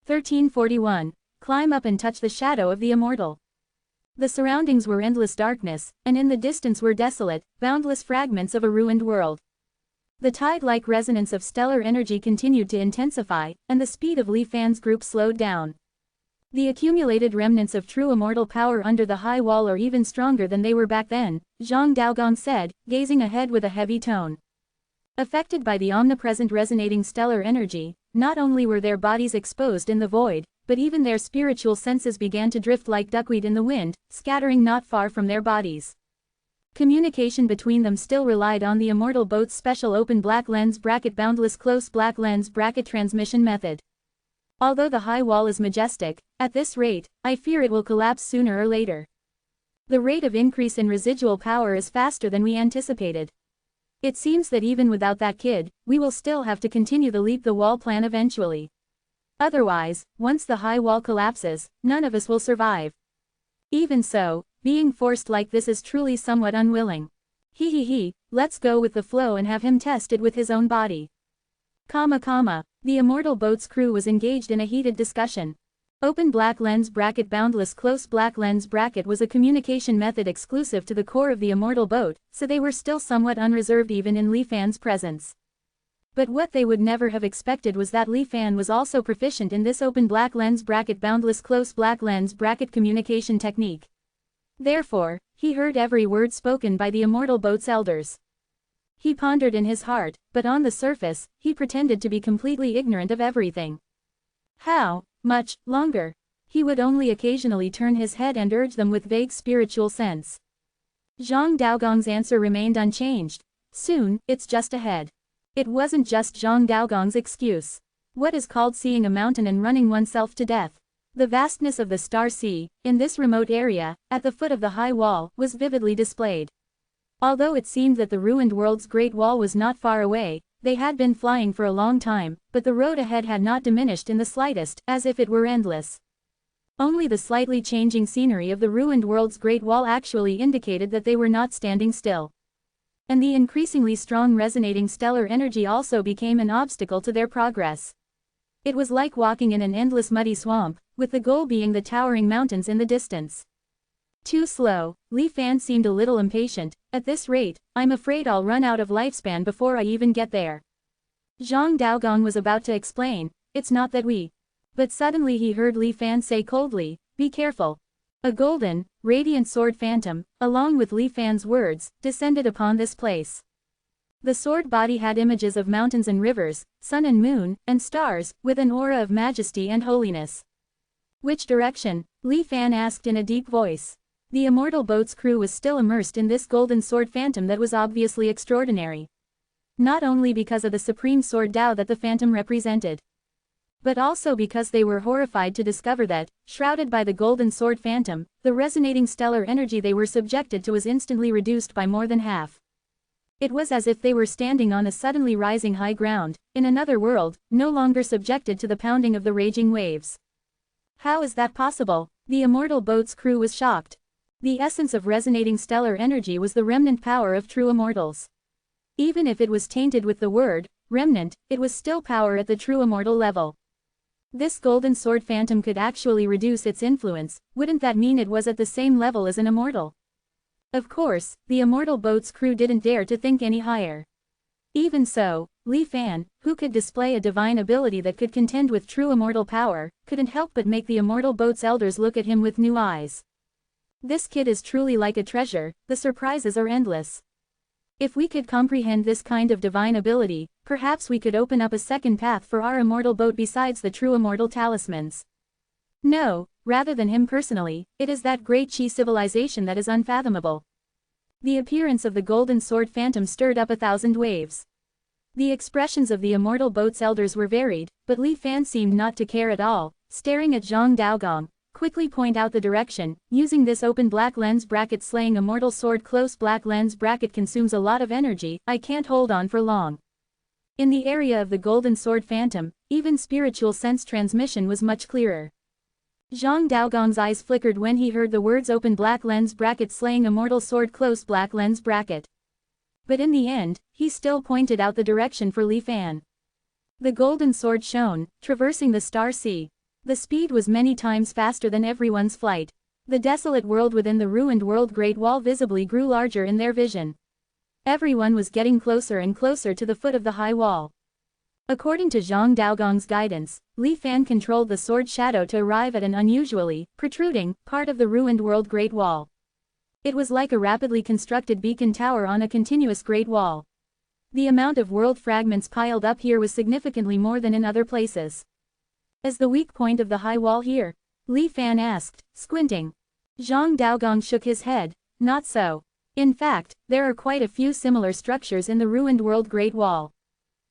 1341. Climb up and touch the shadow of the immortal. The surroundings were endless darkness, and in the distance were desolate, boundless fragments of a ruined world. The tide-like resonance of stellar energy continued to intensify, and the speed of Li Fan's group slowed down. The accumulated remnants of true immortal power under the high wall are even stronger than they were back then, Zhang Daogong said, gazing ahead with a heavy tone. Affected by the omnipresent resonating stellar energy, not only were their bodies exposed in the void, but even their spiritual senses began to drift like duckweed in the wind, scattering not far from their bodies. Communication between them still relied on the immortal boat's special open black lens bracket boundless close black lens bracket transmission method. Although the high wall is majestic, at this rate, I fear it will collapse sooner or later. The rate of increase in residual power is faster than we anticipated. It seems that even without that kid, we will still have to continue the leap the wall plan eventually. Otherwise, once the high wall collapses, none of us will survive. Even so, being forced like this is truly somewhat unwilling. Let's go with the flow and have him test it with his own body. The immortal boat's crew was engaged in a heated discussion. Open black lens bracket boundless close black lens bracket was a communication method exclusive to the core of the immortal boat, so they were still somewhat unreserved even in Li Fan's presence. But what they would never have expected was that Li Fan was also proficient in this open black lens bracket boundless close black lens bracket communication technique. Therefore, he heard every word spoken by the immortal boat's elders. He pondered in his heart, but on the surface, he pretended to be completely ignorant of everything. How much longer? He would only occasionally turn his head and urge them with vague spiritual sense. Zhang Daogong's answer remained unchanged. Soon, it's just ahead. It wasn't just Zhang Daogong's excuse. What is called seeing a mountain and running oneself to death? The vastness of the Star Sea, in this remote area, at the foot of the high wall, was vividly displayed. Although it seemed that the ruined world's Great Wall was not far away, they had been flying for a long time, but the road ahead had not diminished in the slightest, as if it were endless. Only the slightly changing scenery of the ruined world's Great Wall actually indicated that they were not standing still. And the increasingly strong resonating stellar energy also became an obstacle to their progress. It was like walking in an endless muddy swamp, with the goal being the towering mountains in the distance. Too slow, Li Fan seemed a little impatient. At this rate, I'm afraid I'll run out of lifespan before I even get there. Zhang Daogong was about to explain, it's not that we. But suddenly he heard Li Fan say coldly, be careful. A golden, radiant sword phantom, along with Li Fan's words, descended upon this place. The sword body had images of mountains and rivers, sun and moon, and stars, with an aura of majesty and holiness. Which direction? Li Fan asked in a deep voice. The immortal boat's crew was still immersed in this golden sword phantom that was obviously extraordinary. Not only because of the supreme sword Dao that the phantom represented, but also because they were horrified to discover that, shrouded by the golden sword phantom, the resonating stellar energy they were subjected to was instantly reduced by more than half. It was as if they were standing on a suddenly rising high ground, in another world, no longer subjected to the pounding of the raging waves. How is that possible? The immortal boat's crew was shocked. The essence of resonating stellar energy was the remnant power of true immortals. Even if it was tainted with the word remnant, it was still power at the true immortal level. This golden sword phantom could actually reduce its influence. Wouldn't that mean it was at the same level as an immortal? Of course, the immortal boat's crew didn't dare to think any higher. Even so, Li Fan, who could display a divine ability that could contend with true immortal power, couldn't help but make the immortal boat's elders look at him with new eyes. This kid is truly like a treasure, the surprises are endless. If we could comprehend this kind of divine ability, perhaps we could open up a second path for our immortal boat besides the true immortal talismans. No, rather than him personally, it is that great Qi civilization that is unfathomable. The appearance of the golden sword phantom stirred up 1,000 waves. The expressions of the immortal boat's elders were varied, but Li Fan seemed not to care at all, staring at Zhang Daogong. Quickly point out the direction, using this open black lens bracket slaying immortal sword close black lens bracket consumes a lot of energy, I can't hold on for long. In the area of the golden sword phantom, even spiritual sense transmission was much clearer. Zhang Daogong's eyes flickered when he heard the words open black lens bracket slaying immortal sword close black lens bracket. But in the end, he still pointed out the direction for Li Fan. The golden sword shone, traversing the Star Sea. The speed was many times faster than everyone's flight. The desolate world within the ruined world Great Wall visibly grew larger in their vision. Everyone was getting closer and closer to the foot of the high wall. According to Zhang Daogong's guidance, Li Fan controlled the sword shadow to arrive at an unusually protruding part of the ruined world Great Wall. It was like a rapidly constructed beacon tower on a continuous Great Wall. The amount of world fragments piled up here was significantly more than in other places. Is the weak point of the high wall here? Li Fan asked, squinting. Zhang Daogong shook his head. Not so. In fact, there are quite a few similar structures in the ruined world Great Wall.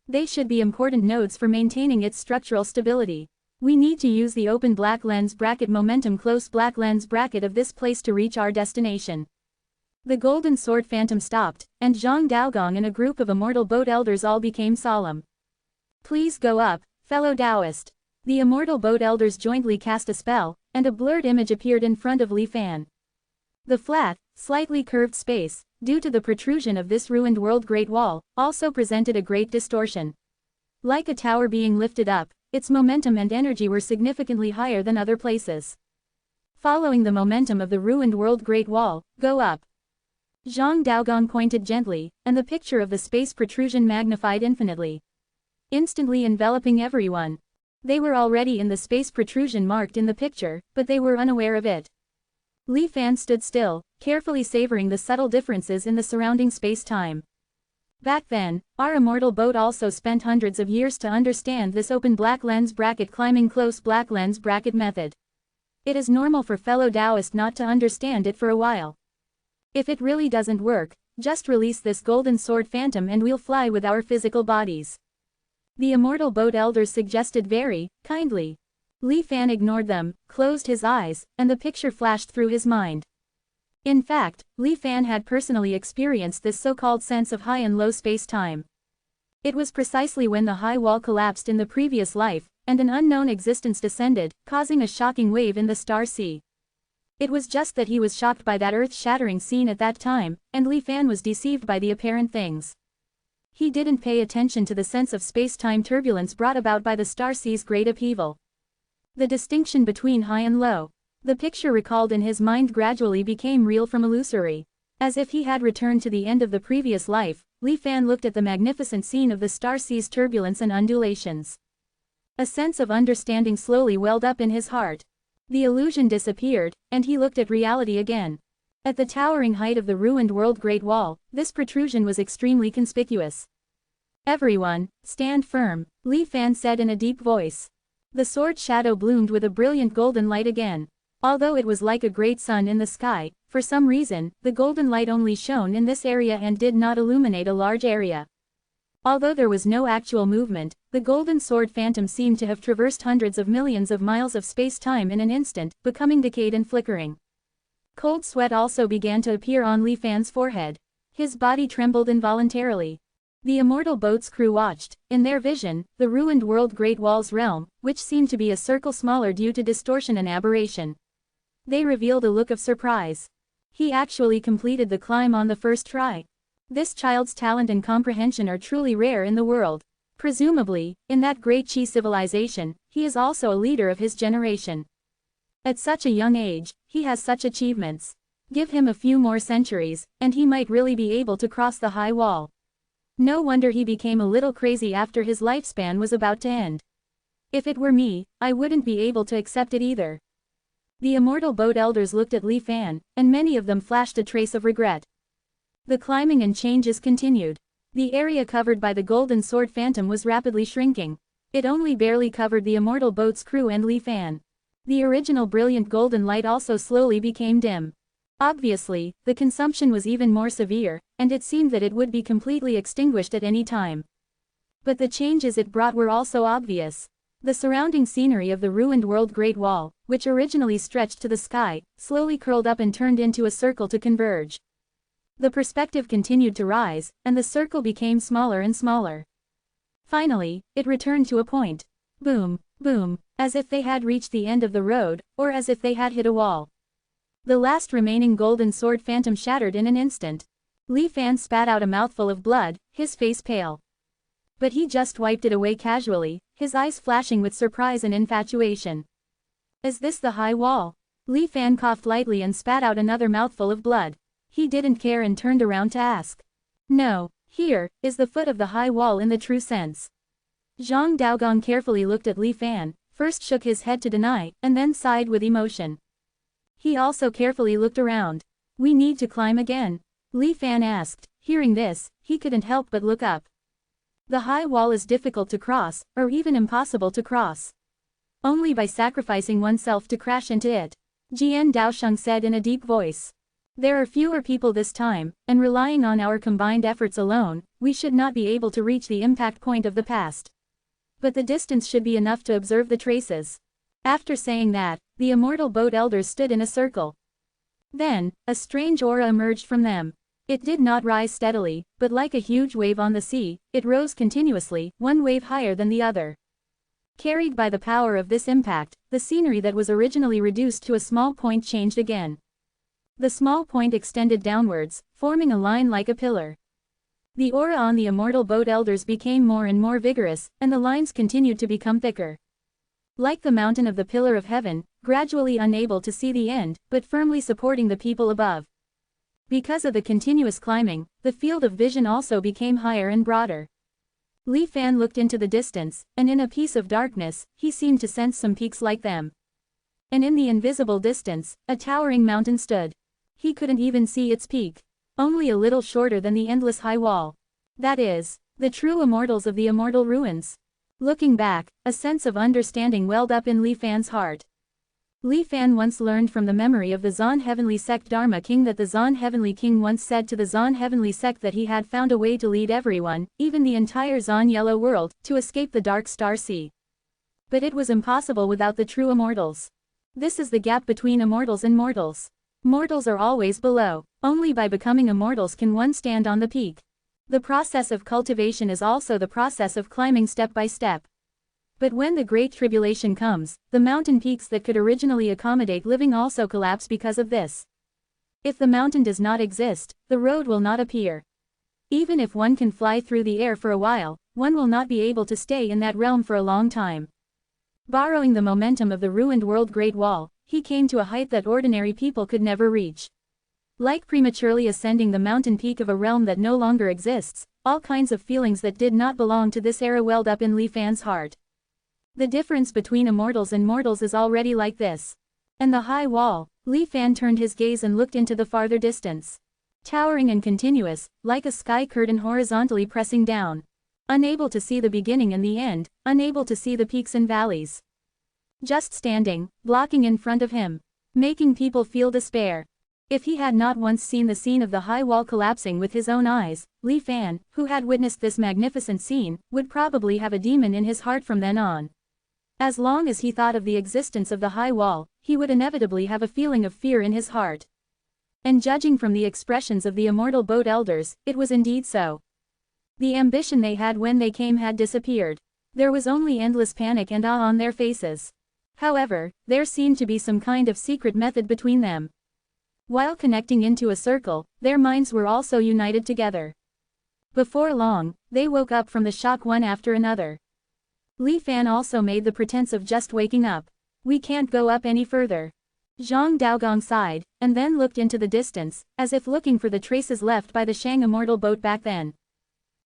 They should be important nodes for maintaining its structural stability. We need to use the open black lens bracket momentum close black lens bracket of this place to reach our destination. The golden sword phantom stopped, and Zhang Daogong and a group of immortal boat elders all became solemn. Please go up, fellow Taoist. The immortal boat elders jointly cast a spell, and a blurred image appeared in front of Li Fan. The flat, slightly curved space, due to the protrusion of this ruined world Great Wall, also presented a great distortion. Like a tower being lifted up, its momentum and energy were significantly higher than other places. Following the momentum of the ruined world Great Wall, go up. Zhang Daogong pointed gently, and the picture of the space protrusion magnified infinitely, instantly enveloping everyone. They were already in the space protrusion marked in the picture, but they were unaware of it. Li Fan stood still, carefully savoring the subtle differences in the surrounding space-time. Back then, our immortal boat also spent hundreds of years to understand this open black lens bracket climbing close black lens bracket method. It is normal for fellow Taoists not to understand it for a while. If it really doesn't work, just release this golden sword phantom and we'll fly with our physical bodies. The immortal boat elders suggested very kindly. Li Fan ignored them, closed his eyes, and the picture flashed through his mind. In fact, Li Fan had personally experienced this so-called sense of high and low space-time. It was precisely when the high wall collapsed in the previous life, and an unknown existence descended, causing a shocking wave in the star sea. It was just that he was shocked by that earth-shattering scene at that time, and Li Fan was deceived by the apparent things. He didn't pay attention to the sense of space-time turbulence brought about by the star sea's great upheaval. The distinction between high and low. The picture recalled in his mind gradually became real from illusory. As if he had returned to the end of the previous life, Li Fan looked at the magnificent scene of the star sea's turbulence and undulations. A sense of understanding slowly welled up in his heart. The illusion disappeared, and he looked at reality again. At the towering height of the ruined world Great Wall, this protrusion was extremely conspicuous. Everyone, stand firm, Li Fan said in a deep voice. The sword shadow bloomed with a brilliant golden light again. Although it was like a great sun in the sky, for some reason, the golden light only shone in this area and did not illuminate a large area. Although there was no actual movement, the golden sword phantom seemed to have traversed hundreds of millions of miles of space-time in an instant, becoming decayed and flickering. Cold sweat also began to appear on Li Fan's forehead. His body trembled involuntarily. The immortal boat's crew watched, in their vision, the ruined world Great Wall's realm, which seemed to be a circle smaller due to distortion and aberration. They revealed a look of surprise. He actually completed the climb on the first try. This child's talent and comprehension are truly rare in the world. Presumably, in that great Qi civilization, he is also a leader of his generation. At such a young age, he has such achievements. Give him a few more centuries, and he might really be able to cross the high wall. No wonder he became a little crazy after his lifespan was about to end. If it were me, I wouldn't be able to accept it either. The immortal boat elders looked at Li Fan, and many of them flashed a trace of regret. The climbing and changes continued. The area covered by the golden sword phantom was rapidly shrinking. It only barely covered the immortal boat's crew and Li Fan. The original brilliant golden light also slowly became dim. Obviously, the consumption was even more severe, and it seemed that it would be completely extinguished at any time. But the changes it brought were also obvious. The surrounding scenery of the ruined world Great Wall, which originally stretched to the sky, slowly curled up and turned into a circle to converge. The perspective continued to rise, and the circle became smaller and smaller. Finally, it returned to a point. Boom, boom, as if they had reached the end of the road, or as if they had hit a wall. The last remaining golden sword phantom shattered in an instant. Li Fan spat out a mouthful of blood, his face pale. But he just wiped it away casually, his eyes flashing with surprise and infatuation. Is this the high wall? Li Fan coughed lightly and spat out another mouthful of blood. He didn't care and turned around to ask. No, here is the foot of the high wall in the true sense. Zhang Daogong carefully looked at Li Fan, first shook his head to deny, and then sighed with emotion. He also carefully looked around. We need to climb again? Li Fan asked. Hearing this, he couldn't help but look up. The high wall is difficult to cross, or even impossible to cross. Only by sacrificing oneself to crash into it. Jian Daosheng said in a deep voice. There are fewer people this time, and relying on our combined efforts alone, we should not be able to reach the impact point of the past. But the distance should be enough to observe the traces. After saying that, the immortal boat elders stood in a circle. Then, a strange aura emerged from them. It did not rise steadily, but like a huge wave on the sea, it rose continuously, one wave higher than the other. Carried by the power of this impact, the scenery that was originally reduced to a small point changed again. The small point extended downwards, forming a line like a pillar. The aura on the immortal boat elders became more and more vigorous, and the lines continued to become thicker. Like the mountain of the Pillar of Heaven, gradually unable to see the end, but firmly supporting the people above. Because of the continuous climbing, the field of vision also became higher and broader. Li Fan looked into the distance, and in a piece of darkness, he seemed to sense some peaks like them. And in the invisible distance, a towering mountain stood. He couldn't even see its peak. Only a little shorter than the endless high wall. That is, the true immortals of the immortal ruins. Looking back, a sense of understanding welled up in Li Fan's heart. Li Fan once learned from the memory of the Zan Heavenly Sect Dharma King that the Zan Heavenly King once said to the Zan Heavenly Sect that he had found a way to lead everyone, even the entire Zan Yellow World, to escape the Dark Star Sea. But it was impossible without the true immortals. This is the gap between immortals and mortals. Mortals are always below. Only by becoming immortals can one stand on the peak. The process of cultivation is also the process of climbing step by step. But when the Great Tribulation comes, the mountain peaks that could originally accommodate living also collapse because of this. If the mountain does not exist, the road will not appear. Even if one can fly through the air for a while, one will not be able to stay in that realm for a long time. Borrowing the momentum of the ruined world Great Wall, he came to a height that ordinary people could never reach. Like prematurely ascending the mountain peak of a realm that no longer exists, all kinds of feelings that did not belong to this era welled up in Li Fan's heart. The difference between immortals and mortals is already like this. And the high wall, Li Fan turned his gaze and looked into the farther distance. Towering and continuous, like a sky curtain horizontally pressing down. Unable to see the beginning and the end, unable to see the peaks and valleys. Just standing, blocking in front of him. Making people feel despair. If he had not once seen the scene of the high wall collapsing with his own eyes, Li Fan, who had witnessed this magnificent scene, would probably have a demon in his heart from then on. As long as he thought of the existence of the high wall, he would inevitably have a feeling of fear in his heart. And judging from the expressions of the immortal boat elders, it was indeed so. The ambition they had when they came had disappeared. There was only endless panic and awe on their faces. However, there seemed to be some kind of secret method between them. While connecting into a circle, their minds were also united together. Before long, they woke up from the shock one after another. Li Fan also made the pretense of just waking up. We can't go up any further. Zhang Daogong sighed, and then looked into the distance, as if looking for the traces left by the Shang immortal boat back then.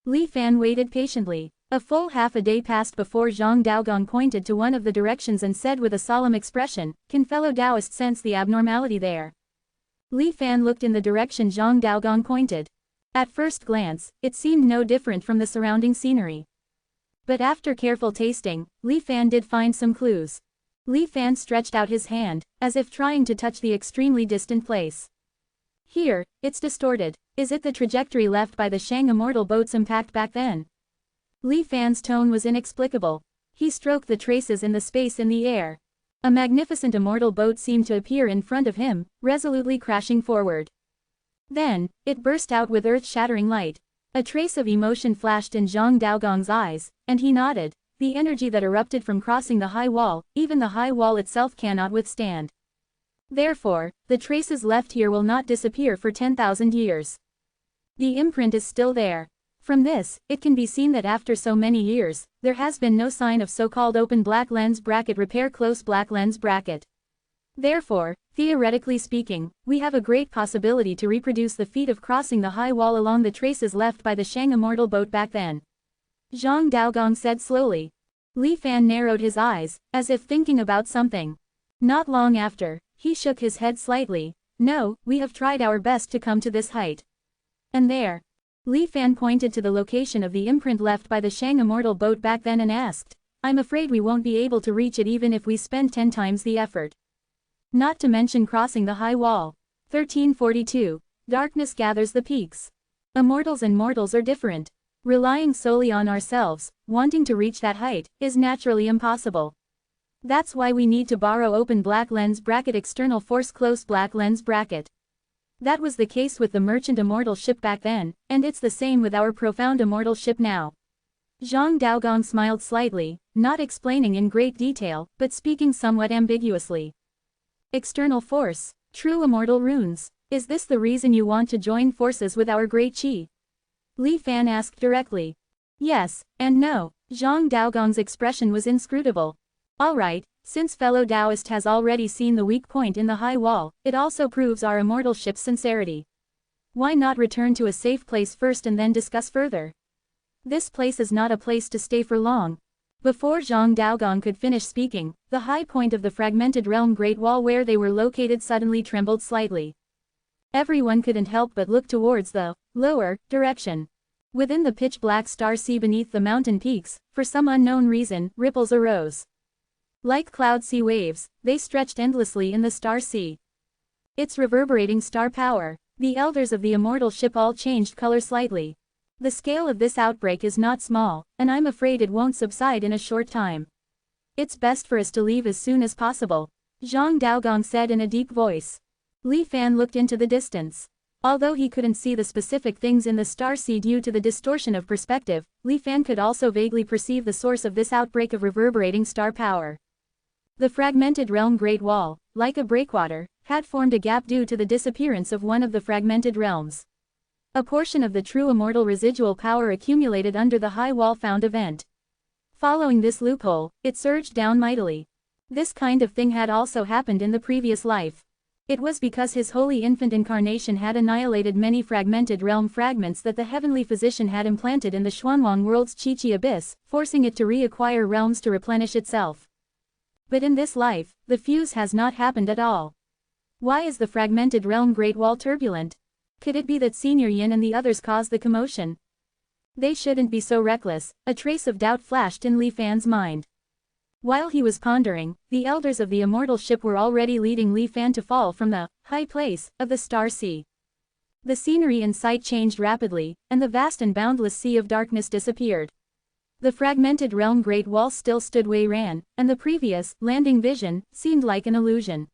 Li Fan waited patiently. A full half a day passed before Zhang Daogong pointed to one of the directions and said with a solemn expression, "Can fellow Taoists sense the abnormality there?" Li Fan looked in the direction Zhang Daogong pointed. At first glance, it seemed no different from the surrounding scenery. But after careful tasting, Li Fan did find some clues. Li Fan stretched out his hand, as if trying to touch the extremely distant place. Here, it's distorted. Is it the trajectory left by the Shang immortal boat's impact back then? Li Fan's tone was inexplicable. He stroked the traces in the space in the air. A magnificent immortal boat seemed to appear in front of him, resolutely crashing forward. Then, it burst out with earth-shattering light. A trace of emotion flashed in Zhang Daogong's eyes, and he nodded. The energy that erupted from crossing the high wall, even the high wall itself cannot withstand. Therefore, the traces left here will not disappear for 10,000 years. The imprint is still there. From this, it can be seen that after so many years, there has been no sign of so-called open black lens bracket repair close black lens bracket. Therefore, theoretically speaking, we have a great possibility to reproduce the feat of crossing the high wall along the traces left by the Shang Immortal boat back then. Zhang Daogong said slowly. Li Fan narrowed his eyes, as if thinking about something. Not long after, he shook his head slightly. No, we have tried our best to come to this height. And there. Li Fan pointed to the location of the imprint left by the Shang Immortal boat back then and asked, I'm afraid we won't be able to reach it even if we spend 10 times the effort. Not to mention crossing the high wall. 1342. Darkness gathers the peaks. Immortals and mortals are different. Relying solely on ourselves, wanting to reach that height, is naturally impossible. That's why we need to borrow open black lens bracket external force close black lens bracket. That was the case with the merchant immortal ship back then, and it's the same with our profound immortal ship now. Zhang Daogong smiled slightly, not explaining in great detail, but speaking somewhat ambiguously. External force, true immortal runes, is this the reason you want to join forces with our great Qi? Li Fan asked directly. Yes, and no. Zhang Daogong's expression was inscrutable. Alright, since fellow Taoist has already seen the weak point in the high wall, it also proves our immortal ship's sincerity. Why not return to a safe place first and then discuss further? This place is not a place to stay for long. Before Zhang Daogong could finish speaking, the high point of the fragmented realm Great Wall where they were located suddenly trembled slightly. Everyone couldn't help but look towards the lower direction. Within the pitch-black star sea beneath the mountain peaks, for some unknown reason, ripples arose. Like cloud sea waves, they stretched endlessly in the star sea. Its reverberating star power. The elders of the immortal ship all changed color slightly. The scale of this outbreak is not small, and I'm afraid it won't subside in a short time. It's best for us to leave as soon as possible, Zhang Daogong said in a deep voice. Li Fan looked into the distance. Although he couldn't see the specific things in the star sea due to the distortion of perspective, Li Fan could also vaguely perceive the source of this outbreak of reverberating star power. The fragmented realm Great Wall, like a breakwater, had formed a gap due to the disappearance of one of the fragmented realms. A portion of the true immortal residual power accumulated under the high wall found a vent. Following this loophole, it surged down mightily. This kind of thing had also happened in the previous life. It was because his holy infant incarnation had annihilated many fragmented realm fragments that the heavenly physician had implanted in the Xuanwang world's Qi abyss, forcing it to reacquire realms to replenish itself. But in this life, the fuse has not happened at all. Why is the fragmented realm Great Wall turbulent? Could it be that Senior Yin and the others caused the commotion? They shouldn't be so reckless, a trace of doubt flashed in Li Fan's mind. While he was pondering, the elders of the immortal ship were already leading Li Fan to fall from the high place of the star sea. The scenery in sight changed rapidly, and the vast and boundless sea of darkness disappeared. The fragmented realm Great Wall still stood Wei Ran, and the previous landing vision seemed like an illusion.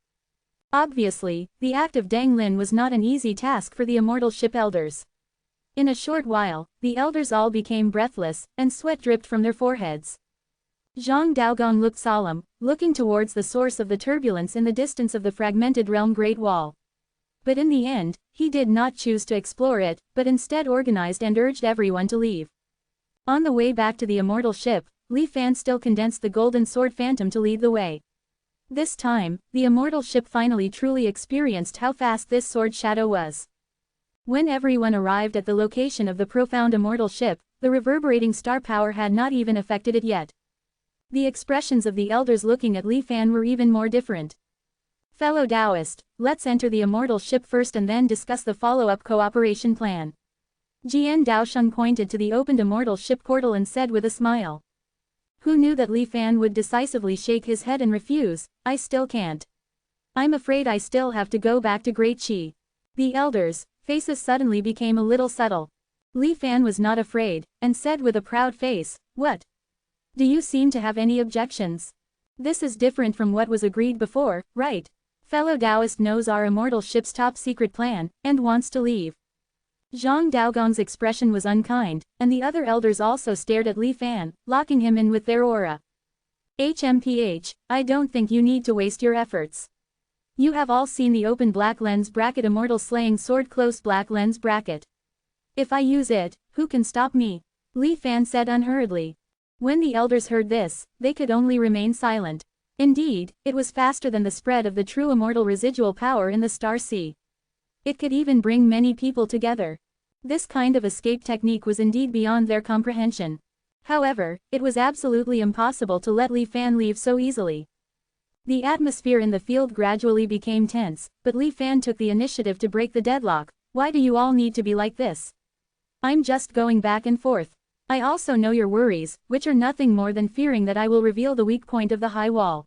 Obviously, the act of Dang Lin was not an easy task for the immortal ship elders. In a short while, the elders all became breathless, and sweat dripped from their foreheads. Zhang Daogong looked solemn, looking towards the source of the turbulence in the distance of the fragmented realm Great Wall. But in the end, he did not choose to explore it, but instead organized and urged everyone to leave. On the way back to the immortal ship, Li Fan still condensed the golden sword phantom to lead the way. This time, the immortal ship finally truly experienced how fast this sword shadow was. When everyone arrived at the location of the profound immortal ship, the reverberating star power had not even affected it yet. The expressions of the elders looking at Li Fan were even more different. Fellow Taoist, let's enter the immortal ship first and then discuss the follow-up cooperation plan. Jian Daosheng pointed to the opened immortal ship portal and said with a smile. Who knew that Li Fan would decisively shake his head and refuse? I still can't. I'm afraid I still have to go back to Great Qi. The elders' faces suddenly became a little subtle. Li Fan was not afraid, and said with a proud face, What? Do you seem to have any objections? This is different from what was agreed before, right? Fellow Taoist knows our immortal ship's top secret plan, and wants to leave. Zhang Daogong's expression was unkind, and the other elders also stared at Li Fan, locking him in with their aura. HMPH, I don't think you need to waste your efforts. You have all seen the open black lens bracket immortal slaying sword close black lens bracket. If I use it, who can stop me? Li Fan said unhurriedly. When the elders heard this, they could only remain silent. Indeed, it was faster than the spread of the true immortal residual power in the star sea. It could even bring many people together. This kind of escape technique was indeed beyond their comprehension. However, it was absolutely impossible to let Li Fan leave so easily. The atmosphere in the field gradually became tense, but Li Fan took the initiative to break the deadlock. Why do you all need to be like this? I'm just going back and forth. I also know your worries, which are nothing more than fearing that I will reveal the weak point of the high wall.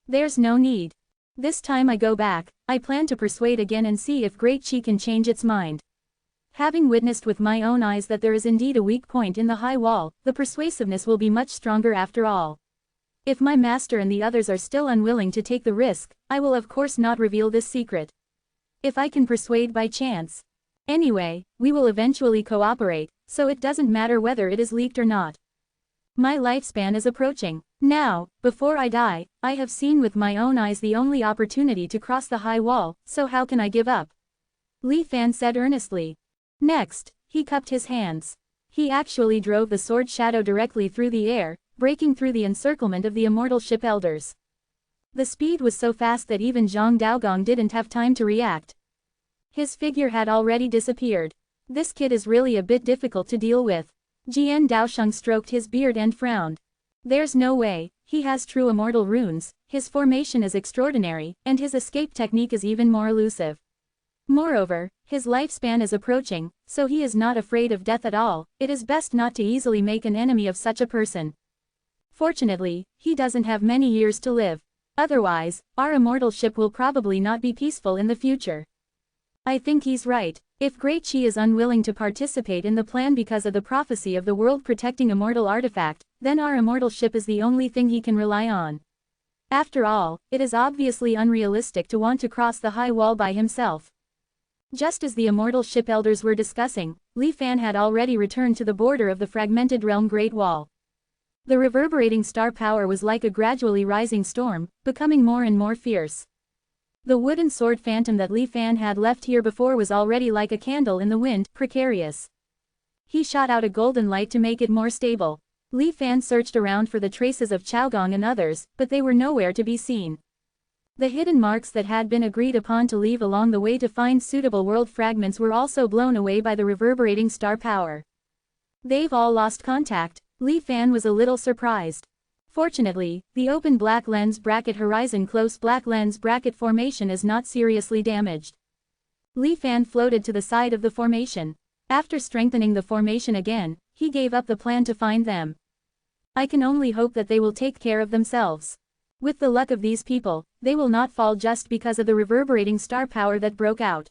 There's no need. This time I go back, I plan to persuade again and see if Great Chi can change its mind. Having witnessed with my own eyes that there is indeed a weak point in the high wall, the persuasiveness will be much stronger after all. If my master and the others are still unwilling to take the risk, I will of course not reveal this secret. If I can persuade by chance. Anyway, we will eventually cooperate, so it doesn't matter whether it is leaked or not. My lifespan is approaching. Now, before I die, I have seen with my own eyes the only opportunity to cross the high wall, so how can I give up? Li Fan said earnestly. Next, he cupped his hands. He actually drove the sword shadow directly through the air, breaking through the encirclement of the immortal ship elders. The speed was so fast that even Zhang Daogong didn't have time to react. His figure had already disappeared. This kid is really a bit difficult to deal with. Jian Daosheng stroked his beard and frowned. There's no way, he has true immortal runes, his formation is extraordinary, and his escape technique is even more elusive. Moreover, his lifespan is approaching, so he is not afraid of death at all. It is best not to easily make an enemy of such a person. Fortunately, he doesn't have many years to live. Otherwise, our immortal ship will probably not be peaceful in the future. I think he's right. If Great Chi is unwilling to participate in the plan because of the prophecy of the world-protecting immortal artifact, then our immortal ship is the only thing he can rely on. After all, it is obviously unrealistic to want to cross the high wall by himself. Just as the immortal ship elders were discussing, Li Fan had already returned to the border of the fragmented realm Great Wall. The reverberating star power was like a gradually rising storm, becoming more and more fierce. The wooden sword phantom that Li Fan had left here before was already like a candle in the wind, precarious. He shot out a golden light to make it more stable. Li Fan searched around for the traces of Chaogong and others, but they were nowhere to be seen. The hidden marks that had been agreed upon to leave along the way to find suitable world fragments were also blown away by the reverberating star power. They've all lost contact. Li Fan was a little surprised. Fortunately, the open black lens bracket horizon close black lens bracket formation is not seriously damaged. Li Fan floated to the side of the formation. After strengthening the formation again, he gave up the plan to find them. I can only hope that they will take care of themselves. With the luck of these people, they will not fall just because of the reverberating star power that broke out.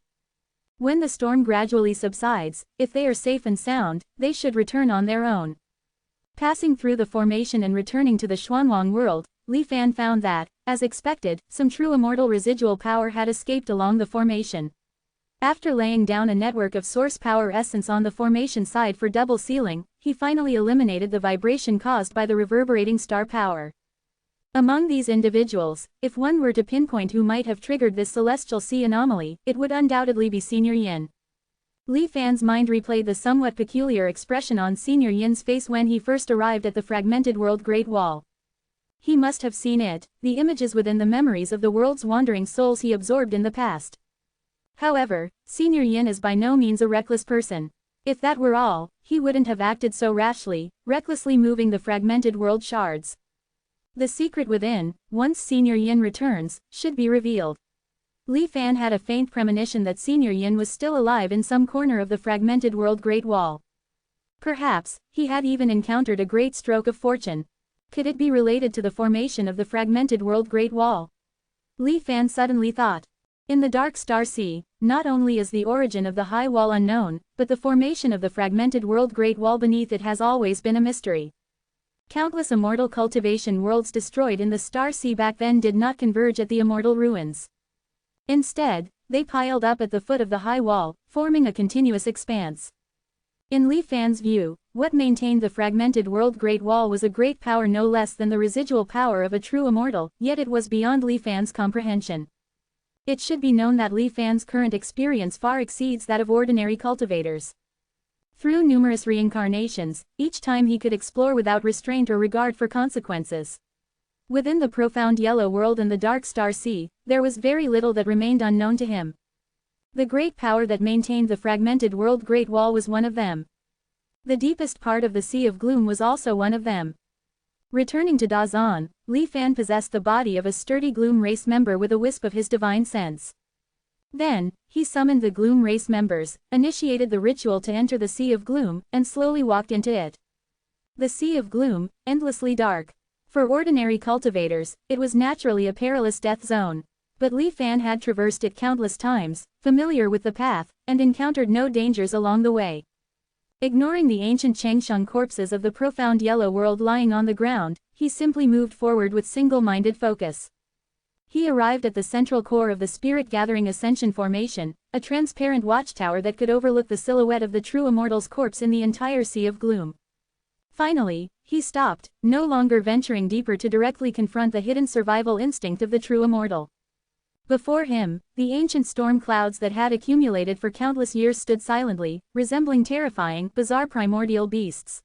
When the storm gradually subsides, if they are safe and sound, they should return on their own. Passing through the formation and returning to the Xuanwang world, Li Fan found that, as expected, some true immortal residual power had escaped along the formation. After laying down a network of source power essence on the formation side for double sealing, he finally eliminated the vibration caused by the reverberating star power. Among these individuals, if one were to pinpoint who might have triggered this celestial sea anomaly, it would undoubtedly be Senior Yin. Li Fan's mind replayed the somewhat peculiar expression on Senior Yin's face when he first arrived at the fragmented world Great Wall. He must have seen it, the images within the memories of the world's wandering souls he absorbed in the past. However, Senior Yin is by no means a reckless person. If that were all, he wouldn't have acted so rashly, recklessly moving the fragmented world shards. The secret within, once Senior Yin returns, should be revealed. Li Fan had a faint premonition that Senior Yin was still alive in some corner of the fragmented world Great Wall. Perhaps, he had even encountered a great stroke of fortune. Could it be related to the formation of the fragmented world Great Wall? Li Fan suddenly thought. In the dark star sea, not only is the origin of the high wall unknown, but the formation of the fragmented world Great Wall beneath it has always been a mystery. Countless immortal cultivation worlds destroyed in the star sea back then did not converge at the immortal ruins. Instead, they piled up at the foot of the high wall, forming a continuous expanse. In Li Fan's view, what maintained the fragmented world Great Wall was a great power no less than the residual power of a true immortal, yet it was beyond Li Fan's comprehension. It should be known that Li Fan's current experience far exceeds that of ordinary cultivators. Through numerous reincarnations, each time he could explore without restraint or regard for consequences. Within the profound yellow world and the dark star sea, there was very little that remained unknown to him. The great power that maintained the fragmented world Great Wall was one of them. The deepest part of the Sea of Gloom was also one of them. Returning to Dazan, Li Fan possessed the body of a sturdy Gloom race member with a wisp of his divine sense. Then, he summoned the Gloom race members, initiated the ritual to enter the Sea of Gloom, and slowly walked into it. The Sea of Gloom, endlessly dark. For ordinary cultivators, it was naturally a perilous death zone. But Li Fan had traversed it countless times, familiar with the path, and encountered no dangers along the way. Ignoring the ancient Changsheng corpses of the profound yellow world lying on the ground, he simply moved forward with single-minded focus. He arrived at the central core of the spirit-gathering ascension formation, a transparent watchtower that could overlook the silhouette of the true immortal's corpse in the entire Sea of Gloom. Finally, he stopped, no longer venturing deeper to directly confront the hidden survival instinct of the true immortal. Before him, the ancient storm clouds that had accumulated for countless years stood silently, resembling terrifying, bizarre primordial beasts.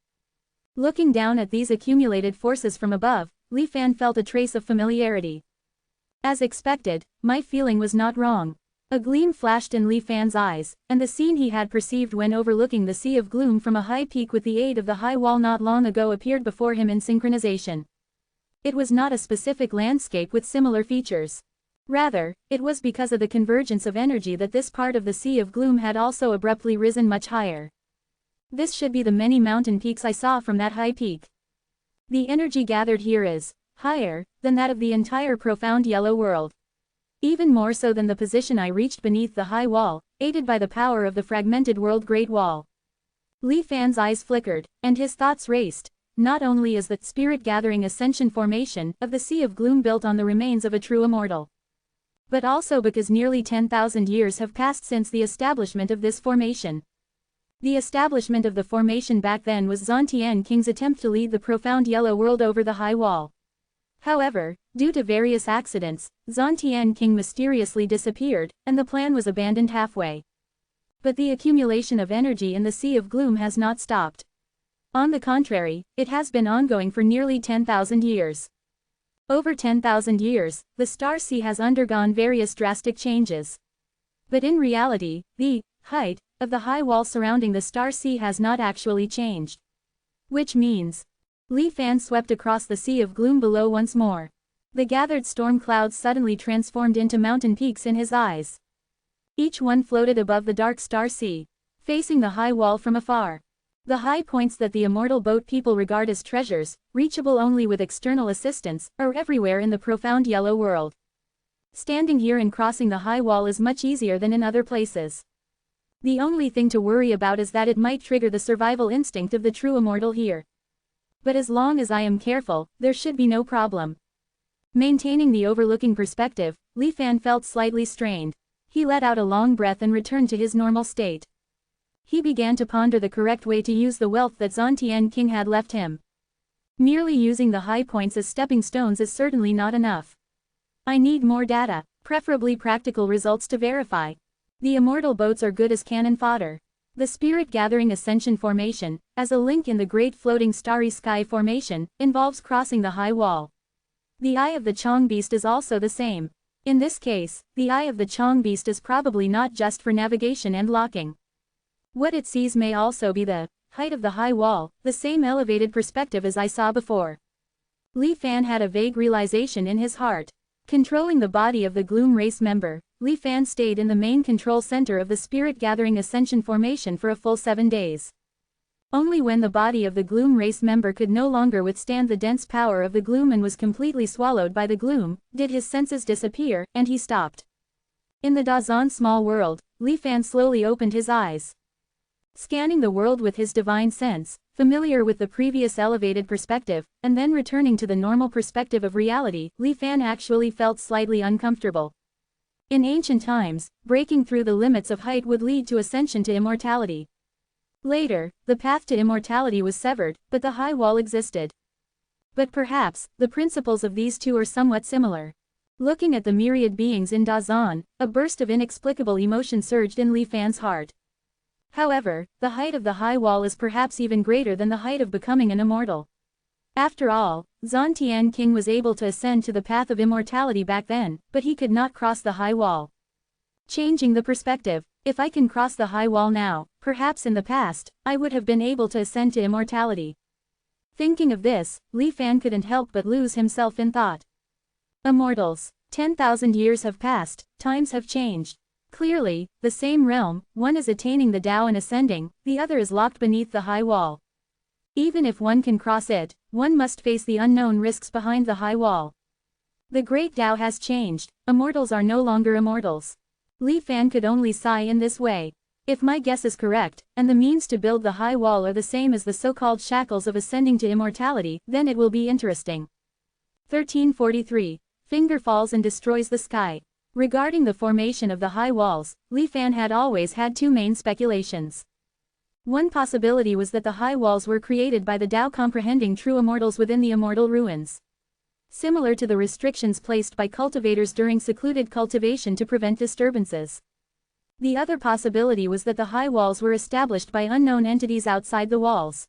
Looking down at these accumulated forces from above, Li Fan felt a trace of familiarity. As expected, my feeling was not wrong. A gleam flashed in Li Fan's eyes, and the scene he had perceived when overlooking the Sea of Gloom from a high peak with the aid of the high wall not long ago appeared before him in synchronization. It was not a specific landscape with similar features. Rather, it was because of the convergence of energy that this part of the Sea of Gloom had also abruptly risen much higher. This should be the many mountain peaks I saw from that high peak. The energy gathered here is higher than that of the entire profound yellow world. Even more so than the position I reached beneath the high wall, aided by the power of the fragmented world Great Wall. Li Fan's eyes flickered, and his thoughts raced. Not only is the spirit-gathering ascension formation of the Sea of Gloom built on the remains of a true immortal, but also because nearly 10,000 years have passed since the establishment of this formation. The establishment of the formation back then was Zantian King's attempt to lead the profound yellow world over the high wall. However, due to various accidents, Zantian King mysteriously disappeared, and the plan was abandoned halfway. But the accumulation of energy in the Sea of Gloom has not stopped. On the contrary, it has been ongoing for nearly 10,000 years. Over 10,000 years, the Star Sea has undergone various drastic changes. But in reality, the height of the high wall surrounding the Star Sea has not actually changed. Which means, Li Fan swept across the Sea of Gloom below once more. The gathered storm clouds suddenly transformed into mountain peaks in his eyes. Each one floated above the dark Star Sea, facing the high wall from afar. The high points that the immortal boat people regard as treasures, reachable only with external assistance, are everywhere in the profound yellow world. Standing here and crossing the high wall is much easier than in other places. The only thing to worry about is that it might trigger the survival instinct of the true immortal here. But as long as I am careful, there should be no problem. Maintaining the overlooking perspective, Li Fan felt slightly strained. He let out a long breath and returned to his normal state. He began to ponder the correct way to use the wealth that Zantian King had left him. Merely using the high points as stepping stones is certainly not enough. I need more data, preferably practical results to verify. The immortal boats are good as cannon fodder. The spirit-gathering ascension formation, as a link in the great floating starry sky formation, involves crossing the high wall. The eye of the Chong beast is also the same. In this case, the eye of the Chong beast is probably not just for navigation and locking. What it sees may also be the height of the high wall, the same elevated perspective as I saw before. Li Fan had a vague realization in his heart. Controlling the body of the Gloom race member, Li Fan stayed in the main control center of the spirit-gathering ascension formation for a full 7 days. Only when the body of the Gloom race member could no longer withstand the dense power of the gloom and was completely swallowed by the gloom, did his senses disappear, and he stopped. In the Dazan small world, Li Fan slowly opened his eyes. Scanning the world with his divine sense, familiar with the previous elevated perspective, and then returning to the normal perspective of reality, Li Fan actually felt slightly uncomfortable. In ancient times, breaking through the limits of height would lead to ascension to immortality. Later, the path to immortality was severed, but the high wall existed. But perhaps, the principles of these two are somewhat similar. Looking at the myriad beings in Dazan, a burst of inexplicable emotion surged in Li Fan's heart. However, the height of the high wall is perhaps even greater than the height of becoming an immortal. After all, Zan Tian King was able to ascend to the path of immortality back then, but he could not cross the high wall. Changing the perspective, if I can cross the high wall now, perhaps in the past, I would have been able to ascend to immortality. Thinking of this, Li Fan couldn't help but lose himself in thought. Immortals. 10,000 years have passed, times have changed. Clearly, the same realm, one is attaining the Tao and ascending, the other is locked beneath the high wall. Even if one can cross it, one must face the unknown risks behind the high wall. The great Tao has changed, immortals are no longer immortals. Li Fan could only sigh in this way. If my guess is correct, and the means to build the high wall are the same as the so-called shackles of ascending to immortality, then it will be interesting. 1343. Finger falls and destroys the sky. Regarding the formation of the high walls, Li Fan had always had two main speculations. One possibility was that the high walls were created by the Tao comprehending true immortals within the immortal ruins. Similar to the restrictions placed by cultivators during secluded cultivation to prevent disturbances. The other possibility was that the high walls were established by unknown entities outside the walls.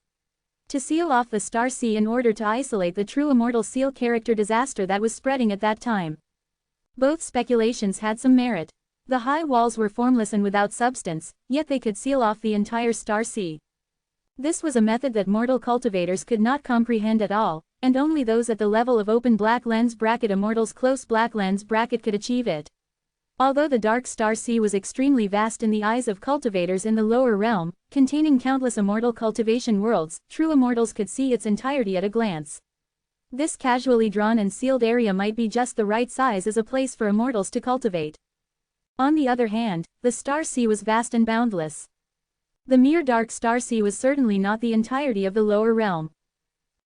To seal off the Star Sea in order to isolate the true immortal seal character disaster that was spreading at that time. Both speculations had some merit. The high walls were formless and without substance, yet they could seal off the entire Star Sea. This was a method that mortal cultivators could not comprehend at all, and only those at the level of open black lens bracket immortals close black lens bracket could achieve it. Although the dark Star Sea was extremely vast in the eyes of cultivators in the lower realm, containing countless immortal cultivation worlds, true immortals could see its entirety at a glance. This casually drawn and sealed area might be just the right size as a place for immortals to cultivate. On the other hand, the Star Sea was vast and boundless. The mere dark Star Sea was certainly not the entirety of the lower realm.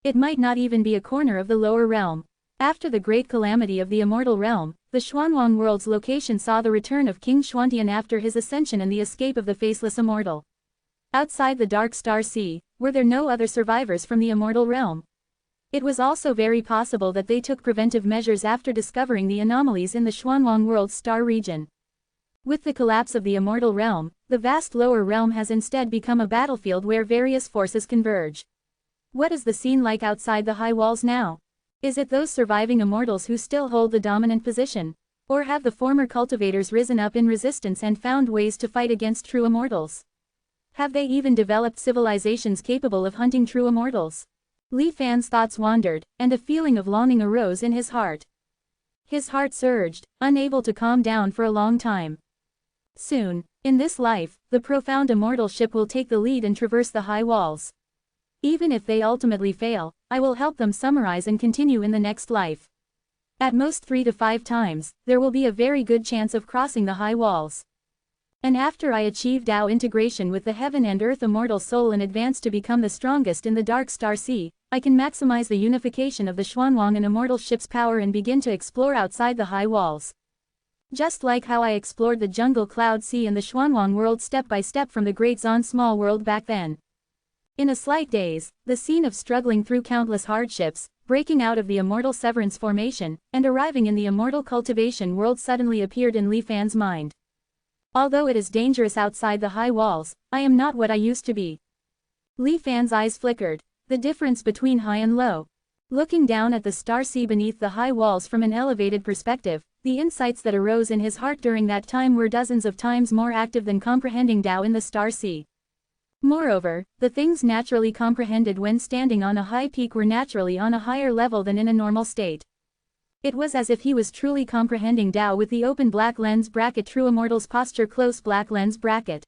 It might not even be a corner of the lower realm. After the great calamity of the immortal realm, the Xuanwang world's location saw the return of King Xuantian after his ascension and the escape of the faceless immortal. Outside the dark Star Sea, were there no other survivors from the immortal realm? It was also very possible that they took preventive measures after discovering the anomalies in the Xuanwang world's star region. With the collapse of the immortal realm, the vast lower realm has instead become a battlefield where various forces converge. What is the scene like outside the high walls now? Is it those surviving immortals who still hold the dominant position? Or have the former cultivators risen up in resistance and found ways to fight against true immortals? Have they even developed civilizations capable of hunting true immortals? Li Fan's thoughts wandered, and a feeling of longing arose in his heart. His heart surged, unable to calm down for a long time. Soon, in this life, the profound immortal ship will take the lead and traverse the high walls. Even if they ultimately fail, I will help them summarize and continue in the next life. At most 3 to 5 times, there will be a very good chance of crossing the high walls. And after I achieve Tao integration with the heaven and earth immortal soul and advance to become the strongest in the dark Star Sea, I can maximize the unification of the Xuanwang and immortal ship's power and begin to explore outside the high walls. Just like how I explored the jungle cloud sea and the Xuanwang world step by step from the Great Zan small world back then. In a slight daze, the scene of struggling through countless hardships, breaking out of the immortal severance formation, and arriving in the immortal cultivation world suddenly appeared in Li Fan's mind. Although it is dangerous outside the high walls, I am not what I used to be. Li Fan's eyes flickered. The difference between high and low. Looking down at the Star Sea beneath the high walls from an elevated perspective, the insights that arose in his heart during that time were dozens of times more active than comprehending Tao in the Star Sea. Moreover, the things naturally comprehended when standing on a high peak were naturally on a higher level than in a normal state. It was as if he was truly comprehending Tao with the open black lens bracket true immortals posture close black lens bracket.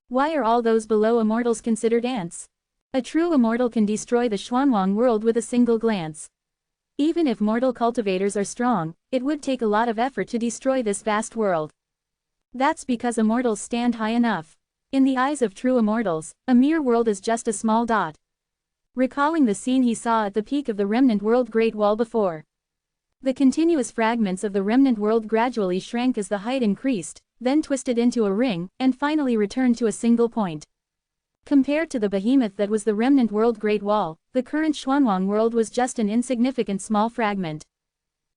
Why are all those below immortals considered ants? A true immortal can destroy the Xuanwang world with a single glance. Even if mortal cultivators are strong, it would take a lot of effort to destroy this vast world. That's because immortals stand high enough. In the eyes of true immortals, a mere world is just a small dot. Recalling the scene he saw at the peak of the remnant world Great Wall before. The continuous fragments of the remnant world gradually shrank as the height increased, then twisted into a ring, and finally returned to a single point. Compared to the behemoth that was the remnant world Great Wall, the current Xuanwang world was just an insignificant small fragment.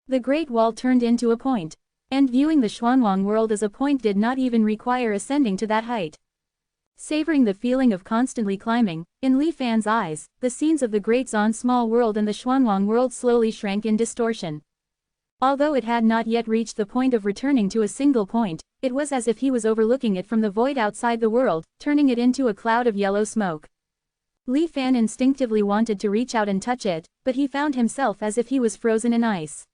The Great Wall turned into a point. And viewing the Xuanwang world as a point did not even require ascending to that height. Savoring the feeling of constantly climbing, in Li Fan's eyes, the scenes of the Great Zon small world and the Xuanwang world slowly shrank in distortion. Although it had not yet reached the point of returning to a single point, it was as if he was overlooking it from the void outside the world, turning it into a cloud of yellow smoke. Li Fan instinctively wanted to reach out and touch it, but he found himself as if he was frozen in ice.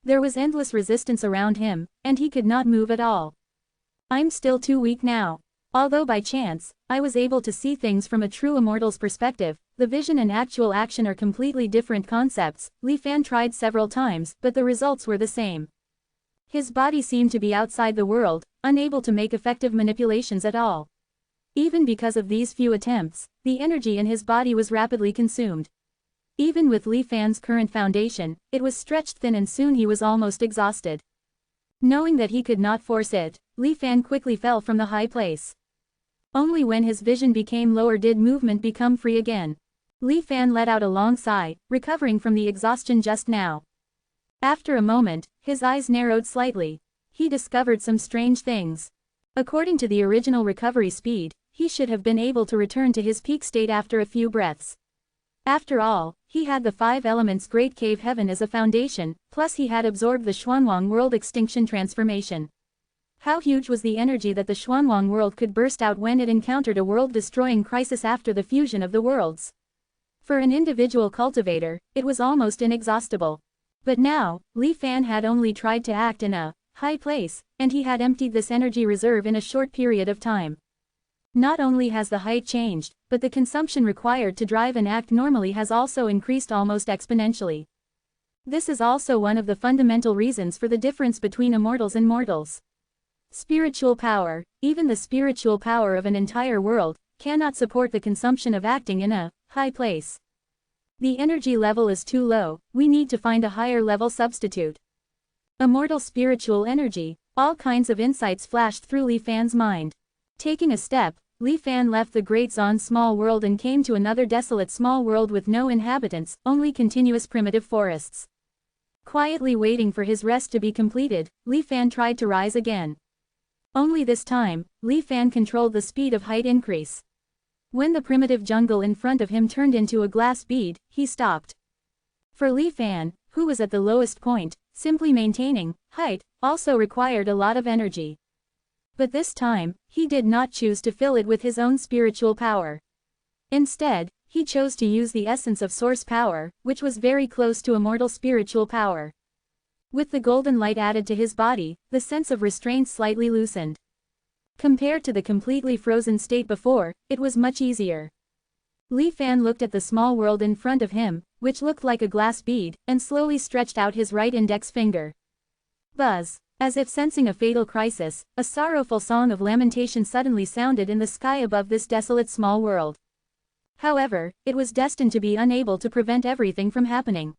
There was endless resistance around him, and he could not move at all. I'm still too weak now. Although by chance, I was able to see things from a true immortal's perspective, the vision and actual action are completely different concepts. Li Fan tried several times, but the results were the same. His body seemed to be outside the world, unable to make effective manipulations at all. Even because of these few attempts, the energy in his body was rapidly consumed. Even with Li Fan's current foundation, it was stretched thin and soon he was almost exhausted. Knowing that he could not force it, Li Fan quickly fell from the high place. Only when his vision became lower did movement become free again. Li Fan let out a long sigh, recovering from the exhaustion just now. After a moment, his eyes narrowed slightly. He discovered some strange things. According to the original recovery speed, he should have been able to return to his peak state after a few breaths. After all, he had the 5 elements Great Cave Heaven as a foundation, plus he had absorbed the Xuanwang world extinction transformation. How huge was the energy that the Xuanwang world could burst out when it encountered a world-destroying crisis after the fusion of the worlds? For an individual cultivator, it was almost inexhaustible. But now, Li Fan had only tried to act in a high place, and he had emptied this energy reserve in a short period of time. Not only has the height changed, but the consumption required to drive and act normally has also increased almost exponentially. This is also one of the fundamental reasons for the difference between immortals and mortals. Spiritual power, even the spiritual power of an entire world, cannot support the consumption of acting in a high place. The energy level is too low, we need to find a higher level substitute. Immortal spiritual energy, all kinds of insights flashed through Li Fan's mind. Taking a step, Li Fan left the Great Zon small world and came to another desolate small world with no inhabitants, only continuous primitive forests. Quietly waiting for his rest to be completed, Li Fan tried to rise again. Only this time, Li Fan controlled the speed of height increase. When the primitive jungle in front of him turned into a glass bead, he stopped. For Li Fan, who was at the lowest point, simply maintaining height also required a lot of energy. But this time, he did not choose to fill it with his own spiritual power. Instead, he chose to use the essence of source power, which was very close to immortal spiritual power. With the golden light added to his body, the sense of restraint slightly loosened. Compared to the completely frozen state before, it was much easier. Li Fan looked at the small world in front of him, which looked like a glass bead, and slowly stretched out his right index finger. Buzz! As if sensing a fatal crisis, a sorrowful song of lamentation suddenly sounded in the sky above this desolate small world. However, it was destined to be unable to prevent everything from happening.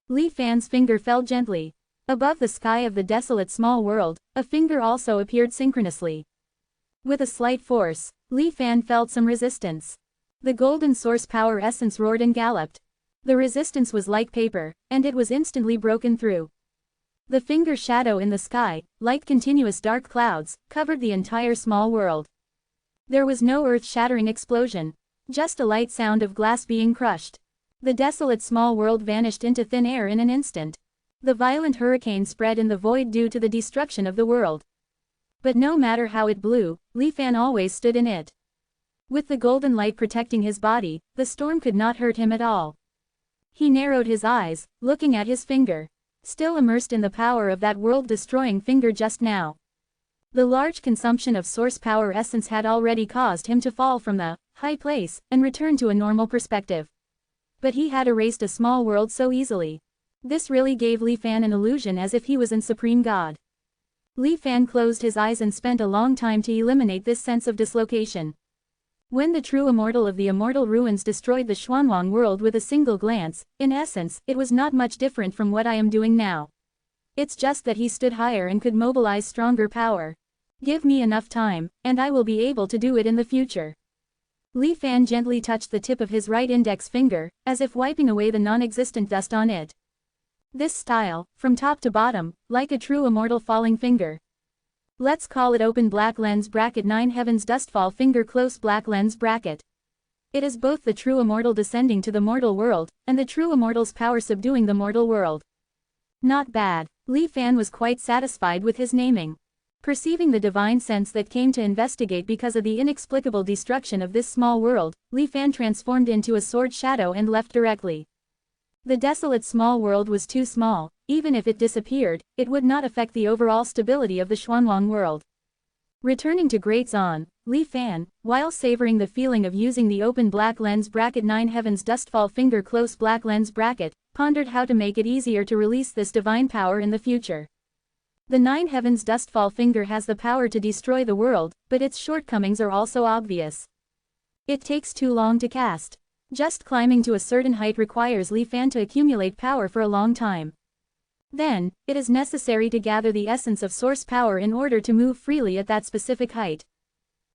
Li Fan's finger fell gently. Above the sky of the desolate small world, a finger also appeared synchronously. With a slight force, Li Fan felt some resistance. The golden source power essence roared and galloped. The resistance was like paper, and it was instantly broken through. The finger's shadow in the sky, like continuous dark clouds, covered the entire small world. There was no earth-shattering explosion, just a light sound of glass being crushed. The desolate small world vanished into thin air in an instant. The violent hurricane spread in the void due to the destruction of the world. But no matter how it blew, Li Fan always stood in it. With the golden light protecting his body, the storm could not hurt him at all. He narrowed his eyes, looking at his finger. Still immersed in the power of that world-destroying finger just now. The large consumption of source power essence had already caused him to fall from the high place and return to a normal perspective. But he had erased a small world so easily. This really gave Li Fan an illusion as if he was in supreme god. Li Fan closed his eyes and spent a long time to eliminate this sense of dislocation. When the true immortal of the immortal ruins destroyed the Xuanwang world with a single glance, in essence, it was not much different from what I am doing now. It's just that he stood higher and could mobilize stronger power. Give me enough time, and I will be able to do it in the future. Li Fan gently touched the tip of his right index finger, as if wiping away the non-existent dust on it. This style, from top to bottom, like a true immortal falling finger. Let's call it open black lens bracket 9 heavens dustfall finger close black lens bracket. It is both the true immortal descending to the mortal world, and the true immortal's power subduing the mortal world. Not bad. Li Fan was quite satisfied with his naming. Perceiving the divine sense that came to investigate because of the inexplicable destruction of this small world, Li Fan transformed into a sword shadow and left directly. The desolate small world was too small. Even if it disappeared, it would not affect the overall stability of the Xuanwang world. Returning to Great Zan, Li Fan, while savoring the feeling of using the open black lens bracket 9 heavens dustfall finger close black lens bracket, pondered how to make it easier to release this divine power in the future. The 9 heavens dustfall finger has the power to destroy the world, but its shortcomings are also obvious. It takes too long to cast. Just climbing to a certain height requires Li Fan to accumulate power for a long time. Then, it is necessary to gather the essence of source power in order to move freely at that specific height.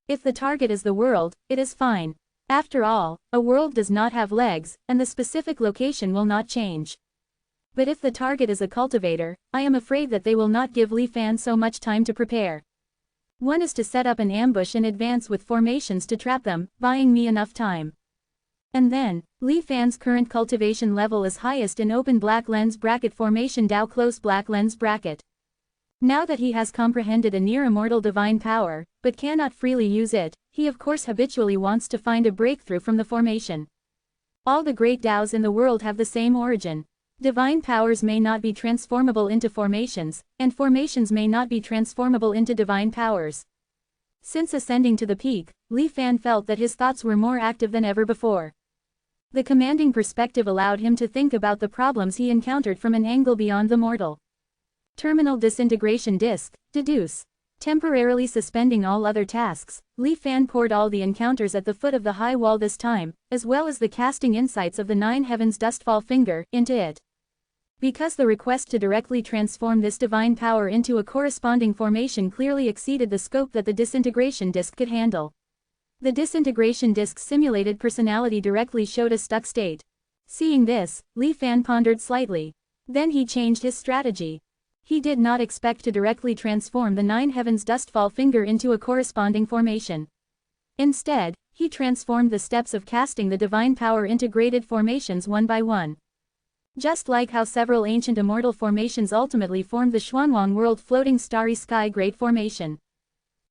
If the target is the world, it is fine. After all, a world does not have legs, and the specific location will not change. But if the target is a cultivator, I am afraid that they will not give Li Fan so much time to prepare. One is to set up an ambush in advance with formations to trap them, buying me enough time. And then, Li Fan's current cultivation level is highest in open black lens bracket formation Dao close black lens bracket. Now that he has comprehended a near-immortal divine power, but cannot freely use it, he of course habitually wants to find a breakthrough from the formation. All the great Daos in the world have the same origin. Divine powers may not be transformable into formations, and formations may not be transformable into divine powers. Since ascending to the peak, Li Fan felt that his thoughts were more active than ever before. The commanding perspective allowed him to think about the problems he encountered from an angle beyond the mortal. Terminal disintegration disk, deduce. Temporarily suspending all other tasks, Li Fan poured all the encounters at the foot of the high wall this time, as well as the casting insights of the 9 heavens dustfall finger, into it. Because the request to directly transform this divine power into a corresponding formation clearly exceeded the scope that the disintegration disk could handle. The disintegration disk's simulated personality directly showed a stuck state. Seeing this, Li Fan pondered slightly. Then he changed his strategy. He did not expect to directly transform the 9 heavens dustfall finger into a corresponding formation. Instead, he transformed the steps of casting the divine power into graded formations one by one. Just like how several ancient immortal formations ultimately formed the Xuanwang world floating starry sky grade formation.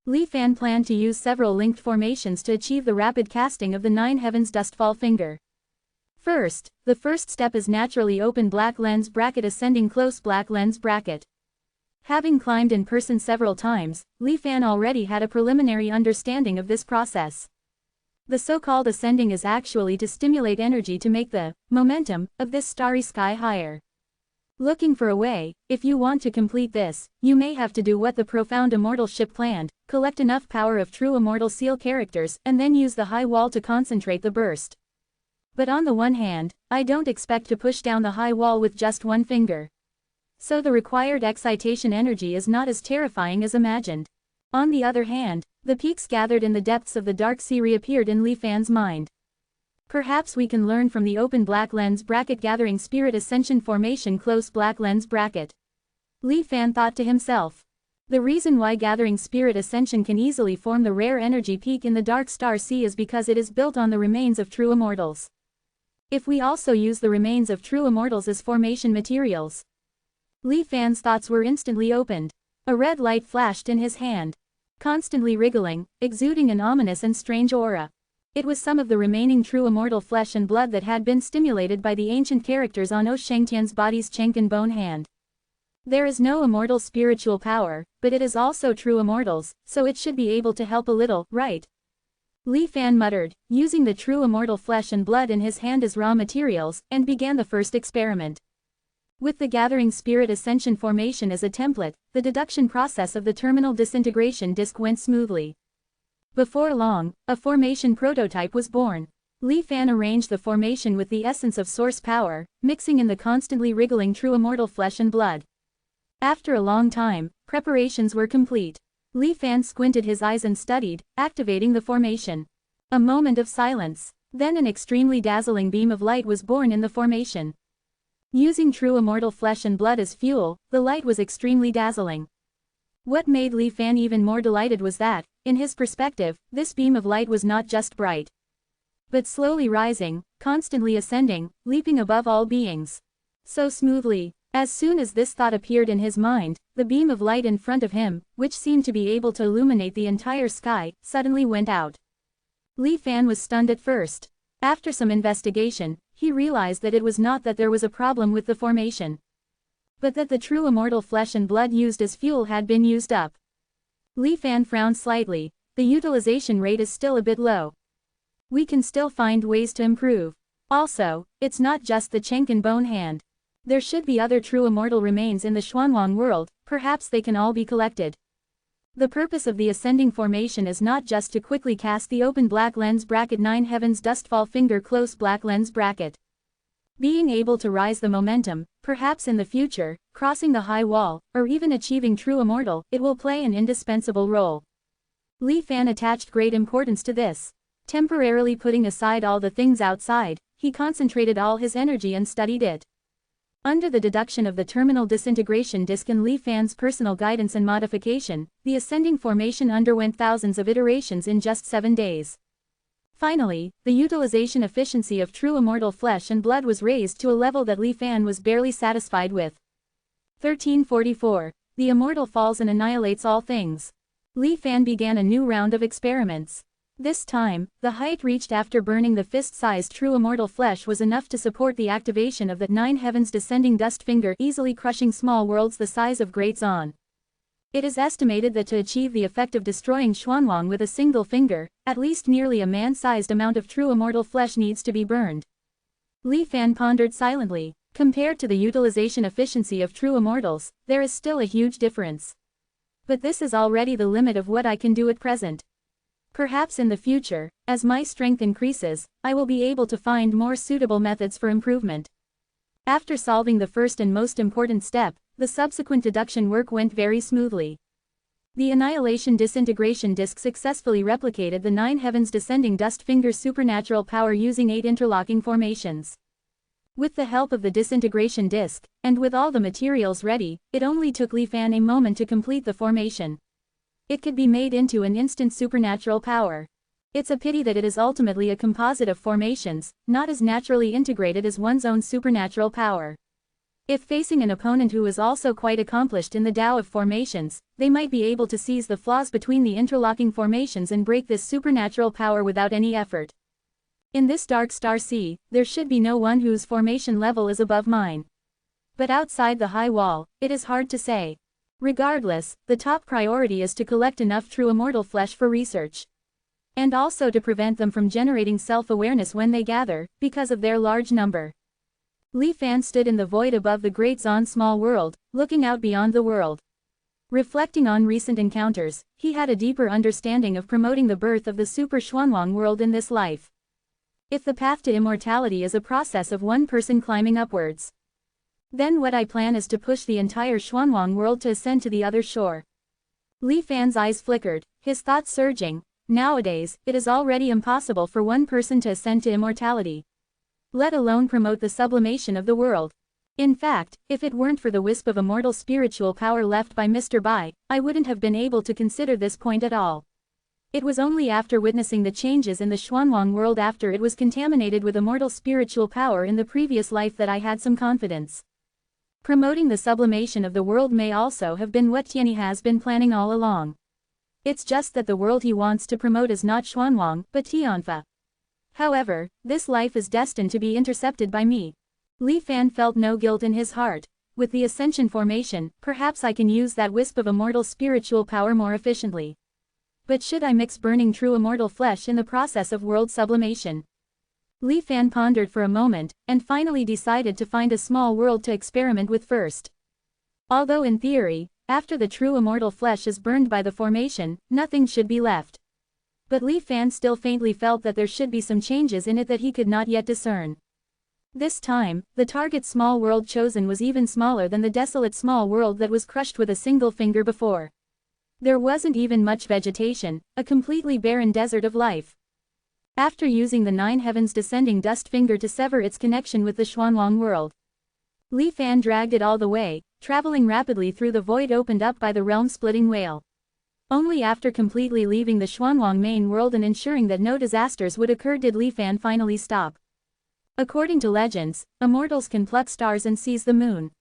Li Fan planned to use several linked formations to achieve the rapid casting of the 9 heavens dustfall finger. First, the first step is naturally open black lens bracket ascending close black lens bracket. Having climbed in person several times, Li Fan already had a preliminary understanding of this process. The so-called ascending is actually to stimulate energy to make the momentum of this starry sky higher. Looking for a way, if you want to complete this, you may have to do what the profound immortal ship planned, collect enough power of true immortal seal characters and then use the high wall to concentrate the burst. But on the one hand, I don't expect to push down the high wall with just one finger. So the required excitation energy is not as terrifying as imagined. On the other hand, the peaks gathered in the depths of the dark sea reappeared in Li Fan's mind. Perhaps we can learn from the open black lens bracket gathering spirit ascension formation close black lens bracket. Li Fan thought to himself. The reason why gathering spirit ascension can easily form the rare energy peak in the dark star sea is because it is built on the remains of true immortals. If we also use the remains of true immortals as formation materials. Li Fan's thoughts were instantly opened. A red light flashed in his hand. Constantly wriggling, exuding an ominous and strange aura. It was some of the remaining true immortal flesh and blood that had been stimulated by the ancient characters on O Shengtian's body's Chenken bone hand. There is no immortal spiritual power, but it is also true immortals, so it should be able to help a little, right? Li Fan muttered, using the true immortal flesh and blood in his hand as raw materials, and began the first experiment. With the gathering spirit ascension formation as a template, the deduction process of the terminal disintegration disk went smoothly. Before long, a formation prototype was born. Li Fan arranged the formation with the essence of source power, mixing in the constantly wriggling true immortal flesh and blood. After a long time, preparations were complete. Li Fan squinted his eyes and studied, activating the formation. A moment of silence. Then an extremely dazzling beam of light was born in the formation. Using true immortal flesh and blood as fuel, the light was extremely dazzling. What made Li Fan even more delighted was that, in his perspective, this beam of light was not just bright, but slowly rising, constantly ascending, leaping above all beings. So smoothly. As soon as this thought appeared in his mind, the beam of light in front of him, which seemed to be able to illuminate the entire sky, suddenly went out. Li Fan was stunned at first. After some investigation, he realized that it was not that there was a problem with the formation, but that the true immortal flesh and blood used as fuel had been used up. Li Fan frowned slightly. The utilization rate is still a bit low. We can still find ways to improve. Also, it's not just the Chenkin bone hand. There should be other true immortal remains in the Xuanwang world, perhaps they can all be collected. The purpose of the ascending formation is not just to quickly cast the open black lens bracket 9 heavens dustfall finger close black lens bracket. Being able to rise the momentum, perhaps in the future, crossing the high wall, or even achieving true immortal, it will play an indispensable role. Li Fan attached great importance to this. Temporarily putting aside all the things outside, he concentrated all his energy and studied it. Under the deduction of the terminal disintegration disk and Li Fan's personal guidance and modification, the ascending formation underwent thousands of iterations in just 7 days. Finally, the utilization efficiency of true immortal flesh and blood was raised to a level that Li Fan was barely satisfied with. 1344. The immortal falls and annihilates all things. Li Fan began a new round of experiments. This time, the height reached after burning the fist-sized true immortal flesh was enough to support the activation of that 9 heavens descending dust finger, easily crushing small worlds the size of Great Zon. It is estimated that to achieve the effect of destroying Xuanwang with a single finger, at least nearly a man-sized amount of true immortal flesh needs to be burned. Li Fan pondered silently. Compared to the utilization efficiency of true immortals, there is still a huge difference. But this is already the limit of what I can do at present. Perhaps in the future, as my strength increases, I will be able to find more suitable methods for improvement. After solving the first and most important step, the subsequent deduction work went very smoothly. The annihilation disintegration disk successfully replicated the 9 heavens descending dust finger's supernatural power using 8 interlocking formations. With the help of the disintegration disk, and with all the materials ready, it only took Li Fan a moment to complete the formation. It could be made into an instant supernatural power. It's a pity that it is ultimately a composite of formations, not as naturally integrated as one's own supernatural power. If facing an opponent who is also quite accomplished in the Tao of formations, they might be able to seize the flaws between the interlocking formations and break this supernatural power without any effort. In this dark star sea, there should be no one whose formation level is above mine. But outside the high wall, it is hard to say. Regardless, the top priority is to collect enough true immortal flesh for research. And also to prevent them from generating self-awareness when they gather, because of their large number. Li Fan stood in the void above the Great Zon small world, looking out beyond the world. Reflecting on recent encounters, he had a deeper understanding of promoting the birth of the Super Xuanwang world in this life. If the path to immortality is a process of one person climbing upwards, then what I plan is to push the entire Xuanwang world to ascend to the other shore. Li Fan's eyes flickered, his thoughts surging. Nowadays, it is already impossible for one person to ascend to immortality, let alone promote the sublimation of the world. In fact, if it weren't for the wisp of immortal spiritual power left by Mr. Bai, I wouldn't have been able to consider this point at all. It was only after witnessing the changes in the Xuanwang world after it was contaminated with immortal spiritual power in the previous life that I had some confidence. Promoting the sublimation of the world may also have been what Tianyi has been planning all along. It's just that the world he wants to promote is not Xuanwang, but Tianfa. However, this life is destined to be intercepted by me. Li Fan felt no guilt in his heart. With the ascension formation, perhaps I can use that wisp of immortal spiritual power more efficiently. But should I mix burning true immortal flesh in the process of world sublimation? Li Fan pondered for a moment, and finally decided to find a small world to experiment with first. Although in theory, after the true immortal flesh is burned by the formation, nothing should be left. But Li Fan still faintly felt that there should be some changes in it that he could not yet discern. This time, the target small world chosen was even smaller than the desolate small world that was crushed with a single finger before. There wasn't even much vegetation, a completely barren desert of life. After using the 9 heavens descending dust finger to sever its connection with the Xuanwang world, Li Fan dragged it all the way, traveling rapidly through the void opened up by the realm-splitting whale. Only after completely leaving the Xuanwang main world and ensuring that no disasters would occur did Li Fan finally stop. According to legends, immortals can pluck stars and seize the moon.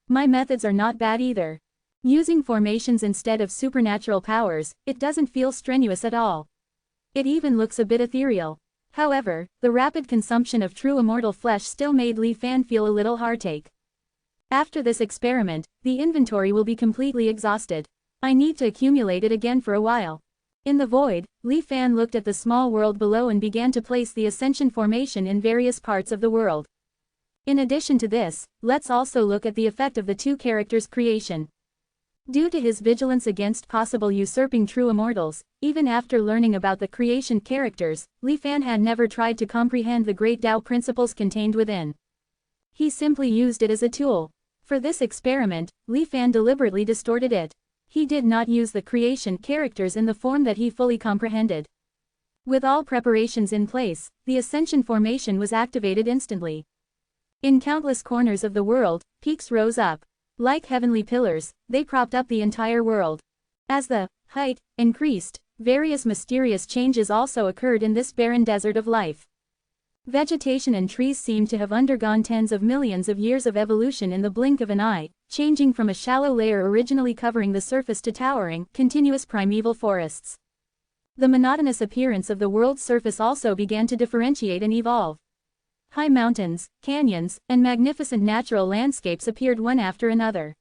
My methods are not bad either. Using formations instead of supernatural powers, it doesn't feel strenuous at all. It even looks a bit ethereal. However, the rapid consumption of true immortal flesh still made Li Fan feel a little heartache. After this experiment, the inventory will be completely exhausted. I need to accumulate it again for a while. In the void, Li Fan looked at the small world below and began to place the Ascension formation in various parts of the world. In addition to this, let's also look at the effect of the two characters' creation. Due to his vigilance against possible usurping true immortals, even after learning about the creation characters, Li Fan had never tried to comprehend the great Tao principles contained within. He simply used it as a tool. For this experiment, Li Fan deliberately distorted it. He did not use the creation characters in the form that he fully comprehended. With all preparations in place, the Ascension formation was activated instantly. In countless corners of the world, peaks rose up. Like heavenly pillars, they propped up the entire world. As the height increased, various mysterious changes also occurred in this barren desert of life. Vegetation and trees seemed to have undergone tens of millions of years of evolution in the blink of an eye, changing from a shallow layer originally covering the surface to towering, continuous primeval forests. The monotonous appearance of the world's surface also began to differentiate and evolve. High mountains, canyons, and magnificent natural landscapes appeared one after another.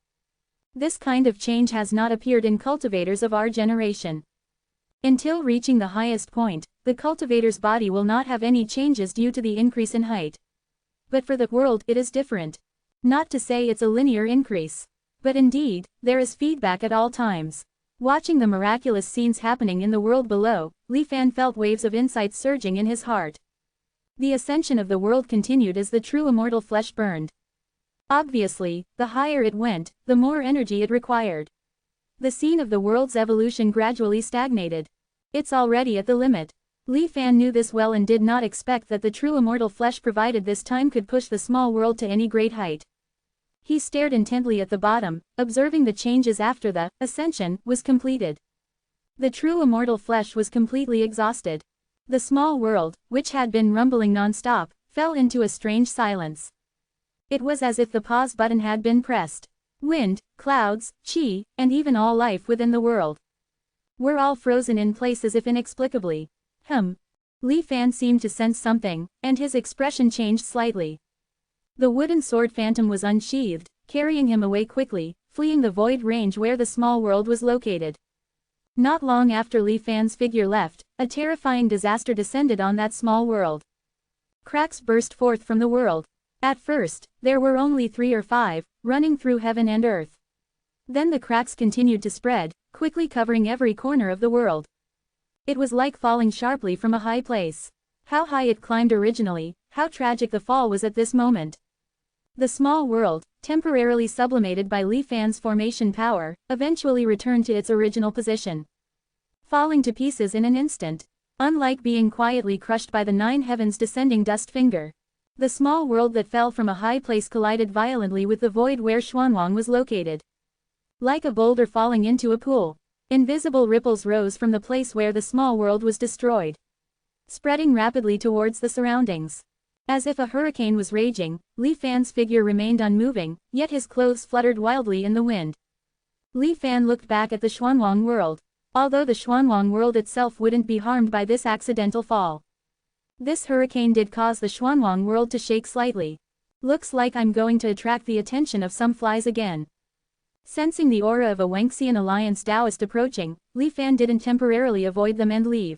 This kind of change has not appeared in cultivators of our generation. Until reaching the highest point, the cultivator's body will not have any changes due to the increase in height. But for the world, it is different. Not to say it's a linear increase. But indeed, there is feedback at all times. Watching the miraculous scenes happening in the world below, Li Fan felt waves of insight surging in his heart. The ascension of the world continued as the true immortal flesh burned. Obviously, the higher it went, the more energy it required. The scene of the world's evolution gradually stagnated. It's already at the limit. Li Fan knew this well and did not expect that the true immortal flesh provided this time could push the small world to any great height. He stared intently at the bottom, observing the changes after the ascension was completed. The true immortal flesh was completely exhausted. The small world, which had been rumbling non-stop, fell into a strange silence. It was as if the pause button had been pressed. Wind, clouds, chi, and even all life within the world were all frozen in place as if inexplicably. Li Fan seemed to sense something, and his expression changed slightly. The wooden sword phantom was unsheathed, carrying him away quickly, fleeing the void range where the small world was located. Not long after Li Fan's figure left, a terrifying disaster descended on that small world. Cracks burst forth from the world. At first, there were only 3 or 5, running through heaven and earth. Then the cracks continued to spread, quickly covering every corner of the world. It was like falling sharply from a high place. How high it climbed originally, how tragic the fall was at this moment. The small world, temporarily sublimated by Li Fan's formation power, eventually returned to its original position, falling to pieces in an instant. Unlike being quietly crushed by the 9 heavens descending dust finger, the small world that fell from a high place collided violently with the void where Xuanwang was located. Like a boulder falling into a pool, invisible ripples rose from the place where the small world was destroyed, spreading rapidly towards the surroundings. As if a hurricane was raging, Li Fan's figure remained unmoving, yet his clothes fluttered wildly in the wind. Li Fan looked back at the Xuanwang world. Although the Xuanwang world itself wouldn't be harmed by this accidental fall, this hurricane did cause the Xuanwang world to shake slightly. Looks like I'm going to attract the attention of some flies again. Sensing the aura of a Wangxian Alliance Taoist approaching, Li Fan didn't temporarily avoid them and leave.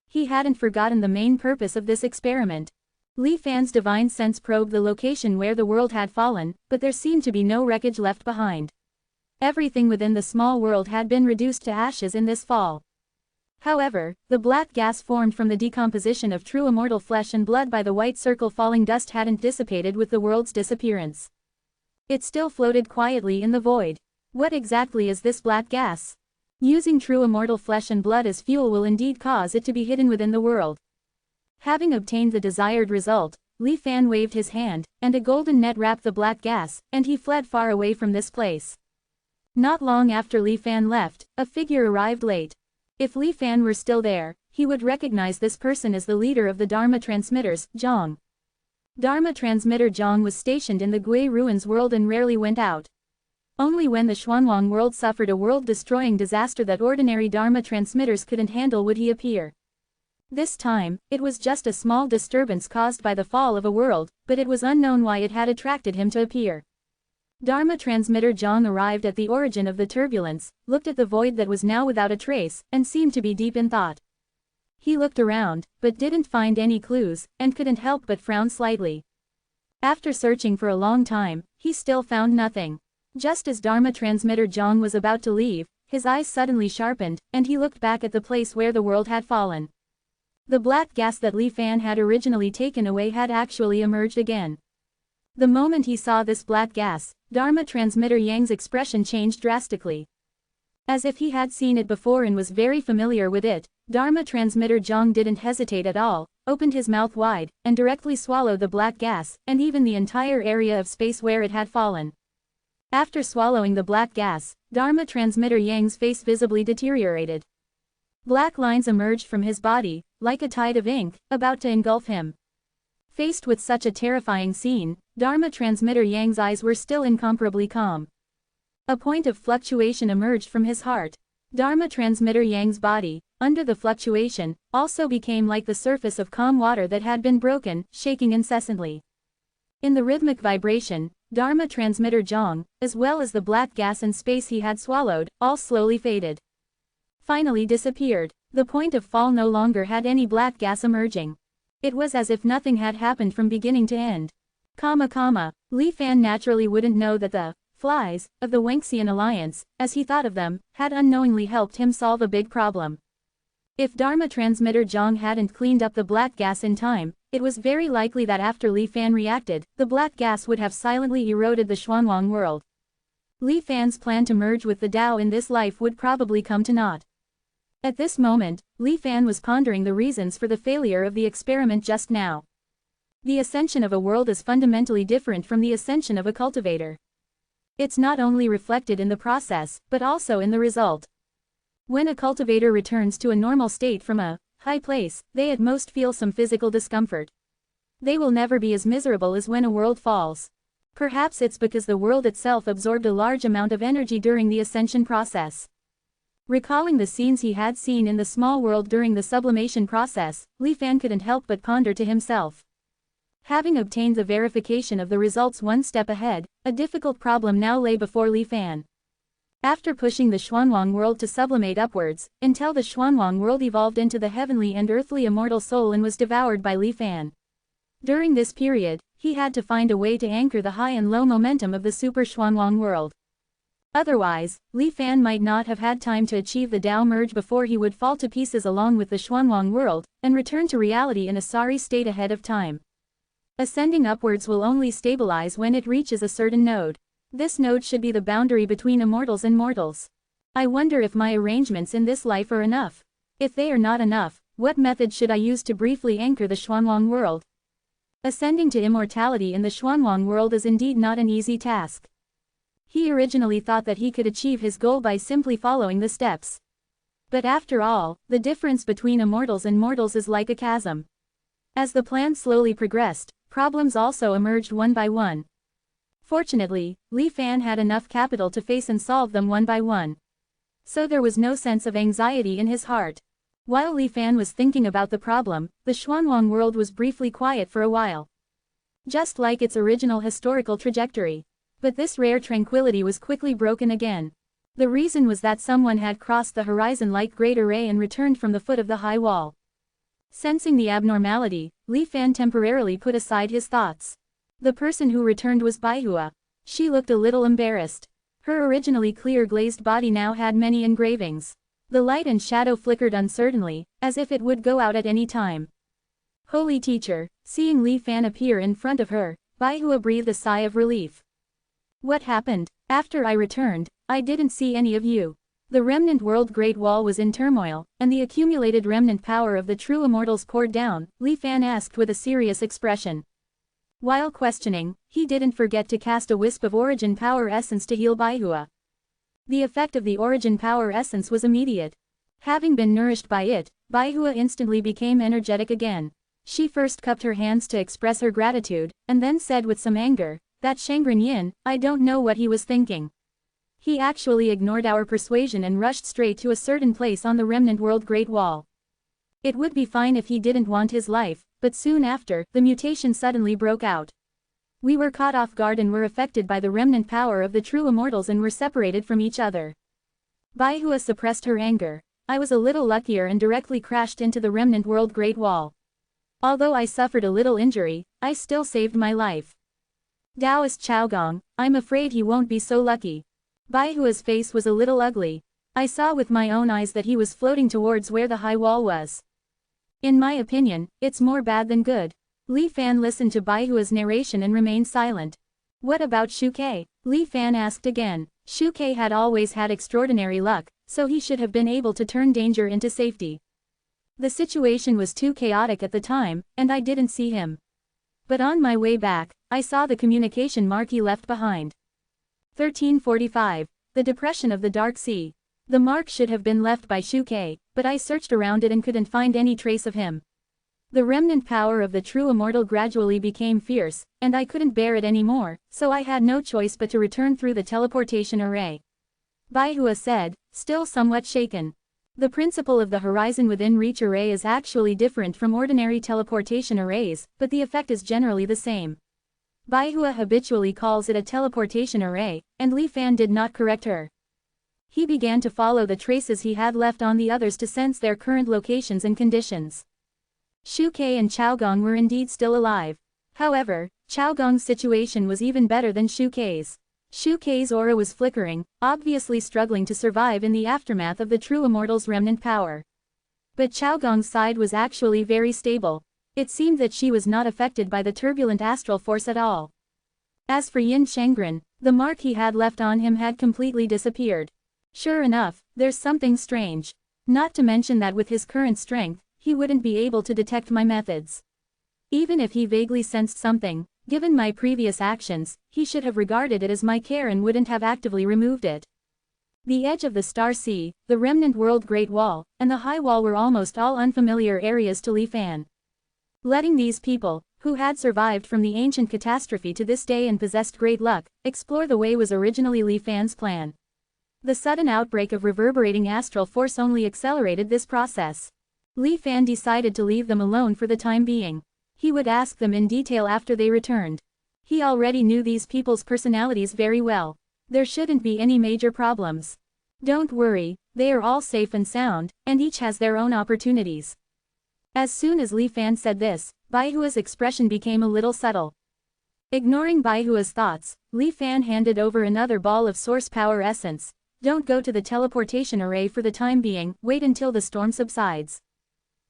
He hadn't forgotten the main purpose of this experiment. Li Fan's divine sense probed the location where the world had fallen, but there seemed to be no wreckage left behind. Everything within the small world had been reduced to ashes in this fall. However, the black gas formed from the decomposition of true immortal flesh and blood by the white circle falling dust hadn't dissipated with the world's disappearance. It still floated quietly in the void. What exactly is this black gas? Using true immortal flesh and blood as fuel will indeed cause it to be hidden within the world. Having obtained the desired result, Li Fan waved his hand, and a golden net wrapped the black gas, and he fled far away from this place. Not long after Li Fan left, a figure arrived late. If Li Fan were still there, he would recognize this person as the leader of the Dharma transmitters, Zhang. Dharma transmitter Zhang was stationed in the Gui ruins world and rarely went out. Only when the Xuanwang world suffered a world-destroying disaster that ordinary Dharma transmitters couldn't handle would he appear. This time, it was just a small disturbance caused by the fall of a world, but it was unknown why it had attracted him to appear. Dharma transmitter Zhang arrived at the origin of the turbulence, looked at the void that was now without a trace, and seemed to be deep in thought. He looked around, but didn't find any clues, and couldn't help but frown slightly. After searching for a long time, he still found nothing. Just as Dharma transmitter Zhang was about to leave, his eyes suddenly sharpened, and he looked back at the place where the world had fallen. The black gas that Li Fan had originally taken away had actually emerged again. The moment he saw this black gas, Dharma transmitter Yang's expression changed drastically. As if he had seen it before and was very familiar with it, Dharma transmitter Zhang didn't hesitate at all, opened his mouth wide, and directly swallowed the black gas, and even the entire area of space where it had fallen. After swallowing the black gas, Dharma transmitter Yang's face visibly deteriorated. Black lines emerged from his body, like a tide of ink, about to engulf him. Faced with such a terrifying scene, Dharma transmitter Yang's eyes were still incomparably calm. A point of fluctuation emerged from his heart. Dharma transmitter Yang's body, under the fluctuation, also became like the surface of calm water that had been broken, shaking incessantly. In the rhythmic vibration, Dharma transmitter Zhang, as well as the black gas and space he had swallowed, all slowly faded. Finally disappeared. The point of fall no longer had any black gas emerging. It was as if nothing had happened from beginning to end. Li Fan naturally wouldn't know that the flies of the Wangxian alliance, as he thought of them, had unknowingly helped him solve a big problem. If Dharma transmitter Zhang hadn't cleaned up the black gas in time, it was very likely that after Li Fan reacted, the black gas would have silently eroded the Xuanwang world. Li Fan's plan to merge with the Tao in this life would probably come to naught. At this moment, Li Fan was pondering the reasons for the failure of the experiment just now. The ascension of a world is fundamentally different from the ascension of a cultivator. It's not only reflected in the process, but also in the result. When a cultivator returns to a normal state from a high place, they at most feel some physical discomfort. They will never be as miserable as when a world falls. Perhaps it's because the world itself absorbed a large amount of energy during the ascension process. Recalling the scenes he had seen in the small world during the sublimation process, Li Fan couldn't help but ponder to himself. Having obtained the verification of the results one step ahead, a difficult problem now lay before Li Fan. After pushing the Xuanwang world to sublimate upwards, until the Xuanwang world evolved into the heavenly and earthly immortal soul and was devoured by Li Fan. During this period, he had to find a way to anchor the high and low momentum of the super Xuanwang world. Otherwise, Li Fan might not have had time to achieve the Tao merge before he would fall to pieces along with the Xuanwang world, and return to reality in a sorry state ahead of time. Ascending upwards will only stabilize when it reaches a certain node. This node should be the boundary between immortals and mortals. I wonder if my arrangements in this life are enough. If they are not enough, what method should I use to briefly anchor the Xuanwang world? Ascending to immortality in the Xuanwang world is indeed not an easy task. He originally thought that he could achieve his goal by simply following the steps. But after all, the difference between immortals and mortals is like a chasm. As the plan slowly progressed, problems also emerged one by one. Fortunately, Li Fan had enough capital to face and solve them one by one. So there was no sense of anxiety in his heart. While Li Fan was thinking about the problem, the Xuanwang world was briefly quiet for a while. Just like its original historical trajectory. But this rare tranquility was quickly broken again. The reason was that someone had crossed the horizon like Great Array and returned from the foot of the high wall. Sensing the abnormality, Li Fan temporarily put aside his thoughts. The person who returned was Baihua. She looked a little embarrassed. Her originally clear glazed body now had many engravings. The light and shadow flickered uncertainly, as if it would go out at any time. Holy teacher, seeing Li Fan appear in front of her, Baihua breathed a sigh of relief. What happened? After I returned, I didn't see any of you. The remnant world Great Wall was in turmoil, and the accumulated remnant power of the true immortals poured down, Li Fan asked with a serious expression. While questioning, he didn't forget to cast a wisp of origin power essence to heal Baihua. The effect of the origin power essence was immediate. Having been nourished by it, Baihua instantly became energetic again. She first cupped her hands to express her gratitude, and then said with some anger, "That Shangren Yin, I don't know what he was thinking. He actually ignored our persuasion and rushed straight to a certain place on the remnant world Great Wall. It would be fine if he didn't want his life, but soon after, the mutation suddenly broke out. We were caught off guard and were affected by the remnant power of the true immortals and were separated from each other." Baihua suppressed her anger. "I was a little luckier and directly crashed into the remnant world Great Wall. Although I suffered a little injury, I still saved my life. Taoist Chaogong, I'm afraid he won't be so lucky." Baihua's face was a little ugly. I saw with my own eyes that he was floating towards where the high wall was. In my opinion, it's more bad than good. Li Fan listened to Baihua's narration and remained silent. "What about Shu Kei?" Li Fan asked again. Shu Kei had always had extraordinary luck, so he should have been able to turn danger into safety. The situation was too chaotic at the time, and I didn't see him. But on my way back, I saw the communication mark he left behind. 1345. The Depression of the Dark Sea. The mark should have been left by Shu Kei, but I searched around it and couldn't find any trace of him. The remnant power of the true immortal gradually became fierce, and I couldn't bear it anymore, so I had no choice but to return through the teleportation array. Baihua said, still somewhat shaken. The principle of the horizon within reach array is actually different from ordinary teleportation arrays, but the effect is generally the same. Baihua habitually calls it a teleportation array, and Li Fan did not correct her. He began to follow the traces he had left on the others to sense their current locations and conditions. Shu Kei and Chaogong were indeed still alive. However, Chaogong's situation was even better than Shu Kei's. Shu Kei's aura was flickering, obviously struggling to survive in the aftermath of the true immortal's remnant power. But Chaogong's side was actually very stable. It seemed that she was not affected by the turbulent astral force at all. As for Yin Shengren, the mark he had left on him had completely disappeared. Sure enough, there's something strange. Not to mention that with his current strength, he wouldn't be able to detect my methods. Even if he vaguely sensed something, given my previous actions, he should have regarded it as my care and wouldn't have actively removed it. The edge of the Star Sea, the remnant world Great Wall, and the High Wall were almost all unfamiliar areas to Li Fan. Letting these people, who had survived from the ancient catastrophe to this day and possessed great luck, explore the way was originally Li Fan's plan. The sudden outbreak of reverberating astral force only accelerated this process. Li Fan decided to leave them alone for the time being. He would ask them in detail after they returned. He already knew these people's personalities very well. There shouldn't be any major problems. Don't worry, they are all safe and sound, and each has their own opportunities. As soon as Li Fan said this, Baihua's expression became a little subtle. Ignoring Baihua's thoughts, Li Fan handed over another ball of source power essence. Don't go to the teleportation array for the time being, wait until the storm subsides.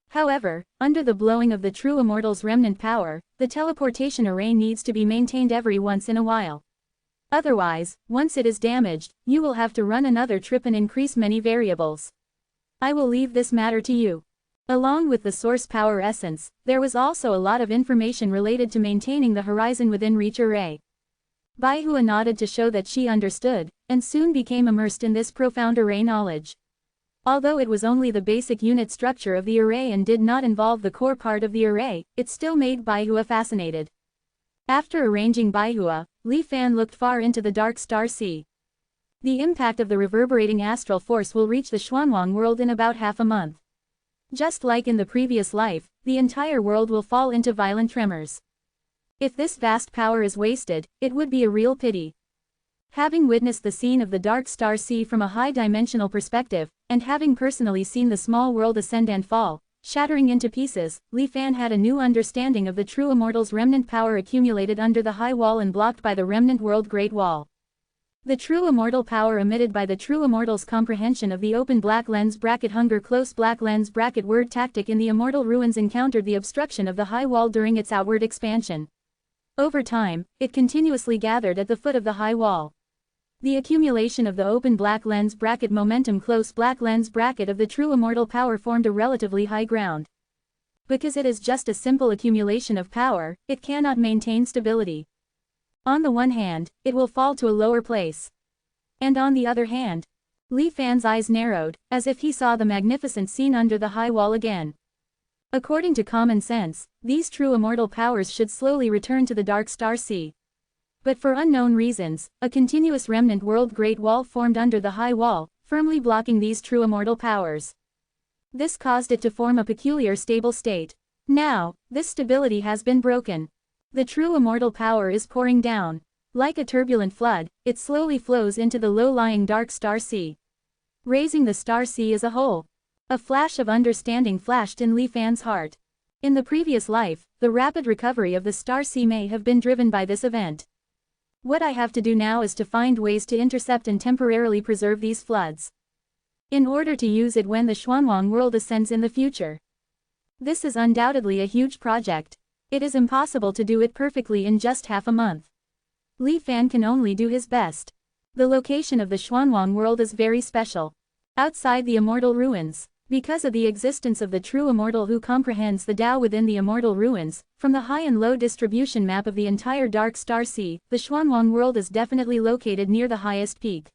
However, under the blowing of the true immortal's remnant power, the teleportation array needs to be maintained every once in a while. Otherwise, once it is damaged, you will have to run another trip and increase many variables. I will leave this matter to you. Along with the source power essence, there was also a lot of information related to maintaining the horizon within reach array. Baihua nodded to show that she understood, and soon became immersed in this profound array knowledge. Although it was only the basic unit structure of the array and did not involve the core part of the array, it still made Baihua fascinated. After arranging Baihua, Li Fan looked far into the dark Star Sea. The impact of the reverberating astral force will reach the Xuanwang world in about half a month. Just like in the previous life, the entire world will fall into violent tremors. If this vast power is wasted, it would be a real pity. Having witnessed the scene of the Dark Star Sea from a high-dimensional perspective, and having personally seen the small world ascend and fall, shattering into pieces, Li Fan had a new understanding of the true immortal's remnant power accumulated under the high wall and blocked by the remnant world Great Wall. The true immortal power emitted by the true immortal's comprehension of the open black lens bracket hunger close black lens bracket word tactic in the immortal ruins encountered the obstruction of the high wall during its outward expansion. Over time, it continuously gathered at the foot of the high wall. The accumulation of the open black lens bracket momentum close black lens bracket of the true immortal power formed a relatively high ground. Because it is just a simple accumulation of power, it cannot maintain stability. On the one hand, it will fall to a lower place. And on the other hand, Li Fan's eyes narrowed, as if he saw the magnificent scene under the high wall again. According to common sense, these true immortal powers should slowly return to the Dark Star Sea. But for unknown reasons, a continuous remnant world Great Wall formed under the high wall, firmly blocking these true immortal powers. This caused it to form a peculiar stable state. Now, this stability has been broken. The true immortal power is pouring down. Like a turbulent flood, it slowly flows into the low-lying Dark Star Sea, raising the Star Sea as a whole. A flash of understanding flashed in Li Fan's heart. In the previous life, the rapid recovery of the Star Sea may have been driven by this event. What I have to do now is to find ways to intercept and temporarily preserve these floods, in order to use it when the Xuanwang world ascends in the future. This is undoubtedly a huge project. It is impossible to do it perfectly in just half a month. Li Fan can only do his best. The location of the Xuanwang world is very special. Outside the immortal ruins. Because of the existence of the true immortal who comprehends the Tao within the immortal ruins, from the high and low distribution map of the entire Dark Star Sea, the Xuanwang world is definitely located near the highest peak.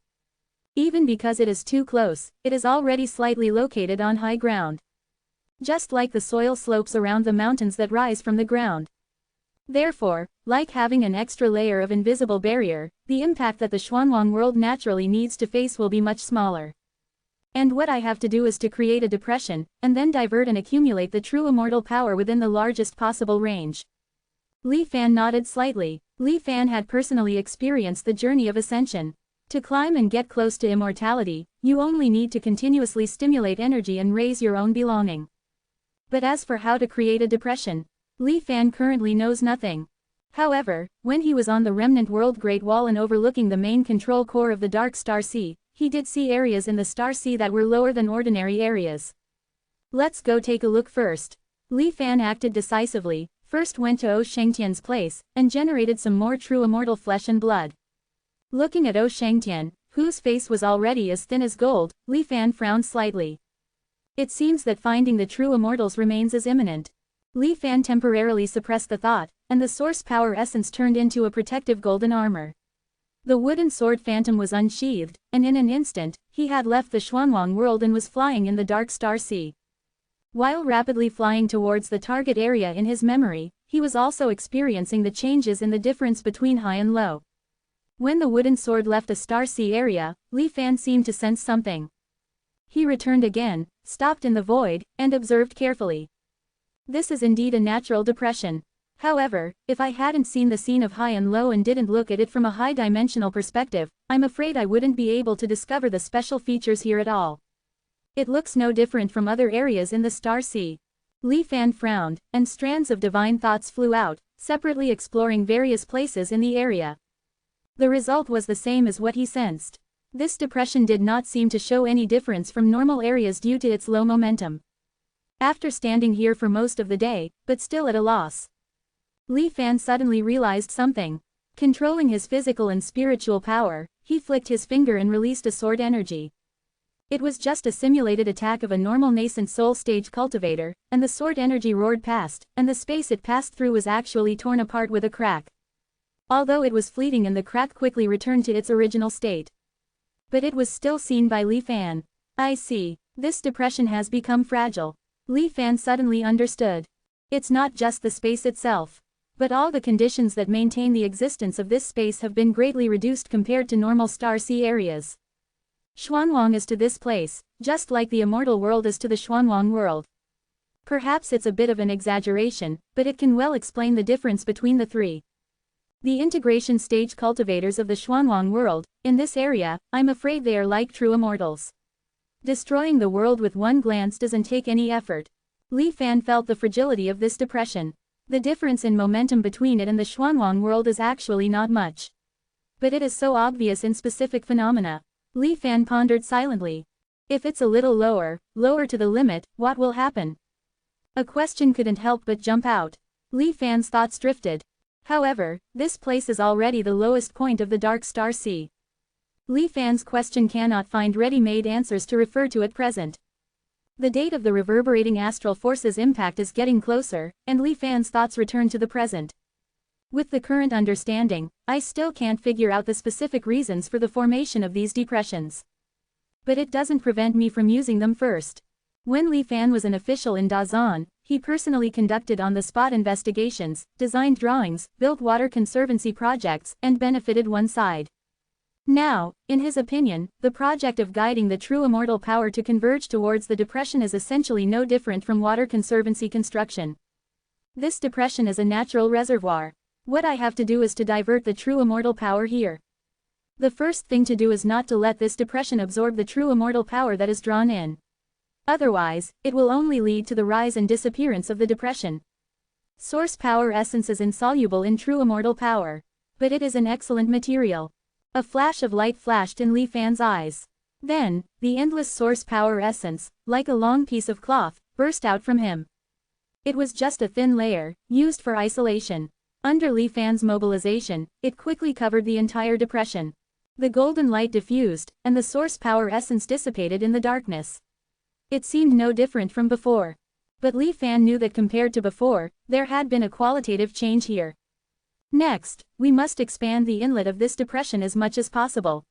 Even because it is too close, it is already slightly located on high ground. Just like the soil slopes around the mountains that rise from the ground. Therefore, like having an extra layer of invisible barrier, the impact that the Xuanwang world naturally needs to face will be much smaller. And what I have to do is to create a depression, and then divert and accumulate the true immortal power within the largest possible range. Li Fan nodded slightly. Li Fan had personally experienced the journey of ascension. To climb and get close to immortality, you only need to continuously stimulate energy and raise your own belonging. But as for how to create a depression, Li Fan currently knows nothing. However, when he was on the remnant world Great Wall and overlooking the main control core of the Dark Star Sea, he did see areas in the Star Sea that were lower than ordinary areas. Let's go take a look first. Li Fan acted decisively, first went to Shengtian's place, and generated some more true immortal flesh and blood. Looking at Shengtian, whose face was already as thin as gold, Li Fan frowned slightly. It seems that finding the true immortals remains as imminent. Li Fan temporarily suppressed the thought, and the source power essence turned into a protective golden armor. The wooden sword phantom was unsheathed, and in an instant, he had left the Xuanwang world and was flying in the Dark Star Sea. While rapidly flying towards the target area in his memory, he was also experiencing the changes in the difference between high and low. When the wooden sword left the Star Sea area, Li Fan seemed to sense something. He returned again, stopped in the void, and observed carefully. This is indeed a natural depression. However, if I hadn't seen the scene of high and low and didn't look at it from a high-dimensional perspective, I'm afraid I wouldn't be able to discover the special features here at all. It looks no different from other areas in the Star Sea. Li Fan frowned, and strands of divine thoughts flew out, separately exploring various places in the area. The result was the same as what he sensed. This depression did not seem to show any difference from normal areas due to its low momentum. After standing here for most of the day, but still at a loss, Li Fan suddenly realized something. Controlling his physical and spiritual power, he flicked his finger and released a sword energy. It was just a simulated attack of a normal nascent soul stage cultivator, and the sword energy roared past, and the space it passed through was actually torn apart with a crack. Although it was fleeting and the crack quickly returned to its original state. But it was still seen by Li Fan. I see. This depression has become fragile. Li Fan suddenly understood. It's not just the space itself, but all the conditions that maintain the existence of this space have been greatly reduced compared to normal Star Sea areas. Xuanwang is to this place, just like the immortal world is to the Xuanwang world. Perhaps it's a bit of an exaggeration, but it can well explain the difference between the three. The integration stage cultivators of the Xuanwang world, in this area, I'm afraid they are like true immortals. Destroying the world with one glance doesn't take any effort. Li Fan felt the fragility of this depression. The difference in momentum between it and the Xuanwang world is actually not much. But it is so obvious in specific phenomena. Li Fan pondered silently. If it's a little lower to the limit, what will happen? A question couldn't help but jump out. Li Fan's thoughts drifted. However, this place is already the lowest point of the Dark Star Sea. Li Fan's question cannot find ready-made answers to refer to at present. The date of the reverberating astral force's impact is getting closer, and Li Fan's thoughts return to the present. With the current understanding, I still can't figure out the specific reasons for the formation of these depressions. But it doesn't prevent me from using them first. When Li Fan was an official in Dazan, he personally conducted on-the-spot investigations, designed drawings, built water conservancy projects, and benefited one side. Now, in his opinion, the project of guiding the true immortal power to converge towards the depression is essentially no different from water conservancy construction. This depression is a natural reservoir. What I have to do is to divert the true immortal power here. The first thing to do is not to let this depression absorb the true immortal power that is drawn in. Otherwise, it will only lead to the rise and disappearance of the depression. Source power essence is insoluble in true immortal power. But it is an excellent material. A flash of light flashed in Li Fan's eyes. Then, the endless source power essence, like a long piece of cloth, burst out from him. It was just a thin layer, used for isolation. Under Li Fan's mobilization, it quickly covered the entire depression. The golden light diffused, and the source power essence dissipated in the darkness. It seemed no different from before. But Li Fan knew that compared to before, there had been a qualitative change here. Next, we must expand the inlet of this depression as much as possible.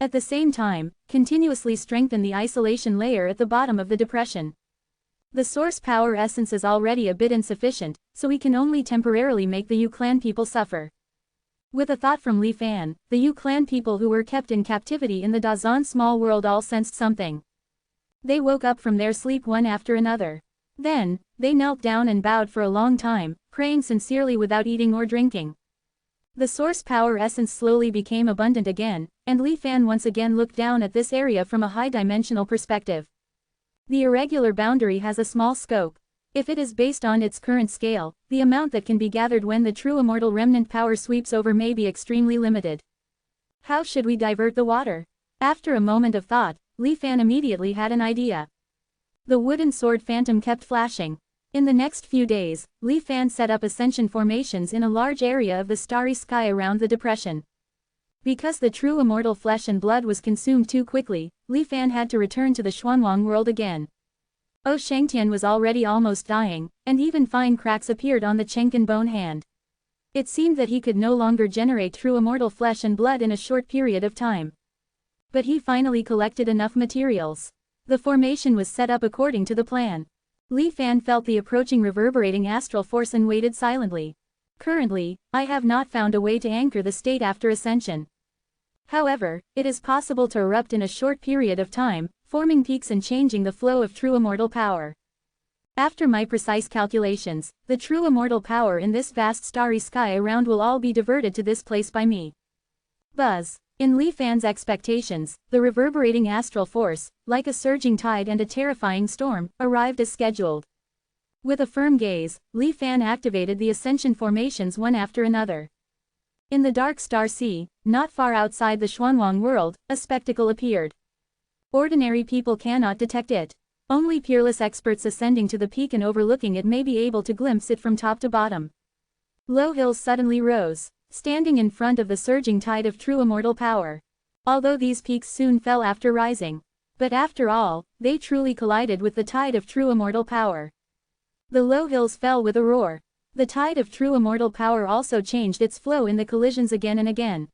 At the same time, continuously strengthen the isolation layer at the bottom of the depression. The source power essence is already a bit insufficient, so we can only temporarily make the Yu clan people suffer. With a thought from Li Fan, the Yu clan people who were kept in captivity in the Dazan small world all sensed something. They woke up from their sleep one after another. Then, they knelt down and bowed for a long time, praying sincerely without eating or drinking. The source power essence slowly became abundant again, and Li Fan once again looked down at this area from a high-dimensional perspective. The irregular boundary has a small scope. If it is based on its current scale, the amount that can be gathered when the true immortal remnant power sweeps over may be extremely limited. How should we divert the water? After a moment of thought, Li Fan immediately had an idea. The wooden sword phantom kept flashing. In the next few days, Li Fan set up ascension formations in a large area of the starry sky around the depression. Because the true immortal flesh and blood was consumed too quickly, Li Fan had to return to the Xuanwang world again. Oh Shengtian was already almost dying, and even fine cracks appeared on the Chenkin bone hand. It seemed that he could no longer generate true immortal flesh and blood in a short period of time. But he finally collected enough materials. The formation was set up according to the plan. Li Fan felt the approaching reverberating astral force and waited silently. Currently, I have not found a way to anchor the state after ascension. However, it is possible to erupt in a short period of time, forming peaks and changing the flow of true immortal power. After my precise calculations, the true immortal power in this vast starry sky around will all be diverted to this place by me. Buzz. In Li Fan's expectations, the reverberating astral force, like a surging tide and a terrifying storm, arrived as scheduled. With a firm gaze, Li Fan activated the ascension formations one after another. In the dark star sea, not far outside the Xuanwang world, a spectacle appeared. Ordinary people cannot detect it. Only peerless experts ascending to the peak and overlooking it may be able to glimpse it from top to bottom. Low hills suddenly rose, standing in front of the surging tide of true immortal power. Although these peaks soon fell after rising. But after all, they truly collided with the tide of true immortal power. The low hills fell with a roar. The tide of true immortal power also changed its flow in the collisions again and again.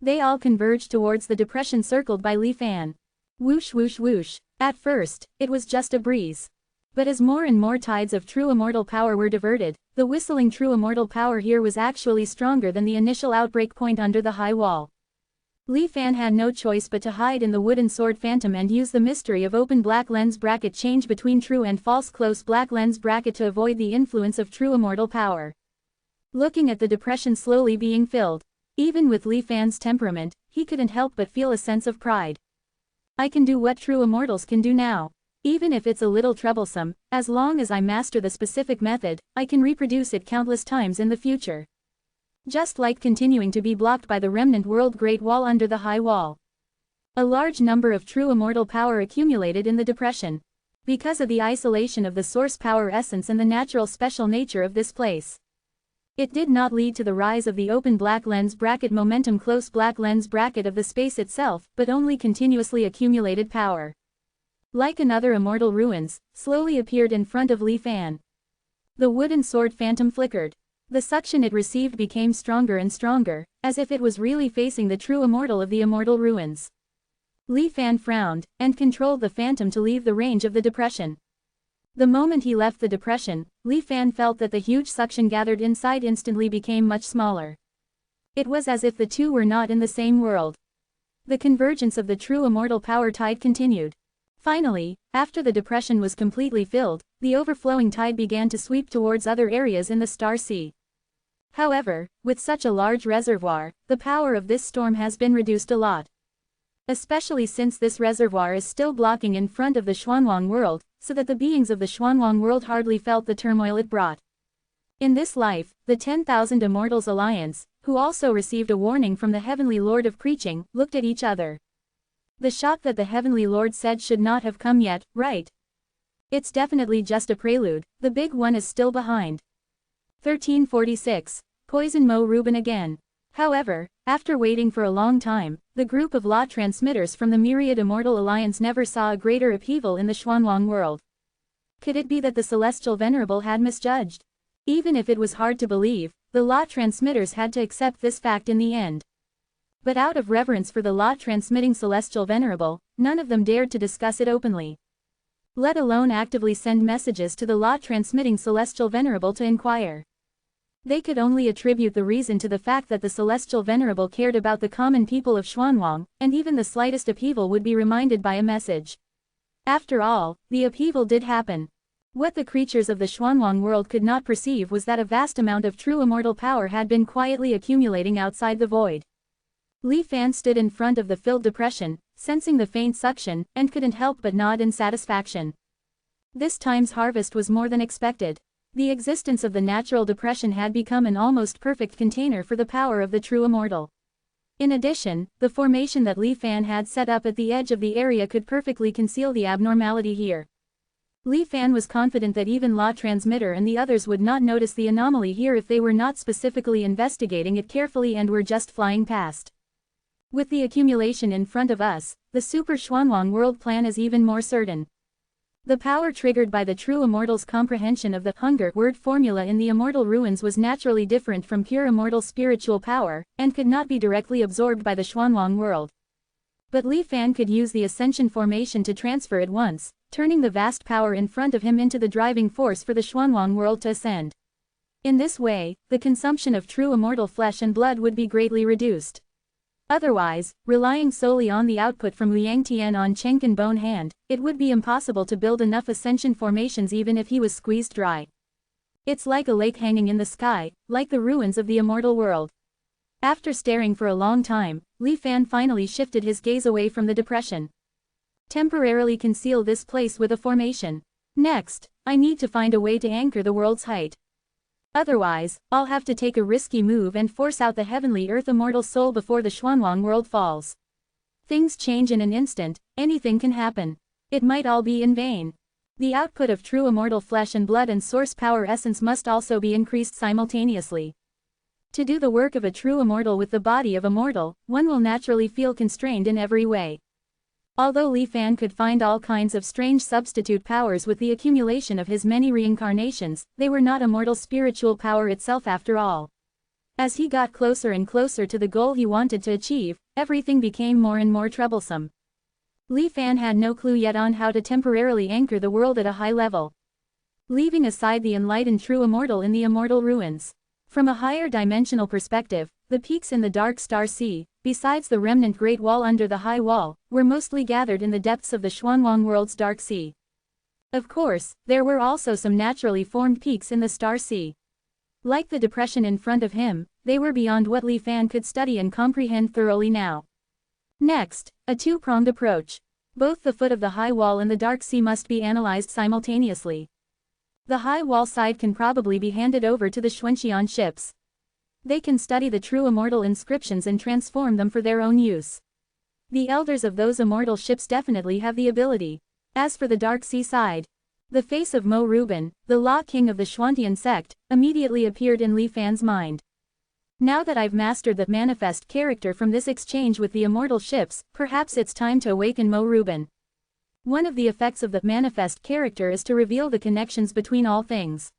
They all converged towards the depression circled by Li Fan. Whoosh whoosh whoosh. At first, it was just a breeze. But as more and more tides of true immortal power were diverted, the whistling true immortal power here was actually stronger than the initial outbreak point under the high wall. Li Fan had no choice but to hide in the wooden sword phantom and use the mystery of open black lens bracket change between true and false close black lens bracket to avoid the influence of true immortal power. Looking at the depression slowly being filled, even with Li Fan's temperament, he couldn't help but feel a sense of pride. I can do what true immortals can do now. Even if it's a little troublesome, as long as I master the specific method, I can reproduce it countless times in the future. Just like continuing to be blocked by the remnant world Great Wall under the high wall. A large number of true immortal power accumulated in the depression. Because of the isolation of the source power essence and the natural special nature of this place. It did not lead to the rise of the open black lens bracket momentum close black lens bracket of the space itself, but only continuously accumulated power. like another immortal ruins, slowly appeared in front of Li Fan. The wooden sword phantom flickered. The suction it received became stronger and stronger, as if it was really facing the true immortal of the immortal ruins. Li Fan frowned, and controlled the phantom to leave the range of the depression. The moment he left the depression, Li Fan felt that the huge suction gathered inside instantly became much smaller. It was as if the two were not in the same world. The convergence of the true immortal power tide continued. Finally, after the depression was completely filled, the overflowing tide began to sweep towards other areas in the Star Sea. However, with such a large reservoir, the power of this storm has been reduced a lot. Especially since this reservoir is still blocking in front of the Xuanwang world, so that the beings of the Xuanwang world hardly felt the turmoil it brought. In this life, the 10,000 Immortals Alliance, who also received a warning from the Heavenly Lord of Preaching, looked at each other. The shock that the Heavenly Lord said should not have come yet, right? It's definitely just a prelude, the big one is still behind. 1346. Poison Mo Reuben again. However, after waiting for a long time, the group of law transmitters from the Myriad Immortal Alliance never saw a greater upheaval in the Xuanwang world. Could it be that the Celestial Venerable had misjudged? Even if it was hard to believe, the law transmitters had to accept this fact in the end. But out of reverence for the law-transmitting Celestial Venerable, none of them dared to discuss it openly. Let alone actively send messages to the law-transmitting Celestial Venerable to inquire. They could only attribute the reason to the fact that the Celestial Venerable cared about the common people of Xuanwang, and even the slightest upheaval would be reminded by a message. After all, the upheaval did happen. What the creatures of the Xuanwang world could not perceive was that a vast amount of true immortal power had been quietly accumulating outside the void. Li Fan stood in front of the filled depression, sensing the faint suction, and couldn't help but nod in satisfaction. This time's harvest was more than expected. The existence of the natural depression had become an almost perfect container for the power of the true immortal. In addition, the formation that Li Fan had set up at the edge of the area could perfectly conceal the abnormality here. Li Fan was confident that even Law Transmitter and the others would not notice the anomaly here if they were not specifically investigating it carefully and were just flying past. With the accumulation in front of us, the Super Xuanwang world plan is even more certain. The power triggered by the true immortal's comprehension of the hunger word formula in the immortal ruins was naturally different from pure immortal spiritual power, and could not be directly absorbed by the Xuanwang world. But Li Fan could use the ascension formation to transfer at once, turning the vast power in front of him into the driving force for the Xuanwang world to ascend. In this way, the consumption of true immortal flesh and blood would be greatly reduced. Otherwise, relying solely on the output from Liang Tian on Chengkan Bone Hand, it would be impossible to build enough ascension formations even if he was squeezed dry. It's like a lake hanging in the sky, like the ruins of the immortal world. After staring for a long time, Li Fan finally shifted his gaze away from the depression. Temporarily conceal this place with a formation. Next, I need to find a way to anchor the world's height. Otherwise, I'll have to take a risky move and force out the heavenly earth immortal soul before the Xuanwang world falls. Things change in an instant, anything can happen. It might all be in vain. The output of true immortal flesh and blood and source power essence must also be increased simultaneously. To do the work of a true immortal with the body of a mortal, one will naturally feel constrained in every way. Although Li Fan could find all kinds of strange substitute powers with the accumulation of his many reincarnations, they were not immortal spiritual power itself after all. As he got closer and closer to the goal he wanted to achieve, everything became more and more troublesome. Li Fan had no clue yet on how to temporarily anchor the world at a high level. Leaving aside the enlightened true immortal in the immortal ruins. From a higher dimensional perspective, the peaks in the dark Star Sea, besides the remnant Great Wall under the High Wall, were mostly gathered in the depths of the Xuanwang world's Dark Sea. Of course, there were also some naturally formed peaks in the Star Sea. Like the depression in front of him, they were beyond what Li Fan could study and comprehend thoroughly now. Next, a two-pronged approach. Both the foot of the High Wall and the Dark Sea must be analyzed simultaneously. The High Wall side can probably be handed over to the Xuanxian ships. They can study the true immortal inscriptions and transform them for their own use. The elders of those immortal ships definitely have the ability. As for the Dark Sea side, the face of Mo Reuben, the Law King of the Xuantian sect, immediately appeared in Li Fan's mind. Now that I've mastered the manifest character from this exchange with the immortal ships, perhaps it's time to awaken Mo Reuben. One of the effects of the manifest character is to reveal the connections between all things.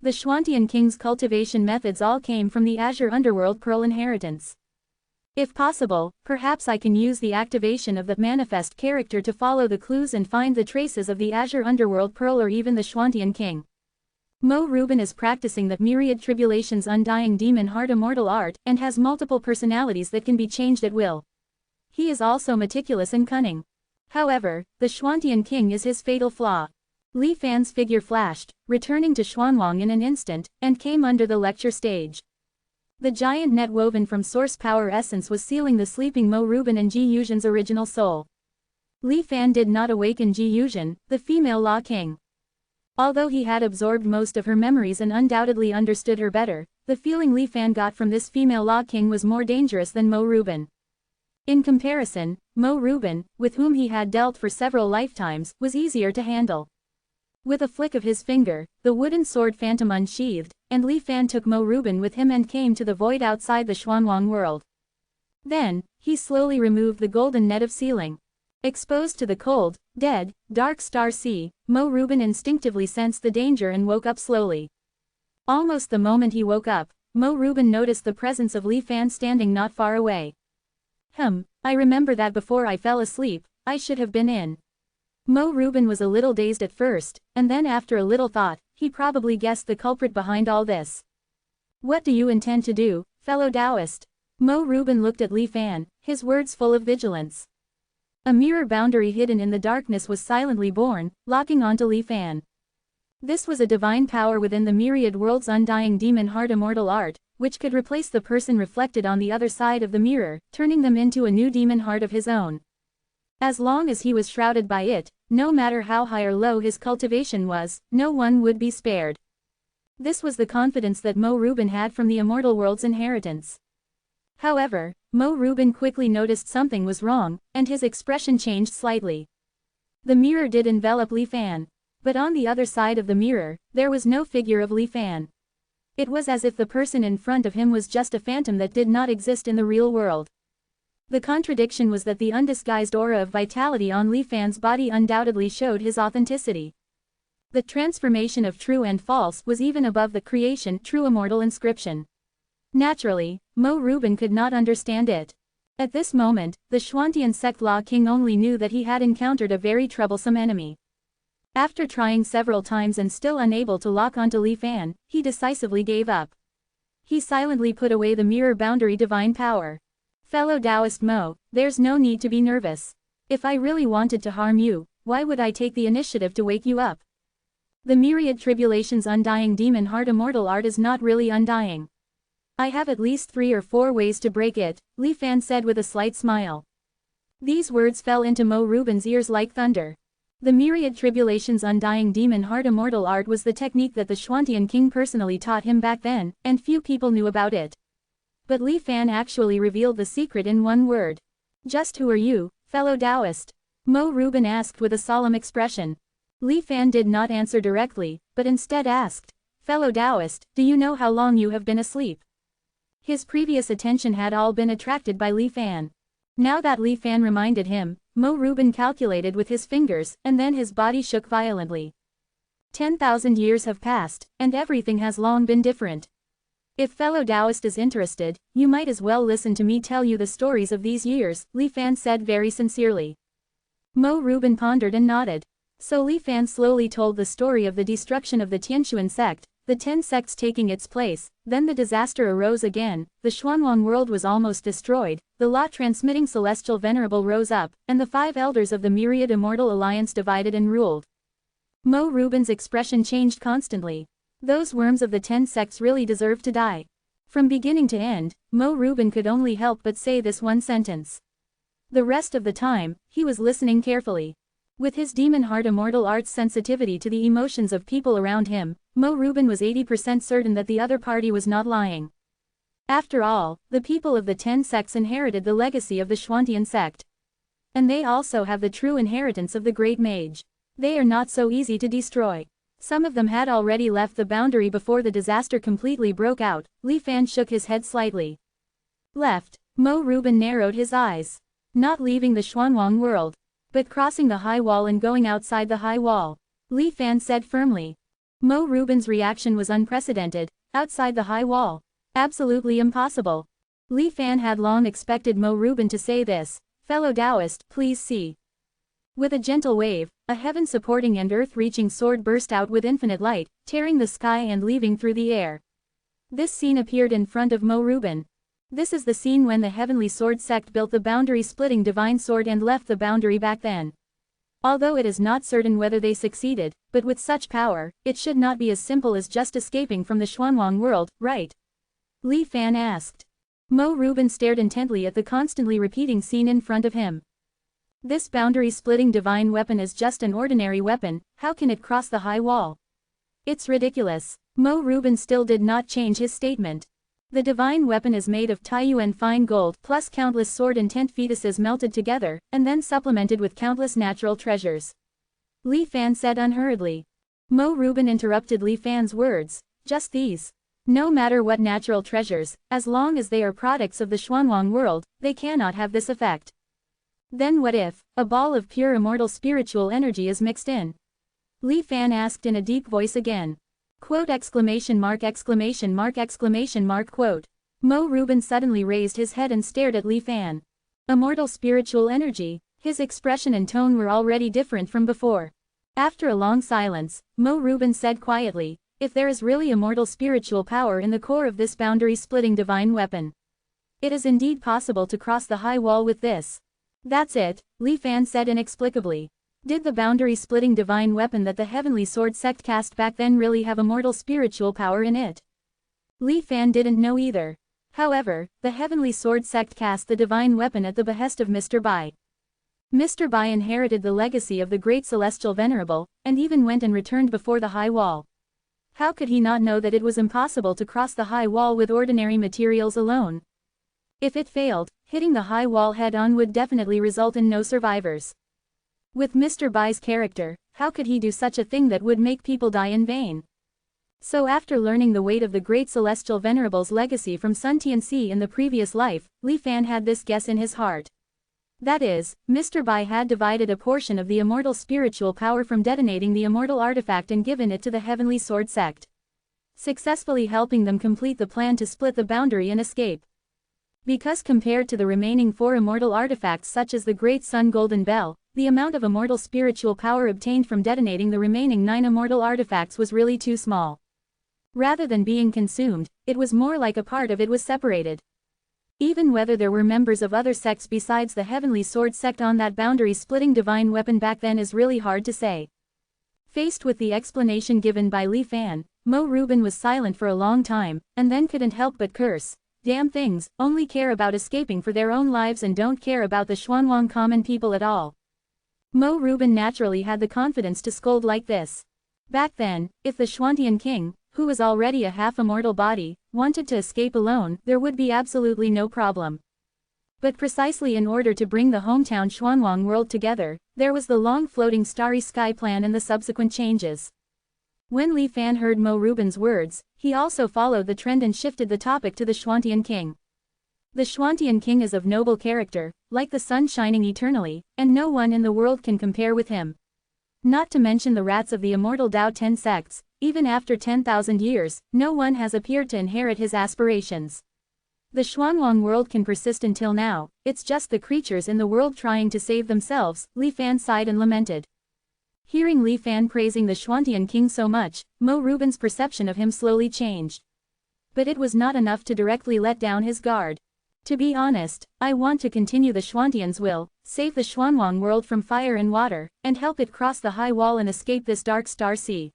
The Xuantian king's cultivation methods all came from the Azure Underworld Pearl inheritance. If possible, perhaps I can use the activation of the manifest character to follow the clues and find the traces of the Azure Underworld Pearl or even the Xuantian king. Mo Rubin is practicing the Myriad Tribulations Undying Demon Heart Immortal art and has multiple personalities that can be changed at will. He is also meticulous and cunning. However, the Xuantian king is his fatal flaw. Li Fan's figure flashed, returning to Xuanwang in an instant, and came under the lecture stage. The giant net woven from source power essence was sealing the sleeping Mo Rubin and Ji Yuzhen's original soul. Li Fan did not awaken Ji Yuzhen, the female Law King. Although he had absorbed most of her memories and undoubtedly understood her better, the feeling Li Fan got from this female Law King was more dangerous than Mo Rubin. In comparison, Mo Rubin, with whom he had dealt for several lifetimes, was easier to handle. With a flick of his finger, the wooden sword phantom unsheathed, and Li Fan took Mo Rubin with him and came to the void outside the Xuanwang world. Then, he slowly removed the golden net of sealing. Exposed to the cold, dead, dark star sea, Mo Rubin instinctively sensed the danger and woke up slowly. Almost the moment he woke up, Mo Rubin noticed the presence of Li Fan standing not far away. I remember that before I fell asleep, I should have been in. Mo Rubin was a little dazed at first, and then after a little thought, he probably guessed the culprit behind all this. What do you intend to do, fellow Taoist? Mo Rubin looked at Li Fan, his words full of vigilance. A mirror boundary hidden in the darkness was silently born, locking onto Li Fan. This was a divine power within the myriad world's undying demon heart immortal art, which could replace the person reflected on the other side of the mirror, turning them into a new demon heart of his own. As long as he was shrouded by it, no matter how high or low his cultivation was, no one would be spared. This was the confidence that Mo Rubin had from the immortal world's inheritance. However, Mo Rubin quickly noticed something was wrong, and his expression changed slightly. The mirror did envelop Li Fan. But on the other side of the mirror, there was no figure of Li Fan. It was as if the person in front of him was just a phantom that did not exist in the real world. The contradiction was that the undisguised aura of vitality on Li Fan's body undoubtedly showed his authenticity. The transformation of true and false was even above the creation true immortal inscription. Naturally, Mo Rubin could not understand it. At this moment, the Xuantian sect Law King only knew that he had encountered a very troublesome enemy. After trying several times and still unable to lock onto Li Fan, he decisively gave up. He silently put away the mirror boundary divine power. Fellow Taoist Mo, there's no need to be nervous. If I really wanted to harm you, why would I take the initiative to wake you up? The myriad tribulations undying demon heart immortal art is not really undying. I have at least 3 or 4 ways to break it, Li Fan said with a slight smile. These words fell into Mo Rubin's ears like thunder. The myriad tribulations undying demon heart immortal art was the technique that the Xuantian king personally taught him back then, and few people knew about it. But Li Fan actually revealed the secret in one word. Just who are you, fellow Taoist? Mo Rubin asked with a solemn expression. Li Fan did not answer directly, but instead asked, fellow Taoist, do you know how long you have been asleep? His previous attention had all been attracted by Li Fan. Now that Li Fan reminded him, Mo Rubin calculated with his fingers, and then his body shook violently. 10,000 years have passed, and everything has long been different. If fellow Taoist is interested, you might as well listen to me tell you the stories of these years, Li Fan said very sincerely. Mo Rubin pondered and nodded. So Li Fan slowly told the story of the destruction of the Tianxuan sect, the 10 sects taking its place, then the disaster arose again, the Xuanwang world was almost destroyed, the law-transmitting celestial Venerable rose up, and the 5 elders of the myriad immortal alliance divided and ruled. Mo Rubin's expression changed constantly. Those worms of the 10 sects really deserve to die. From beginning to end, Mo Rubin could only help but say this one sentence. The rest of the time, he was listening carefully. With his demon heart immortal art's sensitivity to the emotions of people around him, Mo Rubin was 80% certain that the other party was not lying. After all, the people of the 10 sects inherited the legacy of the Xuantian sect. And they also have the true inheritance of the great mage. They are not so easy to destroy. Some of them had already left the boundary before the disaster completely broke out. Li Fan shook his head slightly. Left. Mo Rubin narrowed his eyes. Not leaving the Xuanwang world. But crossing the high wall and going outside the high wall, Li Fan said firmly. Mo Rubin's reaction was unprecedented. Outside the high wall. Absolutely impossible. Li Fan had long expected Mo Rubin to say this. Fellow Taoist, please see. With a gentle wave, a heaven-supporting and earth-reaching sword burst out with infinite light, tearing the sky and leaving through the air. This scene appeared in front of Mo Rubin. This is the scene when the Heavenly Sword sect built the boundary-splitting divine sword and left the boundary back then. Although it is not certain whether they succeeded, but with such power, it should not be as simple as just escaping from the Xuanwang world, right? Li Fan asked. Mo Rubin stared intently at the constantly repeating scene in front of him. This boundary-splitting divine weapon is just an ordinary weapon, how can it cross the high wall? It's ridiculous. Mo Rubin still did not change his statement. The divine weapon is made of Taiyuan fine gold plus countless sword-intent fetuses melted together, and then supplemented with countless natural treasures. Li Fan said unhurriedly. Mo Rubin interrupted Li Fan's words. Just these. No matter what natural treasures, as long as they are products of the Xuanwang world, they cannot have this effect. Then what if a ball of pure immortal spiritual energy is mixed in? Li Fan asked in a deep voice again. Quote exclamation mark exclamation mark exclamation mark quote. Mo Rubin suddenly raised his head and stared at Li Fan. Immortal spiritual energy, his expression and tone were already different from before. After a long silence, Mo Rubin said quietly, if there is really immortal spiritual power in the core of this boundary-splitting divine weapon, it is indeed possible to cross the high wall with this. That's it, Li Fan said inexplicably. Did the boundary-splitting divine weapon that the Heavenly Sword sect cast back then really have immortal spiritual power in it? Li Fan didn't know either. However, the Heavenly Sword sect cast the divine weapon at the behest of Mr. Bai. Mr. Bai inherited the legacy of the great celestial Venerable, and even went and returned before the high wall. How could he not know that it was impossible to cross the high wall with ordinary materials alone? If it failed, hitting the high wall head-on would definitely result in no survivors. With Mr. Bai's character, how could he do such a thing that would make people die in vain? So after learning the weight of the great celestial Venerable's legacy from Sun Tianxi in the previous life, Li Fan had this guess in his heart. That is, Mr. Bai had divided a portion of the immortal spiritual power from detonating the immortal artifact and given it to the Heavenly Sword sect, successfully helping them complete the plan to split the boundary and escape. Because compared to the remaining 4 immortal artifacts such as the Great Sun Golden Bell, the amount of immortal spiritual power obtained from detonating the remaining 9 immortal artifacts was really too small. Rather than being consumed, it was more like a part of it was separated. Even whether there were members of other sects besides the Heavenly Sword sect on that boundary-splitting divine weapon back then is really hard to say. Faced with the explanation given by Li Fan, Mo Rubin was silent for a long time, and then couldn't help but curse. Damn things, only care about escaping for their own lives and don't care about the Xuanwang common people at all. Mo Rubin naturally had the confidence to scold like this. Back then, if the Xuantian king, who was already a half-immortal body, wanted to escape alone, there would be absolutely no problem. But precisely in order to bring the hometown Xuanwang world together, there was the long-floating starry sky plan and the subsequent changes. When Li Fan heard Mo Rubin's words, he also followed the trend and shifted the topic to the Xuantian king. The Xuantian king is of noble character, like the sun shining eternally, and no one in the world can compare with him. Not to mention the rats of the immortal Tao 10 sects, even after 10,000 years, no one has appeared to inherit his aspirations. The Xuanwang world can persist until now, it's just the creatures in the world trying to save themselves, Li Fan sighed and lamented. Hearing Li Fan praising the Xuantian king so much, Mo Rubin's perception of him slowly changed. But it was not enough to directly let down his guard. To be honest, I want to continue the Xuantians' will, save the Xuanwang world from fire and water, and help it cross the high wall and escape this dark star sea.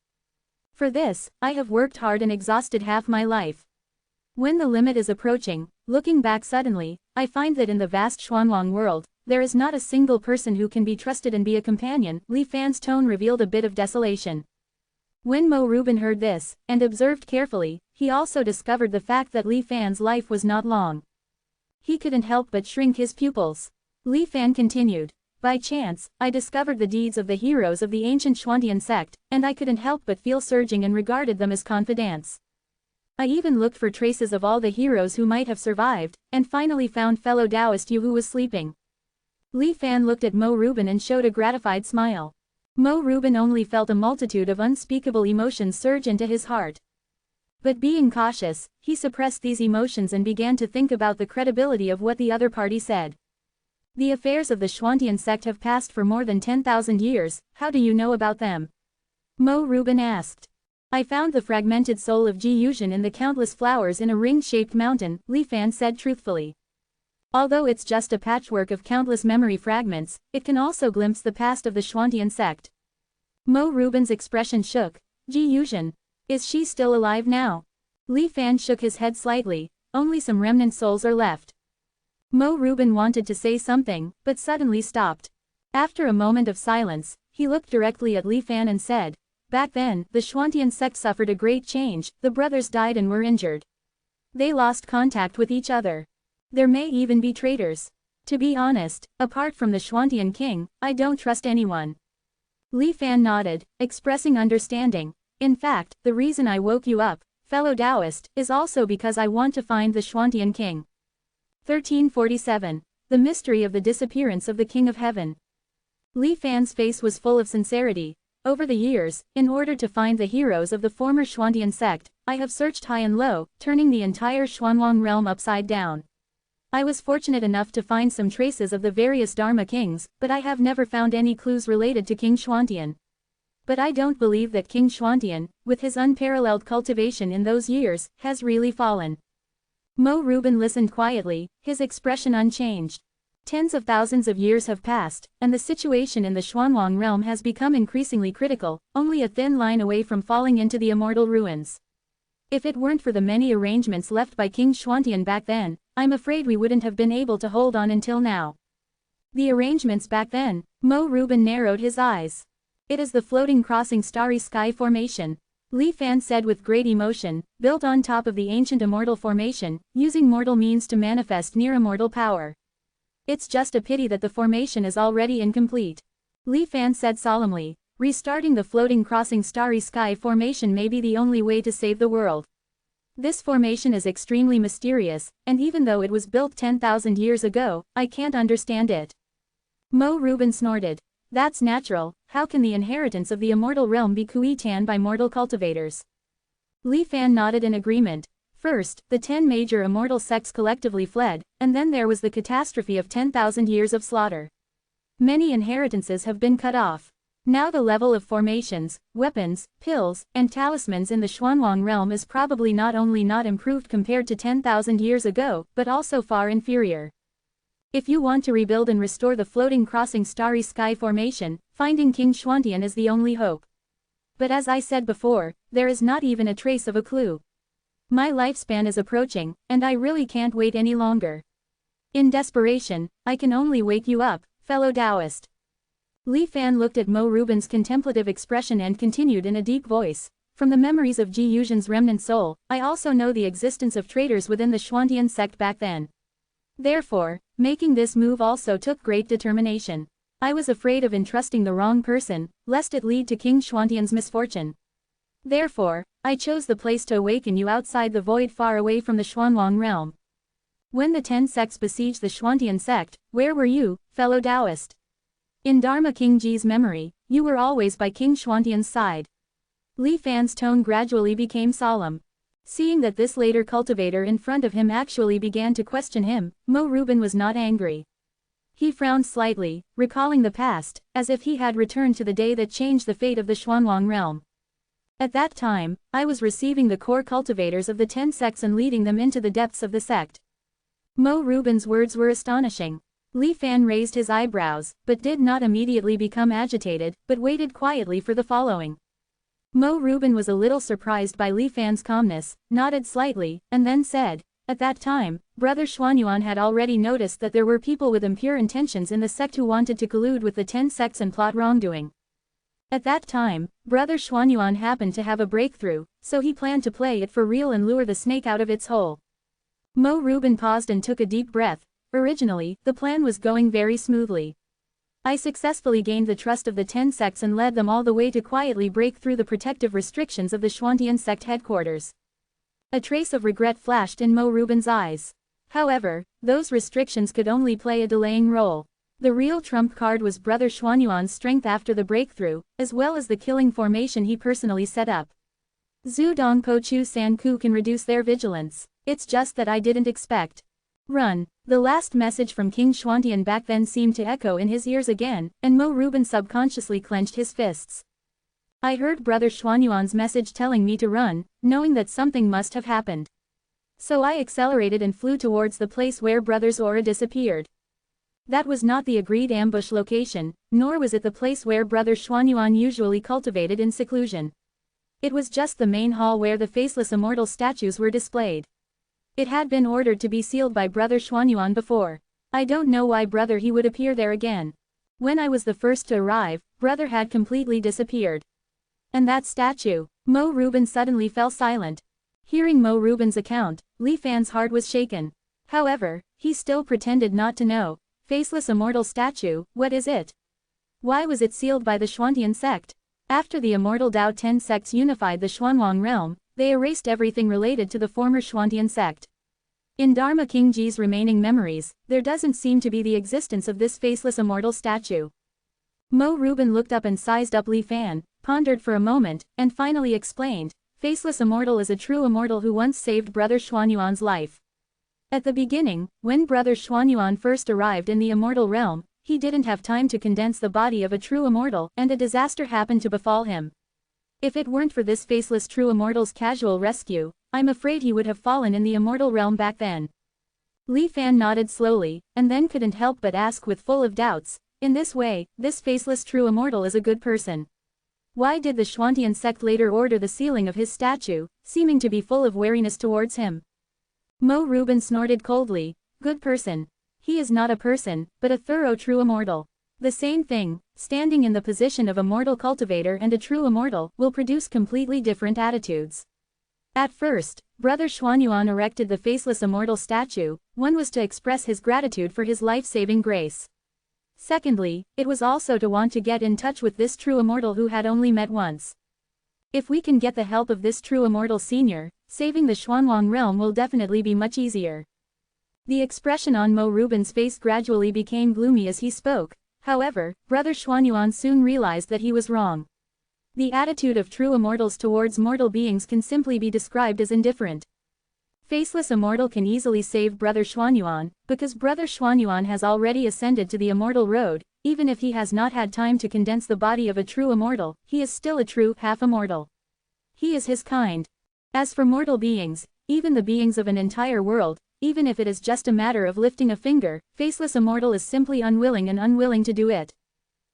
For this, I have worked hard and exhausted half my life. When the limit is approaching, looking back suddenly, I find that in the vast Xuanwang world, there is not a single person who can be trusted and be a companion. Li Fan's tone revealed a bit of desolation. When Mo Rubin heard this, and observed carefully, he also discovered the fact that Li Fan's life was not long. He couldn't help but shrink his pupils. Li Fan continued. By chance, I discovered the deeds of the heroes of the ancient Xuantian sect, and I couldn't help but feel surging and regarded them as confidants. I even looked for traces of all the heroes who might have survived, and finally found fellow Taoist Yu who was sleeping. Li Fan looked at Mo Reuben and showed a gratified smile. Mo Reuben only felt a multitude of unspeakable emotions surge into his heart. But being cautious, he suppressed these emotions and began to think about the credibility of what the other party said. The affairs of the Xuantian sect have passed for more than 10,000 years, how do you know about them? Mo Reuben asked. I found the fragmented soul of Ji Yuzhen in the countless flowers in a ring-shaped mountain, Li Fan said truthfully. Although it's just a patchwork of countless memory fragments, it can also glimpse the past of the Xuantian sect. Mo Reuben's expression shook. Ji Yuzhen. Is she still alive now? Li Fan shook his head slightly. Only some remnant souls are left. Mo Reuben wanted to say something, but suddenly stopped. After a moment of silence, he looked directly at Li Fan and said, back then, the Xuantian sect suffered a great change, the brothers died and were injured. They lost contact with each other. There may even be traitors. To be honest, apart from the Xuantian king, I don't trust anyone. Li Fan nodded, expressing understanding. In fact, the reason I woke you up, fellow Taoist, is also because I want to find the Xuantian king. 1347. The mystery of the disappearance of the King of Heaven. Li Fan's face was full of sincerity. Over the years, in order to find the heroes of the former Xuantian sect, I have searched high and low, turning the entire Xuanwang realm upside down. I was fortunate enough to find some traces of the various Dharma kings, but I have never found any clues related to King Xuantian. But I don't believe that King Xuantian, with his unparalleled cultivation in those years, has really fallen. Mo Reuben listened quietly, his expression unchanged. Tens of thousands of years have passed, and the situation in the Xuanwang realm has become increasingly critical, only a thin line away from falling into the immortal ruins. If it weren't for the many arrangements left by King Xuantian back then, I'm afraid we wouldn't have been able to hold on until now. The arrangements back then, Mo Reuben narrowed his eyes. It is the floating crossing starry sky formation. Li Fan said with great emotion, built on top of the ancient immortal formation, using mortal means to manifest near-immortal power. It's just a pity that the formation is already incomplete. Li Fan said solemnly, restarting the floating crossing starry sky formation may be the only way to save the world. This formation is extremely mysterious, and even though it was built 10,000 years ago, I can't understand it. Mo Reuben snorted. That's natural, how can the inheritance of the immortal realm be kuitan by mortal cultivators? Li Fan nodded in agreement. First, the 10 major immortal sects collectively fled, and then there was the catastrophe of 10,000 years of slaughter. Many inheritances have been cut off. Now the level of formations, weapons, pills, and talismans in the Xuanwang realm is probably not only not improved compared to 10,000 years ago, but also far inferior. If you want to rebuild and restore the floating crossing starry sky formation, finding King Xuantian is the only hope. But as I said before, there is not even a trace of a clue. My lifespan is approaching, and I really can't wait any longer. In desperation, I can only wake you up, fellow Taoist. Li Fan looked at Mo Reuben's contemplative expression and continued in a deep voice. From the memories of Ji Yuzhen's remnant soul, I also know the existence of traitors within the Xuantian sect back then. Therefore, making this move also took great determination. I was afraid of entrusting the wrong person, lest it lead to King Xuantian's misfortune. Therefore, I chose the place to awaken you outside the void far away from the Xuanwang realm. When the 10 sects besieged the Xuantian sect, where were you, fellow Taoist? In Dharma King Ji's memory, you were always by King Xuantian's side. Li Fan's tone gradually became solemn. Seeing that this later cultivator in front of him actually began to question him, Mo Reuben was not angry. He frowned slightly, recalling the past, as if he had returned to the day that changed the fate of the Xuanwang realm. At that time, I was receiving the core cultivators of the 10 sects and leading them into the depths of the sect. Mo Reuben's words were astonishing. Li Fan raised his eyebrows, but did not immediately become agitated, but waited quietly for the following. Mo Reuben was a little surprised by Li Fan's calmness, nodded slightly, and then said, at that time, Brother Xuanyuan had already noticed that there were people with impure intentions in the sect who wanted to collude with the 10 sects and plot wrongdoing. At that time, Brother Xuanyuan happened to have a breakthrough, so he planned to play it for real and lure the snake out of its hole. Mo Reuben paused and took a deep breath. Originally, the plan was going very smoothly. I successfully gained the trust of the 10 sects and led them all the way to quietly break through the protective restrictions of the Xuantian sect headquarters. A trace of regret flashed in Mo Reuben's eyes. However, those restrictions could only play a delaying role. The real trump card was Brother Xuanyuan's strength after the breakthrough, as well as the killing formation he personally set up. Zhu Dong Po Chu San Ku can reduce their vigilance. It's just that I didn't expect. Run. The last message from King Xuantian back then seemed to echo in his ears again, and Mo Rubin subconsciously clenched his fists. I heard Brother Xuanyuan's message telling me to run, knowing that something must have happened. So I accelerated and flew towards the place where Brother's aura disappeared. That was not the agreed ambush location, nor was it the place where Brother Xuanyuan usually cultivated in seclusion. It was just the main hall where the faceless immortal statues were displayed. It had been ordered to be sealed by Brother Xuanyuan before. I don't know why Brother he would appear there again. When I was the first to arrive, Brother had completely disappeared. And that statue. Mo Rubin suddenly fell silent. Hearing Mo Rubin's account, Li Fan's heart was shaken. However, he still pretended not to know. Faceless immortal statue, what is it? Why was it sealed by the Xuantian sect? After the immortal Dao 10 sects unified the Xuanwang realm, they erased everything related to the former Xuantian sect. In Dharma King Ji's remaining memories, there doesn't seem to be the existence of this faceless immortal statue. Mo Rubin looked up and sized up Li Fan, pondered for a moment, and finally explained, Faceless Immortal is a true immortal who once saved Brother Xuanyuan's life. At the beginning, when Brother Xuanyuan first arrived in the immortal realm, he didn't have time to condense the body of a true immortal, and a disaster happened to befall him. If it weren't for this faceless true immortal's casual rescue, I'm afraid he would have fallen in the immortal realm back then. Li Fan nodded slowly, and then couldn't help but ask with full of doubts, in this way, this faceless true immortal is a good person. Why did the Xuantian sect later order the sealing of his statue, seeming to be full of wariness towards him? Mo Rubin snorted coldly, good person. He is not a person, but a thorough true immortal. The same thing, standing in the position of a mortal cultivator and a true immortal, will produce completely different attitudes. At first, Brother Xuanyuan erected the faceless immortal statue. One was to express his gratitude for his life-saving grace. Secondly, it was also to want to get in touch with this true immortal who had only met once. If we can get the help of this true immortal senior, saving the Xuanwang realm will definitely be much easier. The expression on Mo Rubin's face gradually became gloomy as he spoke. However, Brother Xuanyuan soon realized that he was wrong. The attitude of true immortals towards mortal beings can simply be described as indifferent. Faceless Immortal can easily save Brother Xuanyuan, because Brother Xuanyuan has already ascended to the immortal road. Even if he has not had time to condense the body of a true immortal, he is still a true half-immortal. He is his kind. As for mortal beings, even the beings of an entire world, even if it is just a matter of lifting a finger, Faceless Immortal is simply unwilling to do it.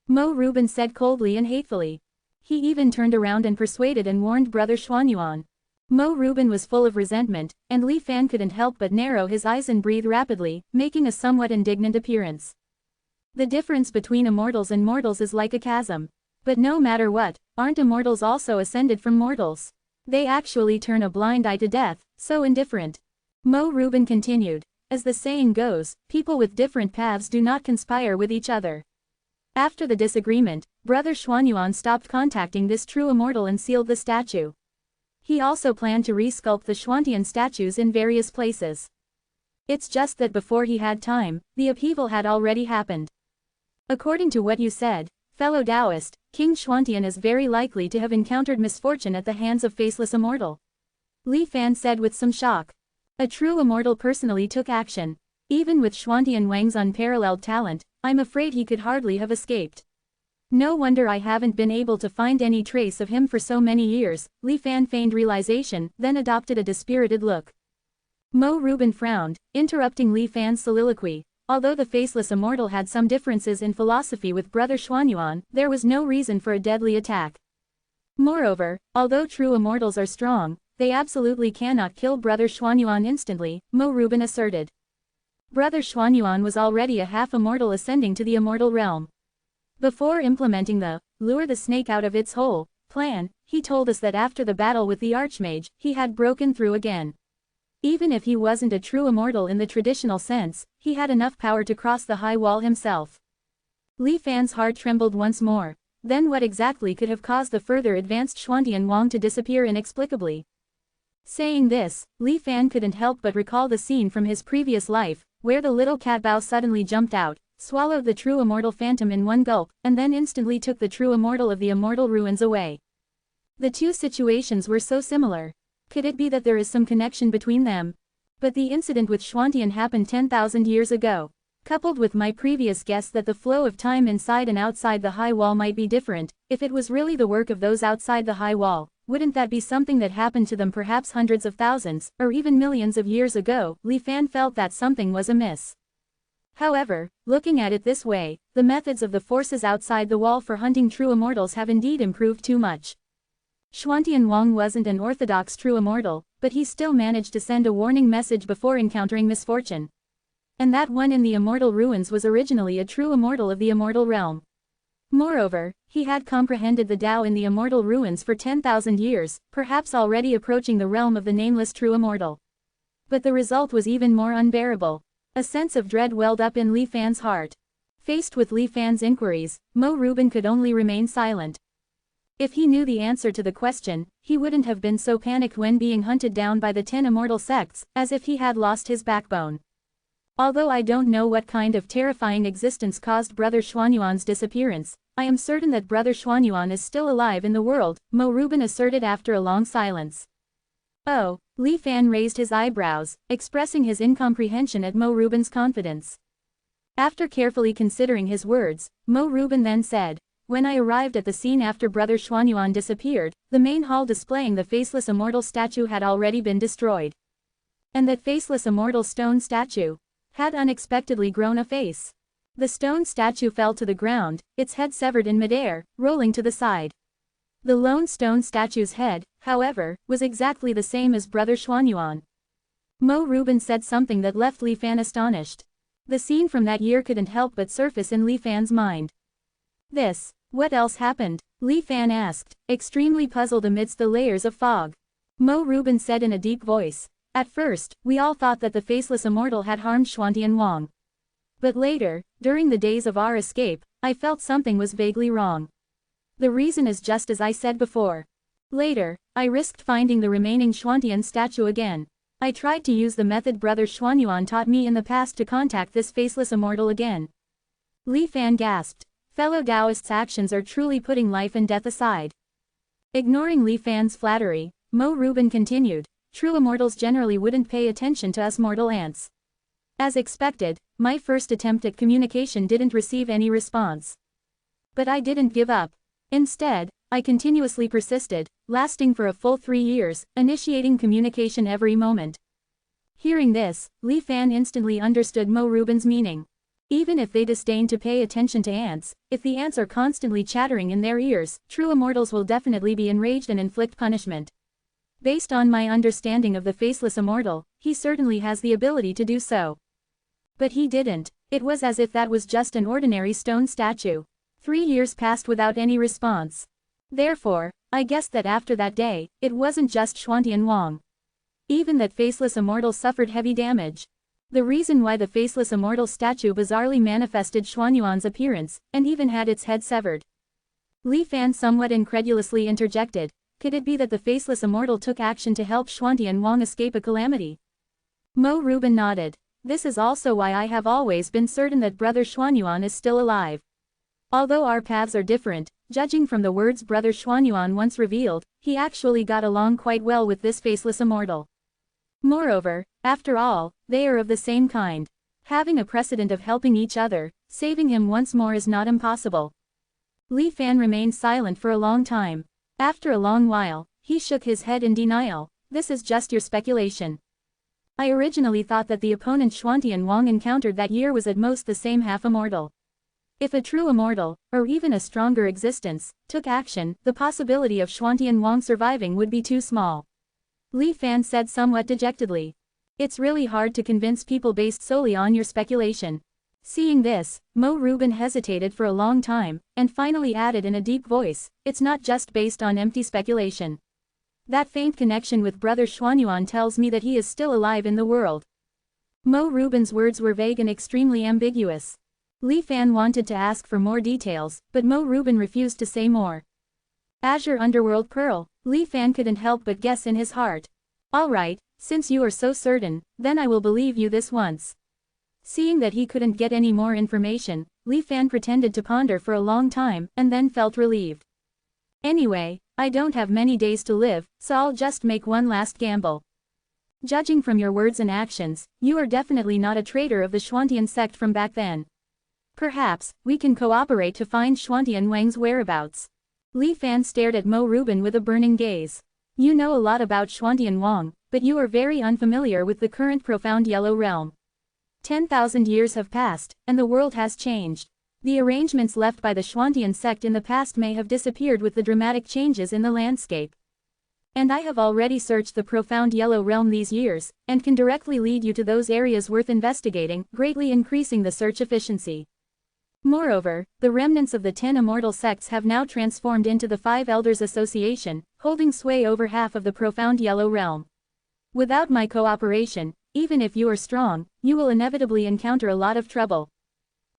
Mo Rubin said coldly and hatefully. He even turned around and persuaded and warned Brother Xuanyuan. Mo Rubin was full of resentment, and Li Fan couldn't help but narrow his eyes and breathe rapidly, making a somewhat indignant appearance. The difference between immortals and mortals is like a chasm. But no matter what, aren't immortals also ascended from mortals? They actually turn a blind eye to death, so indifferent. Mo Rubin continued, as the saying goes, people with different paths do not conspire with each other. After the disagreement, Brother Xuanyuan stopped contacting this true immortal and sealed the statue. He also planned to resculpt the Xuantian statues in various places. It's just that before he had time, the upheaval had already happened. According to what you said, fellow Taoist, King Xuantian is very likely to have encountered misfortune at the hands of Faceless Immortal. Li Fan said with some shock. A true immortal personally took action. Even with Xuantian Wang's unparalleled talent, I'm afraid he could hardly have escaped. No wonder I haven't been able to find any trace of him for so many years. Li Fan feigned realization, then adopted a dispirited look. Mo Rubin frowned, interrupting Li Fan's soliloquy. Although the Faceless Immortal had some differences in philosophy with Brother Xuanyuan, there was no reason for a deadly attack. Moreover, although true immortals are strong, they absolutely cannot kill Brother Xuanyuan instantly, Mo Rubin asserted. Brother Xuanyuan was already a half-immortal ascending to the immortal realm. Before implementing the lure the snake out of its hole plan, he told us that after the battle with the Archmage, he had broken through again. Even if he wasn't a true immortal in the traditional sense, he had enough power to cross the high wall himself. Li Fan's heart trembled once more. Then what exactly could have caused the further advanced Xuantian Wang to disappear inexplicably? Saying this, Li Fan couldn't help but recall the scene from his previous life, where the little cat Bao suddenly jumped out, swallowed the true immortal phantom in one gulp, and then instantly took the true immortal of the immortal ruins away. The two situations were so similar. Could it be that there is some connection between them? But the incident with Xuantian happened 10,000 years ago. Coupled with my previous guess that the flow of time inside and outside the high wall might be different, if it was really the work of those outside the high wall, wouldn't that be something that happened to them perhaps hundreds of thousands, or even millions of years ago? Li Fan felt that something was amiss. However, looking at it this way, the methods of the forces outside the wall for hunting true immortals have indeed improved too much. Xuantian Wang wasn't an orthodox true immortal, but he still managed to send a warning message before encountering misfortune. And that one in the immortal ruins was originally a true immortal of the immortal realm. Moreover, he had comprehended the Tao in the immortal ruins for 10,000 years, perhaps already approaching the realm of the nameless true immortal. But the result was even more unbearable. A sense of dread welled up in Li Fan's heart. Faced with Li Fan's inquiries, Mo Rubin could only remain silent. If he knew the answer to the question, he wouldn't have been so panicked when being hunted down by the 10 immortal sects, as if he had lost his backbone. Although I don't know what kind of terrifying existence caused Brother Xuanyuan's disappearance, I am certain that Brother Xuanyuan is still alive in the world, Mo Rubin asserted after a long silence. Oh, Li Fan raised his eyebrows, expressing his incomprehension at Mo Rubin's confidence. After carefully considering his words, Mo Rubin then said, "When I arrived at the scene after Brother Xuanyuan disappeared, the main hall displaying the faceless immortal statue had already been destroyed. And that faceless immortal stone statue had unexpectedly grown a face. The stone statue fell to the ground, its head severed in midair, rolling to the side. The lone stone statue's head, however, was exactly the same as Brother Xuanyuan." Mo Rubin said something that left Li Fan astonished. The scene from that year couldn't help but surface in Li Fan's mind. What else happened? Li Fan asked, extremely puzzled amidst the layers of fog. Mo Rubin said in a deep voice, "At first, we all thought that the faceless immortal had harmed Xuantian Wang. But later, during the days of our escape, I felt something was vaguely wrong. The reason is just as I said before. Later, I risked finding the remaining Xuantian statue again. I tried to use the method Brother Xuanyuan taught me in the past to contact this faceless immortal again." Li Fan gasped. Fellow Taoists' actions are truly putting life and death aside. Ignoring Li Fan's flattery, Mo Rubin continued, "True immortals generally wouldn't pay attention to us mortal ants. As expected, my first attempt at communication didn't receive any response. But I didn't give up. Instead, I continuously persisted, lasting for a full 3 years, initiating communication every moment." Hearing this, Li Fan instantly understood Mo Rubin's meaning. Even if they disdain to pay attention to ants, if the ants are constantly chattering in their ears, true immortals will definitely be enraged and inflict punishment. Based on my understanding of the faceless immortal, he certainly has the ability to do so. But he didn't. It was as if that was just an ordinary stone statue. 3 years passed without any response. Therefore, I guessed that after that day, it wasn't just Xuantian Wang. Even that faceless immortal suffered heavy damage. The reason why the faceless immortal statue bizarrely manifested Xuanyuan's appearance, and even had its head severed. Li Fan somewhat incredulously interjected, "Could it be that the faceless immortal took action to help Xuantian Wang escape a calamity?" Mo Rubin nodded. "This is also why I have always been certain that Brother Xuanyuan is still alive. Although our paths are different, judging from the words Brother Xuanyuan once revealed, he actually got along quite well with this faceless immortal. Moreover, after all, they are of the same kind. Having a precedent of helping each other, saving him once more is not impossible." Li Fan remained silent for a long time. After a long while, he shook his head in denial. "This is just your speculation. I originally thought that the opponent Xuantian Wang encountered that year was at most the same half-immortal. If a true immortal, or even a stronger existence, took action, the possibility of Xuantian Wang surviving would be too small." Li Fan said somewhat dejectedly. "It's really hard to convince people based solely on your speculation." Seeing this, Mo Rubin hesitated for a long time, and finally added in a deep voice, "It's not just based on empty speculation. That faint connection with Brother Xuanyuan tells me that he is still alive in the world." Mo Rubin's words were vague and extremely ambiguous. Li Fan wanted to ask for more details, but Mo Rubin refused to say more. Azure Underworld Pearl, Li Fan couldn't help but guess in his heart. "All right, since you are so certain, then I will believe you this once." Seeing that he couldn't get any more information, Li Fan pretended to ponder for a long time, and then felt relieved. Anyway, I don't have many days to live, so I'll just make one last gamble. Judging from your words and actions, you are definitely not a traitor of the Xuantian sect from back then. Perhaps, we can cooperate to find Xuantian Wang's whereabouts. Li Fan stared at Mo Ruben with a burning gaze. You know a lot about Xuantian Wang, but you are very unfamiliar with the current profound yellow realm. 10,000 years have passed, and the world has changed. The arrangements left by the Xuantian sect in the past may have disappeared with the dramatic changes in the landscape. And I have already searched the profound yellow realm these years, and can directly lead you to those areas worth investigating, greatly increasing the search efficiency. Moreover, the remnants of the 10 immortal sects have now transformed into the 5 Elders Association, holding sway over half of the profound yellow realm. Without my cooperation, even if you are strong, you will inevitably encounter a lot of trouble.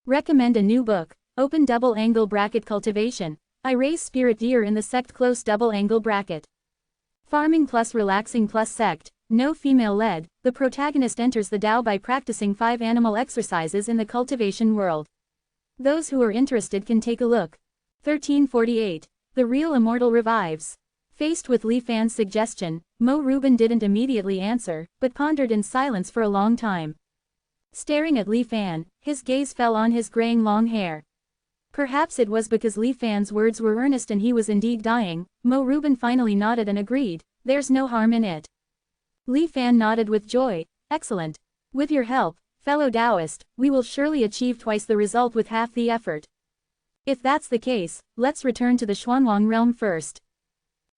Recommend a new book, open double angle bracket cultivation. I raise spirit deer in the sect close double angle bracket. Farming plus relaxing plus sect, no female led, the protagonist enters the Tao by practicing 5 animal exercises in the cultivation world. Those who are interested can take a look. 1348. The real immortal revives. Faced with Li Fan's suggestion, Mo Ruben didn't immediately answer, but pondered in silence for a long time. Staring at Li Fan, his gaze fell on his graying long hair. Perhaps it was because Li Fan's words were earnest and he was indeed dying. Mo Ruben finally nodded and agreed, there's no harm in it. Li Fan nodded with joy, excellent. With your help, fellow Taoist, we will surely achieve twice the result with half the effort. If that's the case, let's return to the Xuanwang realm first.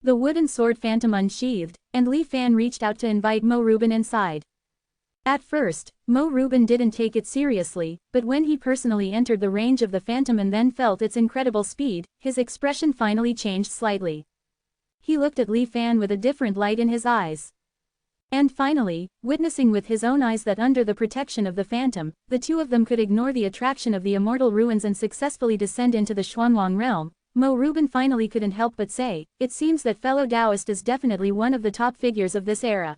The wooden sword phantom unsheathed, and Li Fan reached out to invite Mo Ruben inside. At first, Mo Ruben didn't take it seriously, but when he personally entered the range of the phantom and then felt its incredible speed, his expression finally changed slightly. He looked at Li Fan with a different light in his eyes. And finally, witnessing with his own eyes that under the protection of the phantom, the two of them could ignore the attraction of the immortal ruins and successfully descend into the Xuanwang realm, Mo Ruben finally couldn't help but say, it seems that fellow Taoist is definitely one of the top figures of this era.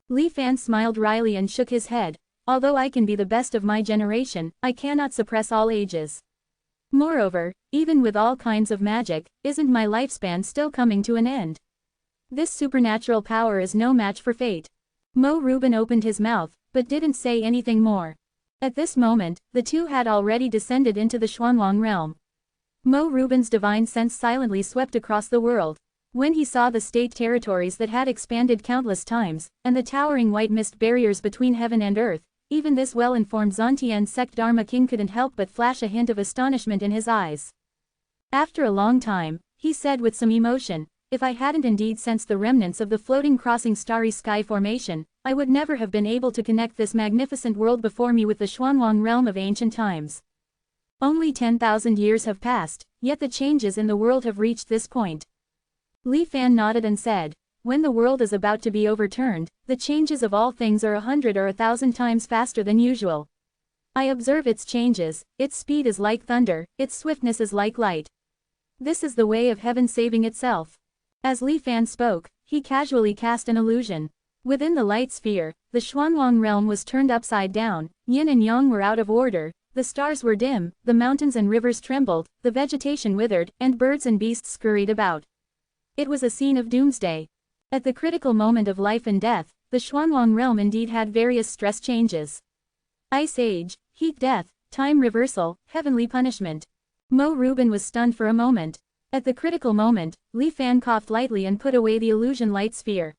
Li Fan smiled wryly and shook his head, although I can be the best of my generation, I cannot suppress all ages. Moreover, even with all kinds of magic, isn't my lifespan still coming to an end? This supernatural power is no match for fate. Mo Ruben opened his mouth, but didn't say anything more. At this moment, the two had already descended into the Xuanwang realm. Mo Ruben's divine sense silently swept across the world. When he saw the state territories that had expanded countless times, and the towering white mist barriers between heaven and earth, even this well-informed Xuantian sect Dharma king couldn't help but flash a hint of astonishment in his eyes. After a long time, he said with some emotion, if I hadn't indeed sensed the remnants of the floating crossing starry sky formation, I would never have been able to connect this magnificent world before me with the Xuanwang realm of ancient times. Only 10,000 years have passed, yet the changes in the world have reached this point. Li Fan nodded and said, when the world is about to be overturned, the changes of all things are 100 or 1,000 times faster than usual. I observe its changes, its speed is like thunder, its swiftness is like light. This is the way of heaven saving itself. As Li Fan spoke, he casually cast an illusion. Within the light sphere, the Xuanwang realm was turned upside down, yin and yang were out of order, the stars were dim, the mountains and rivers trembled, the vegetation withered, and birds and beasts scurried about. It was a scene of doomsday. At the critical moment of life and death, the Xuanwang realm indeed had various stress changes. Ice age, heat death, time reversal, heavenly punishment. Mo Ruben was stunned for a moment. At the critical moment, Li Fan coughed lightly and put away the illusion light sphere.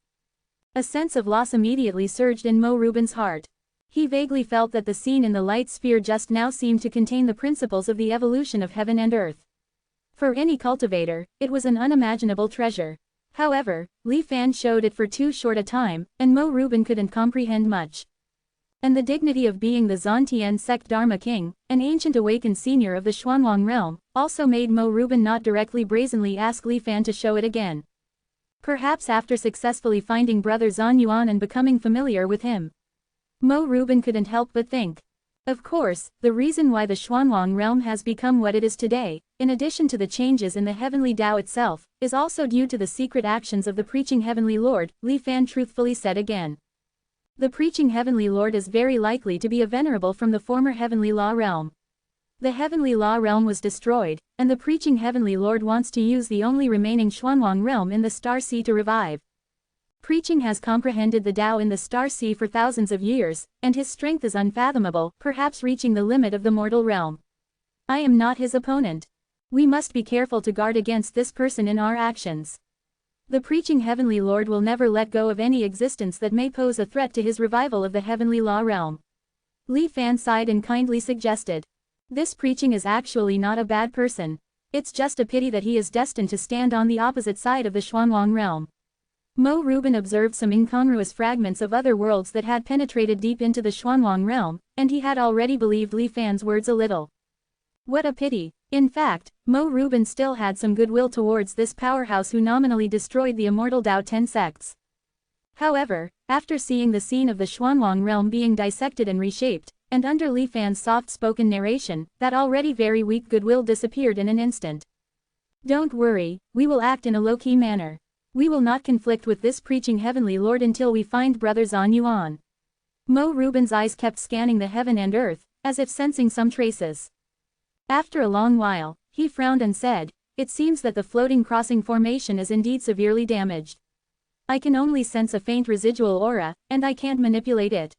A sense of loss immediately surged in Mo Ruben's heart. He vaguely felt that the scene in the light sphere just now seemed to contain the principles of the evolution of heaven and earth. For any cultivator, it was an unimaginable treasure. However, Li Fan showed it for too short a time, and Mo Ruben couldn't comprehend much. And the dignity of being the Xuantian sect Dharma king, an ancient awakened senior of the Xuanwang realm, also made Mo Ruben not directly brazenly ask Li Fan to show it again. Perhaps after successfully finding Brother Zhan Yuan and becoming familiar with him. Mo Ruben couldn't help but think. Of course, the reason why the Xuanwang realm has become what it is today, in addition to the changes in the heavenly Tao itself, is also due to the secret actions of the preaching heavenly Lord, Li Fan truthfully said again. The preaching Heavenly Lord is very likely to be a Venerable from the former Heavenly Law realm. The Heavenly Law realm was destroyed, and the preaching Heavenly Lord wants to use the only remaining Xuanwang realm in the Star Sea to revive. Preaching has comprehended the Tao in the Star Sea for thousands of years, and his strength is unfathomable, perhaps reaching the limit of the mortal realm. I am not his opponent. We must be careful to guard against this person in our actions. The preaching Heavenly Lord will never let go of any existence that may pose a threat to his revival of the Heavenly Law realm. Li Fan sighed and kindly suggested. This preaching is actually not a bad person. It's just a pity that he is destined to stand on the opposite side of the Xuanwang realm. Mo Rubin observed some incongruous fragments of other worlds that had penetrated deep into the Xuanwang realm, and he had already believed Li Fan's words a little. What a pity. In fact, Mo Rubin still had some goodwill towards this powerhouse who nominally destroyed the immortal Tao 10 sects. However, after seeing the scene of the Xuanwang realm being dissected and reshaped, and under Li Fan's soft-spoken narration, that already very weak goodwill disappeared in an instant. Don't worry, we will act in a low-key manner. We will not conflict with this preaching Heavenly Lord until we find Brother Zan Yuan. Mo Rubin's eyes kept scanning the heaven and earth, as if sensing some traces. After a long while, he frowned and said, "It seems that the floating crossing formation is indeed severely damaged. I can only sense a faint residual aura, and I can't manipulate it.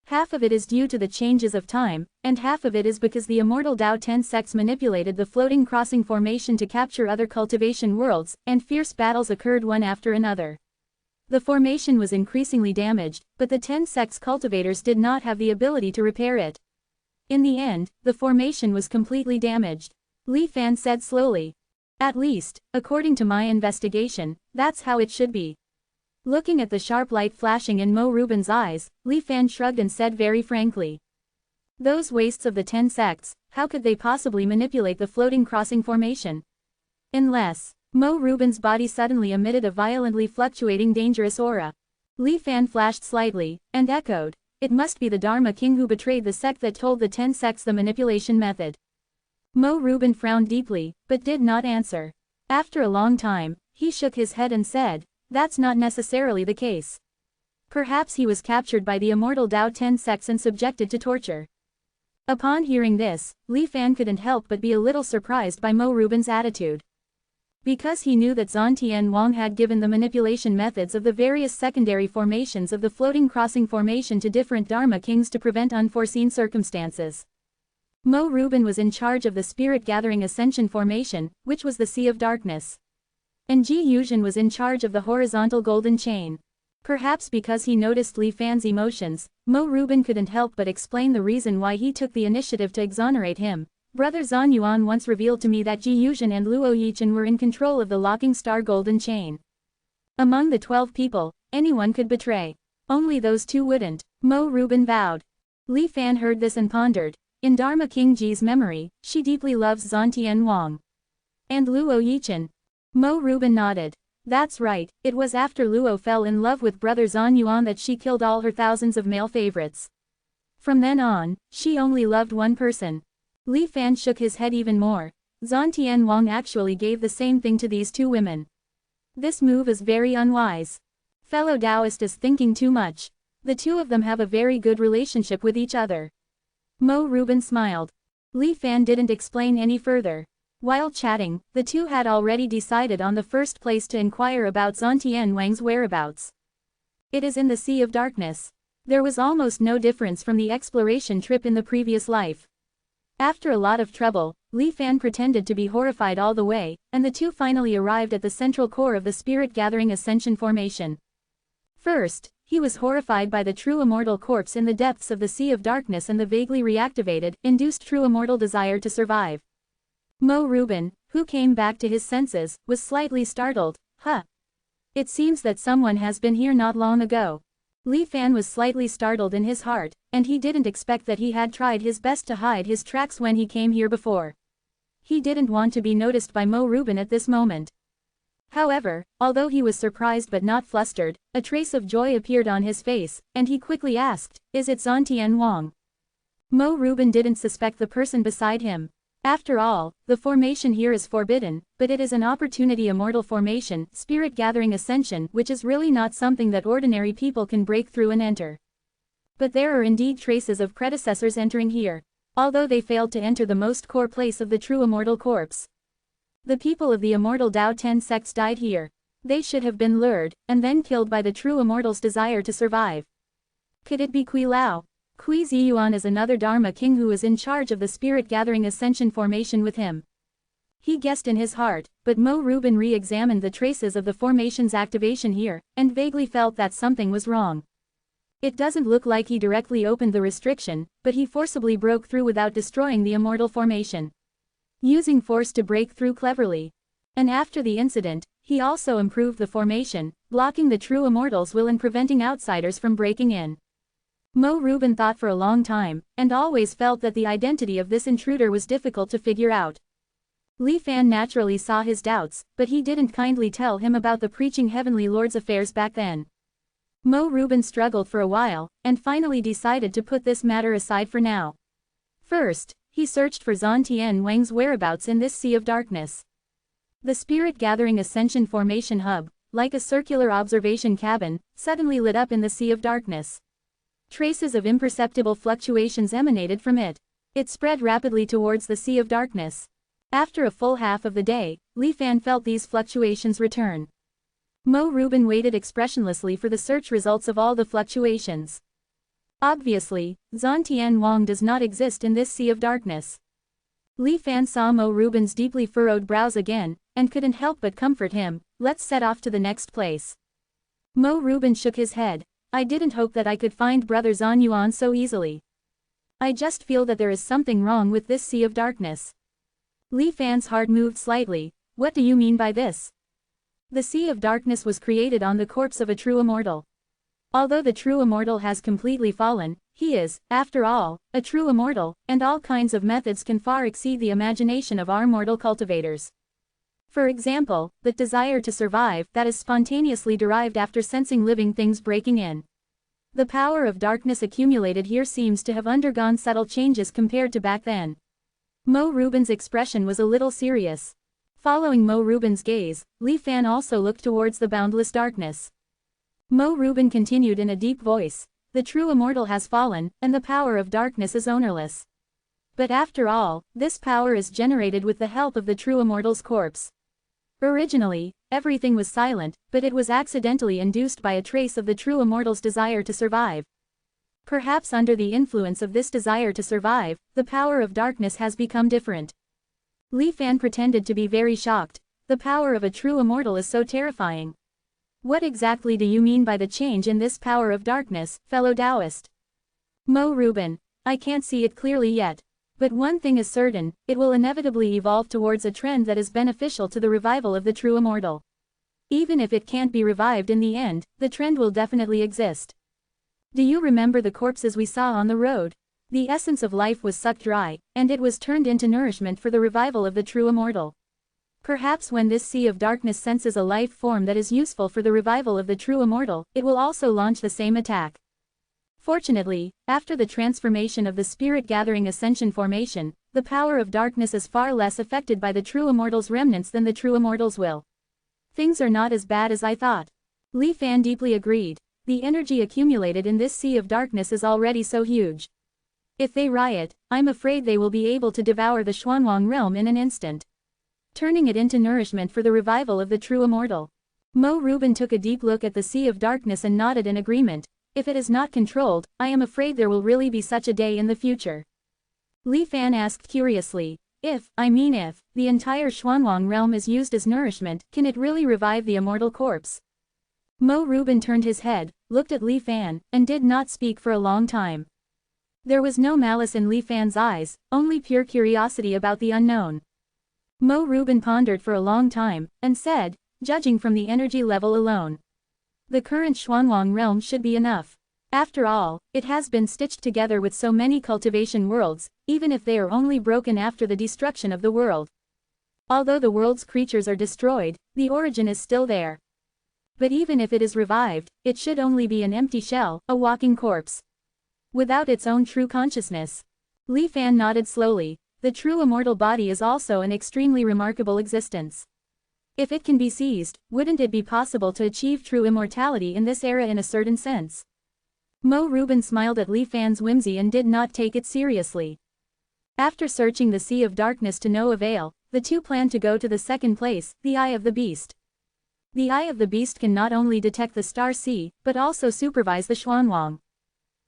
Half of it is due to the changes of time, and half of it is because the immortal Tao 10 sects manipulated the floating crossing formation to capture other cultivation worlds, and fierce battles occurred one after another. The formation was increasingly damaged, but the 10 sects cultivators did not have the ability to repair it. In the end, the formation was completely damaged," Li Fan said slowly. "At least, according to my investigation, that's how it should be." Looking at the sharp light flashing in Mo Rubin's eyes, Li Fan shrugged and said very frankly. "Those wastes of the 10 sects, how could they possibly manipulate the floating crossing formation? Unless..." Mo Rubin's body suddenly emitted a violently fluctuating dangerous aura. Li Fan flashed slightly, and echoed, "It must be the Dharma King who betrayed the sect that told the 10 sects the manipulation method." Mo Rubin frowned deeply, but did not answer. After a long time, he shook his head and said, "That's not necessarily the case. Perhaps he was captured by the immortal Tao 10 sects and subjected to torture." Upon hearing this, Li Fan couldn't help but be a little surprised by Mo Rubin's attitude. Because he knew that Zhan Tian Wang had given the manipulation methods of the various secondary formations of the floating crossing formation to different Dharma Kings to prevent unforeseen circumstances. Mo Rubin was in charge of the Spirit Gathering Ascension formation, which was the Sea of Darkness. And Ji Yuzhen was in charge of the horizontal golden chain. Perhaps because he noticed Li Fan's emotions, Mo Rubin couldn't help but explain the reason why he took the initiative to exonerate him. "Brother Zhan Yuan once revealed to me that Ji Yuzhen and Luo Yichen were in control of the locking star golden chain. Among the 12 people, anyone could betray. Only those two wouldn't." Mo Rubin vowed. Li Fan heard this and pondered. In Dharma King Ji's memory, she deeply loves Zhan Tian Wang. And Luo Yichen. Mo Rubin nodded. That's right, it was after Luo fell in love with Brother Zhan Yuan that she killed all her thousands of male favorites. From then on, she only loved one person. Li Fan shook his head even more. Zhan Tian Wang actually gave the same thing to these two women. This move is very unwise. Fellow Taoist is thinking too much. The two of them have a very good relationship with each other. Mo Rubin smiled. Li Fan didn't explain any further. While chatting, the two had already decided on the first place to inquire about Zhan Tian Wang's whereabouts. It is in the Sea of Darkness. There was almost no difference from the exploration trip in the previous life. After a lot of trouble, Li Fan pretended to be horrified all the way, and the two finally arrived at the central core of the Spirit Gathering Ascension formation. First, he was horrified by the true immortal corpse in the depths of the Sea of Darkness and the vaguely reactivated, induced true immortal desire to survive. Mo Rubin, who came back to his senses, was slightly startled. "Huh. It seems that someone has been here not long ago." Li Fan was slightly startled in his heart, and he didn't expect that he had tried his best to hide his tracks when he came here before. He didn't want to be noticed by Mo Rubin at this moment. However, although he was surprised but not flustered, a trace of joy appeared on his face, and he quickly asked, "Is it Zhan Tian Wang?" Mo Rubin didn't suspect the person beside him. After all, the formation here is forbidden, but it is an opportunity immortal formation, spirit gathering ascension, which is really not something that ordinary people can break through and enter. But there are indeed traces of predecessors entering here, although they failed to enter the most core place of the true immortal corpse. The people of the immortal Tao 10 sects died here. They should have been lured, and then killed by the true immortal's desire to survive. Could it be Kui Lao? Kui Ziyuan is another Dharma king who is in charge of the spirit-gathering ascension formation with him. He guessed in his heart, but Mo Rubin re-examined the traces of the formation's activation here, and vaguely felt that something was wrong. It doesn't look like he directly opened the restriction, but he forcibly broke through without destroying the immortal formation. Using force to break through cleverly. And after the incident, he also improved the formation, blocking the true immortal's will and preventing outsiders from breaking in. Mo Rubin thought for a long time, and always felt that the identity of this intruder was difficult to figure out. Li Fan naturally saw his doubts, but he didn't kindly tell him about the preaching Heavenly Lord's affairs back then. Mo Rubin struggled for a while, and finally decided to put this matter aside for now. First, he searched for Zhan Tian Wang's whereabouts in this sea of darkness. The spirit-gathering ascension formation hub, like a circular observation cabin, suddenly lit up in the sea of darkness. Traces of imperceptible fluctuations emanated from it. It spread rapidly towards the sea of darkness. After a full half of the day, Li Fan felt these fluctuations return. Mo Rubin waited expressionlessly for the search results of all the fluctuations. Obviously, Zhan Tian Wang does not exist in this sea of darkness. Li Fan saw Mo Rubin's deeply furrowed brows again, and couldn't help but comfort him. Let's set off to the next place. Mo Rubin shook his head. I didn't hope that I could find Brother Zhan Yuan so easily. I just feel that there is something wrong with this sea of darkness. Li Fan's heart moved slightly. What do you mean by this? The sea of darkness was created on the corpse of a true immortal. Although the true immortal has completely fallen, he is, after all, a true immortal, and all kinds of methods can far exceed the imagination of our mortal cultivators. For example, the desire to survive that is spontaneously derived after sensing living things breaking in. The power of darkness accumulated here seems to have undergone subtle changes compared to back then. Mo Rubin's expression was a little serious. Following Mo Rubin's gaze, Li Fan also looked towards the boundless darkness. Mo Rubin continued in a deep voice. The true immortal has fallen, and the power of darkness is ownerless. But after all, this power is generated with the help of the true immortal's corpse. Originally, everything was silent, but it was accidentally induced by a trace of the true immortal's desire to survive. Perhaps under the influence of this desire to survive, the power of darkness has become different. Li Fan pretended to be very shocked. The power of a true immortal is so terrifying. What exactly do you mean by the change in this power of darkness, fellow Taoist? Mo Rubin, I can't see it clearly yet. But one thing is certain, it will inevitably evolve towards a trend that is beneficial to the revival of the true immortal. Even if it can't be revived in the end, the trend will definitely exist. Do you remember the corpses we saw on the road? The essence of life was sucked dry, and it was turned into nourishment for the revival of the true immortal. Perhaps when this sea of darkness senses a life form that is useful for the revival of the true immortal, it will also launch the same attack. Fortunately, after the transformation of the spirit-gathering ascension formation, the power of darkness is far less affected by the true immortal's remnants than the true immortal's will. Things are not as bad as I thought. Li Fan deeply agreed. The energy accumulated in this sea of darkness is already so huge. If they riot, I'm afraid they will be able to devour the Xuanwang realm in an instant, turning it into nourishment for the revival of the true immortal. Mo Rubin took a deep look at the sea of darkness and nodded in agreement. If it is not controlled, I am afraid there will really be such a day in the future. Li Fan asked curiously, if the entire Xuanwang realm is used as nourishment, can it really revive the immortal corpse? Mo Rubin turned his head, looked at Li Fan, and did not speak for a long time. There was no malice in Li Fan's eyes, only pure curiosity about the unknown. Mo Rubin pondered for a long time, and said, judging from the energy level alone, the current Xuanwang realm should be enough. After all, it has been stitched together with so many cultivation worlds, even if they are only broken after the destruction of the world. Although the world's creatures are destroyed, the origin is still there. But even if it is revived, it should only be an empty shell, a walking corpse, without its own true consciousness. Li Fan nodded slowly. the true immortal body is also an extremely remarkable existence. If it can be seized, wouldn't it be possible to achieve true immortality in this era in a certain sense? Mo Rubin smiled at Li Fan's whimsy and did not take it seriously. After searching the Sea of Darkness to no avail, the two planned to go to the second place, the Eye of the Beast. The Eye of the Beast can not only detect the Star Sea, but also supervise the Xuanwang.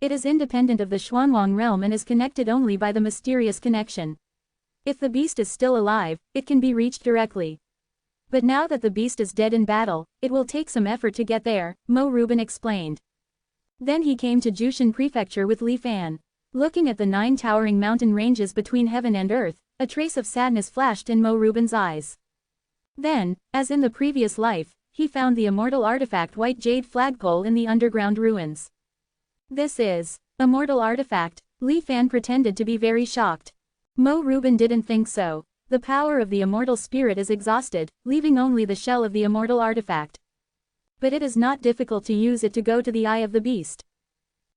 It is independent of the Xuanwang realm and is connected only by the mysterious connection. If the beast is still alive, it can be reached directly. But now that the beast is dead in battle, it will take some effort to get there, Mo Rubin explained. Then he came to Jushan Prefecture with Li Fan. Looking at the 9 towering mountain ranges between heaven and earth, a trace of sadness flashed in Mo Rubin's eyes. Then, as in the previous life, he found the immortal artifact White Jade Flagpole in the underground ruins. This is immortal artifact, Li Fan pretended to be very shocked. Mo Rubin didn't think so. The power of the immortal spirit is exhausted, leaving only the shell of the immortal artifact. But it is not difficult to use it to go to the Eye of the Beast.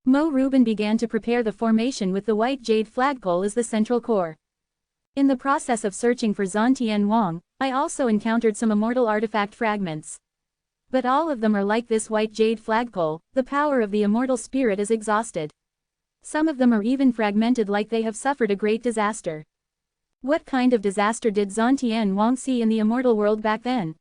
Mo Rubin began to prepare the formation with the White Jade Flagpole as the central core. In the process of searching for Zhantian Wang, I also encountered some immortal artifact fragments. But all of them are like this White Jade Flagpole, the power of the immortal spirit is exhausted. Some of them are even fragmented like they have suffered a great disaster. What kind of disaster did Zhantian Wang see in the immortal world back then?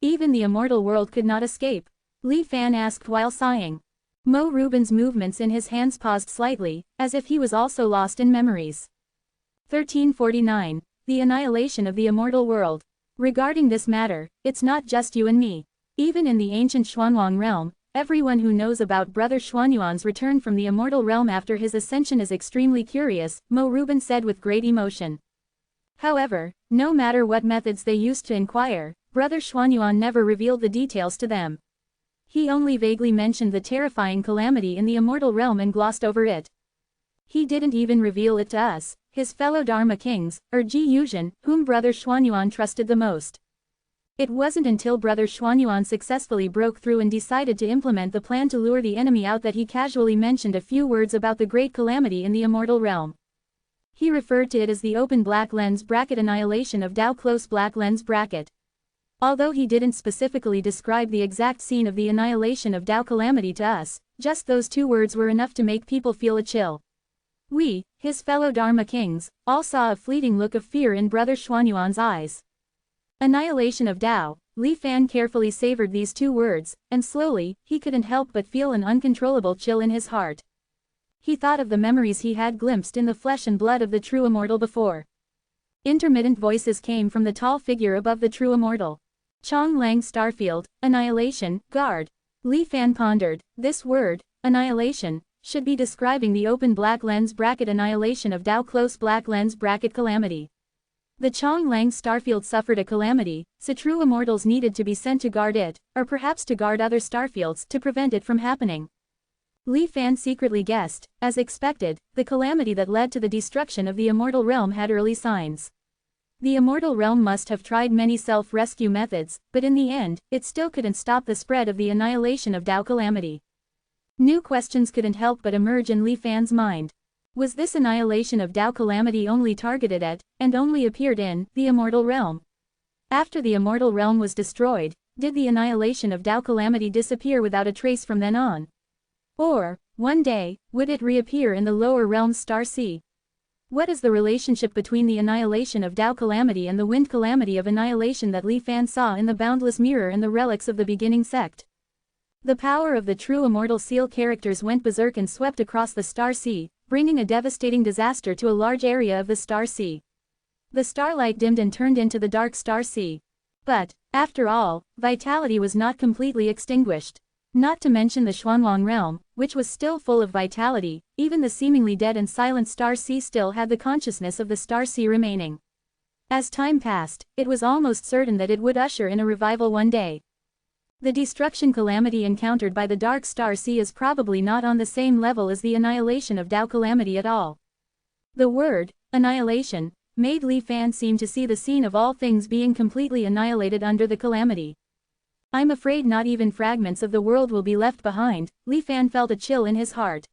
Even the immortal world could not escape. Li Fan asked while sighing. Mo Rubin's movements in his hands paused slightly, as if he was also lost in memories. 1349. The annihilation of the immortal world. Regarding this matter, it's not just you and me. Even in the ancient Xuanwang realm, everyone who knows about Brother Xuanyuan's return from the immortal realm after his ascension is extremely curious, Mo Rubin said with great emotion. However, no matter what methods they used to inquire, Brother Xuanyuan never revealed the details to them. He only vaguely mentioned the terrifying calamity in the immortal realm and glossed over it. He didn't even reveal it to us, his fellow Dharma kings, or Ji Yuzhen, whom Brother Xuanyuan trusted the most. It wasn't until Brother Xuanyuan successfully broke through and decided to implement the plan to lure the enemy out that he casually mentioned a few words about the great calamity in the immortal realm. He referred to it as the open black lens bracket annihilation of Dao close black lens bracket. Although he didn't specifically describe the exact scene of the annihilation of Dao calamity to us, just those 2 words were enough to make people feel a chill. We, his fellow Dharma kings, all saw a fleeting look of fear in Brother Xuanyuan's eyes. Annihilation of Dao. Li Fan carefully savored these 2 words, and slowly, he couldn't help but feel an uncontrollable chill in his heart. He thought of the memories he had glimpsed in the flesh and blood of the true immortal before. Intermittent voices came from the tall figure above the true immortal. Chong Lang Starfield, annihilation, guard. Li Fan pondered, this word, annihilation, should be describing the open black lens bracket annihilation of Dao close black lens bracket calamity. The Chong Lang Starfield suffered a calamity, so true immortals needed to be sent to guard it, or perhaps to guard other starfields to prevent it from happening. Li Fan secretly guessed, as expected, the calamity that led to the destruction of the immortal realm had early signs. The immortal realm must have tried many self-rescue methods, but in the end, it still couldn't stop the spread of the annihilation of Dao calamity. New questions couldn't help but emerge in Li Fan's mind. Was this annihilation of Dao calamity only targeted at, and only appeared in, the immortal realm? After the immortal realm was destroyed, did the annihilation of Dao calamity disappear without a trace from then on? Or, one day, would it reappear in the lower realm's star sea? What is the relationship between the annihilation of Dao calamity and the wind calamity of annihilation that Li Fan saw in the boundless mirror and the relics of the beginning sect? The power of the true immortal seal characters went berserk and swept across the star sea, bringing a devastating disaster to a large area of the star sea. The starlight dimmed and turned into the dark star sea. But, after all, vitality was not completely extinguished. Not to mention the Xuanwang realm, which was still full of vitality, even the seemingly dead and silent star sea still had the consciousness of the star sea remaining. As time passed, it was almost certain that it would usher in a revival one day. The destruction calamity encountered by the dark star sea is probably not on the same level as the annihilation of Dao calamity at all. The word, annihilation, made Li Fan seem to see the scene of all things being completely annihilated under the calamity. I'm afraid not even fragments of the world will be left behind, Li Fan felt a chill in his heart.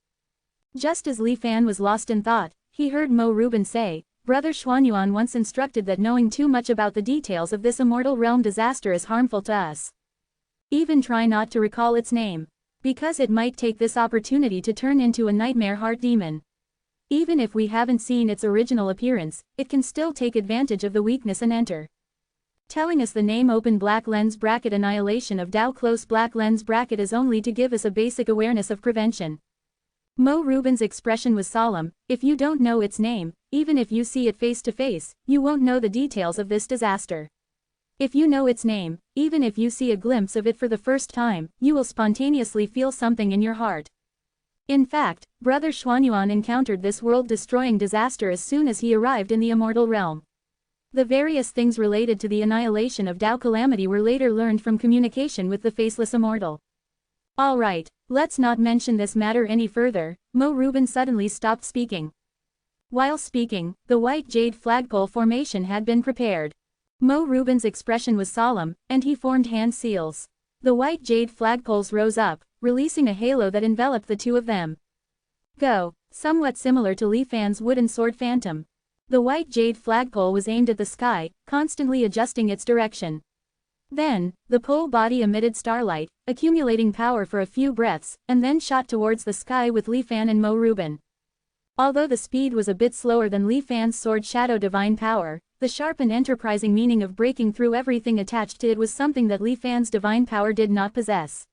Just as Li Fan was lost in thought, he heard Mo Rubin say, Brother Xuanyuan once instructed that knowing too much about the details of this immortal realm disaster is harmful to us. Even try not to recall its name, because it might take this opportunity to turn into a nightmare heart demon. Even if we haven't seen its original appearance, it can still take advantage of the weakness and enter. Telling us the name open black lens bracket annihilation of Tao close black lens bracket is only to give us a basic awareness of prevention. Mo Rubin's expression was solemn. If you don't know its name, even if you see it face to face, you won't know the details of this disaster. If you know its name, even if you see a glimpse of it for the first time, you will spontaneously feel something in your heart. In fact, Brother Xuanyuan encountered this world-destroying disaster as soon as he arrived in the immortal realm. The various things related to the annihilation of Tao calamity were later learned from communication with the faceless immortal. Alright, let's not mention this matter any further. Mo Rubin suddenly stopped speaking. While speaking, the white jade flagpole formation had been prepared. Mo Rubin's expression was solemn, and he formed hand seals. The white jade flagpoles rose up, releasing a halo that enveloped the two of them. Go, somewhat similar to Li Fan's wooden sword phantom. The white jade flagpole was aimed at the sky, constantly adjusting its direction. Then, the pole body emitted starlight, accumulating power for a few breaths, and then shot towards the sky with Li Fan and Mo Rubin. Although the speed was a bit slower than Li Fan's sword shadow divine power, the sharp and enterprising meaning of breaking through everything attached to it was something that Li Fan's divine power did not possess.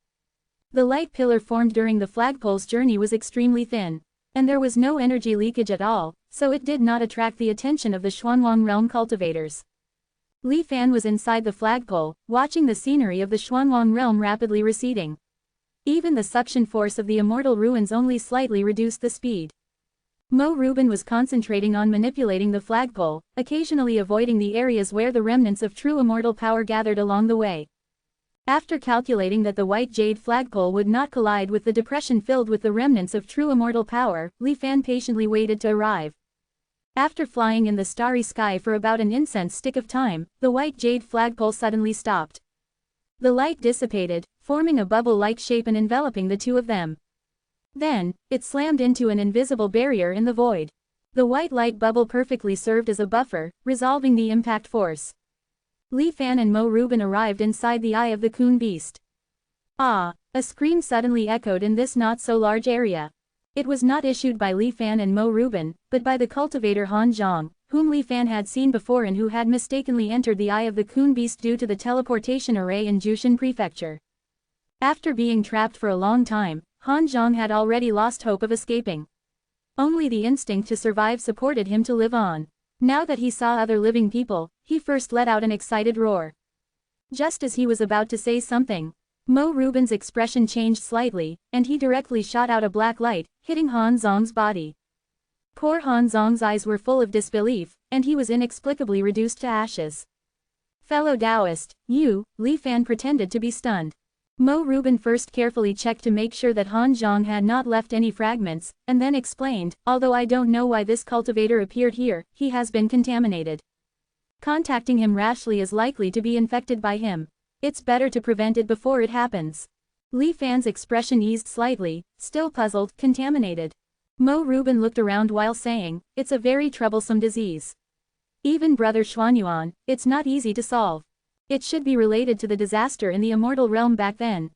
The light pillar formed during the flagpole's journey was extremely thin, and there was no energy leakage at all, so it did not attract the attention of the Xuanwang realm cultivators. Li Fan was inside the flagpole, watching the scenery of the Xuanwang realm rapidly receding. Even the suction force of the immortal ruins only slightly reduced the speed. Mo Rubin was concentrating on manipulating the flagpole, occasionally avoiding the areas where the remnants of true immortal power gathered along the way. After calculating that the white jade flagpole would not collide with the depression filled with the remnants of true immortal power, Li Fan patiently waited to arrive. After flying in the starry sky for about an incense stick of time, the white jade flagpole suddenly stopped. The light dissipated, forming a bubble-like shape and enveloping the two of them. Then, it slammed into an invisible barrier in the void. The white light bubble perfectly served as a buffer, resolving the impact force. Li Fan and Mo Rubin arrived inside the eye of the Kun beast. Ah! A scream suddenly echoed in this not-so-large area. It was not issued by Li Fan and Mo Rubin, but by the cultivator Han Zhang, whom Li Fan had seen before and who had mistakenly entered the eye of the Kun beast due to the teleportation array in Jushin Prefecture. After being trapped for a long time, Han Zhang had already lost hope of escaping. Only the instinct to survive supported him to live on. Now that he saw other living people, he first let out an excited roar. Just as he was about to say something, Mo Rubin's expression changed slightly, and he directly shot out a black light, hitting Han Zhang's body. Poor Han Zhang's eyes were full of disbelief, and he was inexplicably reduced to ashes. Fellow Taoist, you, Li Fan pretended to be stunned. Mo Rubin first carefully checked to make sure that Han Zhang had not left any fragments, and then explained, although I don't know why this cultivator appeared here, he has been contaminated. Contacting him rashly is likely to be infected by him. It's better to prevent it before it happens. Li Fan's expression eased slightly, still puzzled, contaminated. Mo Rubin looked around while saying, it's a very troublesome disease. Even Brother Xuanyuan, it's not easy to solve. It should be related to the disaster in the immortal realm back then.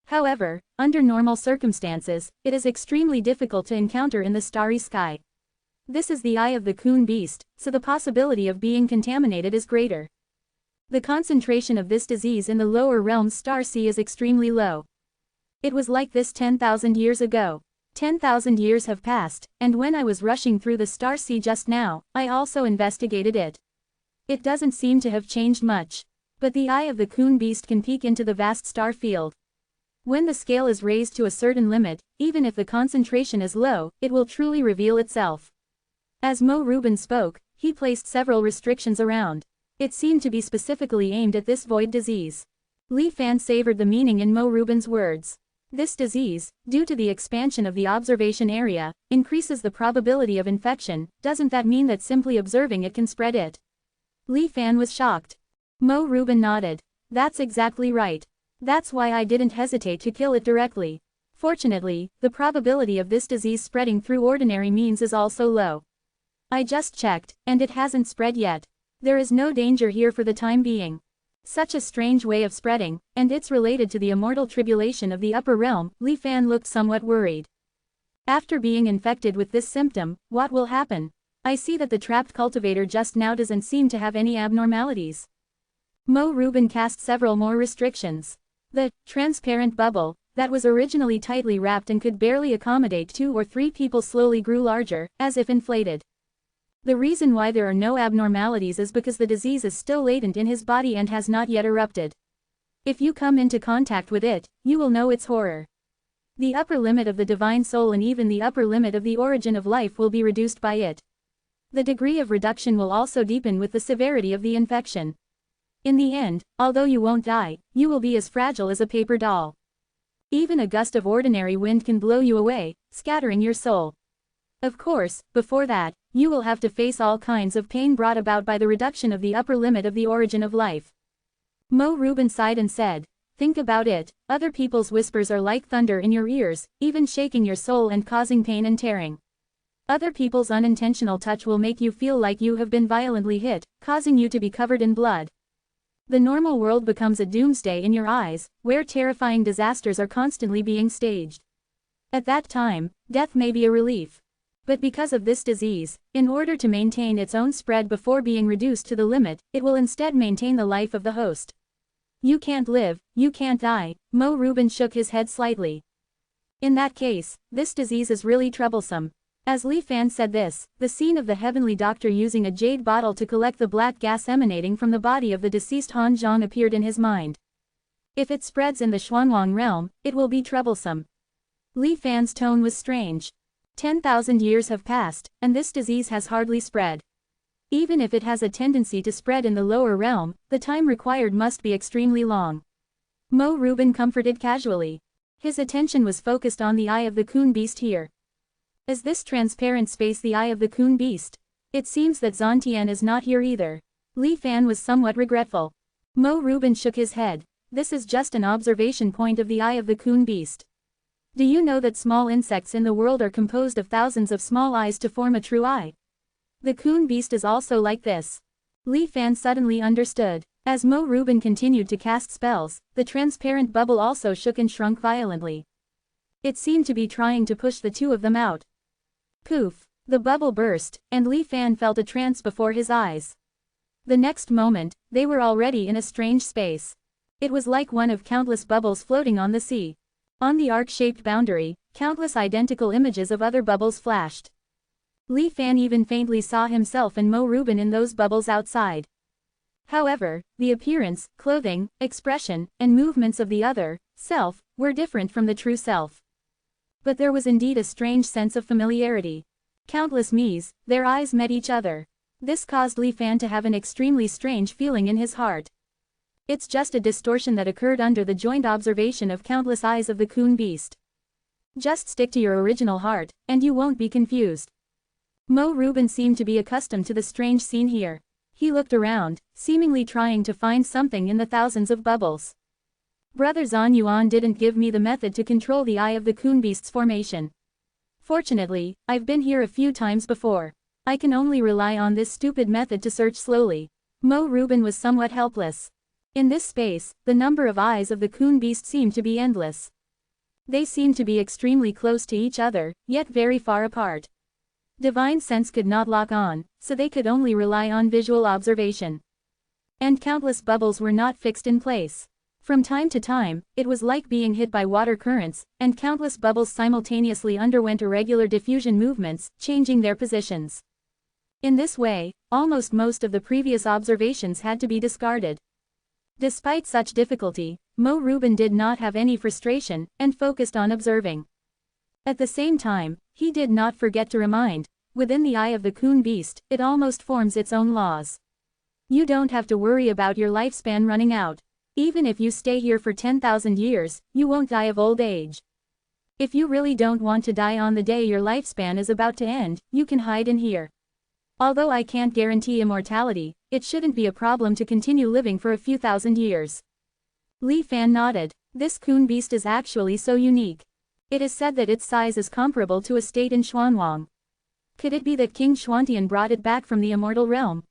However, under normal circumstances, it is extremely difficult to encounter in the starry sky. This is the eye of the Kun beast, so the possibility of being contaminated is greater. The concentration of this disease in the lower realm's star sea is extremely low. It was like this 10,000 years ago. 10,000 years have passed, and when I was rushing through the star sea just now, I also investigated it. It doesn't seem to have changed much. But the eye of the Kun beast can peek into the vast star field. When the scale is raised to a certain limit, even if the concentration is low, it will truly reveal itself. As Mo Rubin spoke, he placed several restrictions around. It seemed to be specifically aimed at this void disease. Li Fan savored the meaning in Mo Rubin's words. This disease, due to the expansion of the observation area, increases the probability of infection. Doesn't that mean that simply observing it can spread it? Li Fan was shocked. Mo Rubin nodded. That's exactly right. That's why I didn't hesitate to kill it directly. Fortunately, the probability of this disease spreading through ordinary means is also low. I just checked, and it hasn't spread yet. There is no danger here for the time being. Such a strange way of spreading, and it's related to the immortal tribulation of the upper realm. Li Fan looked somewhat worried. After being infected with this symptom, what will happen? I see that the trapped cultivator just now doesn't seem to have any abnormalities. Mo Rubin cast several more restrictions. The transparent bubble, that was originally tightly wrapped and could barely accommodate 2 or 3 people, slowly grew larger, as if inflated. The reason why there are no abnormalities is because the disease is still latent in his body and has not yet erupted. If you come into contact with it, you will know its horror. The upper limit of the divine soul and even the upper limit of the origin of life will be reduced by it. The degree of reduction will also deepen with the severity of the infection. In the end, although you won't die, you will be as fragile as a paper doll. Even a gust of ordinary wind can blow you away, scattering your soul. Of course, before that, you will have to face all kinds of pain brought about by the reduction of the upper limit of the origin of life. Mo Rubin sighed and said, think about it, other people's whispers are like thunder in your ears, even shaking your soul and causing pain and tearing. Other people's unintentional touch will make you feel like you have been violently hit, causing you to be covered in blood. The normal world becomes a doomsday in your eyes, where terrifying disasters are constantly being staged. At that time, death may be a relief. But because of this disease, in order to maintain its own spread before being reduced to the limit, it will instead maintain the life of the host. You can't live, you can't die. Mo Rubin shook his head slightly. In that case, this disease is really troublesome. As Li Fan said this, the scene of the heavenly doctor using a jade bottle to collect the black gas emanating from the body of the deceased Han Zhang appeared in his mind. If it spreads in the Xuanwang realm, it will be troublesome. Li Fan's tone was strange. 10,000 years have passed, and this disease has hardly spread. Even if it has a tendency to spread in the lower realm, the time required must be extremely long. Mo Rubin comforted casually. His attention was focused on the eye of the coon beast here. Is this transparent space the eye of the coon beast? It seems that Zantian is not here either. Li Fan was somewhat regretful. Mo Rubin shook his head. This is just an observation point of the eye of the coon beast. Do you know that small insects in the world are composed of thousands of small eyes to form a true eye? The coon beast is also like this. Li Fan suddenly understood. As Mo Rubin continued to cast spells, the transparent bubble also shook and shrunk violently. It seemed to be trying to push the two of them out. Poof! The bubble burst, and Li Fan felt a trance before his eyes. The next moment, they were already in a strange space. It was like one of countless bubbles floating on the sea. On the arc-shaped boundary, countless identical images of other bubbles flashed. Li Fan even faintly saw himself and Mo Rubin in those bubbles outside. However, the appearance, clothing, expression, and movements of the other self were different from the true self. But there was indeed a strange sense of familiarity. Countless me's, their eyes met each other. This caused Li Fan to have an extremely strange feeling in his heart. It's just a distortion that occurred under the joint observation of countless eyes of the coon beast. Just stick to your original heart, and you won't be confused. Mo Rubin seemed to be accustomed to the strange scene here. He looked around, seemingly trying to find something in the thousands of bubbles. Brother Zhan Yuan didn't give me the method to control the eye of the coon beast's formation. Fortunately, I've been here a few times before. I can only rely on this stupid method to search slowly. Mo Rubin was somewhat helpless. In this space, the number of eyes of the coon beast seemed to be endless. They seemed to be extremely close to each other, yet very far apart. Divine sense could not lock on, so they could only rely on visual observation. And countless bubbles were not fixed in place. From time to time, it was like being hit by water currents, and countless bubbles simultaneously underwent irregular diffusion movements, changing their positions. In this way, almost most of the previous observations had to be discarded. Despite such difficulty, Mo Rubin did not have any frustration, and focused on observing. At the same time, he did not forget to remind, within the eye of the coon beast, it almost forms its own laws. You don't have to worry about your lifespan running out. Even if you stay here for 10,000 years, you won't die of old age. If you really don't want to die on the day your lifespan is about to end, you can hide in here. Although I can't guarantee immortality, it shouldn't be a problem to continue living for a few thousand years. Li Fan nodded. This coon beast is actually so unique. It is said that its size is comparable to a state in Xuanwang. Could it be that King Xuantian brought it back from the immortal realm?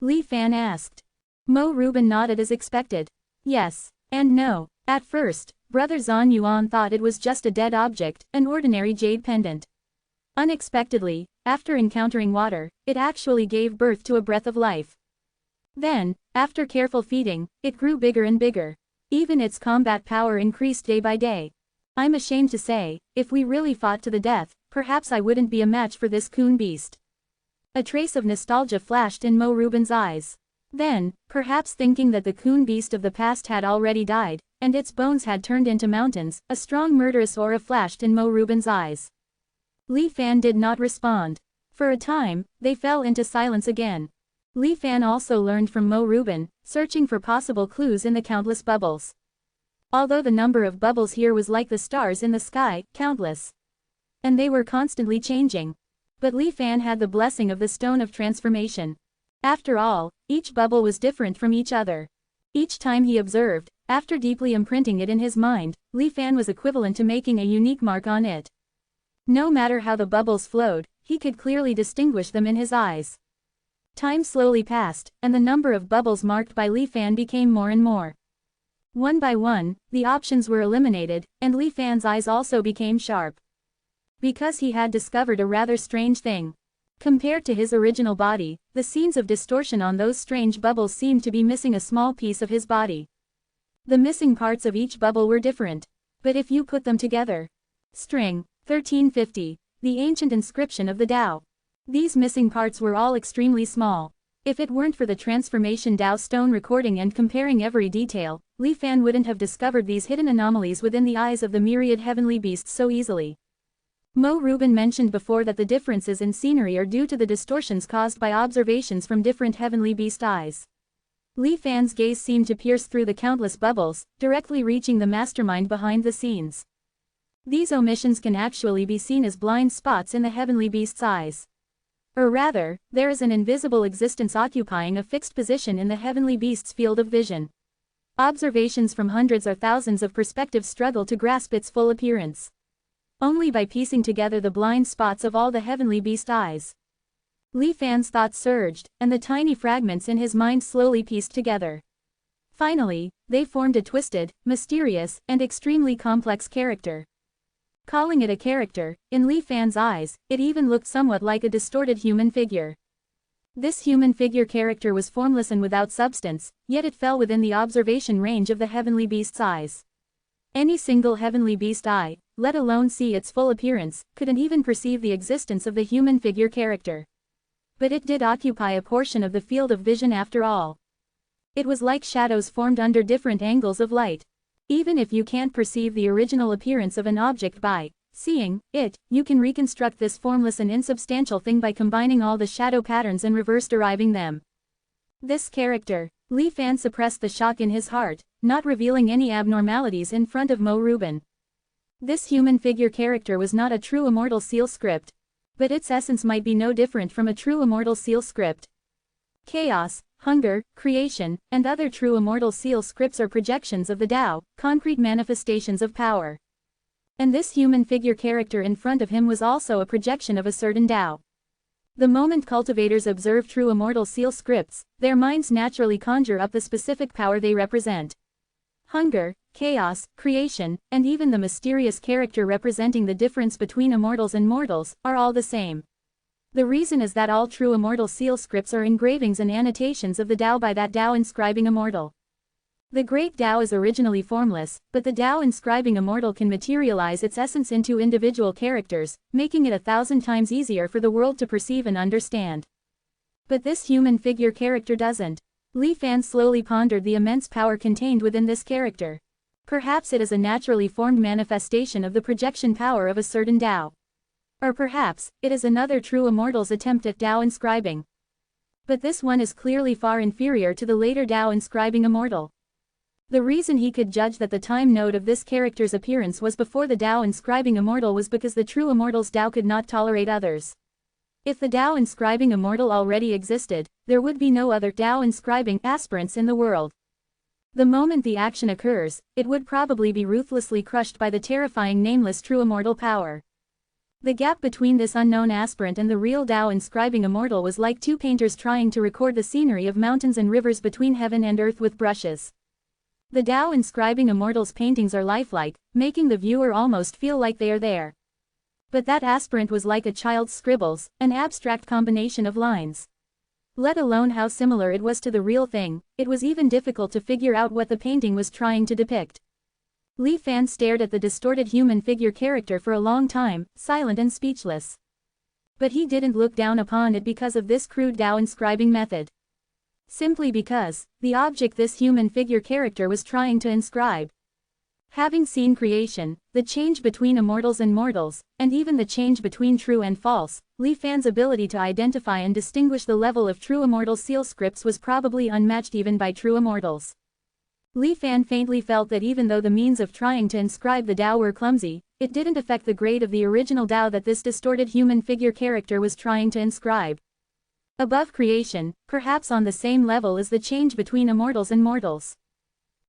Li Fan asked. Mo Rubin nodded as expected. Yes. And no. At first, Brother Zhan Yuan thought it was just a dead object, an ordinary jade pendant. Unexpectedly, after encountering water, it actually gave birth to a breath of life. Then, after careful feeding, it grew bigger and bigger. Even its combat power increased day by day. I'm ashamed to say, if we really fought to the death, perhaps I wouldn't be a match for this coon beast. A trace of nostalgia flashed in Mo Rubin's eyes. Then, perhaps thinking that the coon beast of the past had already died, and its bones had turned into mountains, a strong murderous aura flashed in Mo Rubin's eyes. Li Fan did not respond. For a time, they fell into silence again. Li Fan also learned from Mo Rubin, searching for possible clues in the countless bubbles. Although the number of bubbles here was like the stars in the sky, countless. And they were constantly changing. But Li Fan had the blessing of the Stone of Transformation. After all, each bubble was different from each other. Each time he observed, after deeply imprinting it in his mind, Li Fan was equivalent to making a unique mark on it. No matter how the bubbles flowed, he could clearly distinguish them in his eyes. Time slowly passed, and the number of bubbles marked by Li Fan became more and more. One by one, the options were eliminated, and Li Fan's eyes also became sharp. Because he had discovered a rather strange thing. Compared to his original body, the scenes of distortion on those strange bubbles seemed to be missing a small piece of his body. The missing parts of each bubble were different. But if you put them together. String 1350, the ancient inscription of the Tao. These missing parts were all extremely small. If it weren't for the transformation Tao stone recording and comparing every detail, Li Fan wouldn't have discovered these hidden anomalies within the eyes of the myriad heavenly beasts so easily. Mo Rubin mentioned before that the differences in scenery are due to the distortions caused by observations from different heavenly beast eyes. Li Fan's gaze seemed to pierce through the countless bubbles, directly reaching the mastermind behind the scenes. These omissions can actually be seen as blind spots in the heavenly beast's eyes. Or rather, there is an invisible existence occupying a fixed position in the heavenly beast's field of vision. Observations from hundreds or thousands of perspectives struggle to grasp its full appearance. Only by piecing together the blind spots of all the heavenly beast eyes. Li Fan's thoughts surged, and the tiny fragments in his mind slowly pieced together. Finally, they formed a twisted, mysterious, and extremely complex character. Calling it a character, in Li Fan's eyes, it even looked somewhat like a distorted human figure. This human figure character was formless and without substance, yet it fell within the observation range of the heavenly beast's eyes. Any single heavenly beast eye, let alone see its full appearance, couldn't even perceive the existence of the human figure character. But it did occupy a portion of the field of vision after all. It was like shadows formed under different angles of light. Even if you can't perceive the original appearance of an object by seeing it, you can reconstruct this formless and insubstantial thing by combining all the shadow patterns and reverse deriving them. This character, Li Fan suppressed the shock in his heart, not revealing any abnormalities in front of Mo Rubin. This human figure character was not a true immortal seal script. But its essence might be no different from a true immortal seal script. Chaos, hunger, creation, and other true immortal seal scripts are projections of the Tao, concrete manifestations of power. And this human figure character in front of him was also a projection of a certain Tao. The moment cultivators observe true immortal seal scripts, their minds naturally conjure up the specific power they represent. Hunger, chaos, creation, and even the mysterious character representing the difference between immortals and mortals, are all the same. The reason is that all true immortal seal scripts are engravings and annotations of the Tao by that Tao inscribing immortal. The great Tao is originally formless, but the Tao inscribing immortal can materialize its essence into individual characters, making it 1,000 times easier for the world to perceive and understand. But this human figure character doesn't. Li Fan slowly pondered the immense power contained within this character. Perhaps it is a naturally formed manifestation of the projection power of a certain Tao. Or perhaps, it is another true immortal's attempt at Tao inscribing. But this one is clearly far inferior to the later Tao inscribing immortal. The reason he could judge that the time node of this character's appearance was before the Tao inscribing immortal was because the true immortal's Tao could not tolerate others. If the Tao inscribing immortal already existed, there would be no other Tao inscribing aspirants in the world. The moment the action occurs, it would probably be ruthlessly crushed by the terrifying nameless true immortal power. The gap between this unknown aspirant and the real Tao inscribing Immortal was like two painters trying to record the scenery of mountains and rivers between heaven and earth with brushes. The Tao inscribing Immortal's paintings are lifelike, making the viewer almost feel like they are there. But that aspirant was like a child's scribbles, an abstract combination of lines. Let alone how similar it was to the real thing, it was even difficult to figure out what the painting was trying to depict. Li Fan stared at the distorted human figure character for a long time, silent and speechless. But he didn't look down upon it because of this crude Tao inscribing method. Simply because, the object this human figure character was trying to inscribe. Having seen creation, the change between immortals and mortals, and even the change between true and false, Li Fan's ability to identify and distinguish the level of true immortal seal scripts was probably unmatched even by true immortals. Li Fan faintly felt that even though the means of trying to inscribe the Tao were clumsy, it didn't affect the grade of the original Tao that this distorted human figure character was trying to inscribe. Above creation, perhaps on the same level is the change between immortals and mortals.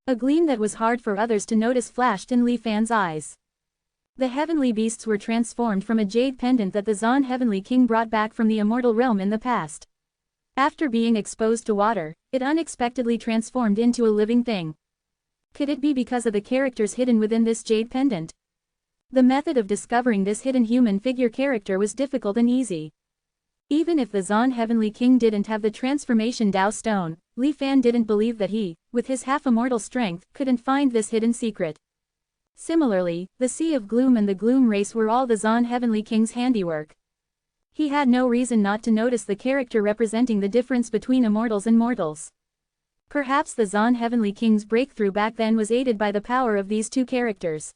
A gleam that was hard for others to notice flashed in Li Fan's eyes. The heavenly beasts were transformed from a jade pendant that the Zan Heavenly King brought back from the immortal realm in the past. After being exposed to water, it unexpectedly transformed into a living thing. Could it be because of the characters hidden within this jade pendant? The method of discovering this hidden human figure character was difficult and easy. Even if the Zan Heavenly King didn't have the transformation Tao stone, Li Fan didn't believe that he, with his half-immortal strength, couldn't find this hidden secret. Similarly, the Sea of Gloom and the Gloom race were all the Zan Heavenly King's handiwork. He had no reason not to notice the character representing the difference between immortals and mortals. Perhaps the Zan Heavenly King's breakthrough back then was aided by the power of these two characters.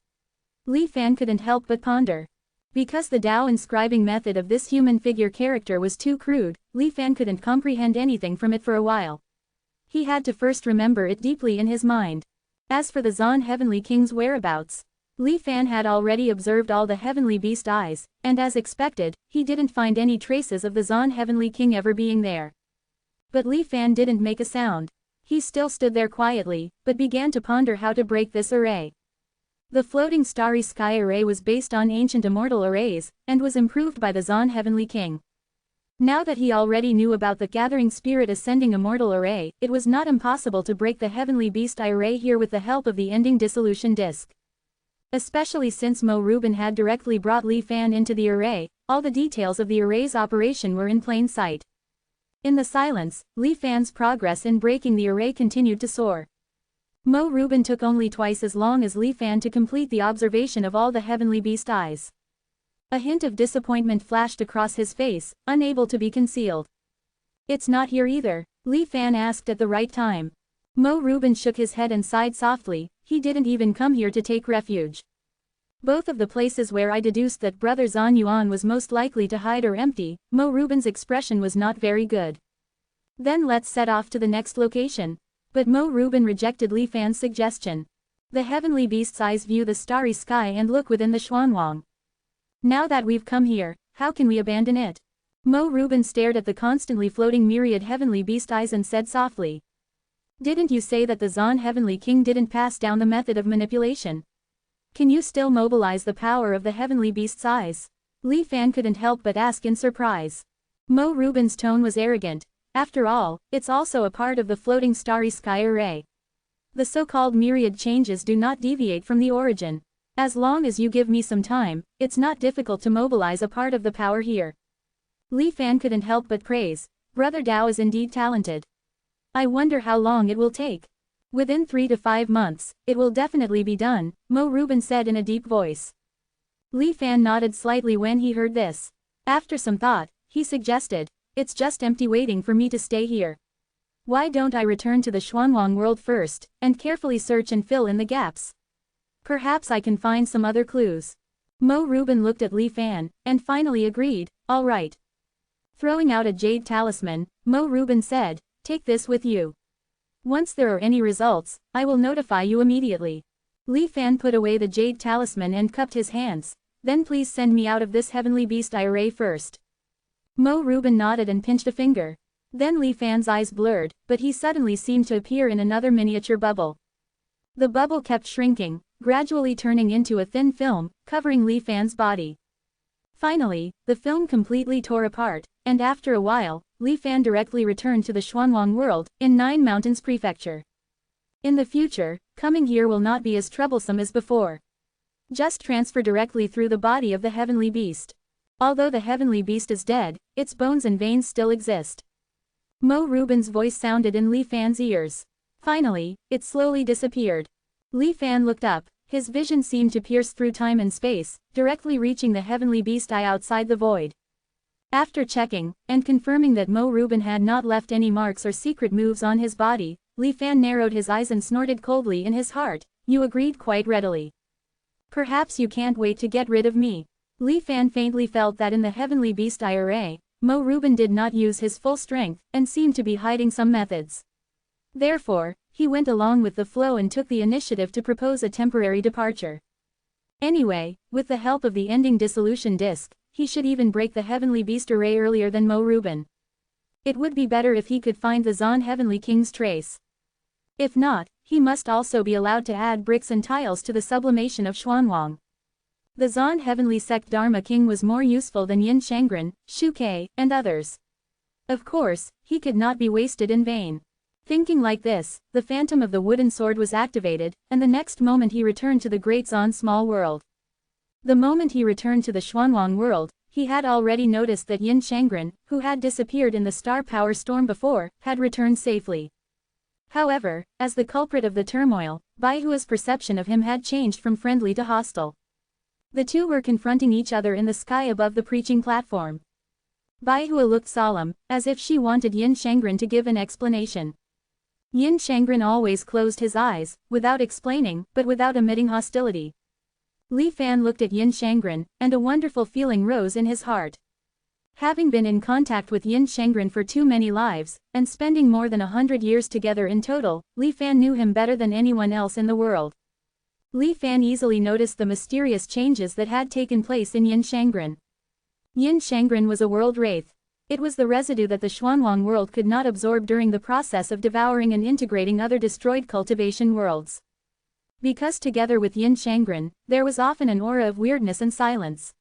Li Fan couldn't help but ponder. Because the Tao inscribing method of this human figure character was too crude, Li Fan couldn't comprehend anything from it for a while. He had to first remember it deeply in his mind. As for the Zan Heavenly King's whereabouts, Li Fan had already observed all the heavenly beast eyes, and as expected, he didn't find any traces of the Zan Heavenly King ever being there. But Li Fan didn't make a sound. He still stood there quietly, but began to ponder how to break this array. The floating starry sky array was based on ancient immortal arrays, and was improved by the Zan Heavenly King. Now that he already knew about the Gathering Spirit Ascending Immortal Array, it was not impossible to break the Heavenly Beast array here with the help of the Ending Dissolution Disc. Especially since Mo Rubin had directly brought Li Fan into the array, all the details of the array's operation were in plain sight. In the silence, Li Fan's progress in breaking the array continued to soar. Mo Rubin took only twice as long as Li Fan to complete the observation of all the Heavenly Beast eyes. A hint of disappointment flashed across his face, unable to be concealed. "It's not here either," Li Fan asked at the right time. Mo Rubin shook his head and sighed softly. He didn't even come here to take refuge. Both of the places where I deduced that Brother Zan Yuan was most likely to hide are empty. Mo Rubin's expression was not very good. "Then let's set off to the next location." But Mo Rubin rejected Li Fan's suggestion. "The heavenly beast's eyes view the starry sky and look within the Xuanwang. Now that we've come here, how can we abandon it?" Mo Rubin stared at the constantly floating myriad heavenly beast eyes and said softly. "Didn't you say that the Zan Heavenly King didn't pass down the method of manipulation? Can you still mobilize the power of the heavenly beast's eyes?" Li Fan couldn't help but ask in surprise. Mo Rubin's tone was arrogant. After all, it's also a part of the floating starry sky array. The so-called myriad changes do not deviate from the origin. As long as you give me some time, it's not difficult to mobilize a part of the power here. Li Fan couldn't help but praise. Brother Tao is indeed talented. I wonder how long it will take. "Within 3 to 5 months, it will definitely be done," Mo Rubin said in a deep voice. Li Fan nodded slightly when he heard this. After some thought, he suggested, "It's just empty waiting for me to stay here. Why don't I return to the Xuanwang world first, and carefully search and fill in the gaps? Perhaps I can find some other clues." Mo Rubin looked at Li Fan, and finally agreed, "All right." Throwing out a jade talisman, Mo Rubin said, "Take this with you. Once there are any results, I will notify you immediately." Li Fan put away the jade talisman and cupped his hands. "Then please send me out of this heavenly beast array first." Mo Rubin nodded and pinched a finger. Then Li Fan's eyes blurred, but he suddenly seemed to appear in another miniature bubble. The bubble kept shrinking, gradually turning into a thin film, covering Li Fan's body. Finally, the film completely tore apart, and after a while, Li Fan directly returned to the Xuanwang world, in Nine Mountains Prefecture. In the future, coming here will not be as troublesome as before. Just transfer directly through the body of the heavenly beast. Although the heavenly beast is dead, its bones and veins still exist. Mo Rubin's voice sounded in Li Fan's ears. Finally, it slowly disappeared. Li Fan looked up, his vision seemed to pierce through time and space, directly reaching the heavenly beast eye outside the void. After checking, and confirming that Mo Rubin had not left any marks or secret moves on his body, Li Fan narrowed his eyes and snorted coldly in his heart, "You agreed quite readily. Perhaps you can't wait to get rid of me." Li Fan faintly felt that in the heavenly beast IRA, Mo Rubin did not use his full strength, and seemed to be hiding some methods. Therefore, he went along with the flow and took the initiative to propose a temporary departure. Anyway, with the help of the ending dissolution disc, he should even break the heavenly beast array earlier than Mo Rubin. It would be better if he could find the Zan Heavenly King's trace. If not, he must also be allowed to add bricks and tiles to the sublimation of Xuanwang. The Zan Heavenly Sect Dharma King was more useful than Yin Shangren, Shu Ke, and others. Of course, he could not be wasted in vain. Thinking like this, the phantom of the wooden sword was activated, and the next moment he returned to the Great Zan small world. The moment he returned to the Xuanwang world, he had already noticed that Yin Shangren, who had disappeared in the star power storm before, had returned safely. However, as the culprit of the turmoil, Baihua's perception of him had changed from friendly to hostile. The two were confronting each other in the sky above the preaching platform. Baihua looked solemn, as if she wanted Yin Shangren to give an explanation. Yin Shangren always closed his eyes, without explaining, but without emitting hostility. Li Fan looked at Yin Shangren, and a wonderful feeling rose in his heart. Having been in contact with Yin Shangren for too many lives, and spending more than 100 years together in total, Li Fan knew him better than anyone else in the world. Li Fan easily noticed the mysterious changes that had taken place in Yin Shangren. Yin Shangren was a world wraith. It was the residue that the Xuanwang world could not absorb during the process of devouring and integrating other destroyed cultivation worlds. Because together with Yin Shangren, there was often an aura of weirdness and silence.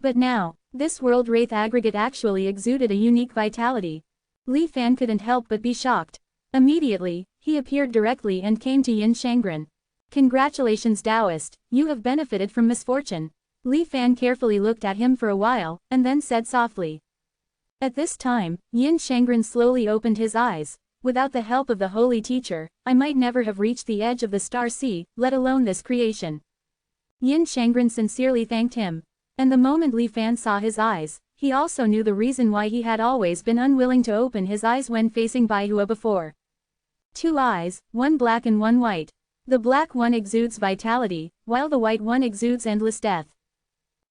But now, this world wraith aggregate actually exuded a unique vitality. Li Fan couldn't help but be shocked. Immediately, he appeared directly and came to Yin Shangren. "Congratulations Taoist, you have benefited from misfortune." Li Fan carefully looked at him for a while, and then said softly. At this time, Yin Shangren slowly opened his eyes. "Without the help of the holy teacher, I might never have reached the edge of the star sea, let alone this creation." Yin Shangren sincerely thanked him. And the moment Li Fan saw his eyes, he also knew the reason why he had always been unwilling to open his eyes when facing Baihua before. Two eyes, one black and one white. The black one exudes vitality, while the white one exudes endless death.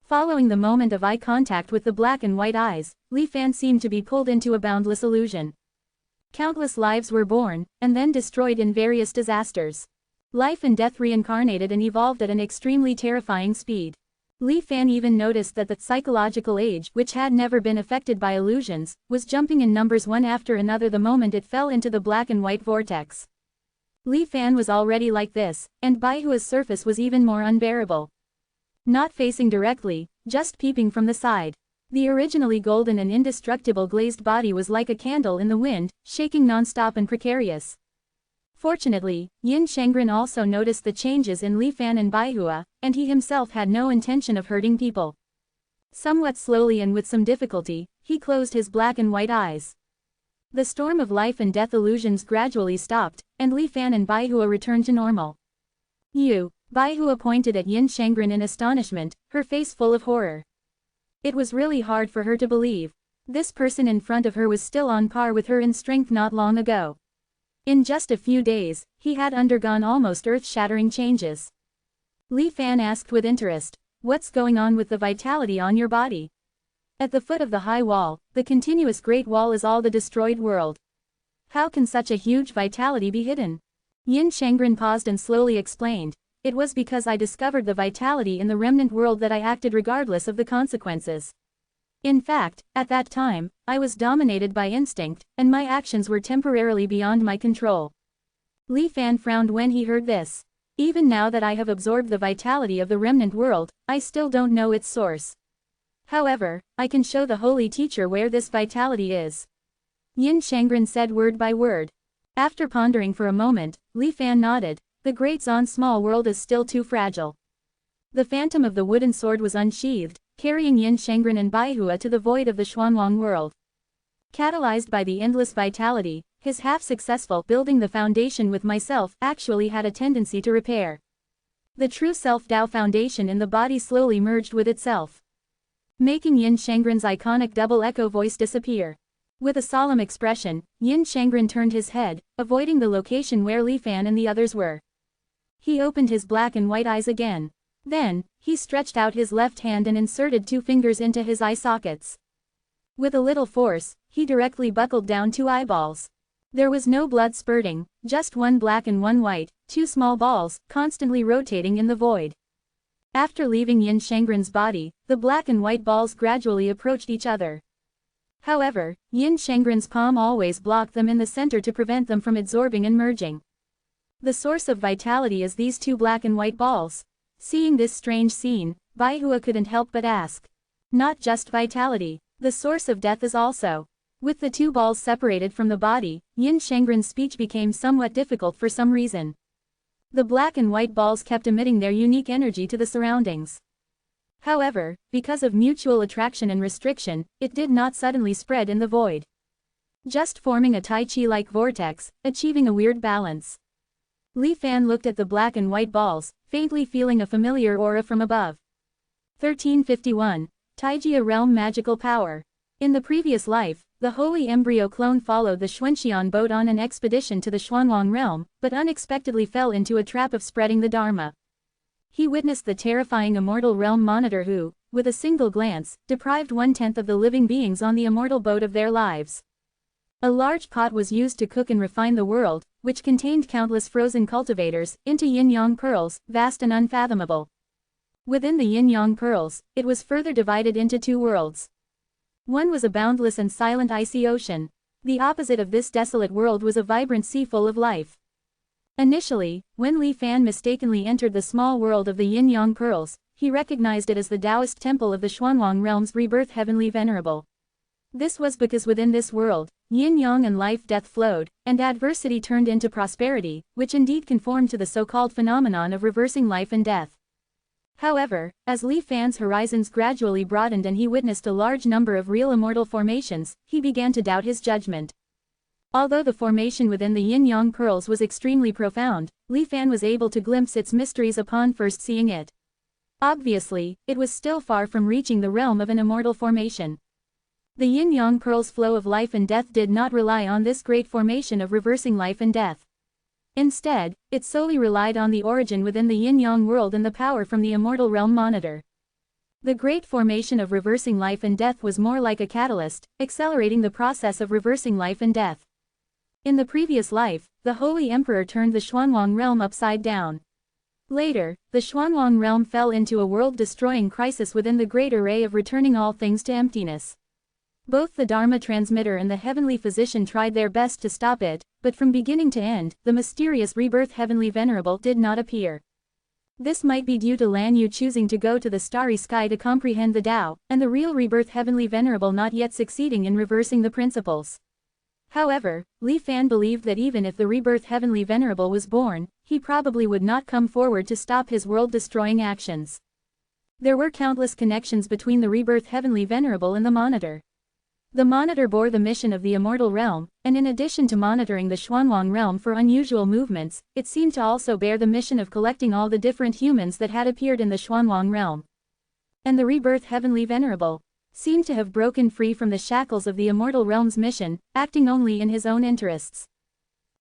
Following the moment of eye contact with the black and white eyes, Li Fan seemed to be pulled into a boundless illusion. Countless lives were born, and then destroyed in various disasters. Life and death reincarnated and evolved at an extremely terrifying speed. Li Fan even noticed that the psychological age, which had never been affected by illusions, was jumping in numbers one after another the moment it fell into the black and white vortex. Li Fan was already like this, and Baihua's surface was even more unbearable. Not facing directly, just peeping from the side. The originally golden and indestructible glazed body was like a candle in the wind, shaking non-stop and precarious. Fortunately, Yin Shangren also noticed the changes in Li Fan and Baihua, and he himself had no intention of hurting people. Somewhat slowly and with some difficulty, he closed his black and white eyes. The storm of life and death illusions gradually stopped, and Li Fan and Baihua returned to normal. "You," Baihua pointed at Yin Shangren in astonishment, her face full of horror. It was really hard for her to believe. This person in front of her was still on par with her in strength not long ago. In just a few days, he had undergone almost earth-shattering changes. Li Fan asked with interest, "What's going on with the vitality on your body?" At the foot of the high wall, the continuous Great Wall is all the destroyed world. How can such a huge vitality be hidden? Yin Shangren paused and slowly explained, "It was because I discovered the vitality in the remnant world that I acted regardless of the consequences. In fact, at that time, I was dominated by instinct, and my actions were temporarily beyond my control." Li Fan frowned when he heard this. "Even now that I have absorbed the vitality of the remnant world, I still don't know its source. However, I can show the holy teacher where this vitality is. Yin Shangren said word by word. After pondering for a moment, Li Fan nodded. The great Zan's small world is still too fragile. The phantom of the wooden sword was unsheathed, carrying Yin Shangren and Baihua to the void of the Xuanwang world. Catalyzed by the endless vitality, his half-successful building the foundation with myself actually had a tendency to repair. The true self-Tao foundation in the body slowly merged with itself, making Yin Shangren's iconic double echo voice disappear. With a solemn expression, Yin Shangren turned his head, avoiding the location where Li Fan and the others were. He opened his black and white eyes again. Then, he stretched out his left hand and inserted 2 fingers into his eye sockets. With a little force, he directly buckled down 2 eyeballs. There was no blood spurting, just 1 black and 1 white, 2 small balls, constantly rotating in the void. After leaving Yin Shangren's body, the black and white balls gradually approached each other. However, Yin Shangren's palm always blocked them in the center to prevent them from absorbing and merging. The source of vitality is these 2 black and white balls. Seeing this strange scene, Baihua couldn't help but ask. Not just vitality, the source of death is also. With the 2 balls separated from the body, Yin Shangren's speech became somewhat difficult for some reason. The black and white balls kept emitting their unique energy to the surroundings. However, because of mutual attraction and restriction, it did not suddenly spread in the void, just forming a Tai Chi-like vortex, achieving a weird balance. Li Fan looked at the black and white balls, faintly feeling a familiar aura from above. 1351. Taijia Realm Magical Power. In the previous life, the holy embryo clone followed the Xuanxian boat on an expedition to the Xuanwang realm, but unexpectedly fell into a trap of spreading the Dharma. He witnessed the terrifying Immortal Realm Monitor who, with a single glance, deprived 1/10 of the living beings on the Immortal boat of their lives. A large pot was used to cook and refine the world, which contained countless frozen cultivators, into yin-yang pearls, vast and unfathomable. Within the yin-yang pearls, it was further divided into 2 worlds. One was a boundless and silent icy ocean. The opposite of this desolate world was a vibrant sea full of life. Initially, when Li Fan mistakenly entered the small world of the yin-yang pearls, he recognized it as the Taoist temple of the Xuanwang realm's rebirth Heavenly Venerable. This was because within this world, yin-yang and life-death flowed, and adversity turned into prosperity, which indeed conformed to the so-called phenomenon of reversing life and death. However, as Li Fan's horizons gradually broadened and he witnessed a large number of real immortal formations, he began to doubt his judgment. Although the formation within the yin-yang pearls was extremely profound, Li Fan was able to glimpse its mysteries upon first seeing it. Obviously, it was still far from reaching the realm of an immortal formation. The yin-yang pearls' flow of life and death did not rely on this great formation of reversing life and death. Instead, it solely relied on the origin within the yin-yang world and the power from the Immortal Realm Monitor. The great formation of reversing life and death was more like a catalyst, accelerating the process of reversing life and death. In the previous life, the Holy Emperor turned the Xuanwang realm upside down. Later, the Xuanwang realm fell into a world-destroying crisis within the great array of returning all things to emptiness. Both the Dharma transmitter and the heavenly physician tried their best to stop it, but from beginning to end, the mysterious rebirth Heavenly Venerable did not appear. This might be due to Lan Yu choosing to go to the starry sky to comprehend the Tao, and the real rebirth Heavenly Venerable not yet succeeding in reversing the principles. However, Li Fan believed that even if the rebirth Heavenly Venerable was born, he probably would not come forward to stop his world-destroying actions. There were countless connections between the rebirth Heavenly Venerable and the Monitor. The Monitor bore the mission of the Immortal Realm, and in addition to monitoring the Xuanwang realm for unusual movements, it seemed to also bear the mission of collecting all the different humans that had appeared in the Xuanwang realm. And the rebirth Heavenly Venerable seemed to have broken free from the shackles of the Immortal Realm's mission, acting only in his own interests.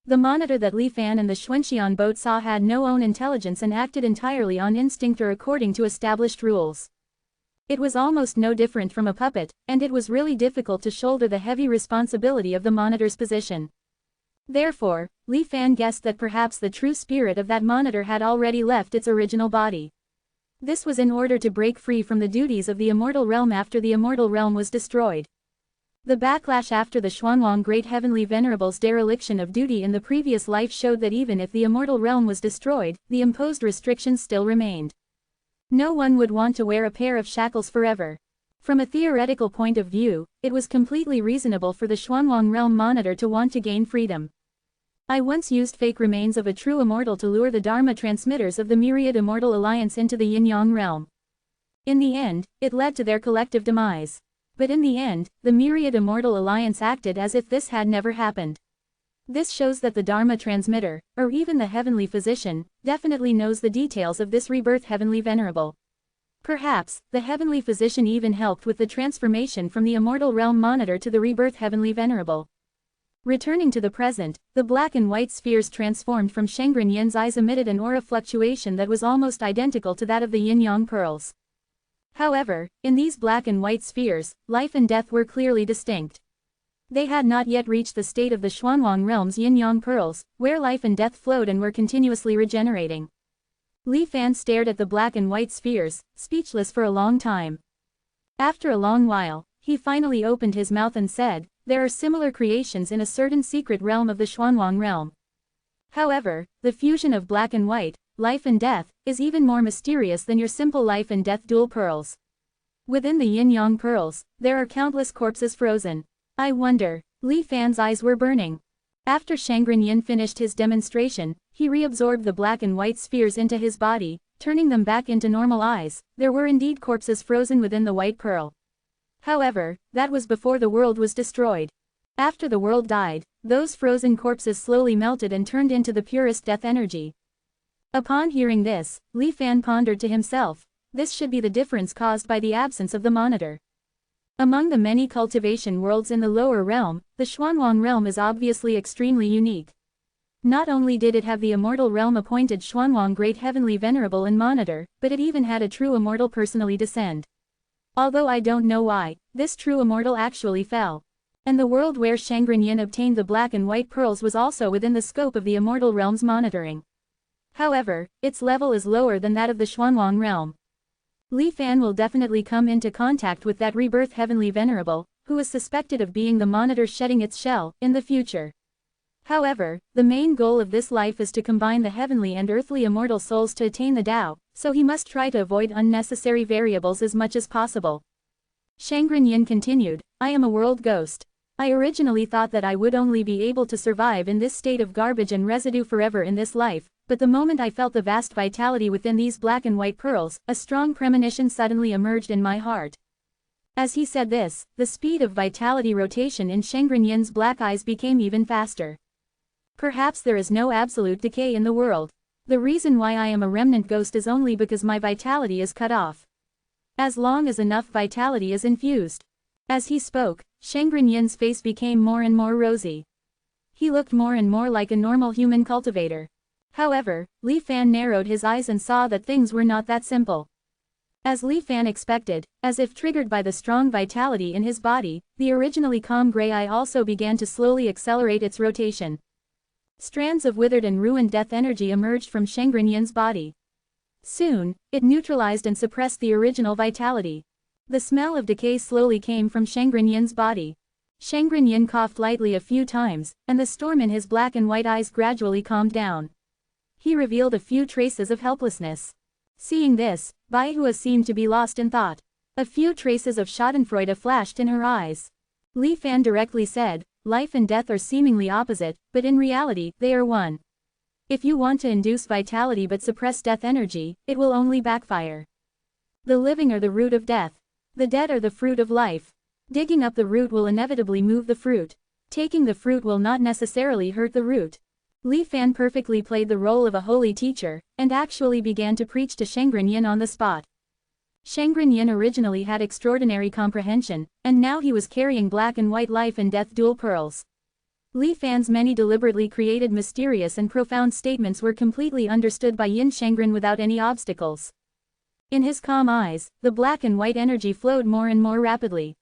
The Monitor that Li Fan and the Xuanxian boat saw had no own intelligence and acted entirely on instinct or according to established rules. It was almost no different from a puppet, and it was really difficult to shoulder the heavy responsibility of the Monitor's position. Therefore, Li Fan guessed that perhaps the true spirit of that Monitor had already left its original body. This was in order to break free from the duties of the Immortal Realm after the Immortal Realm was destroyed. The backlash after the Xuanwang Great Heavenly Venerable's dereliction of duty in the previous life showed that even if the Immortal Realm was destroyed, the imposed restrictions still remained. No one would want to wear a pair of shackles forever. From a theoretical point of view, it was completely reasonable for the Xuanwang realm monitor to want to gain freedom. I once used fake remains of a true immortal to lure the Dharma transmitters of the myriad immortal alliance into the yin-yang realm. In the end, it led to their collective demise. But in the end, the myriad immortal alliance acted as if this had never happened. This shows that the Dharma transmitter, or even the heavenly physician, definitely knows the details of this rebirth heavenly venerable. Perhaps, the heavenly physician even helped with the transformation from the immortal realm monitor to the rebirth heavenly venerable. Returning to the present, the black and white spheres transformed from Shengren Yin's eyes emitted an aura fluctuation that was almost identical to that of the yin-yang pearls. However, in these black and white spheres, life and death were clearly distinct. They had not yet reached the state of the Xuanwang realm's yin-yang pearls, where life and death flowed and were continuously regenerating. Li Fan stared at the black and white spheres, speechless for a long time. After a long while, he finally opened his mouth and said, "There are similar creations in a certain secret realm of the Xuanwang realm. However, the fusion of black and white, life and death, is even more mysterious than your simple life and death dual pearls. Within the yin-yang pearls, there are countless corpses frozen. I wonder." Li Fan's eyes were burning. After Shengren Yin finished his demonstration, he reabsorbed the black and white spheres into his body, turning them back into normal eyes. There were indeed corpses frozen within the white pearl. However, that was before the world was destroyed. After the world died, those frozen corpses slowly melted and turned into the purest death energy. Upon hearing this, Li Fan pondered to himself, this should be the difference caused by the absence of the monitor. Among the many cultivation worlds in the lower realm, the Xuanwang realm is obviously extremely unique. Not only did it have the immortal realm appointed Xuanwang Great Heavenly Venerable and Monitor, but it even had a true immortal personally descend. Although I don't know why, this true immortal actually fell. And the world where Shengren Yin obtained the black and white pearls was also within the scope of the immortal realm's monitoring. However, its level is lower than that of the Xuanwang realm. Li Fan will definitely come into contact with that rebirth heavenly venerable, who is suspected of being the monitor shedding its shell, in the future. However, the main goal of this life is to combine the heavenly and earthly immortal souls to attain the Tao, so he must try to avoid unnecessary variables as much as possible. Shengren Yin continued, "I am a world ghost. I originally thought that I would only be able to survive in this state of garbage and residue forever in this life, but the moment I felt the vast vitality within these black and white pearls, a strong premonition suddenly emerged in my heart." As he said this, the speed of vitality rotation in Shengren Yin's black eyes became even faster. Perhaps there is no absolute decay in the world. The reason why I am a remnant ghost is only because my vitality is cut off. As long as enough vitality is infused. As he spoke, Shengren Yin's face became more and more rosy. He looked more and more like a normal human cultivator. However, Li Fan narrowed his eyes and saw that things were not that simple. As Li Fan expected, as if triggered by the strong vitality in his body, the originally calm gray eye also began to slowly accelerate its rotation. Strands of withered and ruined death energy emerged from Shengren Yin's body. Soon, it neutralized and suppressed the original vitality. The smell of decay slowly came from Shengren Yin's body. Shengren Yin coughed lightly a few times, and the storm in his black and white eyes gradually calmed down. He revealed a few traces of helplessness. Seeing this, Bai Hua seemed to be lost in thought. A few traces of schadenfreude flashed in her eyes. Li Fan directly said, "Life and death are seemingly opposite, but in reality, they are one. If you want to induce vitality but suppress death energy, it will only backfire. The living are the root of death. The dead are the fruit of life. Digging up the root will inevitably move the fruit. Taking the fruit will not necessarily hurt the root." Li Fan perfectly played the role of a holy teacher, and actually began to preach to Shengren Yin on the spot. Shengren Yin originally had extraordinary comprehension, and now he was carrying black and white life and death dual pearls. Li Fan's many deliberately created mysterious and profound statements were completely understood by Yin Shengren without any obstacles. In his calm eyes, the black and white energy flowed more and more rapidly.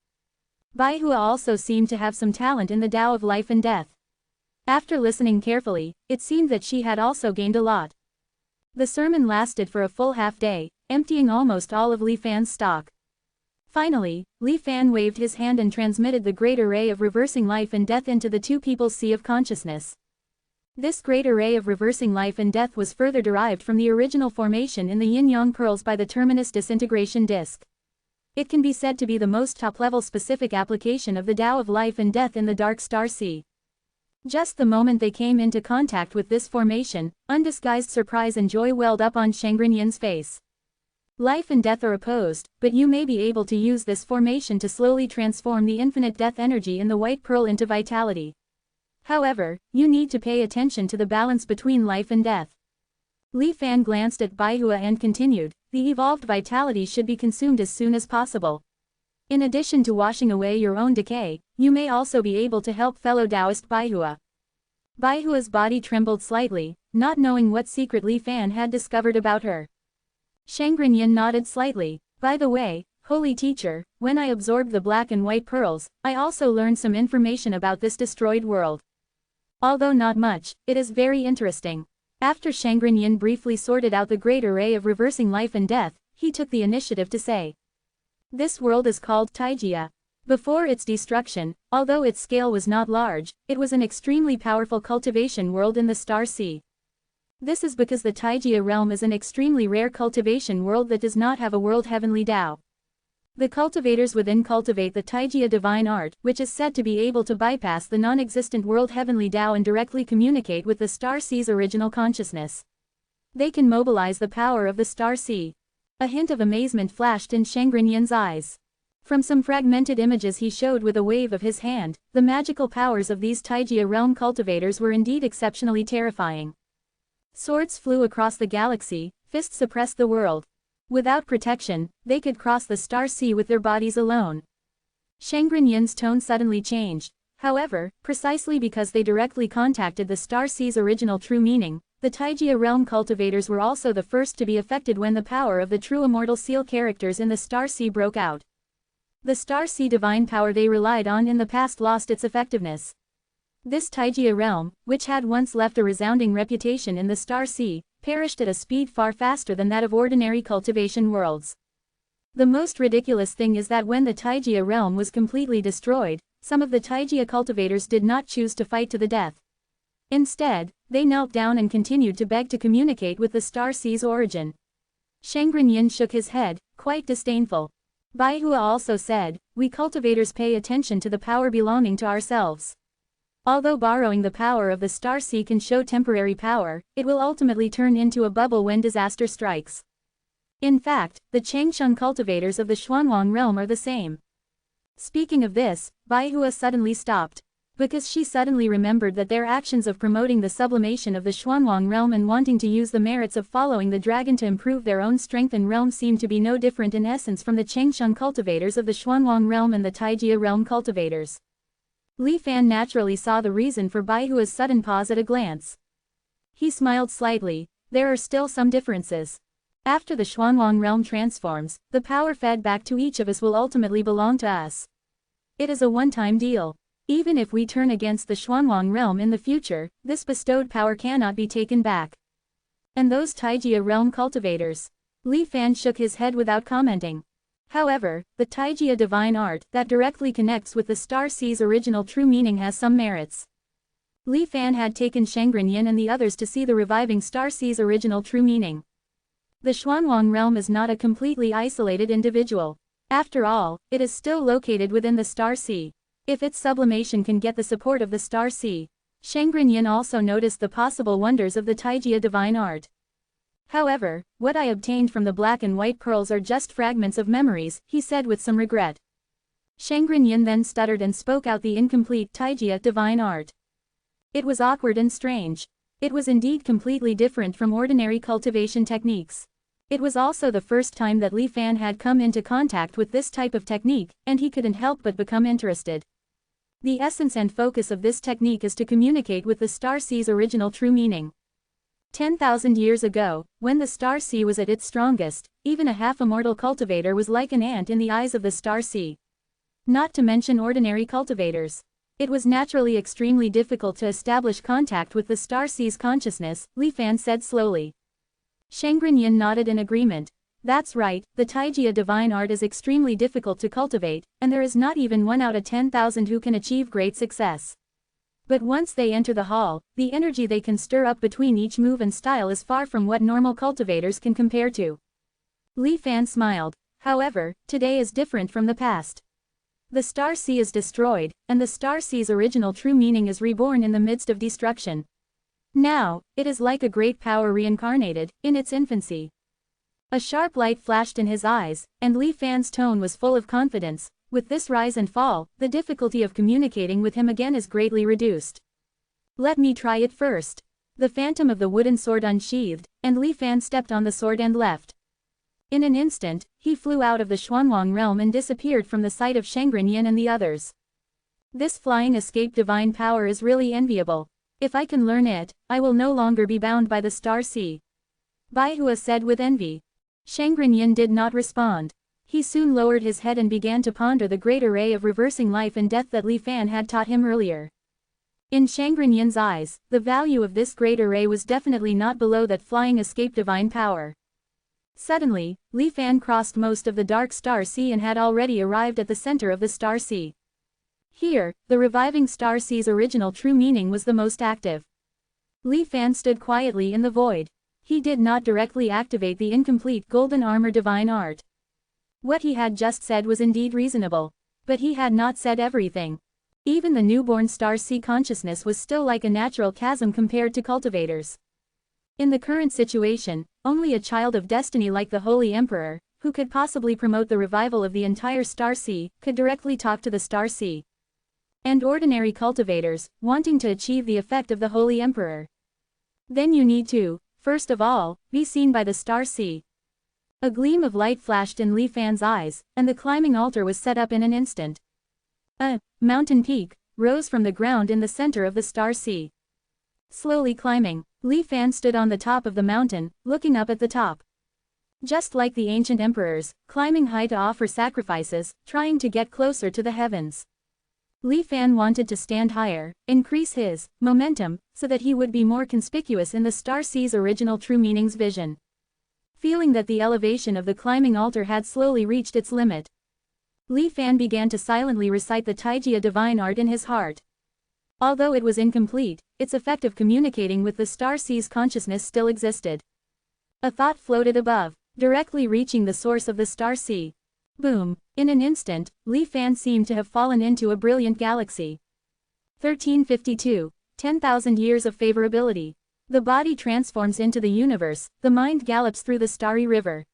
Bai Hua also seemed to have some talent in the Tao of life and death. After listening carefully, it seemed that she had also gained a lot. The sermon lasted for a full half day, emptying almost all of Li Fan's stock. Finally, Li Fan waved his hand and transmitted the great array of reversing life and death into the two people's sea of consciousness. This great array of reversing life and death was further derived from the original formation in the yin-yang pearls by the terminus disintegration disk. It can be said to be the most top-level specific application of the Tao of life and death in the dark star sea. Just the moment they came into contact with this formation, undisguised surprise and joy welled up on Shangren Yin's face. Life and death are opposed, but you may be able to use this formation to slowly transform the infinite death energy in the white pearl into vitality. However, you need to pay attention to the balance between life and death. Li Fan glanced at Baihua and continued, the evolved vitality should be consumed as soon as possible. In addition to washing away your own decay, you may also be able to help fellow Taoist Baihua. Baihua's body trembled slightly, not knowing what secret Li Fan had discovered about her. Shangren Yin nodded slightly. By the way, holy teacher, when I absorbed the black and white pearls, I also learned some information about this destroyed world. Although not much, it is very interesting. After Shangren Yin briefly sorted out the great array of reversing life and death, he took the initiative to say. This world is called Taijia. Before its destruction, although its scale was not large, it was an extremely powerful cultivation world in the Star Sea. This is because the Taijia realm is an extremely rare cultivation world that does not have a world heavenly Tao. The cultivators within cultivate the Taijia divine art, which is said to be able to bypass the non-existent world heavenly Tao and directly communicate with the Star Sea's original consciousness. They can mobilize the power of the Star Sea. A hint of amazement flashed in Shangren Yin's eyes. From some fragmented images he showed with a wave of his hand, the magical powers of these Taijia realm cultivators were indeed exceptionally terrifying. Swords flew across the galaxy, fists suppressed the world. Without protection, they could cross the Star Sea with their bodies alone. Shangren Yin's tone suddenly changed. However, precisely because they directly contacted the Star Sea's original true meaning, the Taijia realm cultivators were also the first to be affected when the power of the true immortal seal characters in the Star Sea broke out. The Star Sea divine power they relied on in the past lost its effectiveness. This Taijia realm, which had once left a resounding reputation in the Star Sea, perished at a speed far faster than that of ordinary cultivation worlds. The most ridiculous thing is that when the Taijia realm was completely destroyed, some of the Taijia cultivators did not choose to fight to the death. Instead, they knelt down and continued to beg to communicate with the Star Sea's origin. Shangren Yin shook his head, quite disdainful. Baihua also said, we cultivators pay attention to the power belonging to ourselves. Although borrowing the power of the Star Sea can show temporary power, it will ultimately turn into a bubble when disaster strikes. In fact, the Changsheng cultivators of the Xuanwang realm are the same. Speaking of this, Baihua suddenly stopped. Because she suddenly remembered that their actions of promoting the sublimation of the Xuanwang realm and wanting to use the merits of following the dragon to improve their own strength and realm seemed to be no different in essence from the Changsheng cultivators of the Xuanwang realm and the Taijia realm cultivators. Li Fan naturally saw the reason for Baihua's sudden pause at a glance. He smiled slightly. There are still some differences. After the Xuanwang realm transforms, the power fed back to each of us will ultimately belong to us. It is a one-time deal. Even if we turn against the Xuanwang realm in the future, this bestowed power cannot be taken back. And those Taijia realm cultivators? Li Fan shook his head without commenting. However, the Taijia divine art that directly connects with the Star Sea's original true meaning has some merits. Li Fan had taken Shangren Yin and the others to see the reviving Star Sea's original true meaning. The Xuanwang realm is not a completely isolated individual. After all, it is still located within the Star Sea. If its sublimation can get the support of the Star Sea. Shangren Yin also noticed the possible wonders of the Taijia divine art. However, what I obtained from the black and white pearls are just fragments of memories, he said with some regret. Shangren Yin then stuttered and spoke out the incomplete Taijia divine art. It was awkward and strange. It was indeed completely different from ordinary cultivation techniques. It was also the first time that Li Fan had come into contact with this type of technique, and he couldn't help but become interested. The essence and focus of this technique is to communicate with the Star Sea's original true meaning. 10,000 years ago, when the Star Sea was at its strongest, even a half-immortal cultivator was like an ant in the eyes of the Star Sea. Not to mention ordinary cultivators. It was naturally extremely difficult to establish contact with the Star Sea's consciousness, Li Fan said slowly. Shangren Yin nodded in agreement. That's right, the Taijia divine art is extremely difficult to cultivate, and there is not even 1 out of 10,000 who can achieve great success. But once they enter the hall, the energy they can stir up between each move and style is far from what normal cultivators can compare to. Li Fan smiled. However, today is different from the past. The star sea is destroyed, and the star sea's original true meaning is reborn in the midst of destruction. Now, it is like a great power reincarnated, in its infancy. A sharp light flashed in his eyes, and Li Fan's tone was full of confidence. With this rise and fall, the difficulty of communicating with him again is greatly reduced. Let me try it first. The phantom of the wooden sword unsheathed, and Li Fan stepped on the sword and left. In an instant, he flew out of the Xuanwang realm and disappeared from the sight of Shengren Yin and the others. This flying escape divine power is really enviable. If I can learn it, I will no longer be bound by the star sea. Bai Hua said with envy. Shengren Yin did not respond. He soon lowered his head and began to ponder the great array of reversing life and death that Li Fan had taught him earlier. In Shengren Yin's eyes, the value of this great array was definitely not below that flying escape divine power. Suddenly, Li Fan crossed most of the dark star sea and had already arrived at the center of the star sea. Here, the reviving star sea's original true meaning was the most active. Li Fan stood quietly in the void. He did not directly activate the incomplete golden armor divine art. What he had just said was indeed reasonable. But he had not said everything. Even the newborn star sea consciousness was still like a natural chasm compared to cultivators. In the current situation, only a child of destiny like the Holy Emperor, who could possibly promote the revival of the entire star sea, could directly talk to the star sea. And ordinary cultivators, wanting to achieve the effect of the Holy Emperor. Then you need to, first of all, be seen by the star sea. A gleam of light flashed in Li Fan's eyes, and the climbing altar was set up in an instant. A mountain peak rose from the ground in the center of the star sea. Slowly climbing, Li Fan stood on the top of the mountain, looking up at the top. Just like the ancient emperors, climbing high to offer sacrifices, trying to get closer to the heavens. Li Fan wanted to stand higher, increase his momentum, so that he would be more conspicuous in the star sea's original true meaning's vision. Feeling that the elevation of the climbing altar had slowly reached its limit, Li Fan began to silently recite the Taijia divine art in his heart. Although it was incomplete, its effect of communicating with the star sea's consciousness still existed. A thought floated above, directly reaching the source of the star sea. Boom! In an instant, Li Fan seemed to have fallen into a brilliant galaxy. 1352. 10,000 years of favorability. The body transforms into the universe, the mind gallops through the starry river.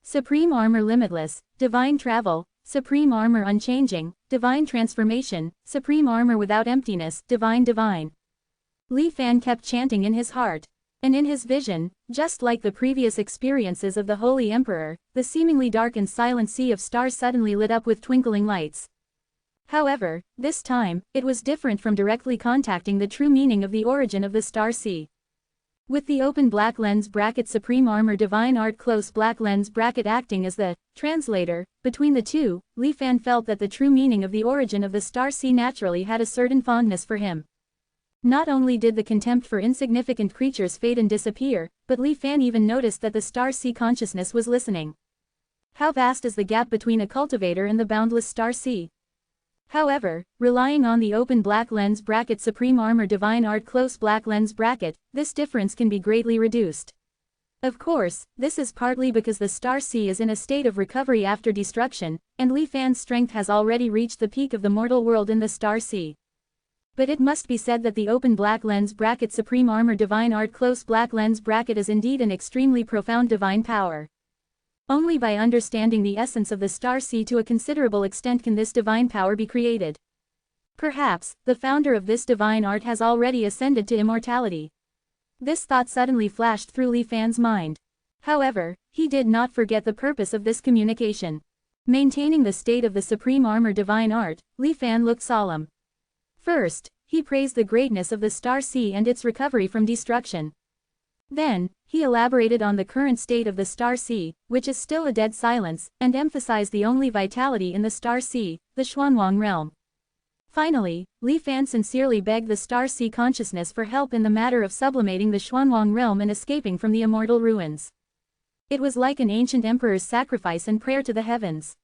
Supreme armor limitless, divine travel, supreme armor unchanging, divine transformation, supreme armor without emptiness, divine. Li Fan kept chanting in his heart. And in his vision, just like the previous experiences of the Holy Emperor, the seemingly dark and silent sea of stars suddenly lit up with twinkling lights. However, this time, it was different from directly contacting the true meaning of the origin of the star sea. With the open black lens bracket supreme armor divine art close black lens bracket acting as the translator between the two, Li Fan felt that the true meaning of the origin of the star sea naturally had a certain fondness for him. Not only did the contempt for insignificant creatures fade and disappear, but Li Fan even noticed that the star sea consciousness was listening. How vast is the gap between a cultivator and the boundless star sea? However, relying on the open black lens bracket supreme armor divine art close black lens bracket, this difference can be greatly reduced. Of course, this is partly because the star sea is in a state of recovery after destruction, and Li Fan's strength has already reached the peak of the mortal world in the star sea. But it must be said that the open black lens bracket supreme armor divine art close black lens bracket is indeed an extremely profound divine power. Only by understanding the essence of the star sea to a considerable extent can this divine power be created. Perhaps, the founder of this divine art has already ascended to immortality. This thought suddenly flashed through Li Fan's mind. However, he did not forget the purpose of this communication. Maintaining the state of the supreme armor divine art, Li Fan looked solemn. First, he praised the greatness of the star sea and its recovery from destruction. Then, he elaborated on the current state of the star sea, which is still a dead silence, and emphasized the only vitality in the star sea, the Xuanwang realm. Finally, Li Fan sincerely begged the star sea consciousness for help in the matter of sublimating the Xuanwang realm and escaping from the immortal ruins. It was like an ancient emperor's sacrifice and prayer to the heavens.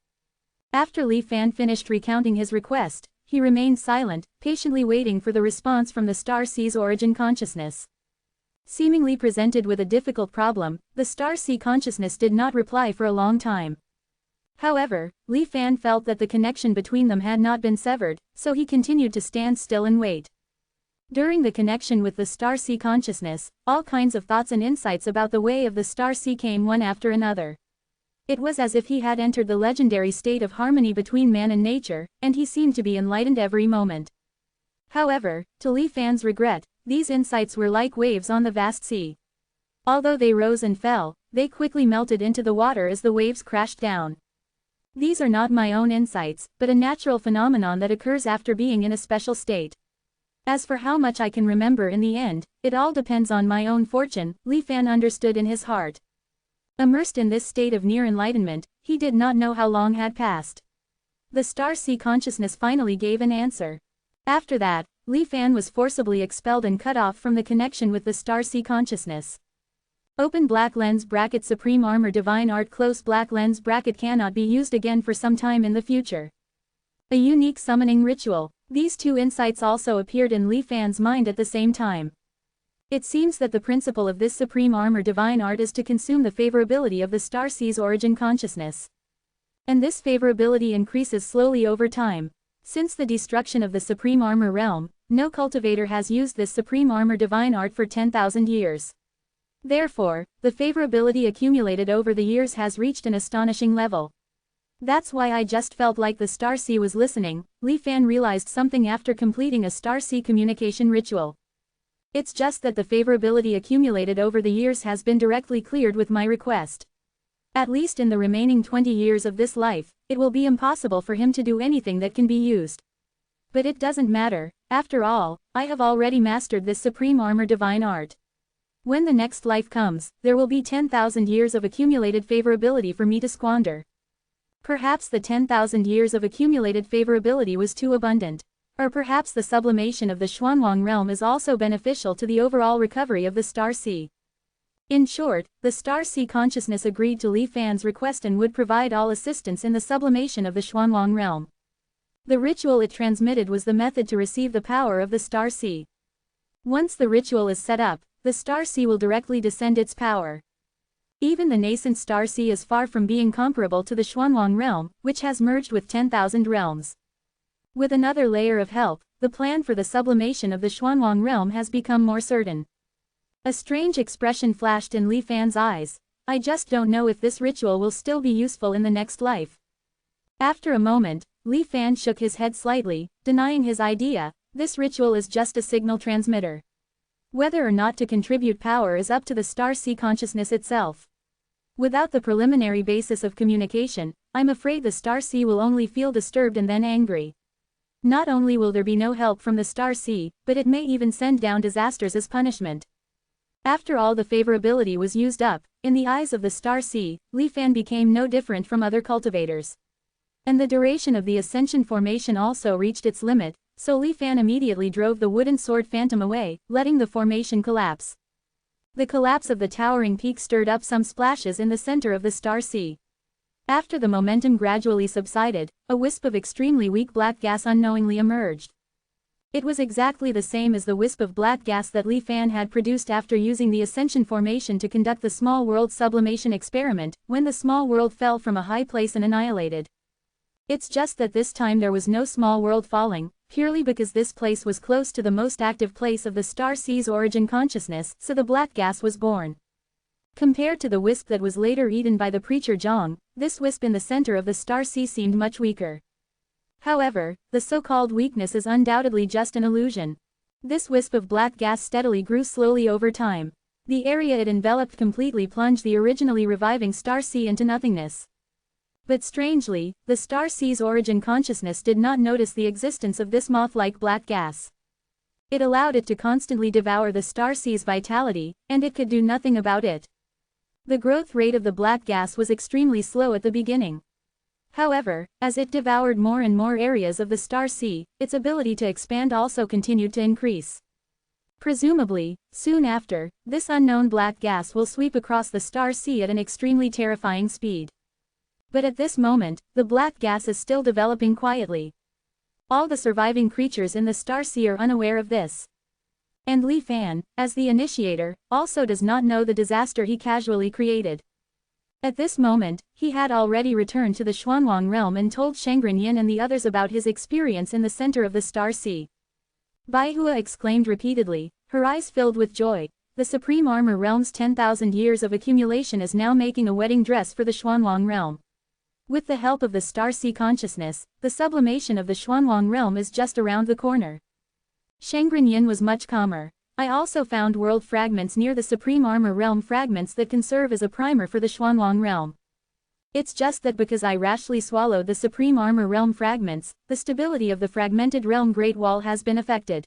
After Li Fan finished recounting his request, he remained silent, patiently waiting for the response from the star sea's origin consciousness. Seemingly presented with a difficult problem, the star sea consciousness did not reply for a long time. However, Li Fan felt that the connection between them had not been severed, so he continued to stand still and wait. During the connection with the Star Sea consciousness, all kinds of thoughts and insights about the way of the Star Sea came one after another. It was as if he had entered the legendary state of harmony between man and nature, and he seemed to be enlightened every moment. However, to Li Fan's regret, these insights were like waves on the vast sea. Although they rose and fell, they quickly melted into the water as the waves crashed down. These are not my own insights, but a natural phenomenon that occurs after being in a special state. As for how much I can remember in the end, it all depends on my own fortune, Li Fan understood in his heart. Immersed in this state of near enlightenment, he did not know how long had passed. The Star Sea consciousness finally gave an answer. After that, Li Fan was forcibly expelled and cut off from the connection with the Star Sea consciousness. Open black lens bracket Supreme Armor Divine Art close black lens bracket cannot be used again for some time in the future. A unique summoning ritual. These two insights also appeared in Li Fan's mind at the same time. It seems that the principle of this Supreme Armor Divine Art is to consume the favorability of the Star Sea's origin consciousness. And this favorability increases slowly over time. Since the destruction of the Supreme Armor realm, no cultivator has used this Supreme Armor Divine Art for 10,000 years. Therefore, the favorability accumulated over the years has reached an astonishing level. That's why I just felt like the Star Sea was listening. Li Fan realized something after completing a Star Sea communication ritual. It's just that the favorability accumulated over the years has been directly cleared with my request. At least in the remaining 20 years of this life, it will be impossible for him to do anything that can be used. But it doesn't matter, after all, I have already mastered this Supreme Armor Divine Art. When the next life comes, there will be 10,000 years of accumulated favorability for me to squander. Perhaps the 10,000 years of accumulated favorability was too abundant. Or perhaps the sublimation of the Xuanwang realm is also beneficial to the overall recovery of the Star Sea. In short, the Star Sea consciousness agreed to Li Fan's request and would provide all assistance in the sublimation of the Xuanwang realm. The ritual it transmitted was the method to receive the power of the Star Sea. Once the ritual is set up, the Star Sea will directly descend its power. Even the nascent Star Sea is far from being comparable to the Xuanwang realm, which has merged with 10,000 realms. With another layer of help, the plan for the sublimation of the Xuanwang realm has become more certain. A strange expression flashed in Li Fan's eyes. I just don't know if this ritual will still be useful in the next life. After a moment, Li Fan shook his head slightly, denying his idea. This ritual is just a signal transmitter. Whether or not to contribute power is up to the Star Sea consciousness itself. Without the preliminary basis of communication, I'm afraid the Star Sea will only feel disturbed and then angry. Not only will there be no help from the Star Sea, but it may even send down disasters as punishment. After all the favorability was used up, in the eyes of the Star Sea, Li Fan became no different from other cultivators. And the duration of the Ascension formation also reached its limit, so Li Fan immediately drove the wooden sword phantom away, letting the formation collapse. The collapse of the towering peak stirred up some splashes in the center of the Star Sea. After the momentum gradually subsided, a wisp of extremely weak black gas unknowingly emerged. It was exactly the same as the wisp of black gas that Li Fan had produced after using the Ascension formation to conduct the small world sublimation experiment, when the small world fell from a high place and annihilated. It's just that this time there was no small world falling, purely because this place was close to the most active place of the Star Sea's origin consciousness, so the black gas was born. Compared to the wisp that was later eaten by the preacher Zhang, this wisp in the center of the Star Sea seemed much weaker. However, the so-called weakness is undoubtedly just an illusion. This wisp of black gas steadily grew slowly over time. The area it enveloped completely plunged the originally reviving Star Sea into nothingness. But strangely, the Star Sea's origin consciousness did not notice the existence of this moth-like black gas. It allowed it to constantly devour the Star Sea's vitality, and it could do nothing about it. The growth rate of the black gas was extremely slow at the beginning. However, as it devoured more and more areas of the Star Sea, its ability to expand also continued to increase. Presumably, soon after, this unknown black gas will sweep across the Star Sea at an extremely terrifying speed. But at this moment, the black gas is still developing quietly. All the surviving creatures in the Star Sea are unaware of this. And Li Fan, as the initiator, also does not know the disaster he casually created. At this moment, he had already returned to the Xuanwang realm and told Shangren Yin and the others about his experience in the center of the Star Sea. Baihua exclaimed repeatedly, her eyes filled with joy. The Supreme Armor Realm's 10,000 years of accumulation is now making a wedding dress for the Xuanwang realm. With the help of the Star Sea consciousness, the sublimation of the Xuanwang realm is just around the corner. Shangren Yin was much calmer. I also found world fragments near the Supreme Armor Realm, fragments that can serve as a primer for the Xuanwang realm. It's just that because I rashly swallowed the Supreme Armor Realm fragments, the stability of the fragmented realm Great Wall has been affected.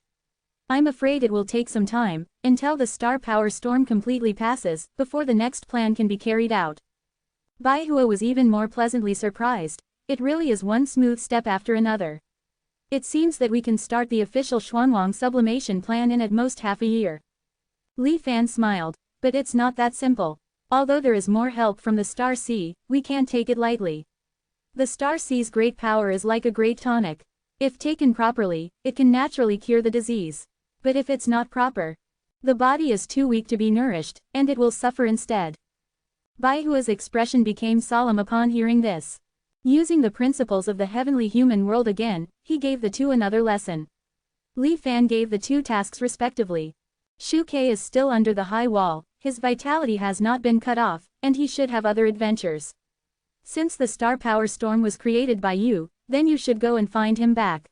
I'm afraid it will take some time, until the star power storm completely passes, before the next plan can be carried out. Baihua was even more pleasantly surprised. It really is one smooth step after another. It seems that we can start the official Xuanwang sublimation plan in at most half a year. Li Fan smiled. But it's not that simple. Although there is more help from the Star Sea, we can't take it lightly. The Star Sea's great power is like a great tonic. If taken properly, it can naturally cure the disease. But if it's not proper, the body is too weak to be nourished, and it will suffer instead. Baihua's expression became solemn upon hearing this. Using the principles of the heavenly human world again, he gave the two another lesson. Li Fan gave the two tasks respectively. Shu Ke is still under the high wall, his vitality has not been cut off, and he should have other adventures. Since the star power storm was created by you, then you should go and find him back.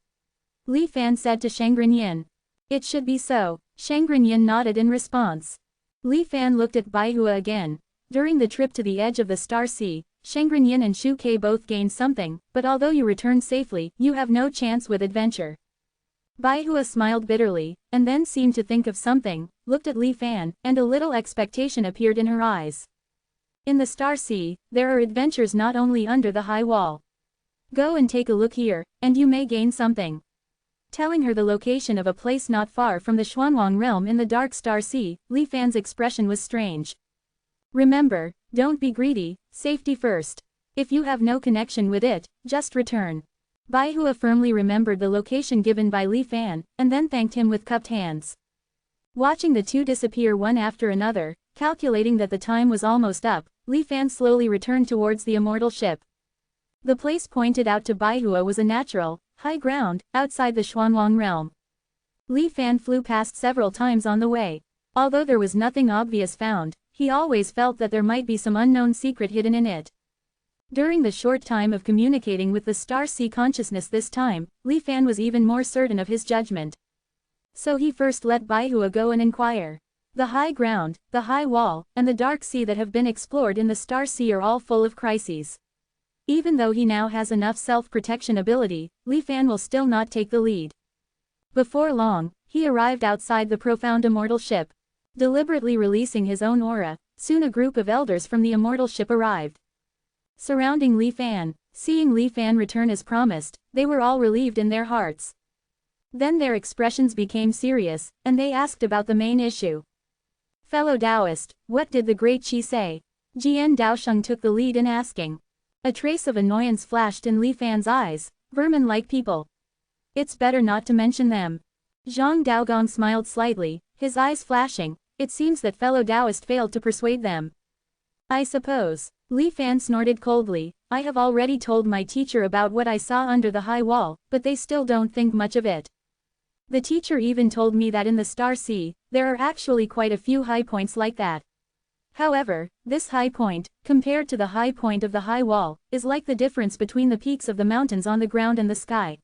Li Fan said to Shangren Yin. It should be so. Shangren Yin nodded in response. Li Fan looked at Baihua again. During the trip to the edge of the Star Sea, Shangren Yin and Shu Ke both gained something, but although you returned safely, you have no chance with adventure. Baihua smiled bitterly, and then seemed to think of something, looked at Li Fan, and a little expectation appeared in her eyes. In the Star Sea, there are adventures not only under the high wall. Go and take a look here, and you may gain something. Telling her the location of a place not far from the Xuanwang realm in the dark Star Sea, Li Fan's expression was strange. Remember, don't be greedy, safety first. If you have no connection with it, just return. Baihua firmly remembered the location given by Li Fan, and then thanked him with cupped hands. Watching the two disappear one after another, calculating that the time was almost up, Li Fan slowly returned towards the Immortal ship. The place pointed out to Baihua was a natural, high ground, outside the Xuanwang realm. Li Fan flew past several times on the way. Although there was nothing obvious found, he always felt that there might be some unknown secret hidden in it. During the short time of communicating with the Star Sea consciousness this time, Li Fan was even more certain of his judgment. So he first let Baihua go and inquire. The high ground, the high wall, and the dark sea that have been explored in the Star Sea are all full of crises. Even though he now has enough self-protection ability, Li Fan will still not take the lead. Before long, he arrived outside the profound Immortal ship. Deliberately releasing his own aura, soon a group of elders from the Immortal ship arrived. Surrounding Li Fan, seeing Li Fan return as promised, they were all relieved in their hearts. Then their expressions became serious, and they asked about the main issue. Fellow Taoist, what did the great Qi say? Jian Daosheng took the lead in asking. A trace of annoyance flashed in Li Fan's eyes. Vermin-like people. It's better not to mention them. Zhang Daogong smiled slightly, his eyes flashing. It seems that fellow Taoist failed to persuade them. I suppose. Li Fan snorted coldly. I have already told my teacher about what I saw under the high wall, but they still don't think much of it. The teacher even told me that in the Star Sea, there are actually quite a few high points like that. However, this high point, compared to the high point of the high wall, is like the difference between the peaks of the mountains on the ground and the sky.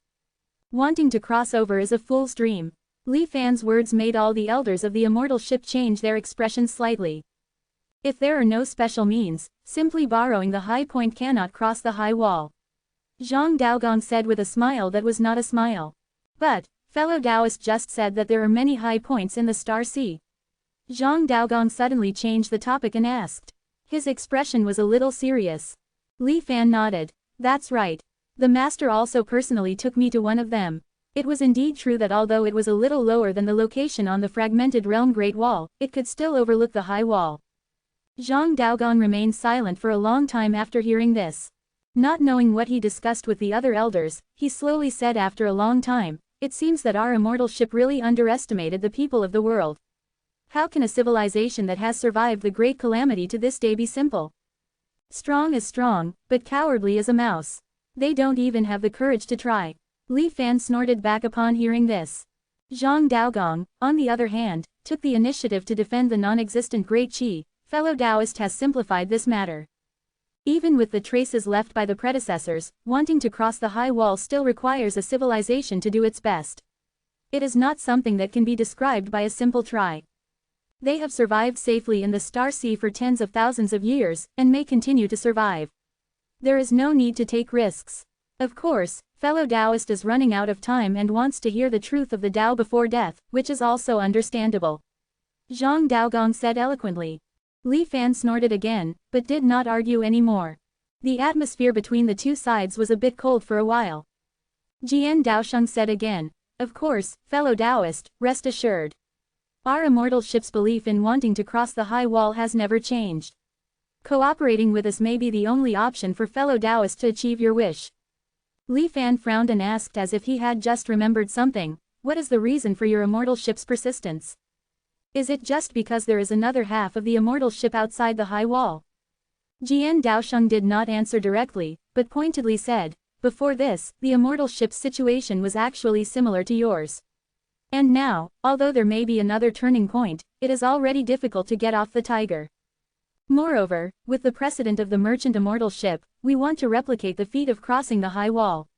Wanting to cross over is a fool's dream. Li Fan's words made all the elders of the Immortal ship change their expression slightly. If there are no special means, simply borrowing the high point cannot cross the high wall. Zhang Daogong said with a smile that was not a smile. But, fellow Taoist just said that there are many high points in the Star Sea. Zhang Daogong suddenly changed the topic and asked. His expression was a little serious. Li Fan nodded. That's right. The master also personally took me to one of them. It was indeed true that although it was a little lower than the location on the fragmented realm Great Wall, it could still overlook the high wall. Zhang Daogong remained silent for a long time after hearing this. Not knowing what he discussed with the other elders, he slowly said after a long time, it seems that our Immortal ship really underestimated the people of the world. How can a civilization that has survived the great calamity to this day be simple? Strong is strong, but cowardly as a mouse. They don't even have the courage to try. Li Fan snorted back upon hearing this. Zhang Daogong, on the other hand, took the initiative to defend the non-existent Great Qi. Fellow Taoist has simplified this matter. Even with the traces left by the predecessors, wanting to cross the high wall still requires a civilization to do its best. It is not something that can be described by a simple try. They have survived safely in the Star Sea for tens of thousands of years, and may continue to survive. There is no need to take risks. Of course, fellow Taoist is running out of time and wants to hear the truth of the Tao before death, which is also understandable. Zhang Daogong said eloquently. Li Fan snorted again, but did not argue anymore. The atmosphere between the two sides was a bit cold for a while. Jian Daosheng said again, "Of course, fellow Taoist, rest assured. Our immortal ship's belief in wanting to cross the high wall has never changed. Cooperating with us may be the only option for fellow Taoist to achieve your wish." Li Fan frowned and asked as if he had just remembered something, "What is the reason for your immortal ship's persistence? Is it just because there is another half of the immortal ship outside the high wall?" Jian Daosheng did not answer directly, but pointedly said, "Before this, the immortal ship's situation was actually similar to yours. And now, although there may be another turning point, it is already difficult to get off the Tiger. Moreover, with the precedent of the merchant immortal ship, we want to replicate the feat of crossing the high wall.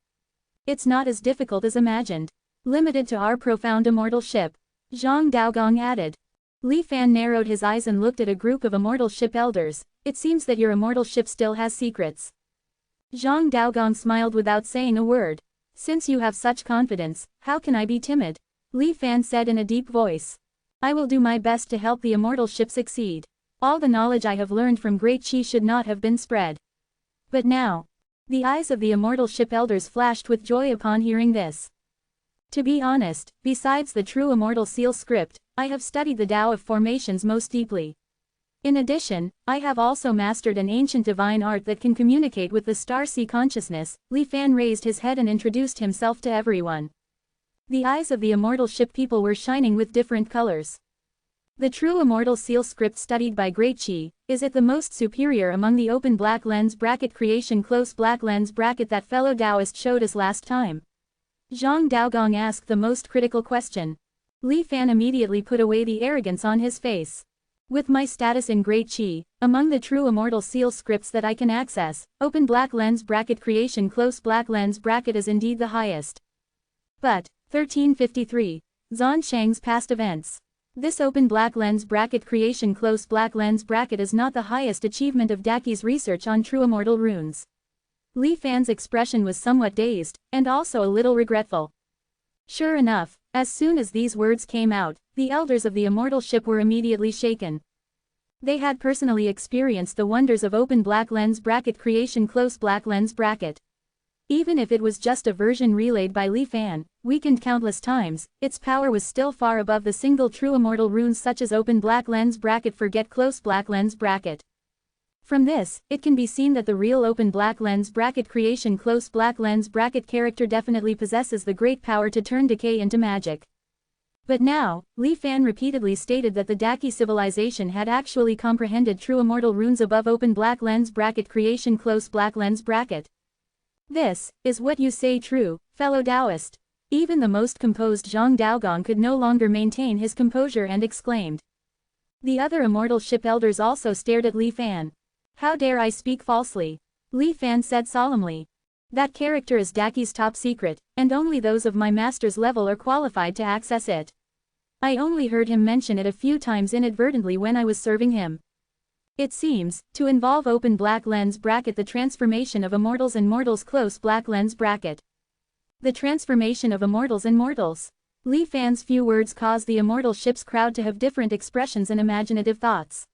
It's not as difficult as imagined. Limited to our profound immortal ship," Zhang Daogong added. Li Fan narrowed his eyes and looked at a group of immortal ship elders. "It seems that your immortal ship still has secrets." Zhang Daogong smiled without saying a word. "Since you have such confidence, how can I be timid?" Li Fan said in a deep voice. "I will do my best to help the immortal ship succeed. All the knowledge I have learned from Great Qi should not have been spread. But now..." The eyes of the immortal ship elders flashed with joy upon hearing this. "To be honest, besides the true immortal seal script, I have studied the Tao of formations most deeply. In addition, I have also mastered an ancient divine art that can communicate with the Star Sea consciousness." Li Fan raised his head and introduced himself to everyone. The eyes of the immortal ship people were shining with different colors. "The true immortal seal script studied by Great Qi, is it the most superior among the open black lens bracket creation close black lens bracket that fellow Taoist showed us last time?" Zhang Daogong asked the most critical question. Li Fan immediately put away the arrogance on his face. "With my status in Great Qi, among the true immortal seal scripts that I can access, open black lens bracket creation close black lens bracket is indeed the highest." But, 1353. Zhan Shang's past events. This open black lens bracket creation close black lens bracket is not the highest achievement of Daki's research on true immortal runes. Li Fan's expression was somewhat dazed, and also a little regretful. Sure enough, as soon as these words came out, the elders of the immortal ship were immediately shaken. They had personally experienced the wonders of open black lens bracket creation close black lens bracket. Even if it was just a version relayed by Li Fan, weakened countless times, its power was still far above the single true immortal runes such as open black lens bracket forget close black lens bracket. From this, it can be seen that the real open black lens bracket creation close black lens bracket character definitely possesses the great power to turn decay into magic. But now, Li Fan repeatedly stated that the Daki civilization had actually comprehended true immortal runes above open black lens bracket creation close black lens bracket. "This is what you say true, fellow Taoist." Even the most composed Zhang Daogong could no longer maintain his composure and exclaimed. The other immortal ship elders also stared at Li Fan. "How dare I speak falsely?" Li Fan said solemnly. "That character is Daki's top secret, and only those of my master's level are qualified to access it. I only heard him mention it a few times inadvertently when I was serving him. It seems to involve open black lens bracket the transformation of immortals and mortals close black lens bracket. The transformation of immortals and mortals." Li Fan's few words caused the immortal ship's crowd to have different expressions and imaginative thoughts.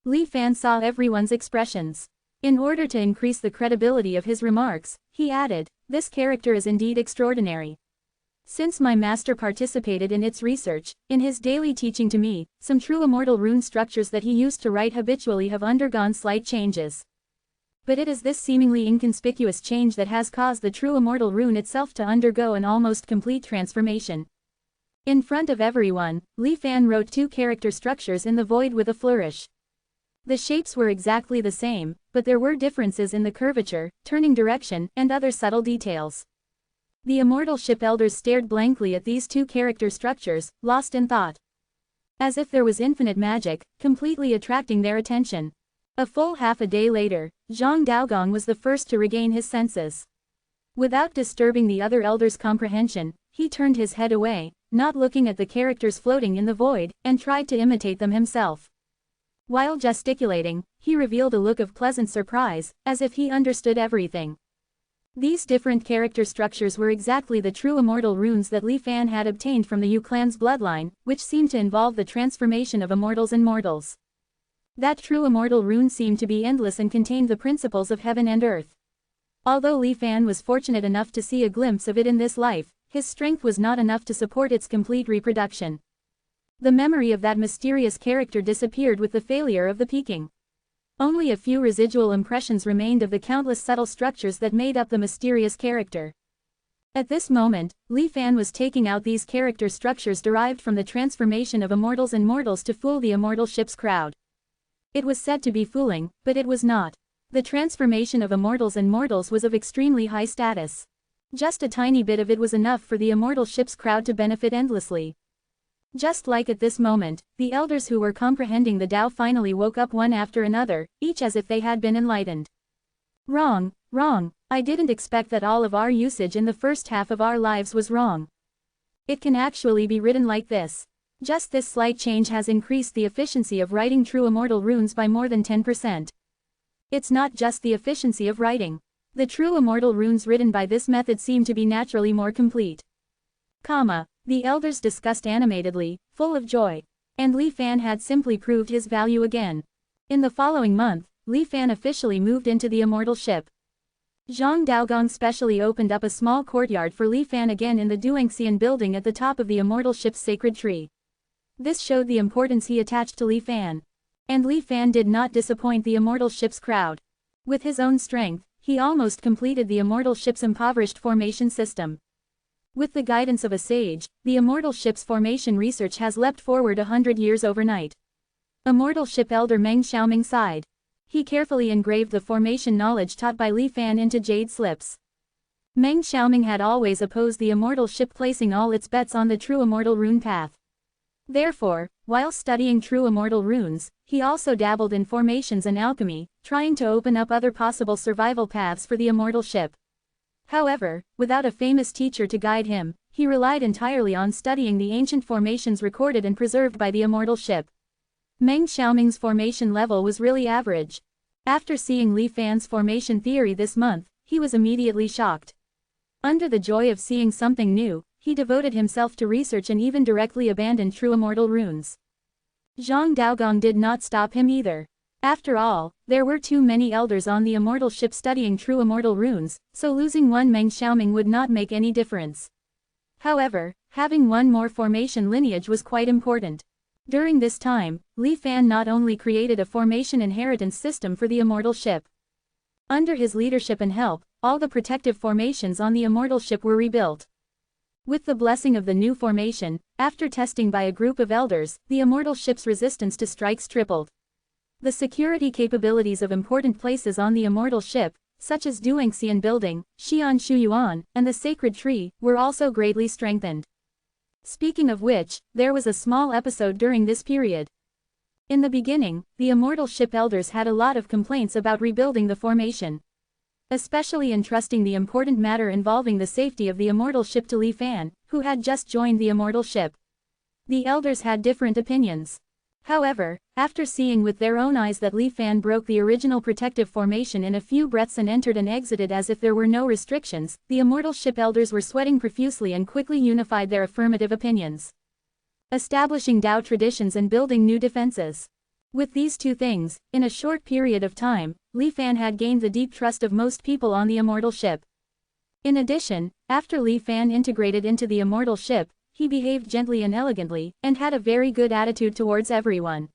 Li Fan saw everyone's expressions. In order to increase the credibility of his remarks, he added, "This character is indeed extraordinary. Since my master participated in its research, in his daily teaching to me, some true immortal rune structures that he used to write habitually have undergone slight changes. But it is this seemingly inconspicuous change that has caused the true immortal rune itself to undergo an almost complete transformation." In front of everyone, Li Fan wrote two character structures in the void with a flourish. The shapes were exactly the same, but there were differences in the curvature, turning direction, and other subtle details. The Immortal Ship Elders stared blankly at these two character structures, lost in thought. As if there was infinite magic, completely attracting their attention. A full half a day later, Zhang Daogong was the first to regain his senses. Without disturbing the other elders' comprehension, he turned his head away, not looking at the characters floating in the void, and tried to imitate them himself. While gesticulating, he revealed a look of pleasant surprise, as if he understood everything. These different character structures were exactly the true immortal runes that Li Fan had obtained from the Yu clan's bloodline, which seemed to involve the transformation of immortals in mortals. That true immortal rune seemed to be endless and contained the principles of heaven and earth. Although Li Fan was fortunate enough to see a glimpse of it in this life, his strength was not enough to support its complete reproduction. The memory of that mysterious character disappeared with the failure of the peaking. Only a few residual impressions remained of the countless subtle structures that made up the mysterious character. At this moment, Li Fan was taking out these character structures derived from the transformation of immortals and mortals to fool the immortal ship's crowd. It was said to be fooling, but it was not. The transformation of immortals and mortals was of extremely high status. Just a tiny bit of it was enough for the immortal ship's crowd to benefit endlessly. Just like at this moment, the elders who were comprehending the Tao finally woke up one after another, each as if they had been enlightened. Wrong, wrong, I didn't expect that all of our usage in the first half of our lives was wrong. It can actually be written like this. Just this slight change has increased the efficiency of writing true immortal runes by more than 10%. It's not just the efficiency of writing. The true immortal runes written by this method seem to be naturally more complete. The elders discussed animatedly, full of joy. And Li Fan had simply proved his value again. In the following month, Li Fan officially moved into the immortal ship. Zhang Daogong specially opened up a small courtyard for Li Fan again in the Duangxian building at the top of the immortal ship's sacred tree. This showed the importance he attached to Li Fan. And Li Fan did not disappoint the immortal ship's crowd. With his own strength, he almost completed the immortal ship's impoverished formation system. With the guidance of a sage, the immortal ship's formation research has leapt forward 100 years overnight. Immortal ship elder Meng Xiaoming sighed. He carefully engraved the formation knowledge taught by Li Fan into jade slips. Meng Xiaoming had always opposed the immortal ship placing all its bets on the true immortal rune path. Therefore, while studying true immortal runes, he also dabbled in formations and alchemy, trying to open up other possible survival paths for the immortal ship. However, without a famous teacher to guide him, he relied entirely on studying the ancient formations recorded and preserved by the immortal ship. Meng Xiaoming's formation level was really average. After seeing Li Fan's formation theory this month, he was immediately shocked. Under the joy of seeing something new, he devoted himself to research and even directly abandoned true immortal runes. Zhang Daogong did not stop him either. After all, there were too many elders on the immortal ship studying true immortal runes, so losing one Meng Xiaoming would not make any difference. However, having one more formation lineage was quite important. During this time, Li Fan not only created a formation inheritance system for the immortal ship. Under his leadership and help, all the protective formations on the immortal ship were rebuilt. With the blessing of the new formation, after testing by a group of elders, the immortal ship's resistance to strikes tripled. The security capabilities of important places on the immortal ship, such as Duangxian Building, Xi'an Shuyuan, and the Sacred Tree, were also greatly strengthened. Speaking of which, there was a small episode during this period. In the beginning, the immortal ship elders had a lot of complaints about rebuilding the formation. Especially entrusting the important matter involving the safety of the immortal ship to Li Fan, who had just joined the immortal ship. The elders had different opinions. However, after seeing with their own eyes that Li Fan broke the original protective formation in a few breaths and entered and exited as if there were no restrictions, the immortal ship elders were sweating profusely and quickly unified their affirmative opinions. Establishing Tao traditions and building new defenses. With these two things, in a short period of time, Li Fan had gained the deep trust of most people on the immortal ship. In addition, after Li Fan integrated into the immortal ship, he behaved gently and elegantly, and had a very good attitude towards everyone.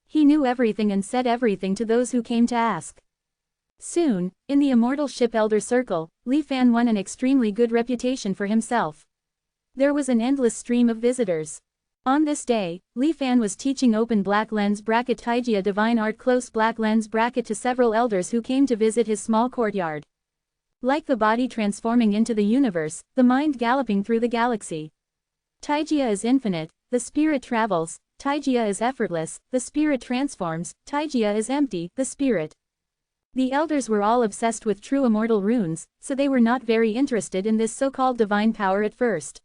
He knew everything and said everything to those who came to ask. Soon, in the immortal ship elder circle, Li Fan won an extremely good reputation for himself. There was an endless stream of visitors. On this day, Li Fan was teaching open black lens bracket Taijia divine art close black lens bracket to several elders who came to visit his small courtyard. Like the body transforming into the universe, the mind galloping through the galaxy. Taijia is infinite, the spirit travels, Taijia is effortless, the spirit transforms, Taijia is empty, the spirit. The elders were all obsessed with true immortal runes, so they were not very interested in this so-called divine power at first.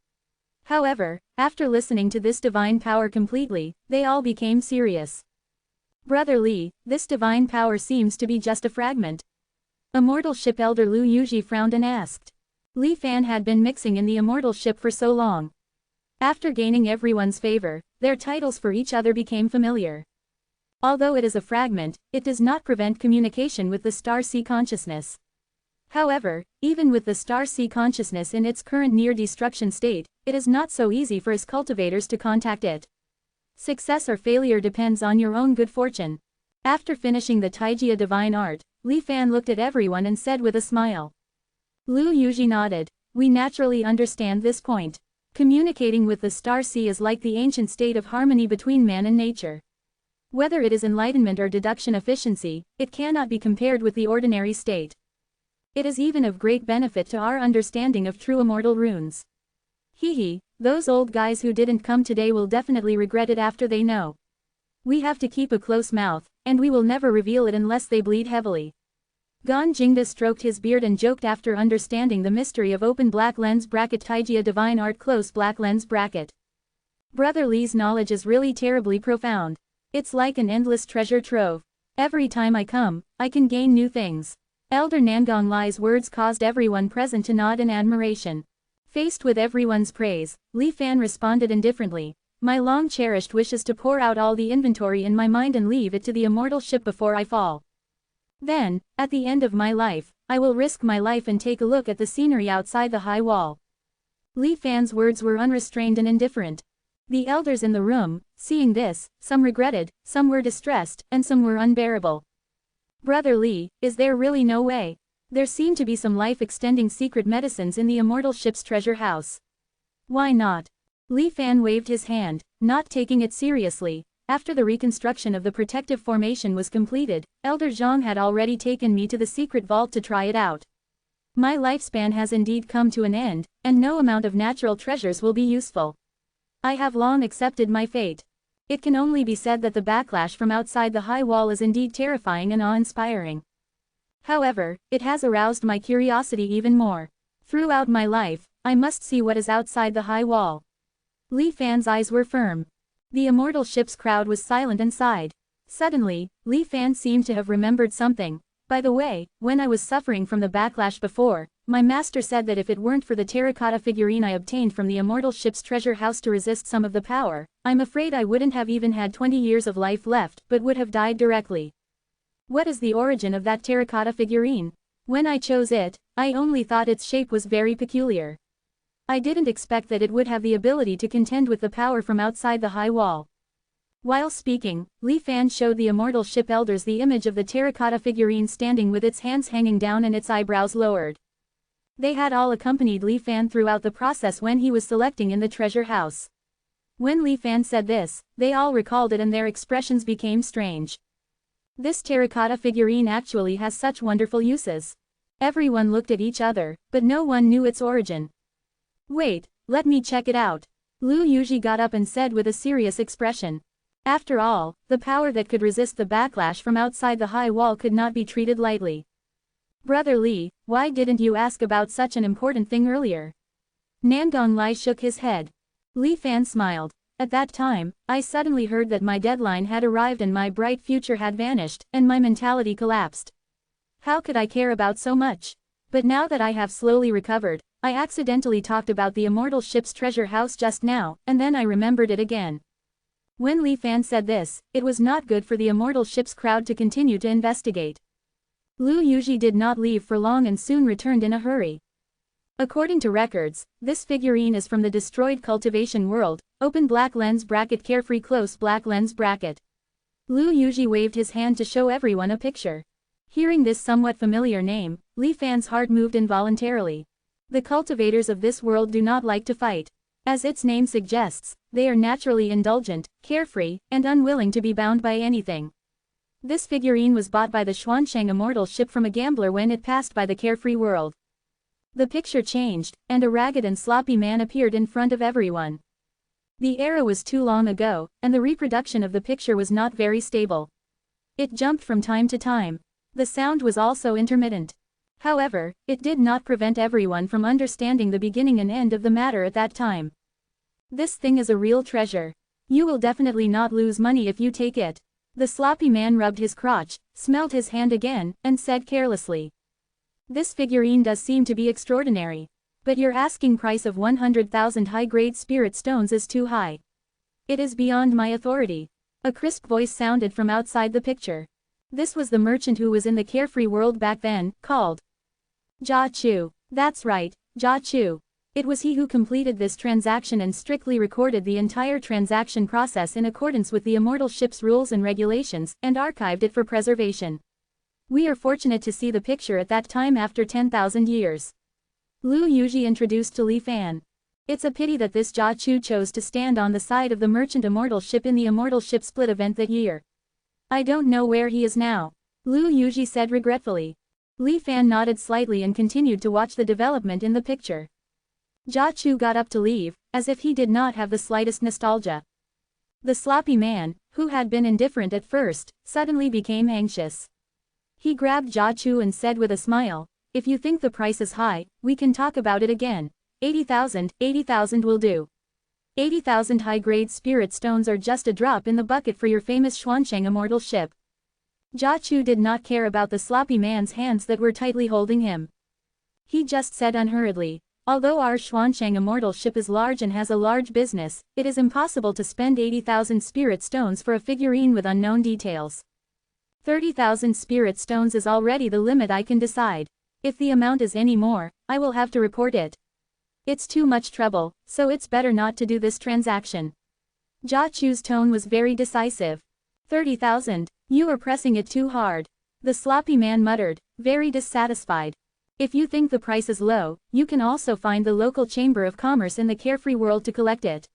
However, after listening to this divine power completely, they all became serious. Brother Li, this divine power seems to be just a fragment. Immortal ship elder Lu Yuji frowned and asked. Li Fan had been mixing in the immortal ship for so long. After gaining everyone's favor, their titles for each other became familiar. Although it is a fragment, it does not prevent communication with the Star Sea consciousness. However, even with the Star Sea consciousness in its current near-destruction state, it is not so easy for its cultivators to contact it. Success or failure depends on your own good fortune. After finishing the Taijia divine art, Li Fan looked at everyone and said with a smile. Lu Yuji nodded. We naturally understand this point. Communicating with the Star Sea is like the ancient state of harmony between man and nature. Whether it is enlightenment or deduction efficiency, it cannot be compared with the ordinary state. It is even of great benefit to our understanding of true immortal runes. Hee, those old guys who didn't come today will definitely regret it after they know. We have to keep a close mouth, and we will never reveal it unless they bleed heavily. Gon Jingda stroked his beard and joked after understanding the mystery of open black lens bracket Taijia divine art close black lens bracket. Brother Li's knowledge is really terribly profound. It's like an endless treasure trove. Every time I come, I can gain new things. Elder Nangong Lai's words caused everyone present to nod in admiration. Faced with everyone's praise, Li Fan responded indifferently. My long-cherished wish is to pour out all the inventory in my mind and leave it to the immortal ship before I fall. Then, at the end of my life, I will risk my life and take a look at the scenery outside the high wall. Li Fan's words were unrestrained and indifferent. The elders in the room, seeing this, some regretted, some were distressed, and some were unbearable. Brother Li, is there really no way? There seem to be some life-extending secret medicines in the immortal ship's treasure house. Why not? Li Fan waved his hand, not taking it seriously. After the reconstruction of the protective formation was completed, Elder Zhang had already taken me to the secret vault to try it out. My lifespan has indeed come to an end, and no amount of natural treasures will be useful. I have long accepted my fate. It can only be said that the backlash from outside the high wall is indeed terrifying and awe-inspiring. However, it has aroused my curiosity even more. Throughout my life, I must see what is outside the high wall. Li Fan's eyes were firm. The immortal ship's crowd was silent and sighed. Suddenly, Li Fan seemed to have remembered something. By the way, when I was suffering from the backlash before, my master said that if it weren't for the terracotta figurine I obtained from the immortal ship's treasure house to resist some of the power, I'm afraid I wouldn't have even had 20 years of life left but would have died directly. What is the origin of that terracotta figurine? When I chose it, I only thought its shape was very peculiar. I didn't expect that it would have the ability to contend with the power from outside the high wall. While speaking, Li Fan showed the immortal ship elders the image of the terracotta figurine standing with its hands hanging down and its eyebrows lowered. They had all accompanied Li Fan throughout the process when he was selecting in the treasure house. When Li Fan said this, they all recalled it and their expressions became strange. This terracotta figurine actually has such wonderful uses. Everyone looked at each other, but no one knew its origin. Wait, let me check it out. Lu Yuji got up and said with a serious expression. After all, the power that could resist the backlash from outside the high wall could not be treated lightly. Brother Li, why didn't you ask about such an important thing earlier? Nangong Lai shook his head. Li Fan smiled. At that time, I suddenly heard that my deadline had arrived and my bright future had vanished, and my mentality collapsed. How could I care about so much? But now that I have slowly recovered, I accidentally talked about the immortal ship's treasure house just now, and then I remembered it again. When Li Fan said this, it was not good for the immortal ship's crowd to continue to investigate. Lu Yuji did not leave for long and soon returned in a hurry. According to records, this figurine is from the destroyed cultivation world, open black lens bracket carefree close black lens bracket. Lu Yuji waved his hand to show everyone a picture. Hearing this somewhat familiar name, Li Fan's heart moved involuntarily. The cultivators of this world do not like to fight. As its name suggests, they are naturally indulgent, carefree, and unwilling to be bound by anything. This figurine was bought by the Xuansheng Immortal ship from a gambler when it passed by the carefree world. The picture changed, and a ragged and sloppy man appeared in front of everyone. The era was too long ago, and the reproduction of the picture was not very stable. It jumped from time to time. The sound was also intermittent. However, it did not prevent everyone from understanding the beginning and end of the matter at that time. This thing is a real treasure. You will definitely not lose money if you take it. The sloppy man rubbed his crotch, smelled his hand again, and said carelessly. This figurine does seem to be extraordinary. But your asking price of 100,000 high-grade spirit stones is too high. It is beyond my authority. A crisp voice sounded from outside the picture. This was the merchant who was in the carefree world back then, called Jia Chu. That's right, Jia Chu. It was he who completed this transaction and strictly recorded the entire transaction process in accordance with the Immortal ship's rules and regulations, and archived it for preservation. We are fortunate to see the picture at that time after 10,000 years. Lu Yuji introduced to Li Fan. It's a pity that this Jia Chu chose to stand on the side of the merchant Immortal ship in the Immortal ship split event that year. I don't know where he is now. Lu Yuji said regretfully. Li Fan nodded slightly and continued to watch the development in the picture. Jia Chu got up to leave, as if he did not have the slightest nostalgia. The sloppy man, who had been indifferent at first, suddenly became anxious. He grabbed Jia Chu and said with a smile, if you think the price is high, we can talk about it again. 80,000 will do. 80,000 high-grade spirit stones are just a drop in the bucket for your famous Xuansheng Immortal ship. Jia Chu did not care about the sloppy man's hands that were tightly holding him. He just said unhurriedly, although our Xuansheng Immortal ship is large and has a large business, it is impossible to spend 80,000 spirit stones for a figurine with unknown details. 30,000 spirit stones is already the limit I can decide. If the amount is any more, I will have to report it. It's too much trouble, so it's better not to do this transaction. Jia Chu's tone was very decisive. 30,000, you are pressing it too hard. The sloppy man muttered, very dissatisfied. If you think the price is low, you can also find the local chamber of commerce in the carefree world to collect it.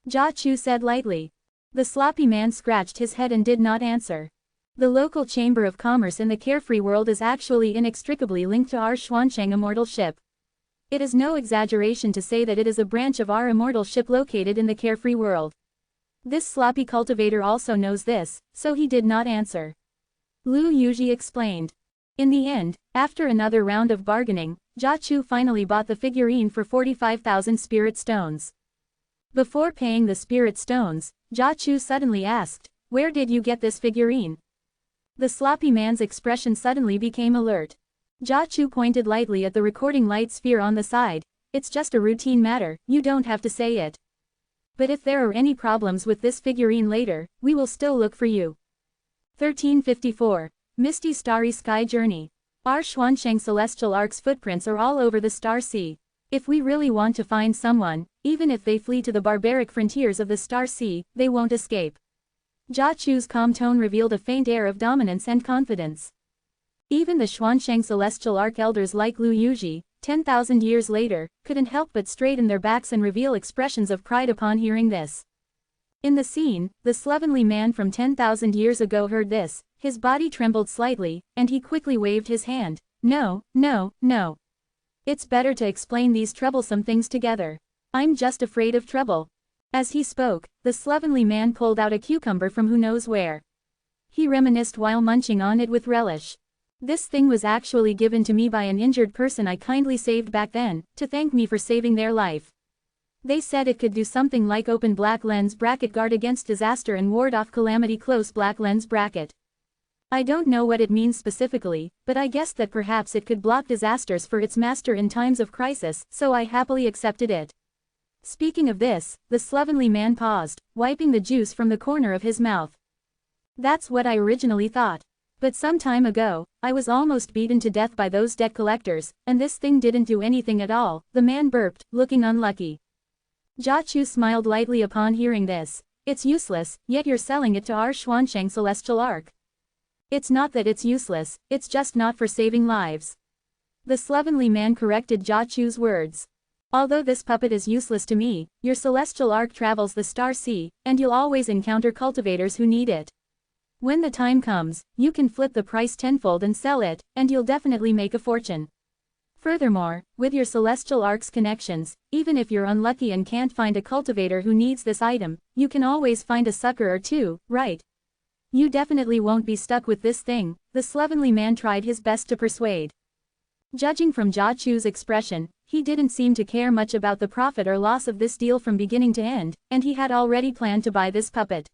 Jia Chu said lightly. The sloppy man scratched his head and did not answer. The local chamber of commerce in the carefree world is actually inextricably linked to our Xuansheng Immortal ship. It is no exaggeration to say that it is a branch of our Immortal ship located in the carefree world. This sloppy cultivator also knows this, so he did not answer. Lu Yuji explained. In the end, after another round of bargaining, Jia Chu finally bought the figurine for 45,000 spirit stones. Before paying the spirit stones, Jia Chu suddenly asked, where did you get this figurine? The sloppy man's expression suddenly became alert. Jia Chu pointed lightly at the recording light sphere on the side. It's just a routine matter, you don't have to say it. But if there are any problems with this figurine later, we will still look for you. 1354. Misty Starry Sky Journey. Our Xuansheng Celestial Ark's footprints are all over the Star Sea. If we really want to find someone, even if they flee to the barbaric frontiers of the Star Sea, they won't escape. Jia Chu's calm tone revealed a faint air of dominance and confidence. Even the Xuansheng Celestial Ark elders like Lu Yuji, 10,000 years later, couldn't help but straighten their backs and reveal expressions of pride upon hearing this. In the scene, the slovenly man from 10,000 years ago heard this, his body trembled slightly, and he quickly waved his hand. No. It's better to explain these troublesome things together. I'm just afraid of trouble. As he spoke, the slovenly man pulled out a cucumber from who knows where. He reminisced while munching on it with relish. This thing was actually given to me by an injured person I kindly saved back then, to thank me for saving their life. They said it could do something like open black lens bracket guard against disaster and ward off calamity close black lens bracket. I don't know what it means specifically, but I guessed that perhaps it could block disasters for its master in times of crisis, so I happily accepted it. Speaking of this, the slovenly man paused, wiping the juice from the corner of his mouth. That's what I originally thought. But some time ago, I was almost beaten to death by those debt collectors, and this thing didn't do anything at all, the man burped, looking unlucky. Jia Chu smiled lightly upon hearing this. It's useless, yet you're selling it to our Xuansheng Celestial Ark. It's not that it's useless, it's just not for saving lives. The slovenly man corrected Jia Chu's words. Although this puppet is useless to me, your celestial ark travels the star sea, and you'll always encounter cultivators who need it. When the time comes, you can flip the price tenfold and sell it, and you'll definitely make a fortune. Furthermore, with your celestial ark's connections, even if you're unlucky and can't find a cultivator who needs this item, you can always find a sucker or two, right? You definitely won't be stuck with this thing, the slovenly man tried his best to persuade. Judging from Jia Chu's expression, he didn't seem to care much about the profit or loss of this deal from beginning to end, and he had already planned to buy this puppet.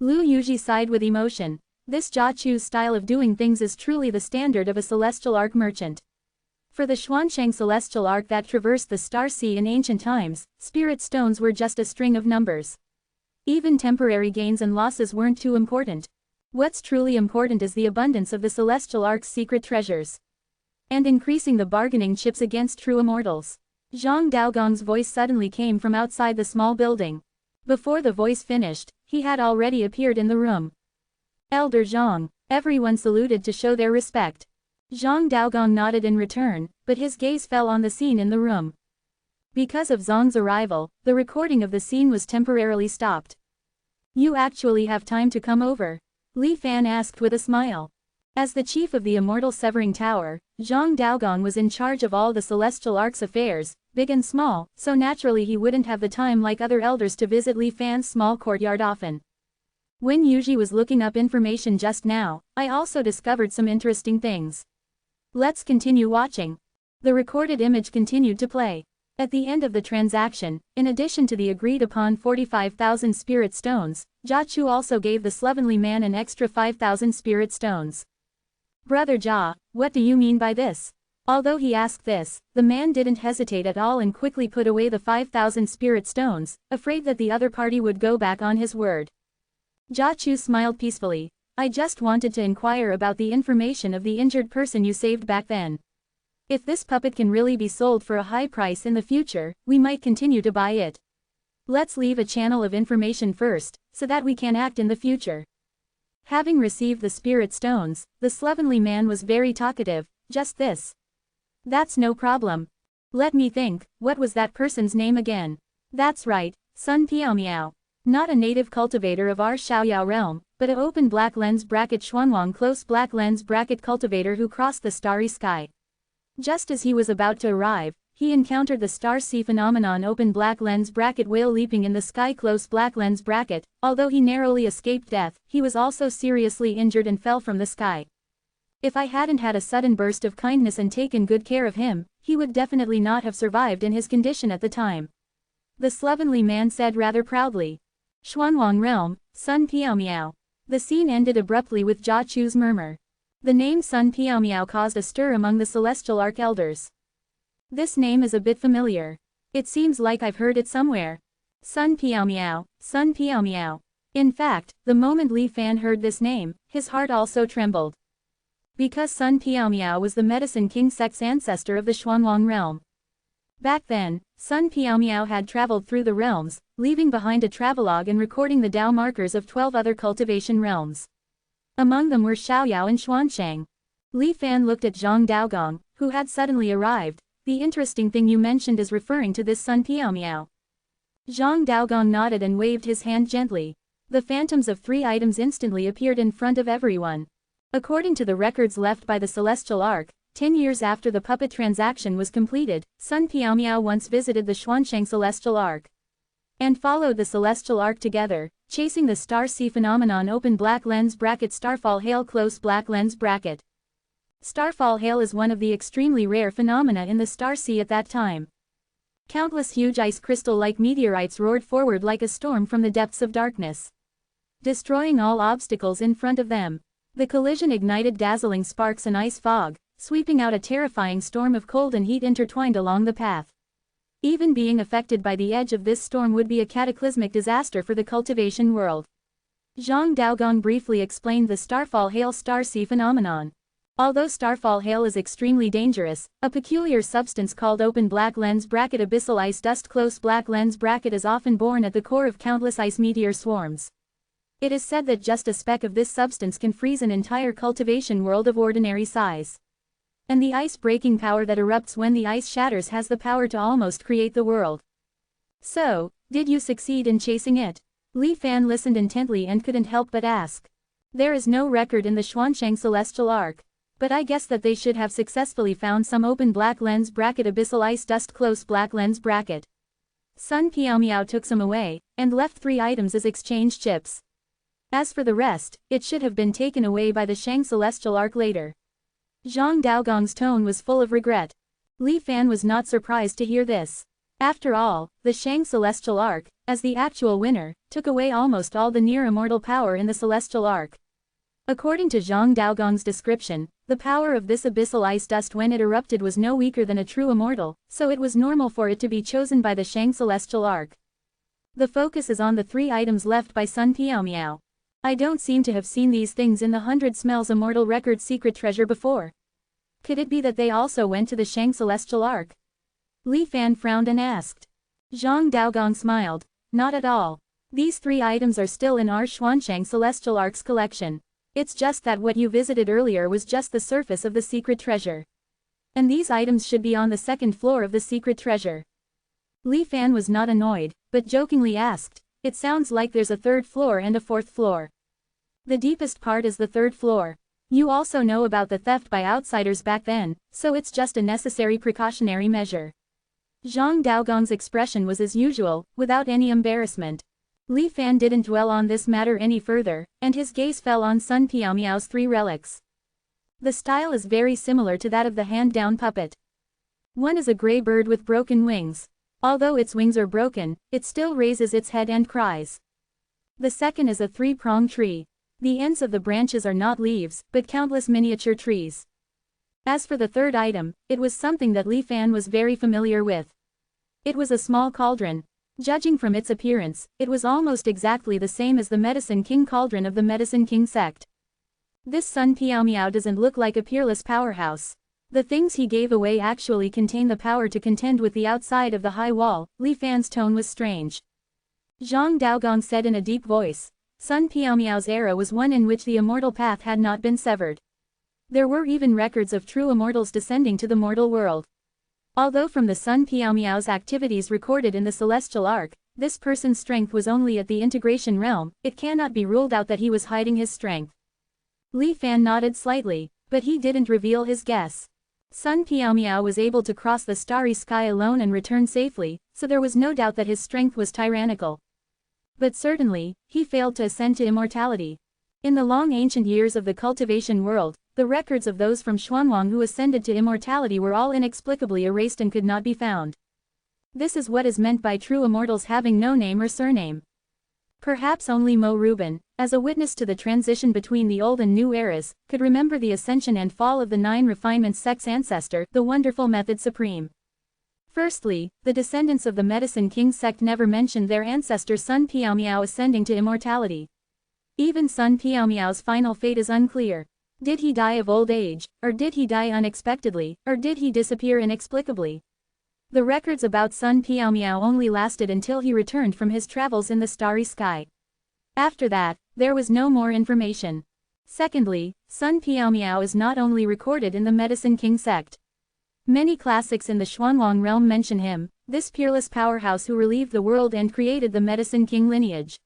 Lu Yuji sighed with emotion. This Jia Chu's style of doing things is truly the standard of a celestial ark merchant. For the Xuansheng celestial ark that traversed the star sea in ancient times, spirit stones were just a string of numbers. Even temporary gains and losses weren't too important. What's truly important is the abundance of the celestial ark's secret treasures. And increasing the bargaining chips against true immortals. Zhang Daogong's voice suddenly came from outside the small building. Before the voice finished, he had already appeared in the room. Elder Zhang. Everyone saluted to show their respect. Zhang Daogong nodded in return, but his gaze fell on the scene in the room. Because of Zhang's arrival, the recording of the scene was temporarily stopped. You actually have time to come over? Li Fan asked with a smile. As the chief of the Immortal Severing Tower, Zhang Daogong was in charge of all the Celestial Ark's affairs, big and small, so naturally he wouldn't have the time like other elders to visit Li Fan's small courtyard often. When Yuji was looking up information just now, I also discovered some interesting things. Let's continue watching. The recorded image continued to play. At the end of the transaction, in addition to the agreed-upon 45,000 spirit stones, Jia Chu also gave the slovenly man an extra 5,000 spirit stones. Brother Jia, what do you mean by this? Although he asked this, the man didn't hesitate at all and quickly put away the 5,000 spirit stones, afraid that the other party would go back on his word. Jia Chu smiled peacefully. I just wanted to inquire about the information of the injured person you saved back then. If this puppet can really be sold for a high price in the future, we might continue to buy it. Let's leave a channel of information first, so that we can act in the future. Having received the spirit stones, the slovenly man was very talkative. Just this. That's no problem. Let me think, what was that person's name again? That's right, Sun Piaomiao. Not a native cultivator of our Xiaoyao realm, but a open black lens bracket Xuanwang close black lens bracket cultivator who crossed the starry sky. Just as he was about to arrive, he encountered the star sea phenomenon open black lens bracket whale leaping in the sky close black lens bracket. Although he narrowly escaped death, he was also seriously injured and fell from the sky. If I hadn't had a sudden burst of kindness and taken good care of him, he would definitely not have survived in his condition at the time. The slovenly man said rather proudly. Xuanwang realm, Sun Piaomiao. The scene ended abruptly with Jia Chu's murmur. The name Sun Piaomiao caused a stir among the Celestial Ark elders. This name is a bit familiar. It seems like I've heard it somewhere. Sun Piaomiao, Sun Piaomiao. In fact, the moment Li Fan heard this name, his heart also trembled. Because Sun Piaomiao was the Medicine King Sect's ancestor of the Xuanwang realm. Back then, Sun Piaomiao had traveled through the realms, leaving behind a travelogue and recording the Dao markers of 12 other cultivation realms. Among them were Xiaoyao and Xuansheng. Li Fan looked at Zhang Daogong, who had suddenly arrived. The interesting thing you mentioned is referring to this Sun Piaomiao. Zhang Daogong nodded and waved his hand gently. The phantoms of 3 items instantly appeared in front of everyone. According to the records left by the Celestial Ark, 10 years after the puppet transaction was completed, Sun Piaomiao once visited the Xuansheng Celestial Ark and followed the Celestial Ark together, chasing the star sea phenomenon open black lens bracket starfall hail close black lens bracket. Starfall hail is one of the extremely rare phenomena in the star sea at that time. Countless huge ice crystal-like meteorites roared forward like a storm from the depths of darkness, destroying all obstacles in front of them. The collision ignited dazzling sparks and ice fog, sweeping out a terrifying storm of cold and heat intertwined along the path. Even being affected by the edge of this storm would be a cataclysmic disaster for the cultivation world. Zhang Daogong briefly explained the starfall hail star sea phenomenon. Although starfall hail is extremely dangerous, a peculiar substance called open black lens bracket abyssal ice dust close black lens bracket is often born at the core of countless ice meteor swarms. It is said that just a speck of this substance can freeze an entire cultivation world of ordinary size. And the ice-breaking power that erupts when the ice shatters has the power to almost create the world. So, did you succeed in chasing it? Li Fan listened intently and couldn't help but ask. There is no record in the Xuansheng Celestial Arc. But I guess that they should have successfully found some open black lens bracket abyssal ice dust close black lens bracket. Sun Piaomiao took some away, and left 3 items as exchange chips. As for the rest, it should have been taken away by the Shang Celestial Arc later. Zhang Daogong's tone was full of regret. Li Fan was not surprised to hear this. After all, the Shang Celestial Arc, as the actual winner, took away almost all the near-immortal power in the Celestial Arc. According to Zhang Daogong's description, the power of this abyssal ice dust when it erupted was no weaker than a true immortal, so it was normal for it to be chosen by the Shang Celestial Arc. The focus is on the 3 items left by Sun Piaomiao. I don't seem to have seen these things in the 100 Smells Immortal Record secret treasure before. Could it be that they also went to the Shang Celestial Arc? Li Fan frowned and asked. Zhang Daogong smiled. Not at all. These 3 items are still in our Xuansheng Celestial Arc's collection. It's just that what you visited earlier was just the surface of the secret treasure. And these items should be on the 2nd floor of the secret treasure. Li Fan was not annoyed, but jokingly asked, it sounds like there's a 3rd floor and a 4th floor. The deepest part is the 3rd floor. You also know about the theft by outsiders back then, so it's just a necessary precautionary measure. Zhang Daogong's expression was as usual, without any embarrassment. Li Fan didn't dwell on this matter any further, and his gaze fell on Sun Piaomiao's 3 relics. The style is very similar to that of the hand-down puppet. One is a gray bird with broken wings. Although its wings are broken, it still raises its head and cries. The second is a 3-pronged tree. The ends of the branches are not leaves, but countless miniature trees. As for the 3rd item, it was something that Li Fan was very familiar with. It was a small cauldron. Judging from its appearance, it was almost exactly the same as the Medicine King cauldron of the Medicine King sect. This Sun Piaomiao doesn't look like a peerless powerhouse. The things he gave away actually contain the power to contend with the outside of the high wall. Li Fan's tone was strange. Zhang Daogong said in a deep voice. Sun Piaomiao's era was one in which the immortal path had not been severed. There were even records of true immortals descending to the mortal world. Although from the Sun Piaomiao's activities recorded in the Celestial Arc, this person's strength was only at the integration realm, it cannot be ruled out that he was hiding his strength. Li Fan nodded slightly, but he didn't reveal his guess. Sun Piaomiao was able to cross the starry sky alone and return safely, so there was no doubt that his strength was tyrannical. But certainly, he failed to ascend to immortality. In the long ancient years of the cultivation world, the records of those from Xuanwang who ascended to immortality were all inexplicably erased and could not be found. This is what is meant by true immortals having no name or surname. Perhaps only Mo Rubin, as a witness to the transition between the old and new eras, could remember the ascension and fall of the 9 refinements sect's ancestor, the wonderful Method Supreme. Firstly, the descendants of the Medicine King sect never mentioned their ancestor Sun Piaomiao ascending to immortality. Even Sun Piaomiao's final fate is unclear. Did he die of old age, or did he die unexpectedly, or did he disappear inexplicably? The records about Sun Piaomiao only lasted until he returned from his travels in the starry sky. After that, there was no more information. Secondly, Sun Piaomiao is not only recorded in the Medicine King sect. Many classics in the Xuanwang realm mention him, this peerless powerhouse who relieved the world and created the Medicine King lineage.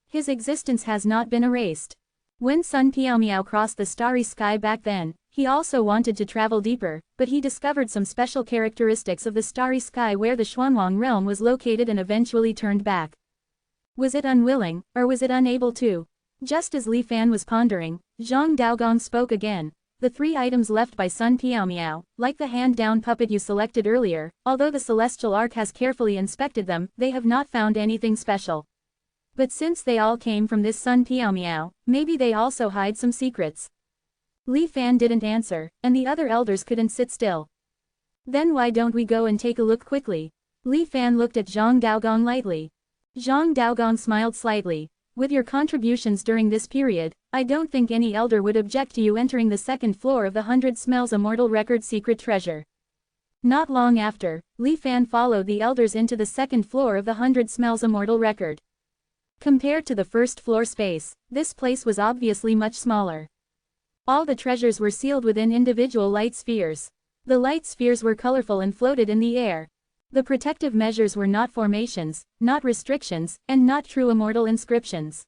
His existence has not been erased. When Sun Piaomiao crossed the starry sky back then, he also wanted to travel deeper, but he discovered some special characteristics of the starry sky where the Xuanwang realm was located and eventually turned back. Was it unwilling, or was it unable to? Just as Li Fan was pondering, Zhang Daogong spoke again. The 3 items left by Sun Piaomiao, like the hand-down puppet you selected earlier, although the Celestial Arc has carefully inspected them, they have not found anything special. But since they all came from this Sun Piaomiao, maybe they also hide some secrets. Li Fan didn't answer, and the other elders couldn't sit still. Then why don't we go and take a look quickly? Li Fan looked at Zhang Daogong lightly. Zhang Daogong smiled slightly. With your contributions during this period, I don't think any elder would object to you entering the 2nd floor of the 100 Smells Immortal Record secret treasure. Not long after, Li Fan followed the elders into the 2nd floor of the 100 Smells Immortal Record. Compared to the 1st floor space, this place was obviously much smaller. All the treasures were sealed within individual light spheres. The light spheres were colorful and floated in the air. The protective measures were not formations, not restrictions, and not true immortal inscriptions.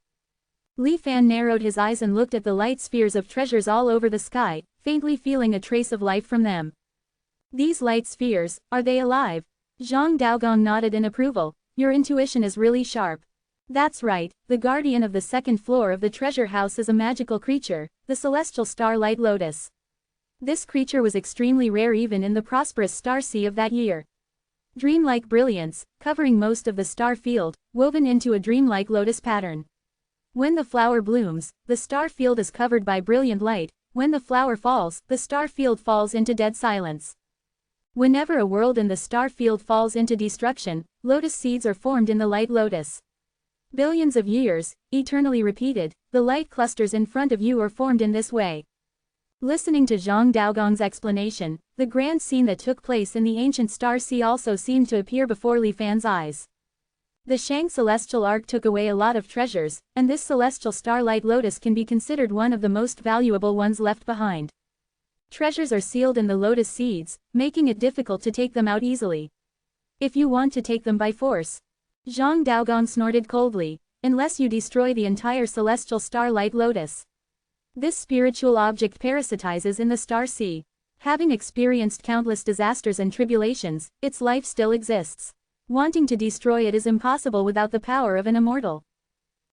Li Fan narrowed his eyes and looked at the light spheres of treasures all over the sky, faintly feeling a trace of life from them. These light spheres, are they alive? Zhang Daogong nodded in approval. Your intuition is really sharp. That's right, the guardian of the second floor of the treasure house is a magical creature, the celestial starlight lotus. This creature was extremely rare even in the prosperous star sea of that year. Dreamlike brilliance, covering most of the star field, woven into a dreamlike lotus pattern. When the flower blooms, the star field is covered by brilliant light. When the flower falls, the star field falls into dead silence. Whenever a world in the star field falls into destruction, lotus seeds are formed in the light lotus. Billions of years, eternally repeated, the light clusters in front of you are formed in this way. Listening to Zhang Daogong's explanation, the grand scene that took place in the ancient star sea also seemed to appear before Li Fan's eyes. The Shang celestial arc took away a lot of treasures, and this celestial starlight lotus can be considered one of the most valuable ones left behind. Treasures are sealed in the lotus seeds, making it difficult to take them out easily. If you want to take them by force, Zhang Daogong snorted coldly, unless you destroy the entire celestial starlight lotus. This spiritual object parasitizes in the star sea. Having experienced countless disasters and tribulations, its life still exists. Wanting to destroy it is impossible without the power of an immortal.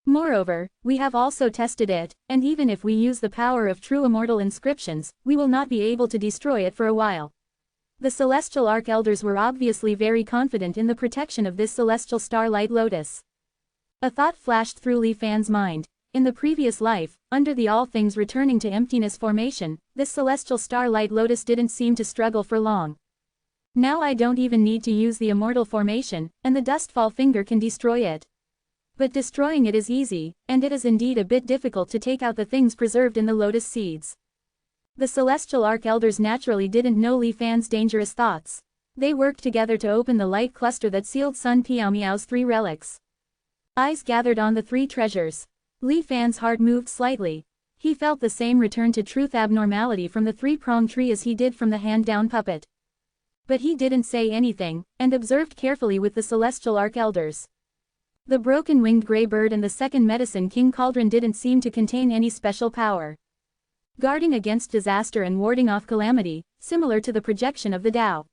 Moreover, we have also tested it, and even if we use the power of true immortal inscriptions, we will not be able to destroy it for a while. The celestial arch-elders were obviously very confident in the protection of this celestial starlight lotus. A thought flashed through Li Fan's mind. In the previous life, under the all things returning to emptiness formation, this celestial starlight lotus didn't seem to struggle for long. Now I don't even need to use the immortal formation, and the dustfall finger can destroy it. But destroying it is easy, and it is indeed a bit difficult to take out the things preserved in the lotus seeds. The celestial arch-elders naturally didn't know Li Fan's dangerous thoughts. They worked together to open the light cluster that sealed Sun Piaomiao's 3 relics. Eyes gathered on the 3 treasures. Li Fan's heart moved slightly. He felt the same return to truth abnormality from the 3-pronged tree as he did from the hand-down puppet. But he didn't say anything, and observed carefully with the celestial arch-elders. The broken-winged gray bird and the second medicine king cauldron didn't seem to contain any special power. Guarding against disaster and warding off calamity, similar to the projection of the Tao.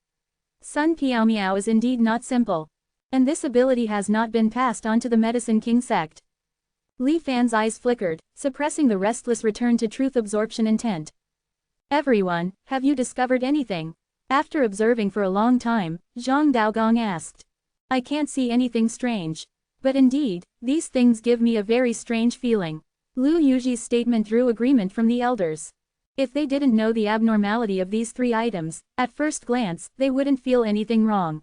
Sun Piaomiao is indeed not simple. And this ability has not been passed on to the medicine king sect. Li Fan's eyes flickered, suppressing the restless return to truth absorption intent. Everyone, have you discovered anything? After observing for a long time, Zhang Daogong asked. I can't see anything strange. But indeed, these things give me a very strange feeling. Lu Yuji's statement drew agreement from the elders. If they didn't know the abnormality of these 3 items, at first glance, they wouldn't feel anything wrong.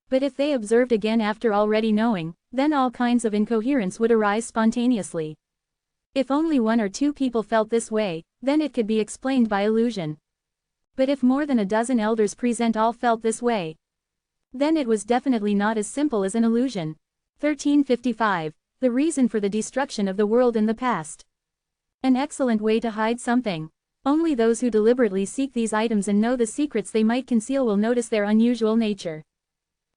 But if they observed again after already knowing, then all kinds of incoherence would arise spontaneously. If only 1 or 2 people felt this way, then it could be explained by illusion. But if more than a dozen elders present all felt this way, then it was definitely not as simple as an illusion. 1355. The reason for the destruction of the world in the past. An excellent way to hide something. Only those who deliberately seek these items and know the secrets they might conceal will notice their unusual nature.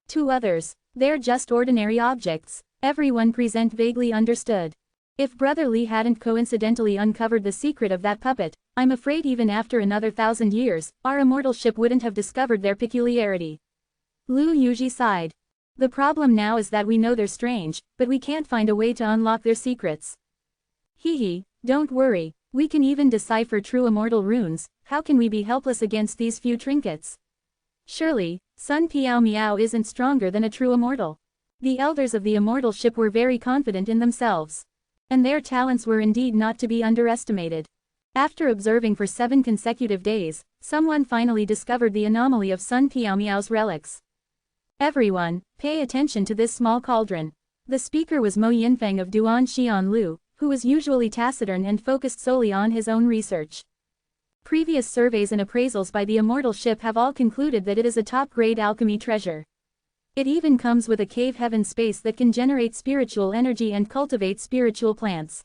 To others, they're just ordinary objects. Everyone present vaguely understood. If Brother Li hadn't coincidentally uncovered the secret of that puppet, I'm afraid even after another 1,000 years, our immortal ship wouldn't have discovered their peculiarity. Lu Yuji sighed. The problem now is that we know they're strange, but we can't find a way to unlock their secrets. Hee, don't worry, we can even decipher true immortal runes. How can we be helpless against these few trinkets? Surely, Sun Piaomiao isn't stronger than a true immortal. The elders of the immortal ship were very confident in themselves. And their talents were indeed not to be underestimated. After observing for 7 consecutive days, someone finally discovered the anomaly of Sun Piaomiao's relics. Everyone, pay attention to this small cauldron. The speaker was Mo Yinfeng of Duan Xianlu, who was usually taciturn and focused solely on his own research. Previous surveys and appraisals by the immortal ship have all concluded that it is a top-grade alchemy treasure. It even comes with a cave heaven space that can generate spiritual energy and cultivate spiritual plants.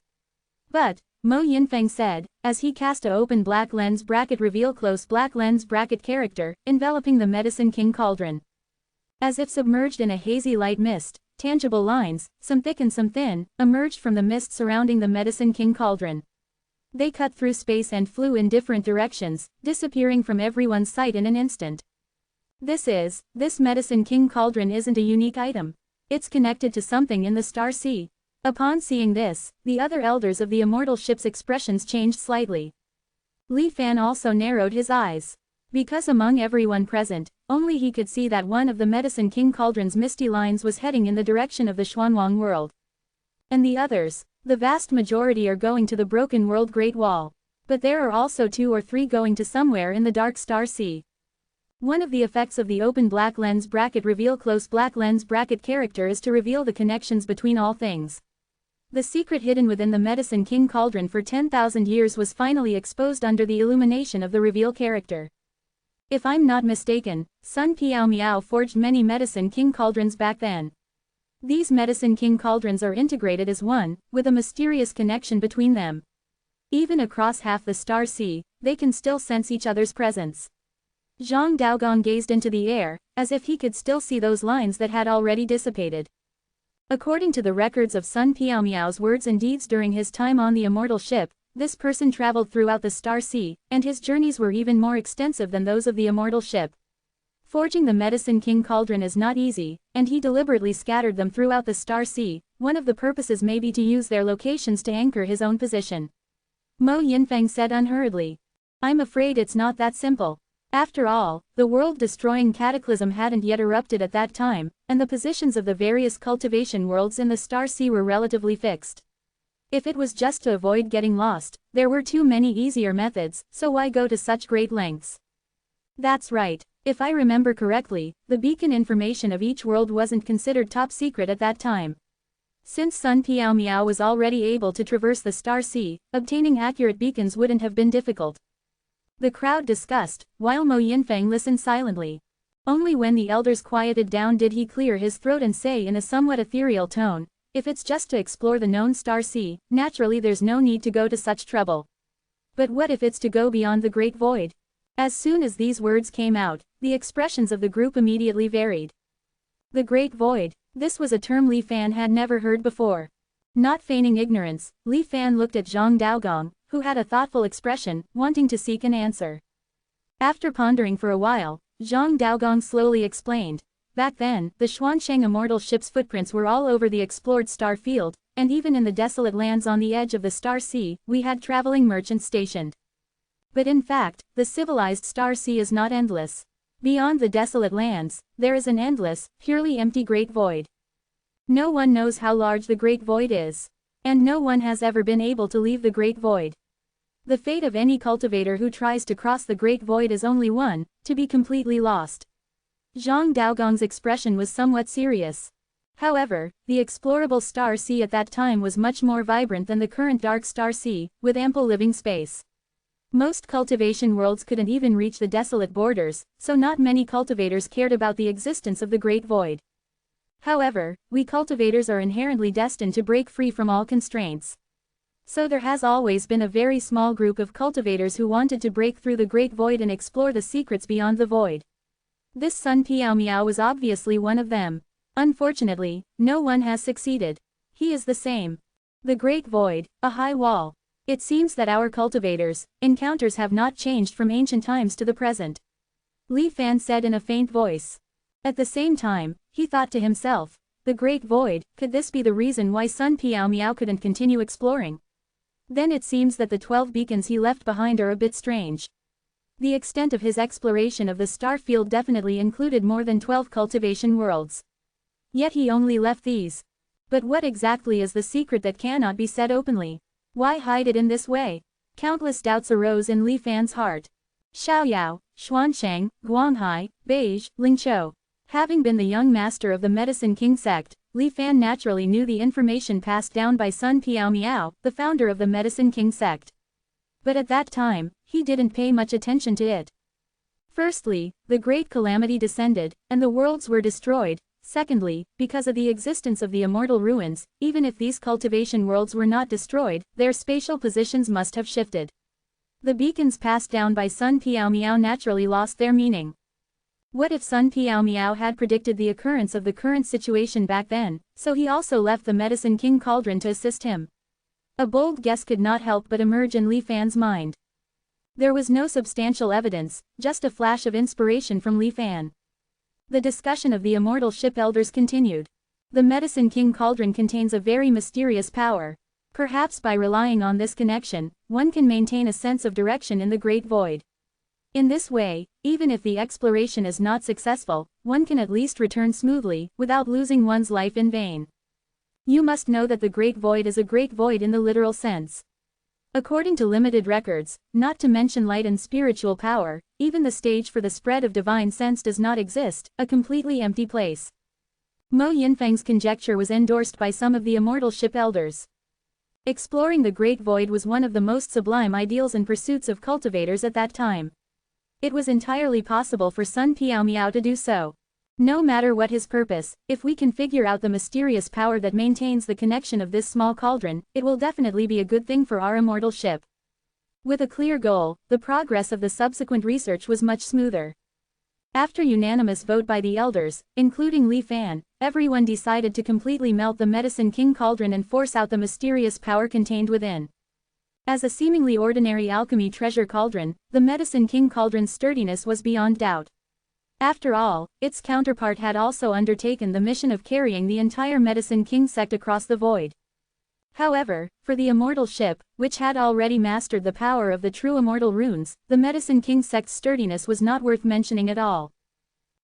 But, Mo Yinfeng said, as he cast a open black lens bracket reveal close black lens bracket character, enveloping the Medicine King cauldron. As if submerged in a hazy light mist, tangible lines, some thick and some thin, emerged from the mist surrounding the Medicine King cauldron. They cut through space and flew in different directions, disappearing from everyone's sight in an instant. This Medicine King cauldron isn't a unique item. It's connected to something in the star sea. Upon seeing this, the other elders of the Immortal ship's expressions changed slightly. Li Fan also narrowed his eyes. Because among everyone present, only he could see that one of the Medicine King cauldron's misty lines was heading in the direction of the Xuanwang world. And the others, the vast majority are going to the Broken World Great Wall. But there are also 2 or 3 going to somewhere in the Dark Star Sea. One of the effects of the open black lens bracket reveal close black lens bracket character is to reveal the connections between all things. The secret hidden within the Medicine King cauldron for 10,000 years was finally exposed under the illumination of the reveal character. If I'm not mistaken, Sun Piao Miao forged many Medicine King cauldrons back then. These Medicine King cauldrons are integrated as one, with a mysterious connection between them. Even across half the Star Sea, they can still sense each other's presence. Zhang Daogong gazed into the air, as if he could still see those lines that had already dissipated. According to the records of Sun Piaomiao's words and deeds during his time on the Immortal ship, this person traveled throughout the Star Sea, and his journeys were even more extensive than those of the Immortal ship. Forging the Medicine King cauldron is not easy, and he deliberately scattered them throughout the Star Sea. One of the purposes may be to use their locations to anchor his own position. Mo Yinfeng said unhurriedly. I'm afraid it's not that simple. After all, the world-destroying cataclysm hadn't yet erupted at that time, and the positions of the various cultivation worlds in the Star Sea were relatively fixed. If it was just to avoid getting lost, there were too many easier methods, so why go to such great lengths? That's right. If I remember correctly, the beacon information of each world wasn't considered top secret at that time. Since Sun Piao Miao was already able to traverse the Star Sea, obtaining accurate beacons wouldn't have been difficult. The crowd discussed, while Mo Yinfeng listened silently. Only when the elders quieted down did he clear his throat and say in a somewhat ethereal tone, if it's just to explore the known Star Sea, naturally there's no need to go to such trouble. But what if it's to go beyond the Great Void? As soon as these words came out, the expressions of the group immediately varied. The Great Void. This was a term Li Fan had never heard before. Not feigning ignorance, Li Fan looked at Zhang Daogong, who had a thoughtful expression, wanting to seek an answer. After pondering for a while, Zhang Daogong slowly explained. Back then, the Xuansheng Immortal ship's footprints were all over the explored star field, and even in the desolate lands on the edge of the Star Sea, we had traveling merchants stationed. But in fact, the civilized Star Sea is not endless. Beyond the desolate lands, there is an endless, purely empty Great Void. No one knows how large the Great Void is. And no one has ever been able to leave the Great Void. The fate of any cultivator who tries to cross the Great Void is only one, to be completely lost. Zhang Daogong's expression was somewhat serious. However, the explorable Star Sea at that time was much more vibrant than the current Dark Star Sea, with ample living space. Most cultivation worlds couldn't even reach the desolate borders, so not many cultivators cared about the existence of the Great Void. However, we cultivators are inherently destined to break free from all constraints. So there has always been a very small group of cultivators who wanted to break through the Great Void and explore the secrets beyond the void. This Sun Piao Miao was obviously one of them. Unfortunately, no one has succeeded. He is the same. The Great Void, a high wall. It seems that our cultivators' encounters have not changed from ancient times to the present. Li Fan said in a faint voice. At the same time, he thought to himself, the Great Void, could this be the reason why Sun Piao Miao couldn't continue exploring? Then it seems that the 12 beacons he left behind are a bit strange. The extent of his exploration of the star field definitely included more than 12 cultivation worlds. Yet he only left these. But what exactly is the secret that cannot be said openly? Why hide it in this way? Countless doubts arose in Li Fan's heart. Xiaoyao, Xuansheng, Guanghai, Beige, Lingqiu. Having been the young master of the Medicine King sect, Li Fan naturally knew the information passed down by Sun Piao Miao, the founder of the Medicine King sect. But at that time, he didn't pay much attention to it. Firstly, the great calamity descended, and the worlds were destroyed. Secondly, because of the existence of the immortal ruins, even if these cultivation worlds were not destroyed, their spatial positions must have shifted. The beacons passed down by Sun Piao Miao naturally lost their meaning. What if Sun Piao Miao had predicted the occurrence of the current situation back then, so he also left the Medicine King Cauldron to assist him? A bold guess could not help but emerge in Li Fan's mind. There was no substantial evidence, just a flash of inspiration from Li Fan. The discussion of the immortal ship elders continued. The Medicine King Cauldron contains a very mysterious power. Perhaps by relying on this connection, one can maintain a sense of direction in the Great Void. In this way, even if the exploration is not successful, one can at least return smoothly, without losing one's life in vain. You must know that the Great Void is a great void in the literal sense. According to limited records, not to mention light and spiritual power, even the stage for the spread of divine sense does not exist, a completely empty place. Mo Yinfeng's conjecture was endorsed by some of the immortal ship elders. Exploring the Great Void was one of the most sublime ideals and pursuits of cultivators at that time. It was entirely possible for Sun Piao Miao to do so. No matter what his purpose, if we can figure out the mysterious power that maintains the connection of this small cauldron, it will definitely be a good thing for our immortal ship. With a clear goal, the progress of the subsequent research was much smoother. After unanimous vote by the elders, including Li Fan, everyone decided to completely melt the Medicine King Cauldron and force out the mysterious power contained within. As a seemingly ordinary alchemy treasure cauldron, the Medicine King Cauldron's sturdiness was beyond doubt. After all, its counterpart had also undertaken the mission of carrying the entire Medicine King sect across the void. However, for the immortal ship, which had already mastered the power of the true immortal runes, the Medicine King sect's sturdiness was not worth mentioning at all.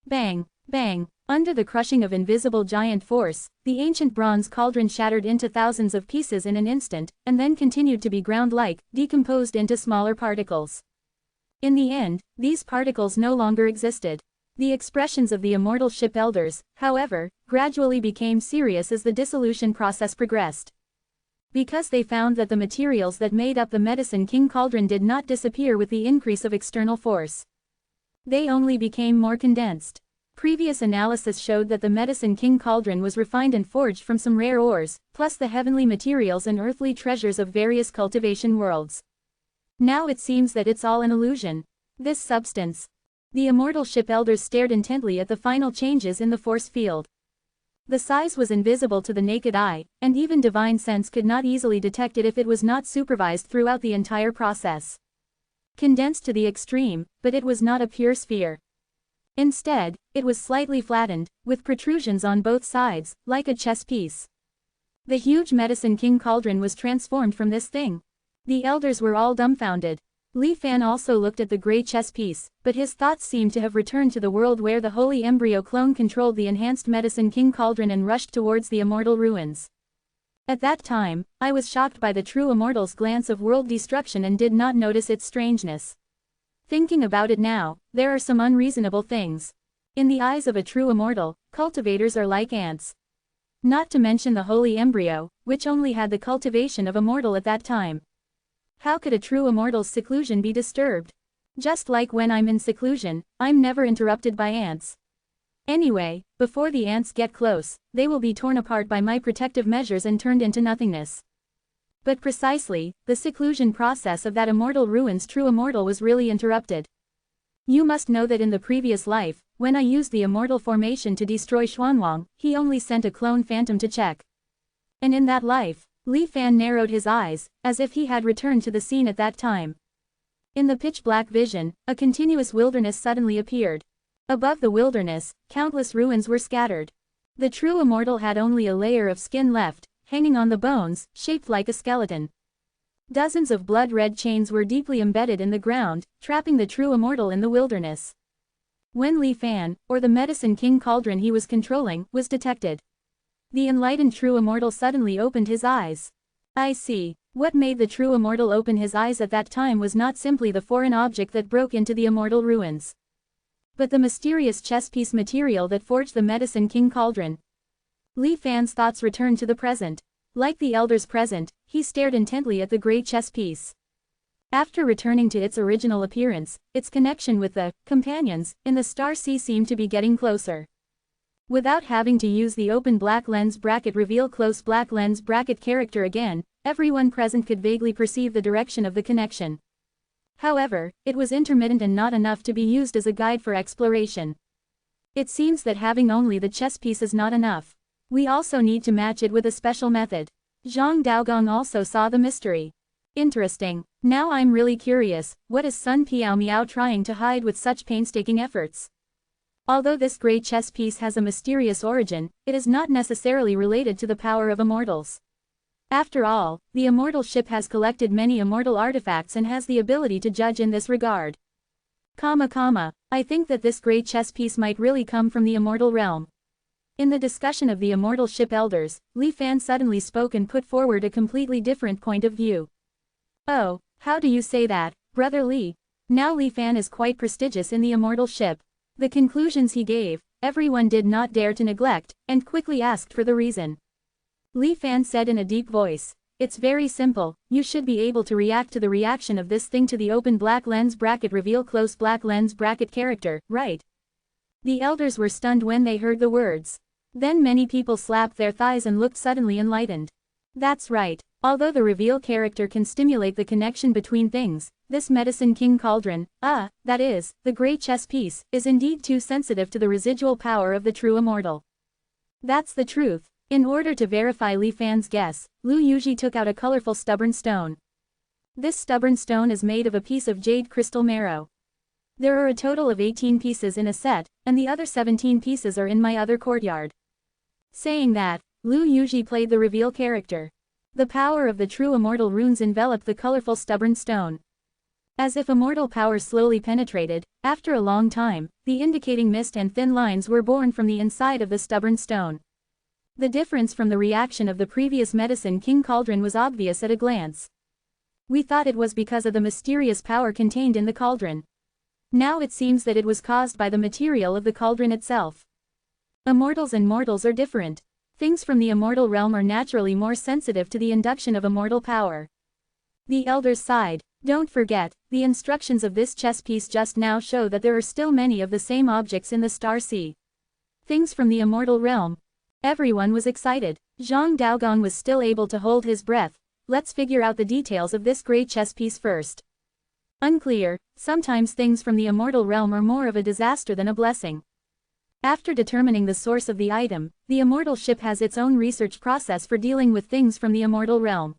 Bang, bang, under the crushing of invisible giant force, the ancient bronze cauldron shattered into thousands of pieces in an instant, and then continued to be ground-like, decomposed into smaller particles. In the end, these particles no longer existed. The expressions of the immortal ship elders, however, gradually became serious as the dissolution process progressed. Because they found that the materials that made up the Medicine King Cauldron did not disappear with the increase of external force. They only became more condensed. Previous analysis showed that the Medicine King Cauldron was refined and forged from some rare ores, plus the heavenly materials and earthly treasures of various cultivation worlds. Now it seems that it's all an illusion. This substance. The immortal ship elders stared intently at the final changes in the force field. The size was invisible to the naked eye, and even divine sense could not easily detect it if it was not supervised throughout the entire process. Condensed to the extreme, but it was not a pure sphere. Instead, it was slightly flattened, with protrusions on both sides, like a chess piece. The huge Medicine King Cauldron was transformed from this thing. The elders were all dumbfounded. Li Fan also looked at the grey chess piece, but his thoughts seemed to have returned to the world where the holy embryo clone controlled the enhanced Medicine King Cauldron and rushed towards the immortal ruins. At that time, I was shocked by the true immortal's glance of world destruction and did not notice its strangeness. Thinking about it now, there are some unreasonable things. In the eyes of a true immortal, cultivators are like ants. Not to mention the holy embryo, which only had the cultivation of a mortal at that time. How could a true immortal's seclusion be disturbed? Just like when I'm in seclusion, I'm never interrupted by ants. Anyway, before the ants get close, they will be torn apart by my protective measures and turned into nothingness. But precisely, the seclusion process of that immortal ruin's true immortal was really interrupted. You must know that in the previous life, when I used the immortal formation to destroy Xuanwang, he only sent a clone phantom to check. And in that life, Li Fan narrowed his eyes, as if he had returned to the scene at that time. In the pitch-black vision, a continuous wilderness suddenly appeared. Above the wilderness, countless ruins were scattered. The true immortal had only a layer of skin left, hanging on the bones, shaped like a skeleton. Dozens of blood-red chains were deeply embedded in the ground, trapping the true immortal in the wilderness. When Li Fan, or the Medicine King Cauldron he was controlling, was detected, the enlightened true immortal suddenly opened his eyes. I see. What made the true immortal open his eyes at that time was not simply the foreign object that broke into the immortal ruins, but the mysterious chess piece material that forged the Medicine King Cauldron. Li Fan's thoughts returned to the present. Like the elders present, he stared intently at the great chess piece. After returning to its original appearance, its connection with the companions in the star sea seemed to be getting closer. Without having to use the open black lens bracket reveal close black lens bracket character again, everyone present could vaguely perceive the direction of the connection. However, it was intermittent and not enough to be used as a guide for exploration. It seems that having only the chess piece is not enough. We also need to match it with a special method. Zhang Daogong also saw the mystery. Interesting. Now I'm really curious, what is Sun Piao Miao trying to hide with such painstaking efforts? Although this gray chess piece has a mysterious origin, it is not necessarily related to the power of immortals. After all, the immortal ship has collected many immortal artifacts and has the ability to judge in this regard. I think that this gray chess piece might really come from the immortal realm. In the discussion of the immortal ship elders, Li Fan suddenly spoke and put forward a completely different point of view. Oh, how do you say that, Brother Li? Now Li Fan is quite prestigious in the immortal ship. The conclusions he gave, everyone did not dare to neglect, and quickly asked for the reason. Li Fan said in a deep voice, "It's very simple, you should be able to react to the reaction of this thing to the open black lens bracket reveal close black lens bracket character, right?" The elders were stunned when they heard the words. Then many people slapped their thighs and looked suddenly enlightened. That's right. Although the reveal character can stimulate the connection between things, this Medicine King Cauldron, that is, the gray chess piece, is indeed too sensitive to the residual power of the true immortal. That's the truth. In order to verify Li Fan's guess, Lu Yuji took out a colorful stubborn stone. This stubborn stone is made of a piece of jade crystal marrow. There are a total of 18 pieces in a set, and the other 17 pieces are in my other courtyard. Saying that, Lu Yuji played the reveal character. The power of the true immortal runes enveloped the colorful stubborn stone. As if immortal power slowly penetrated, after a long time, the indicating mist and thin lines were born from the inside of the stubborn stone. The difference from the reaction of the previous Medicine King Cauldron was obvious at a glance. We thought it was because of the mysterious power contained in the cauldron. Now it seems that it was caused by the material of the cauldron itself. Immortals and mortals are different. Things from the immortal realm are naturally more sensitive to the induction of immortal power. The elders sighed. Don't forget, the instructions of this chess piece just now show that there are still many of the same objects in the star sea. Things from the immortal realm. Everyone was excited. Zhang Daogong was still able to hold his breath. Let's figure out the details of this gray chess piece first. Unclear, sometimes things from the immortal realm are more of a disaster than a blessing. After determining the source of the item, the immortal ship has its own research process for dealing with things from the immortal realm.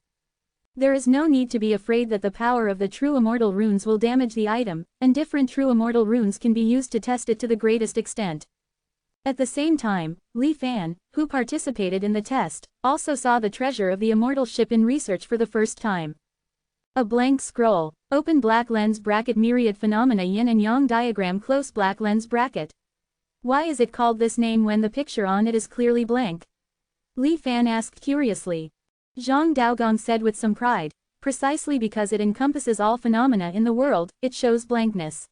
There is no need to be afraid that the power of the true immortal runes will damage the item, and different true immortal runes can be used to test it to the greatest extent. At the same time, Li Fan, who participated in the test, also saw the treasure of the immortal ship in research for the first time. A blank scroll, open black lens bracket myriad phenomena yin and yang diagram close black lens bracket. Why is it called this name when the picture on it is clearly blank? Li Fan asked curiously. Zhang Daogong said with some pride, precisely because it encompasses all phenomena in the world, it shows blankness.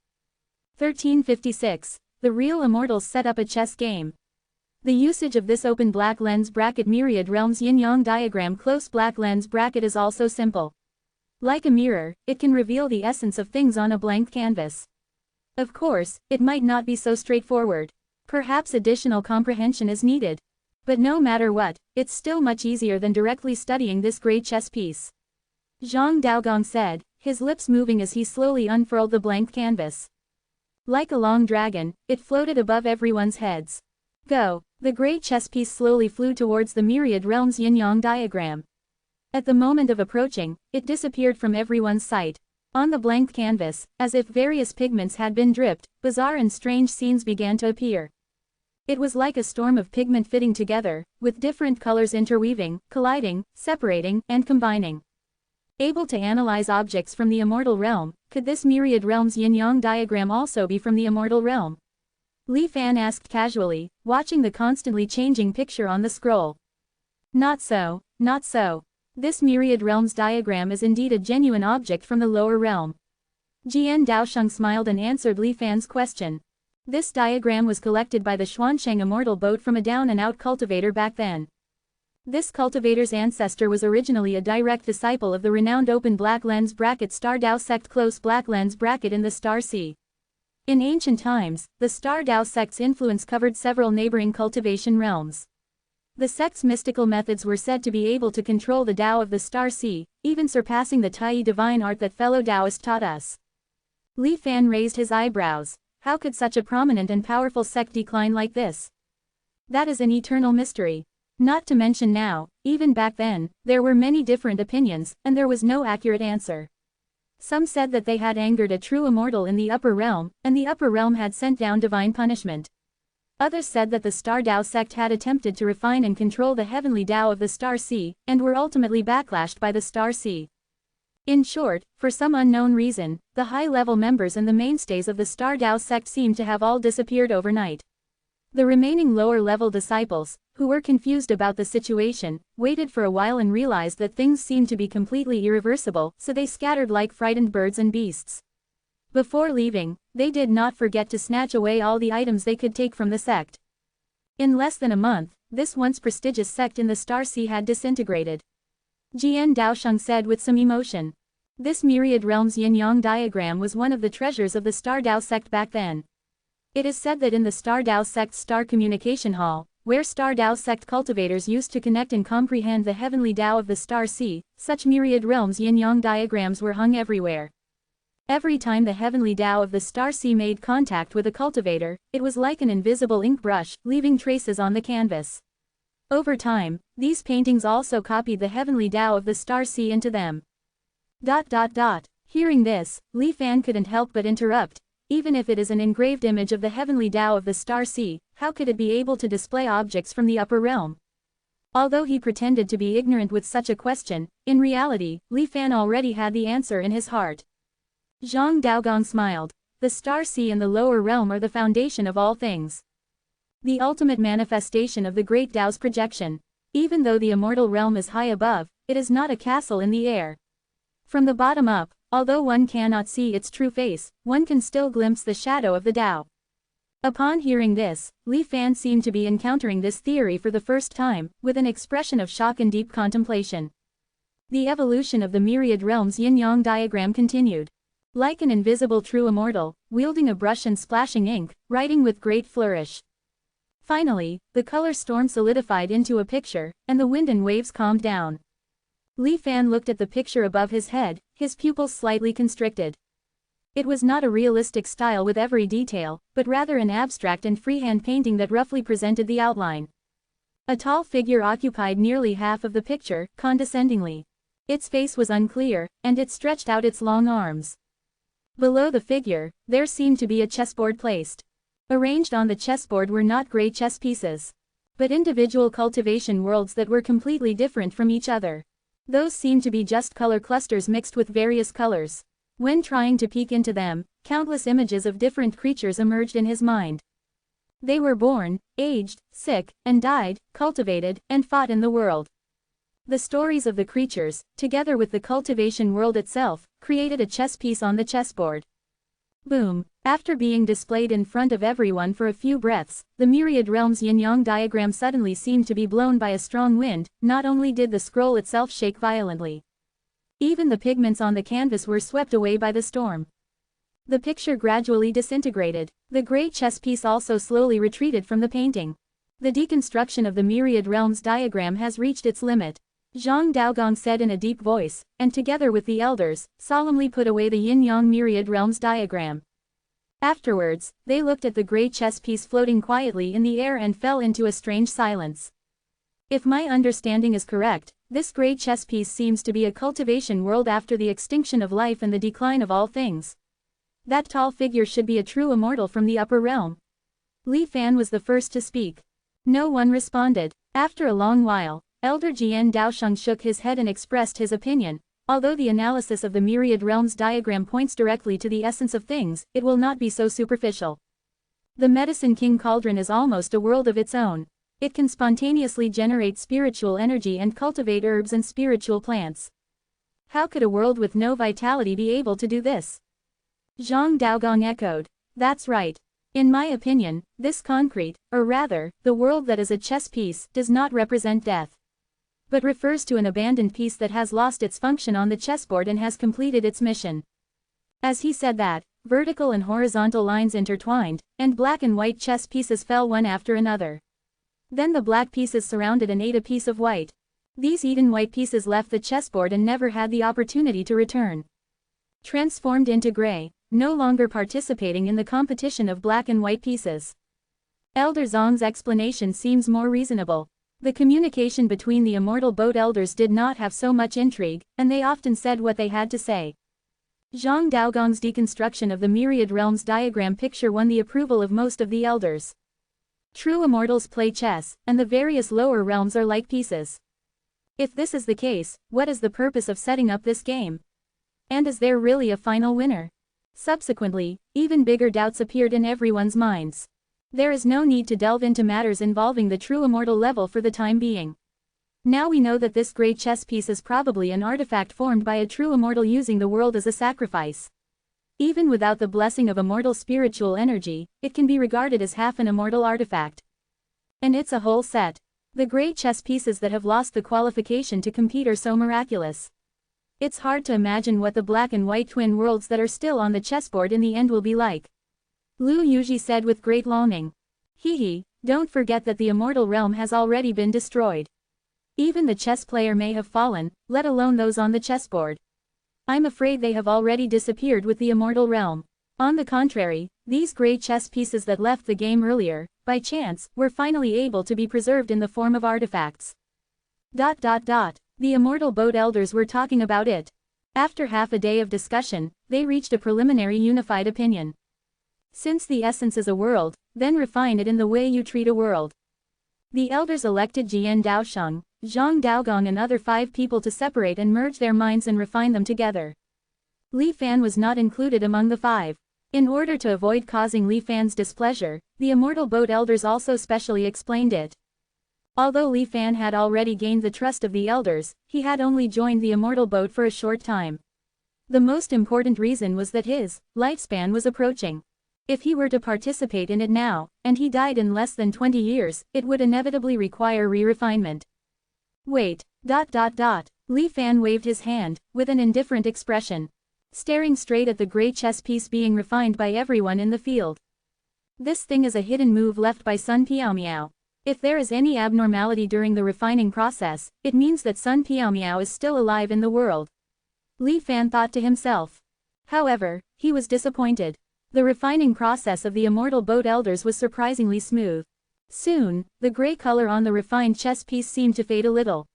1356. The real immortals set up a chess game. The usage of this open black lens bracket myriad realms yin-yang diagram close black lens bracket is also simple. Like a mirror, it can reveal the essence of things on a blank canvas. Of course, it might not be so straightforward. Perhaps additional comprehension is needed. But no matter what, it's still much easier than directly studying this gray chess piece. Zhang Daogong said, his lips moving as he slowly unfurled the blank canvas. Like a long dragon, it floated above everyone's heads. Go! The gray chess piece slowly flew towards the myriad realms yin-yang diagram. At the moment of approaching, it disappeared from everyone's sight. On the blank canvas, as if various pigments had been dripped, bizarre and strange scenes began to appear. It was like a storm of pigment fitting together, with different colors interweaving, colliding, separating, and combining. Able to analyze objects from the immortal realm, could this myriad realms yin-yang diagram also be from the immortal realm? Li Fan asked casually, watching the constantly changing picture on the scroll. Not so, not so. This myriad realms diagram is indeed a genuine object from the lower realm. Jian Daosheng smiled and answered Li Fan's question. This diagram was collected by the Xuansheng immortal boat from a down-and-out cultivator back then. This cultivator's ancestor was originally a direct disciple of the renowned open black lens bracket Star Dao sect close black lens bracket in the Star Sea. In ancient times, the Star Dao sect's influence covered several neighboring cultivation realms. The sect's mystical methods were said to be able to control the Dao of the Star Sea, even surpassing the Tai divine art that fellow Taoists taught us. Li Fan raised his eyebrows. How could such a prominent and powerful sect decline like this? That is an eternal mystery. Not to mention now, even back then, there were many different opinions, and there was no accurate answer. Some said that they had angered a true immortal in the upper realm, and the upper realm had sent down divine punishment. Others said that the Star Dao sect had attempted to refine and control the heavenly Dao of the Star Sea, and were ultimately backlashed by the Star Sea. In short, for some unknown reason, the high-level members and the mainstays of the Star Dao sect seemed to have all disappeared overnight. The remaining lower-level disciples, who were confused about the situation, waited for a while and realized that things seemed to be completely irreversible, so they scattered like frightened birds and beasts. Before leaving, they did not forget to snatch away all the items they could take from the sect. In less than a month, this once prestigious sect in the Star Sea had disintegrated. Jian Daosheng said with some emotion. This myriad realms yin-yang diagram was one of the treasures of the Star Dao sect back then. It is said that in the Star Dao sect's Star Communication Hall, where Star Dao sect cultivators used to connect and comprehend the heavenly Dao of the Star Sea, such myriad realms yin-yang diagrams were hung everywhere. Every time the heavenly Dao of the Star Sea made contact with a cultivator, it was like an invisible ink brush, leaving traces on the canvas. Over time, these paintings also copied the heavenly Dao of the Star Sea into them. Hearing this, Li Fan couldn't help but interrupt. Even if it is an engraved image of the heavenly Dao of the Star Sea, how could it be able to display objects from the upper realm? Although he pretended to be ignorant with such a question, in reality, Li Fan already had the answer in his heart. Zhang Daogong smiled. The Star Sea and the lower realm are the foundation of all things. The ultimate manifestation of the great Dao's projection. Even though the immortal realm is high above, it is not a castle in the air. From the bottom up, although one cannot see its true face, one can still glimpse the shadow of the Dao. Upon hearing this, Li Fan seemed to be encountering this theory for the first time, with an expression of shock and deep contemplation. The evolution of the myriad realms yin-yang diagram continued. Like an invisible true immortal, wielding a brush and splashing ink, writing with great flourish. Finally, the color storm solidified into a picture, and the wind and waves calmed down. Li Fan looked at the picture above his head, his pupils slightly constricted. It was not a realistic style with every detail, but rather an abstract and freehand painting that roughly presented the outline. A tall figure occupied nearly half of the picture, condescendingly. Its face was unclear, and it stretched out its long arms. Below the figure, there seemed to be a chessboard placed. Arranged on the chessboard were not gray chess pieces, but individual cultivation worlds that were completely different from each other. Those seemed to be just color clusters mixed with various colors. When trying to peek into them, countless images of different creatures emerged in his mind. They were born, aged, sick, and died, cultivated, and fought in the world. The stories of the creatures, together with the cultivation world itself, created a chess piece on the chessboard. Boom! After being displayed in front of everyone for a few breaths, the myriad realms yin-yang diagram suddenly seemed to be blown by a strong wind. Not only did the scroll itself shake violently, even the pigments on the canvas were swept away by the storm. The picture gradually disintegrated. The gray chess piece also slowly retreated from the painting. The deconstruction of the myriad realms diagram has reached its limit. Zhang Daogong said in a deep voice, and together with the elders, solemnly put away the yin-yang myriad realms diagram. Afterwards, they looked at the gray chess piece floating quietly in the air and fell into a strange silence. If my understanding is correct, this gray chess piece seems to be a cultivation world after the extinction of life and the decline of all things. That tall figure should be a true immortal from the upper realm. Li Fan was the first to speak. No one responded. After a long while, Elder Jian Daosheng shook his head and expressed his opinion. Although the analysis of the myriad realms diagram points directly to the essence of things, it will not be so superficial. The Medicine King Cauldron is almost a world of its own. It can spontaneously generate spiritual energy and cultivate herbs and spiritual plants. How could a world with no vitality be able to do this? Zhang Daogong echoed. That's right. In my opinion, this concrete, or rather, the world that is a chess piece, does not represent death, but refers to an abandoned piece that has lost its function on the chessboard and has completed its mission. As he said that, vertical and horizontal lines intertwined, and black and white chess pieces fell one after another. Then the black pieces surrounded and ate a piece of white. These eaten white pieces left the chessboard and never had the opportunity to return. Transformed into gray, no longer participating in the competition of black and white pieces. Elder Zhang's explanation seems more reasonable. The communication between the Immortal Boat Elders did not have so much intrigue, and they often said what they had to say. Zhang Daogong's deconstruction of the Myriad Realms diagram picture won the approval of most of the elders. True immortals play chess, and the various lower realms are like pieces. If this is the case, what is the purpose of setting up this game? And is there really a final winner? Subsequently, even bigger doubts appeared in everyone's minds. There is no need to delve into matters involving the true immortal level for the time being. Now we know that this great chess piece is probably an artifact formed by a true immortal using the world as a sacrifice. Even without the blessing of immortal spiritual energy, it can be regarded as half an immortal artifact. And it's a whole set. The great chess pieces that have lost the qualification to compete are so miraculous. It's hard to imagine what the black and white twin worlds that are still on the chessboard in the end will be like. Lu Yuji said with great longing. Hehe, don't forget that the immortal realm has already been destroyed. Even the chess player may have fallen, let alone those on the chessboard. I'm afraid they have already disappeared with the immortal realm. On the contrary, these great chess pieces that left the game earlier, by chance, were finally able to be preserved in the form of artifacts. The Immortal Boat Elders were talking about it. After half a day of discussion, they reached a preliminary unified opinion. Since the essence is a world, then refine it in the way you treat a world. The elders elected Jian Daosheng, Zhang Daogong and other 5 people to separate and merge their minds and refine them together. Li Fan was not included among the 5. In order to avoid causing Li Fan's displeasure, the Immortal Boat Elders also specially explained it. Although Li Fan had already gained the trust of the elders, he had only joined the Immortal Boat for a short time. The most important reason was that his lifespan was approaching. If he were to participate in it now, and he died in less than 20 years, it would inevitably require re-refinement. Wait. Li Fan waved his hand, with an indifferent expression, staring straight at the great chess piece being refined by everyone in the field. This thing is a hidden move left by Sun Piaomiao. If there is any abnormality during the refining process, it means that Sun Piaomiao is still alive in the world. Li Fan thought to himself. However, he was disappointed. The refining process of the Immortal Boat Elders was surprisingly smooth. Soon, the gray color on the refined chess piece seemed to fade a little.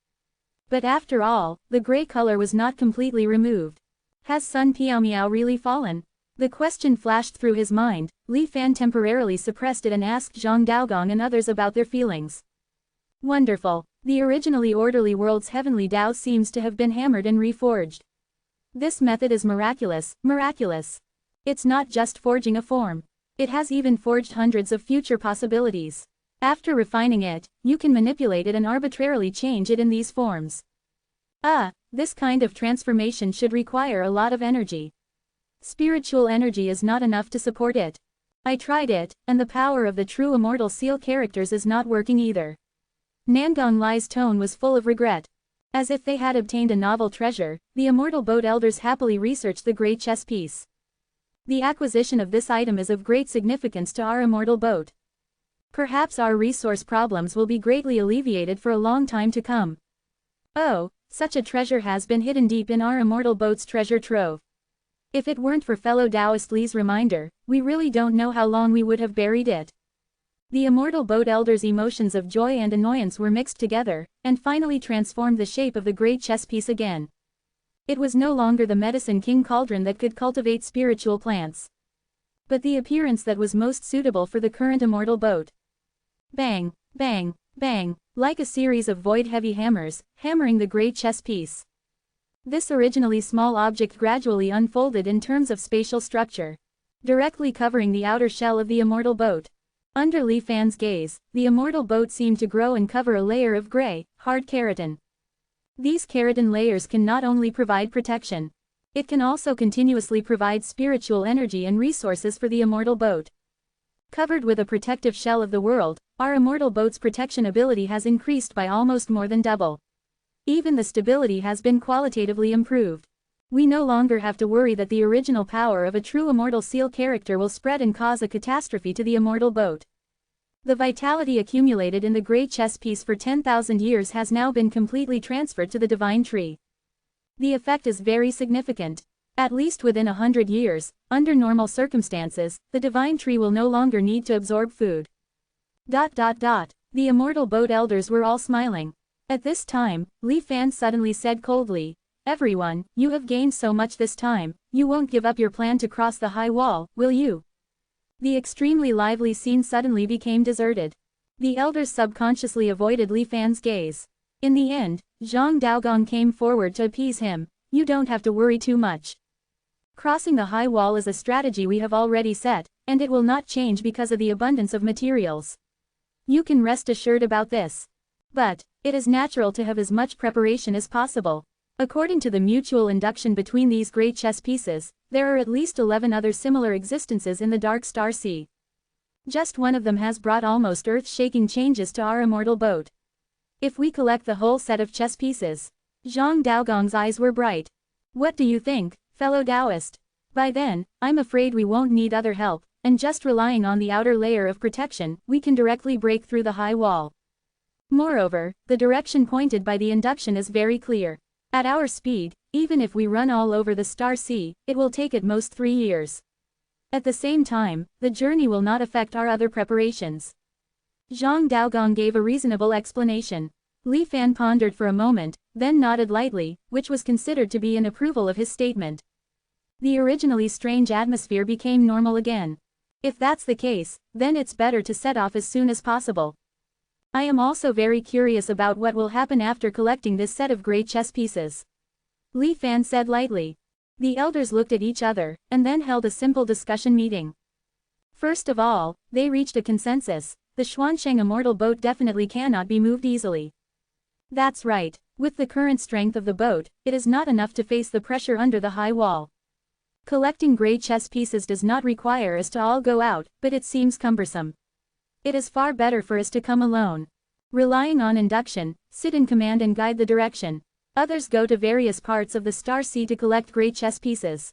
But after all, the gray color was not completely removed. Has Sun Piaomiao really fallen? The question flashed through his mind. Li Fan temporarily suppressed it and asked Zhang Daogong and others about their feelings. Wonderful. The originally orderly world's heavenly Tao seems to have been hammered and reforged. This method is miraculous. It's not just forging a form. It has even forged hundreds of future possibilities. After refining it, you can manipulate it and arbitrarily change it in these forms. This kind of transformation should require a lot of energy. Spiritual energy is not enough to support it. I tried it, and the power of the true immortal seal characters is not working either. Nangong Li's tone was full of regret. As if they had obtained a novel treasure, the Immortal Boat Elders happily researched the great chess piece. The acquisition of this item is of great significance to our immortal boat. Perhaps our resource problems will be greatly alleviated for a long time to come. Oh, such a treasure has been hidden deep in our immortal boat's treasure trove. If it weren't for fellow Taoist Li's reminder, we really don't know how long we would have buried it. The Immortal Boat Elders' emotions of joy and annoyance were mixed together, and finally transformed the shape of the great chess piece again. It was no longer the Medicine King cauldron that could cultivate spiritual plants, but the appearance that was most suitable for the current immortal boat. Bang, bang, bang, like a series of void-heavy hammers, hammering the great chess piece. This originally small object gradually unfolded in terms of spatial structure, directly covering the outer shell of the immortal boat. Under Li Fan's gaze, the immortal boat seemed to grow and cover a layer of gray, hard keratin. These keratin layers can not only provide protection, it can also continuously provide spiritual energy and resources for the immortal boat. Covered with a protective shell of the world, our immortal boat's protection ability has increased by almost more than double. Even the stability has been qualitatively improved. We no longer have to worry that the original power of a true immortal seal character will spread and cause a catastrophe to the immortal boat. The vitality accumulated in the great chess piece for 10,000 years has now been completely transferred to the divine tree. The effect is very significant. At least within 100 years, under normal circumstances, the divine tree will no longer need to absorb food. The immortal boat elders were all smiling. At this time, Li Fan suddenly said coldly, "Everyone, you have gained so much this time, you won't give up your plan to cross the high wall, will you?" The extremely lively scene suddenly became deserted. The elders subconsciously avoided Li Fan's gaze. In the end, Zhang Daogong came forward to appease him. "You don't have to worry too much. Crossing the high wall is a strategy we have already set, and it will not change because of the abundance of materials. You can rest assured about this. But, it is natural to have as much preparation as possible. According to the mutual induction between these great chess pieces, there are at least 11 other similar existences in the Dark Star Sea. Just one of them has brought almost earth-shaking changes to our immortal boat. If we collect the whole set of chess pieces..." Zhang Daogong's eyes were bright. "What do you think, fellow Taoist? By then, I'm afraid we won't need other help, and just relying on the outer layer of protection, we can directly break through the high wall. Moreover, the direction pointed by the induction is very clear. At our speed, even if we run all over the Star Sea, it will take at most 3 years. At the same time, the journey will not affect our other preparations." Zhang Daogong gave a reasonable explanation. Li Fan pondered for a moment, then nodded lightly, which was considered to be an approval of his statement. The originally strange atmosphere became normal again. If that's the case, then it's better to set off as soon as possible. I am also very curious about what will happen after collecting this set of great chess pieces. Li Fan said lightly. The elders looked at each other, and then held a simple discussion meeting. First of all, they reached a consensus. The Xuansheng immortal boat definitely cannot be moved easily. That's right. With the current strength of the boat, it is not enough to face the pressure under the high wall. Collecting great chess pieces does not require us to all go out, but it seems cumbersome. It is far better for us to come alone. Relying on induction, sit in command and guide the direction. Others go to various parts of the Star Sea to collect great chess pieces.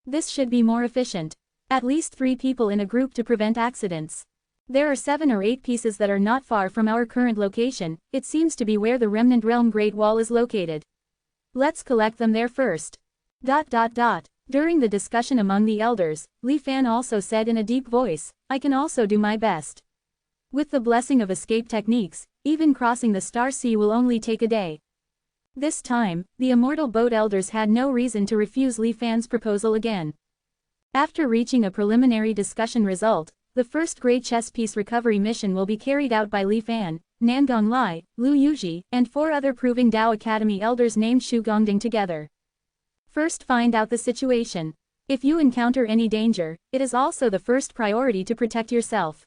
This should be more efficient. At least 3 people in a group to prevent accidents. There are 7 or 8 pieces that are not far from our current location. It seems to be where the Remnant Realm Great Wall is located. Let's collect them there first. During the discussion among the elders, Li Fan also said in a deep voice, "I can also do my best. With the blessing of escape techniques, even crossing the Star Sea will only take a day." This time, the immortal boat elders had no reason to refuse Li Fan's proposal again. After reaching a preliminary discussion result, the first great chess piece recovery mission will be carried out by Li Fan, Nangong Lai, Lu Yuji, and 4 other Proving Dao Academy elders named Shu Gongding together. First, find out the situation. If you encounter any danger, it is also the first priority to protect yourself.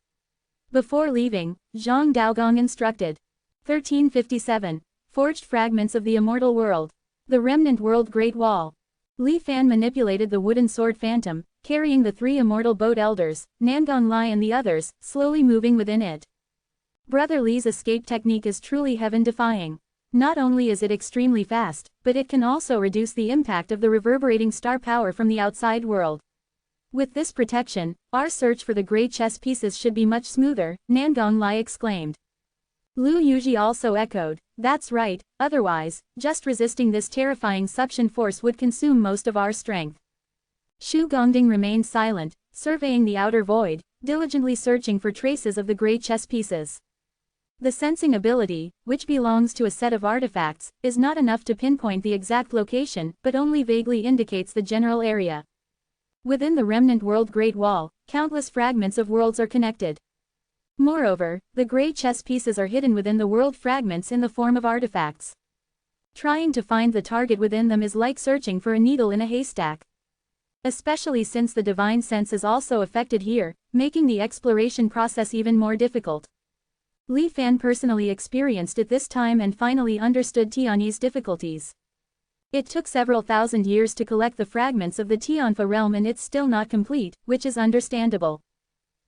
Before leaving, Zhang Daogong instructed. 1357. Forged fragments of the immortal world. The remnant world Great Wall. Li Fan manipulated the wooden sword phantom, carrying the 3 immortal boat elders, Nangong Lai and the others, slowly moving within it. Brother Li's escape technique is truly heaven-defying. Not only is it extremely fast, but it can also reduce the impact of the reverberating star power from the outside world. With this protection, our search for the great chess pieces should be much smoother, Nangong Lai exclaimed. Lu Yuji also echoed, "That's right, otherwise, just resisting this terrifying suction force would consume most of our strength." Shu Gongding remained silent, surveying the outer void, diligently searching for traces of the great chess pieces. The sensing ability, which belongs to a set of artifacts, is not enough to pinpoint the exact location, but only vaguely indicates the general area. Within the remnant world Great Wall, countless fragments of worlds are connected. Moreover, the great chess pieces are hidden within the world fragments in the form of artifacts. Trying to find the target within them is like searching for a needle in a haystack. Especially since the divine sense is also affected here, making the exploration process even more difficult. Li Fan personally experienced it this time and finally understood Tianyi's difficulties. It took several thousand years to collect the fragments of the Tianfa realm and it's still not complete, which is understandable.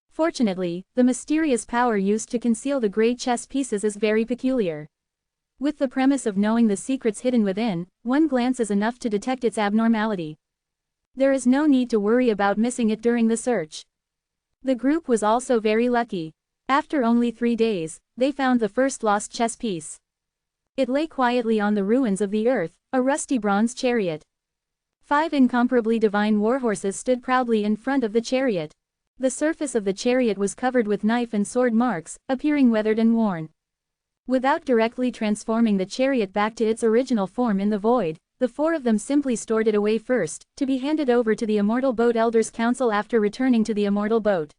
Fortunately, the mysterious power used to conceal the great chess pieces is very peculiar. With the premise of knowing the secrets hidden within, one glance is enough to detect its abnormality. There is no need to worry about missing it during the search. The group was also very lucky. After only 3 days, they found the first lost chess piece. It lay quietly on the ruins of the earth, a rusty bronze chariot. 5 incomparably divine warhorses stood proudly in front of the chariot. The surface of the chariot was covered with knife and sword marks, appearing weathered and worn. Without directly transforming the chariot back to its original form in the void, the 4 of them simply stored it away first, to be handed over to the Immortal Boat Elders' Council after returning to the Immortal Boat.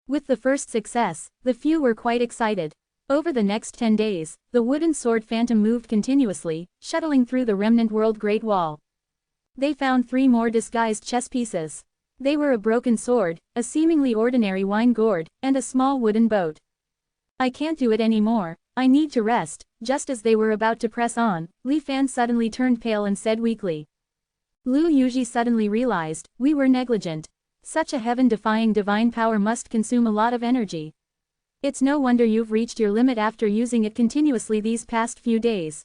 With the first success, the few were quite excited. Over the next 10 days, the wooden sword phantom moved continuously, shuttling through the remnant world Great Wall. They found 3 more disguised chess pieces. They were a broken sword, a seemingly ordinary wine gourd, and a small wooden boat. "I can't do it anymore, I need to rest." Just as they were about to press on, Li Fan suddenly turned pale and said weakly. Lu Yuji suddenly realized, we were negligent. Such a heaven-defying divine power must consume a lot of energy. It's no wonder you've reached your limit after using it continuously these past few days.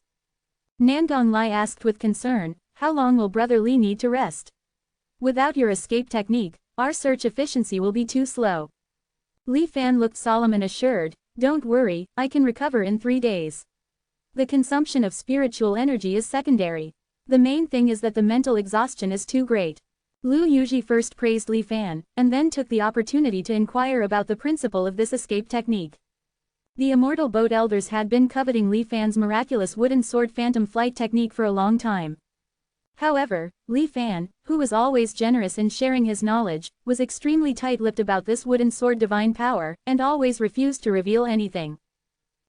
Nangong Lai asked with concern, how long will Brother Li need to rest? Without your escape technique, our search efficiency will be too slow. Li Fan looked solemn and assured, don't worry, I can recover in 3 days. The consumption of spiritual energy is secondary. The main thing is that the mental exhaustion is too great. Lu Yuji first praised Li Fan, and then took the opportunity to inquire about the principle of this escape technique. The Immortal Boat Elders had been coveting Li Fan's miraculous wooden sword phantom flight technique for a long time. However, Li Fan, who was always generous in sharing his knowledge, was extremely tight-lipped about this wooden sword divine power, and always refused to reveal anything.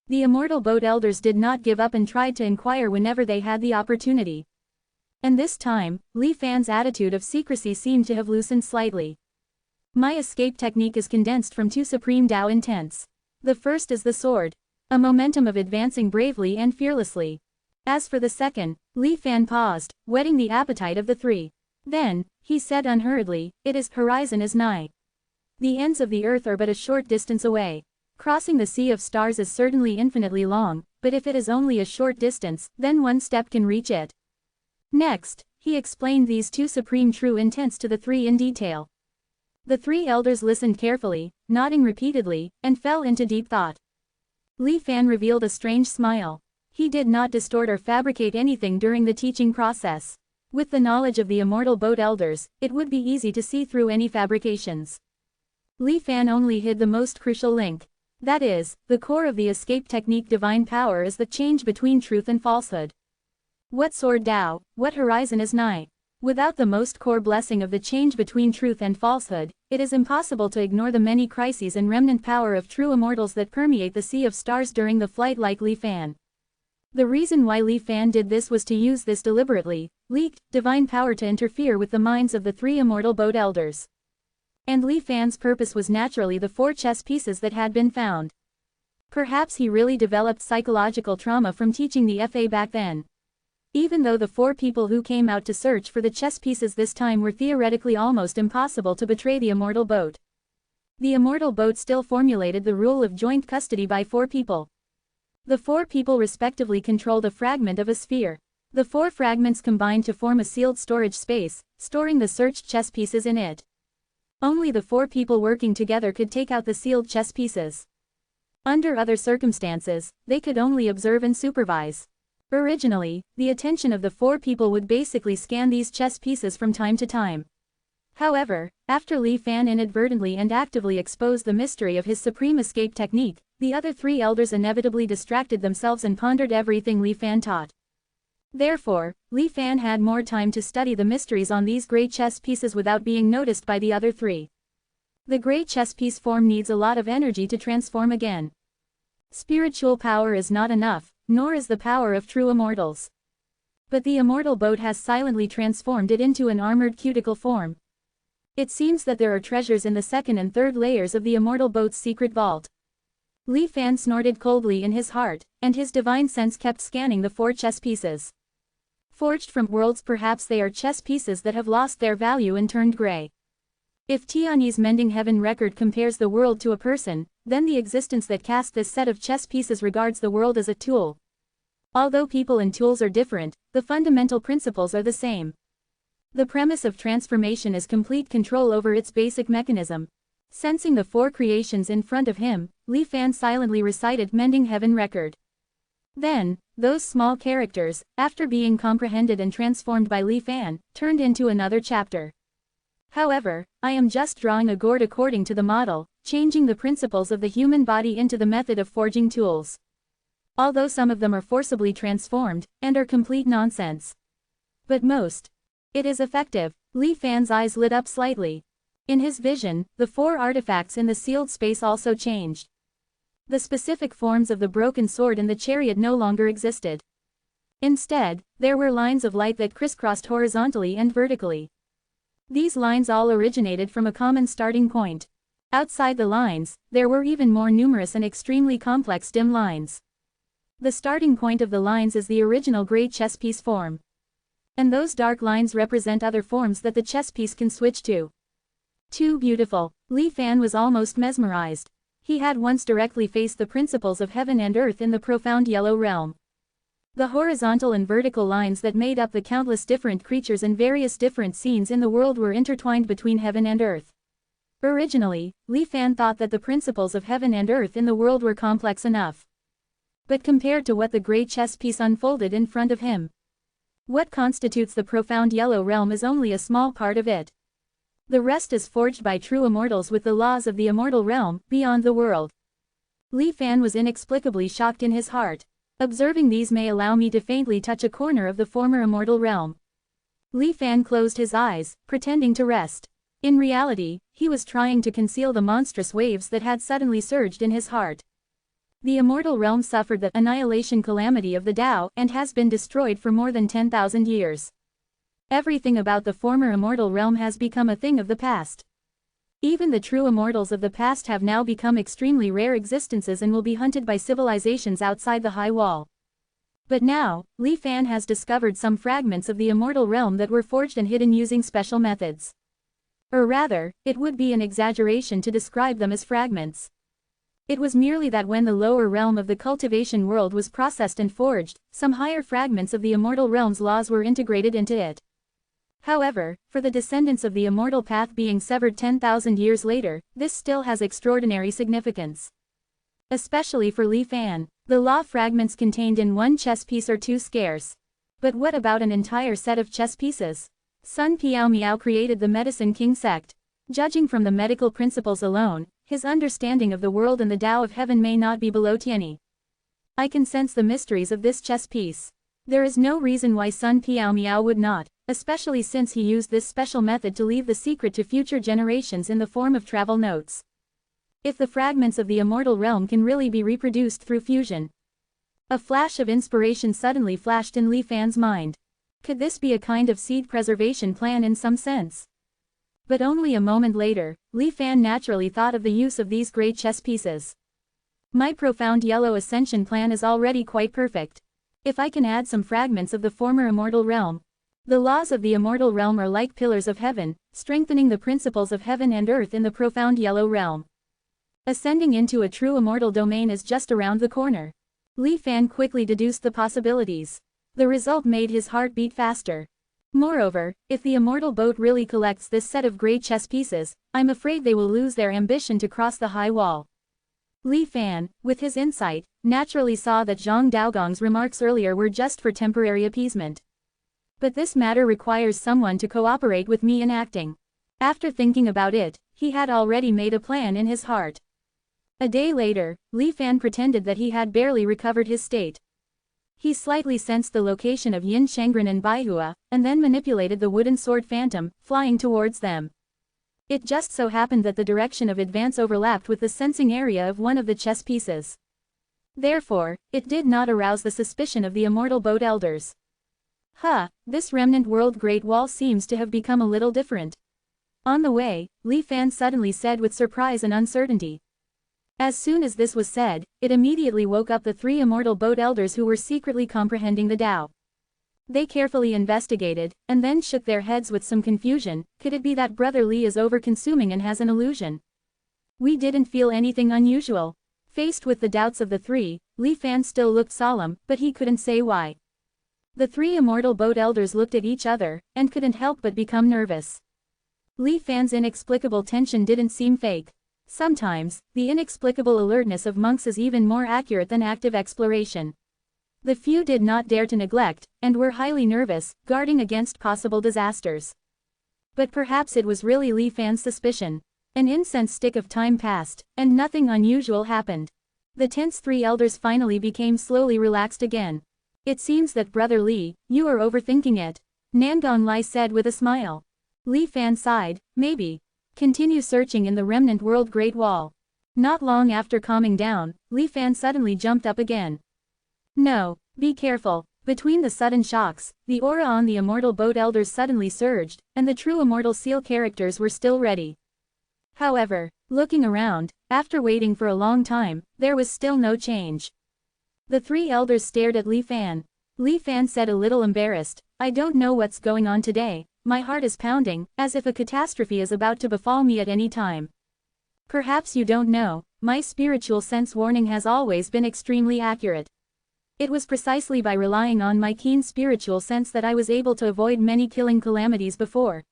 The Immortal Boat Elders did not give up and tried to inquire whenever they had the opportunity. And this time, Li Fan's attitude of secrecy seemed to have loosened slightly. My escape technique is condensed from 2 supreme Tao intents. The first is the sword. A momentum of advancing bravely and fearlessly. As for the second, Li Fan paused, whetting the appetite of the 3. Then, he said unhurriedly, it is horizon is nigh. The ends of the earth are but a short distance away. Crossing the sea of stars is certainly infinitely long, but if it is only a short distance, then 1 step can reach it. Next, he explained these 2 supreme true intents to the 3 in detail. The 3 elders listened carefully, nodding repeatedly, and fell into deep thought. Li Fan revealed a strange smile. He did not distort or fabricate anything during the teaching process. With the knowledge of the Immortal Boat Elders, it would be easy to see through any fabrications. Li Fan only hid the most crucial link. That is, the core of the escape technique divine power is the change between truth and falsehood. What sword Tao, what horizon is nigh? Without the most core blessing of the change between truth and falsehood, it is impossible to ignore the many crises and remnant power of true immortals that permeate the sea of stars during the flight like Li Fan. The reason why Li Fan did this was to use this deliberately, leaked, divine power to interfere with the minds of the 3 Immortal Boat Elders. And Li Fan's purpose was naturally the 4 chess pieces that had been found. Perhaps he really developed psychological trauma from teaching the FA back then. Even though the 4 people who came out to search for the chess pieces this time were theoretically almost impossible to betray the Immortal Boat. The Immortal Boat still formulated the rule of joint custody by 4 people. The 4 people respectively controlled a fragment of a sphere. The 4 fragments combined to form a sealed storage space, storing the searched chess pieces in it. Only the 4 people working together could take out the sealed chess pieces. Under other circumstances, they could only observe and supervise. Originally, the attention of the 4 people would basically scan these chess pieces from time to time. However, after Li Fan inadvertently and actively exposed the mystery of his supreme escape technique, the other 3 elders inevitably distracted themselves and pondered everything Li Fan taught. Therefore, Li Fan had more time to study the mysteries on these great chess pieces without being noticed by the other 3. The great chess piece form needs a lot of energy to transform again. Spiritual power is not enough, nor is the power of true immortals. But the Immortal Boat has silently transformed it into an armored cuticle form. It seems that there are treasures in the 2nd and 3rd layers of the Immortal Boat's secret vault. Li Fan snorted coldly in his heart, and his divine sense kept scanning the 4 chess pieces. Forged from worlds, perhaps they are chess pieces that have lost their value and turned gray. If Tianyi's Mending Heaven record compares the world to a person, then the existence that cast this set of chess pieces regards the world as a tool. Although people and tools are different, the fundamental principles are the same. The premise of transformation is complete control over its basic mechanism. Sensing the four creations in front of him, Li Fan silently recited Mending Heaven Record. Then, those small characters, after being comprehended and transformed by Li Fan, turned into another chapter. However, I am just drawing a gourd according to the model, changing the principles of the human body into the method of forging tools. Although some of them are forcibly transformed, and are complete nonsense. But most. It is effective. Li Fan's eyes lit up slightly. In his vision, the four artifacts in the sealed space also changed. The specific forms of the broken sword and the chariot no longer existed. Instead, there were lines of light that crisscrossed horizontally and vertically. These lines all originated from a common starting point. Outside the lines, there were even more numerous and extremely complex dim lines. The starting point of the lines is the original gray chess piece form. And those dark lines represent other forms that the chess piece can switch to. Too beautiful. Li Fan was almost mesmerized. He had once directly faced the principles of heaven and earth in the profound yellow realm. The horizontal and vertical lines that made up the countless different creatures and various different scenes in the world were intertwined between heaven and earth. Originally, Li Fan thought that the principles of heaven and earth in the world were complex enough. But compared to what the great chess piece unfolded in front of him, what constitutes the profound yellow realm is only a small part of it. The rest is forged by true immortals with the laws of the immortal realm, beyond the world. Li Fan was inexplicably shocked in his heart. Observing these may allow me to faintly touch a corner of the former immortal realm. Li Fan closed his eyes, pretending to rest. In reality, he was trying to conceal the monstrous waves that had suddenly surged in his heart. The immortal realm suffered the annihilation calamity of the Tao and has been destroyed for more than 10,000 years. Everything about the former immortal realm has become a thing of the past. Even the true immortals of the past have now become extremely rare existences and will be hunted by civilizations outside the high wall. But now, Li Fan has discovered some fragments of the immortal realm that were forged and hidden using special methods. Or rather, it would be an exaggeration to describe them as fragments. It was merely that when the lower realm of the cultivation world was processed and forged, some higher fragments of the immortal realm's laws were integrated into it. However, for the descendants of the immortal path being severed 10,000 years later, this still has extraordinary significance. Especially for Li Fan, the law fragments contained in one chess piece are too scarce. But what about an entire set of chess pieces? Sun Piao Miao created the Medicine King sect. Judging from the medical principles alone, his understanding of the world and the Tao of heaven may not be below Tianyi. I can sense the mysteries of this chess piece. There is no reason why Sun Piao Miao would not, especially since he used this special method to leave the secret to future generations in the form of travel notes. If the fragments of the immortal realm can really be reproduced through fusion. A flash of inspiration suddenly flashed in Li Fan's mind. Could this be a kind of seed preservation plan in some sense? But only a moment later, Li Fan naturally thought of the use of these great chess pieces. My profound yellow ascension plan is already quite perfect. If I can add some fragments of the former immortal realm. The laws of the immortal realm are like pillars of heaven, strengthening the principles of heaven and earth in the profound yellow realm. Ascending into a true immortal domain is just around the corner. Li Fan quickly deduced the possibilities. The result made his heart beat faster. Moreover, if the immortal boat really collects this set of great chess pieces, I'm afraid they will lose their ambition to cross the high wall. Li Fan, with his insight, naturally saw that Zhang Daogong's remarks earlier were just for temporary appeasement. But this matter requires someone to cooperate with me in acting. After thinking about it, he had already made a plan in his heart. A day later, Li Fan pretended that he had barely recovered his state. He slightly sensed the location of Yin Shengren and Baihua, and then manipulated the wooden sword phantom, flying towards them. It just so happened that the direction of advance overlapped with the sensing area of one of the chess pieces. Therefore, it did not arouse the suspicion of the immortal boat elders. This remnant world Great Wall seems to have become a little different. On the way, Li Fan suddenly said with surprise and uncertainty. As soon as this was said, it immediately woke up the three immortal boat elders who were secretly comprehending the Tao. They carefully investigated, and then shook their heads with some confusion. Could it be that Brother Li is over-consuming and has an illusion? We didn't feel anything unusual. Faced with the doubts of the three, Li Fan still looked solemn, but he couldn't say why. The three immortal boat elders looked at each other, and couldn't help but become nervous. Li Fan's inexplicable tension didn't seem fake. Sometimes, the inexplicable alertness of monks is even more accurate than active exploration. The few did not dare to neglect, and were highly nervous, guarding against possible disasters. But perhaps it was really Li Fan's suspicion. An incense stick of time passed, and nothing unusual happened. The tense three elders finally became slowly relaxed again. It seems that Brother Li, you are overthinking it, Nangong Lai said with a smile. Li Fan sighed, maybe. Continue searching in the remnant world Great Wall. Not long after calming down, Li Fan suddenly jumped up again. No, be careful. Between the sudden shocks, the aura on the immortal boat elders suddenly surged, and the true immortal seal characters were still ready. However, looking around, after waiting for a long time, there was still no change. The three elders stared at Li Fan. Li Fan said a little embarrassed, I don't know what's going on today, my heart is pounding, as if a catastrophe is about to befall me at any time. Perhaps you don't know, my spiritual sense warning has always been extremely accurate. It was precisely by relying on my keen spiritual sense that I was able to avoid many killing calamities before.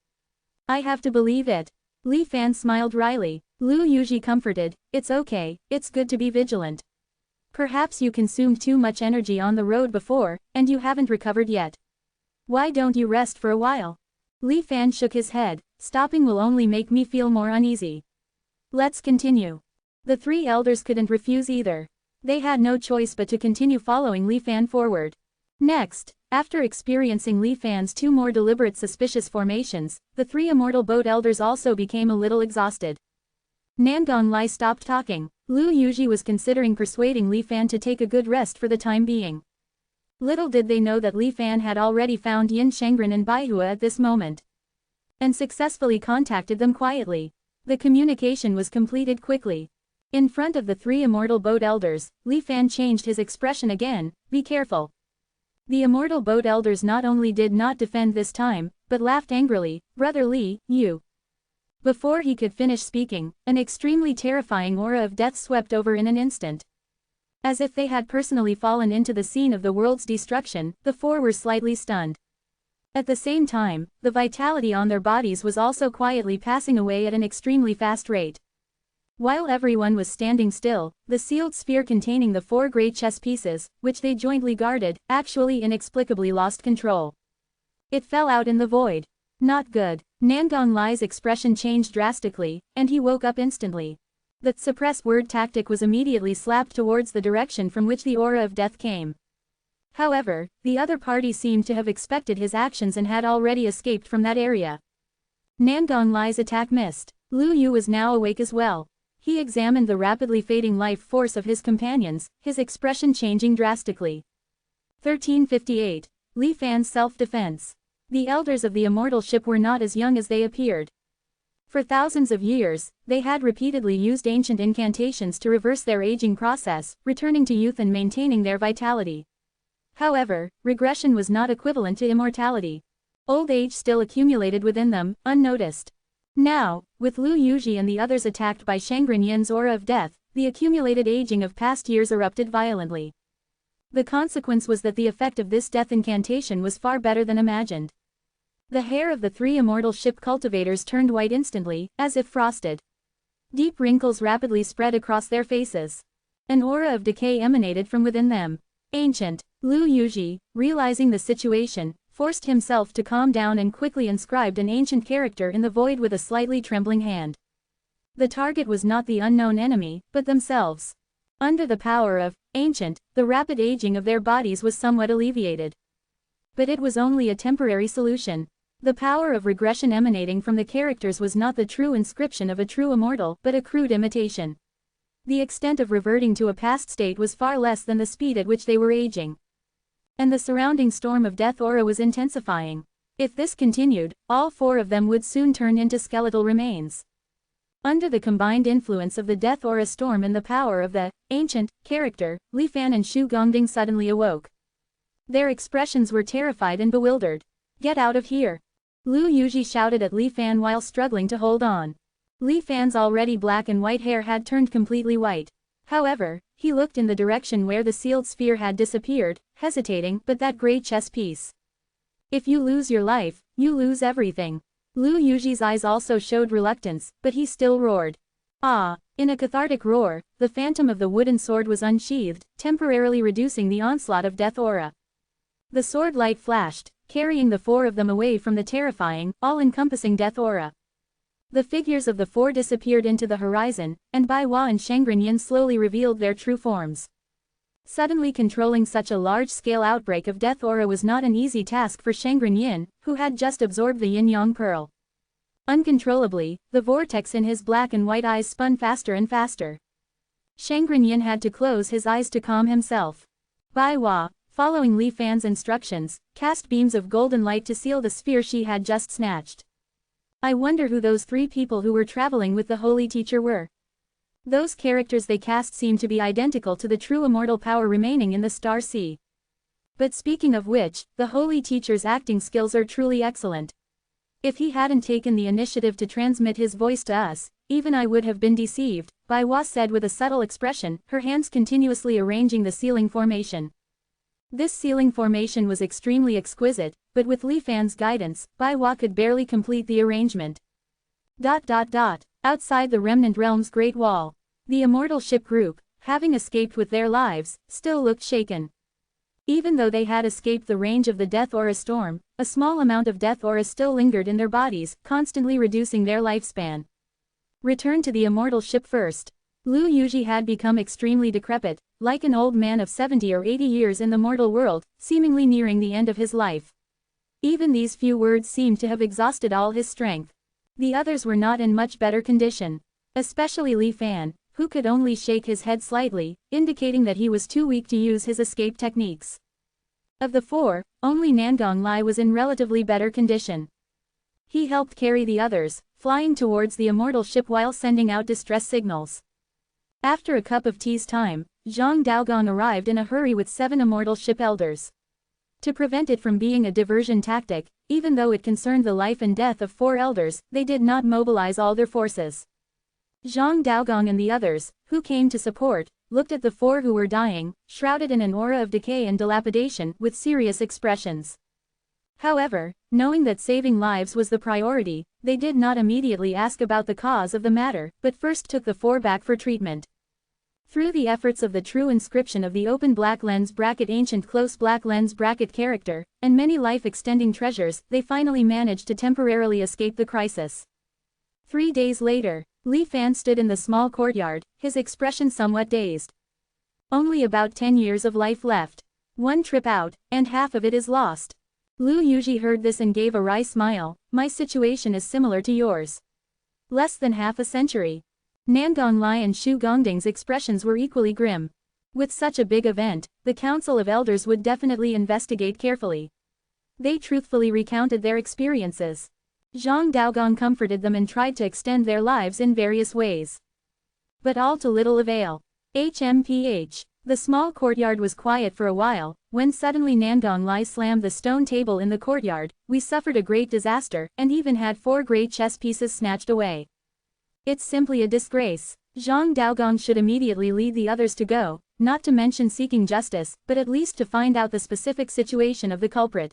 I have to believe it. Li Fan smiled wryly. Lu Yuji comforted, it's okay, it's good to be vigilant. Perhaps you consumed too much energy on the road before, and you haven't recovered yet. Why don't you rest for a while? Li Fan shook his head, stopping will only make me feel more uneasy. Let's continue. The three elders couldn't refuse either. They had no choice but to continue following Li Fan forward. Next, after experiencing Li Fan's two more deliberate suspicious formations, the three immortal boat elders also became a little exhausted. Nangong Lai stopped talking. Lu Yuji was considering persuading Li Fan to take a good rest for the time being. Little did they know that Li Fan had already found Yin Shengren and Baihua at this moment, and successfully contacted them quietly. The communication was completed quickly. In front of the three immortal boat elders, Li Fan changed his expression again, be careful. The immortal boat elders not only did not defend this time, but laughed angrily, Brother Li, you. Before he could finish speaking, an extremely terrifying aura of death swept over in an instant. As if they had personally fallen into the scene of the world's destruction, the four were slightly stunned. At the same time, the vitality on their bodies was also quietly passing away at an extremely fast rate. While everyone was standing still, the sealed sphere containing the four great chess pieces, which they jointly guarded, actually inexplicably lost control. It fell out in the void. Not good. Nangong Lai's expression changed drastically, and he woke up instantly. The suppress word tactic was immediately slapped towards the direction from which the aura of death came. However, the other party seemed to have expected his actions and had already escaped from that area. Nangong Lai's attack missed. Lu Yu was now awake as well. He examined the rapidly fading life force of his companions, his expression changing drastically. 1358. Li Fan's self-defense. The elders of the immortal ship were not as young as they appeared. For thousands of years, they had repeatedly used ancient incantations to reverse their aging process, returning to youth and maintaining their vitality. However, regression was not equivalent to immortality. Old age still accumulated within them, unnoticed. Now, with Lu Yuji and the others attacked by Shangren Yin's aura of death, the accumulated aging of past years erupted violently. The consequence was that the effect of this death incantation was far better than imagined. The hair of the three immortal ship cultivators turned white instantly, as if frosted. Deep wrinkles rapidly spread across their faces. An aura of decay emanated from within them. Ancient. Lu Yuji, realizing the situation, forced himself to calm down and quickly inscribed an ancient character in the void with a slightly trembling hand. The target was not the unknown enemy, but themselves. Under the power of ancient, the rapid aging of their bodies was somewhat alleviated. But it was only a temporary solution. The power of regression emanating from the characters was not the true inscription of a true immortal, but a crude imitation. The extent of reverting to a past state was far less than the speed at which they were aging. And the surrounding storm of death aura was intensifying. If this continued, all four of them would soon turn into skeletal remains. Under the combined influence of the death aura storm and the power of the ancient character, Li Fan and Xu Gongding suddenly awoke. Their expressions were terrified and bewildered. Get out of here! Lu Yuji shouted at Li Fan while struggling to hold on. Li Fan's already black and white hair had turned completely white. However, he looked in the direction where the sealed sphere had disappeared, hesitating, but that great chess piece. If you lose your life, you lose everything. Lu Yuji's eyes also showed reluctance, but he still roared. Ah! In a cathartic roar, the phantom of the wooden sword was unsheathed, temporarily reducing the onslaught of death aura. The sword light flashed, carrying the four of them away from the terrifying, all-encompassing death aura. The figures of the four disappeared into the horizon, and Bai Hua and Shangren Yin slowly revealed their true forms. Suddenly controlling such a large-scale outbreak of death aura was not an easy task for Shangren Yin, who had just absorbed the yin-yang pearl. Uncontrollably, the vortex in his black and white eyes spun faster and faster. Shangren Yin had to close his eyes to calm himself. Bai Hua, following Li Fan's instructions, cast beams of golden light to seal the sphere she had just snatched. I wonder who those three people who were traveling with the holy teacher were. Those characters they cast seemed to be identical to the true immortal power remaining in the Star Sea. But speaking of which, the holy teacher's acting skills are truly excellent. If he hadn't taken the initiative to transmit his voice to us, even I would have been deceived, Bai Hua said with a subtle expression, her hands continuously arranging the sealing formation. This sealing formation was extremely exquisite, but with Li Fan's guidance, Bai Hua could barely complete the arrangement. Outside the Remnant Realm's Great Wall, the Immortal Ship Group, having escaped with their lives, still looked shaken. Even though they had escaped the range of the Death Aura storm, a small amount of Death Aura still lingered in their bodies, constantly reducing their lifespan. Return to the Immortal Ship first. Lu Yuji had become extremely decrepit, like an old man of 70 or 80 years in the mortal world, seemingly nearing the end of his life. Even these few words seemed to have exhausted all his strength. The others were not in much better condition. Especially Li Fan, who could only shake his head slightly, indicating that he was too weak to use his escape techniques. Of the four, only Nangong Lai was in relatively better condition. He helped carry the others, flying towards the Immortal Ship while sending out distress signals. After a cup of tea's time, Zhang Daogong arrived in a hurry with 7 Immortal Ship elders. To prevent it from being a diversion tactic, even though it concerned the life and death of 4 elders, they did not mobilize all their forces. Zhang Daogong and the others, who came to support, looked at the 4 who were dying, shrouded in an aura of decay and dilapidation, with serious expressions. However, knowing that saving lives was the priority, they did not immediately ask about the cause of the matter, but first took the 4 back for treatment. Through the efforts of the true inscription of the open black lens bracket ancient close black lens bracket character, and many life-extending treasures, they finally managed to temporarily escape the crisis. 3 days later, Li Fan stood in the small courtyard, his expression somewhat dazed. Only about 10 years of life left. 1 trip out, and half of it is lost. Lu Yuji heard this and gave a wry smile. My situation is similar to yours. Less than half a century. Nangong Lai and Shu Gongding's expressions were equally grim. With such a big event, the Council of Elders would definitely investigate carefully. They truthfully recounted their experiences. Zhang Daogong comforted them and tried to extend their lives in various ways. But all to little avail. HMPH. The small courtyard was quiet for a while, when suddenly Nangong Lai slammed the stone table in the courtyard. We suffered a great disaster, and even had 4 great chess pieces snatched away. It's simply a disgrace. Zhang Daogong should immediately lead the others to go, not to mention seeking justice, but at least to find out the specific situation of the culprit.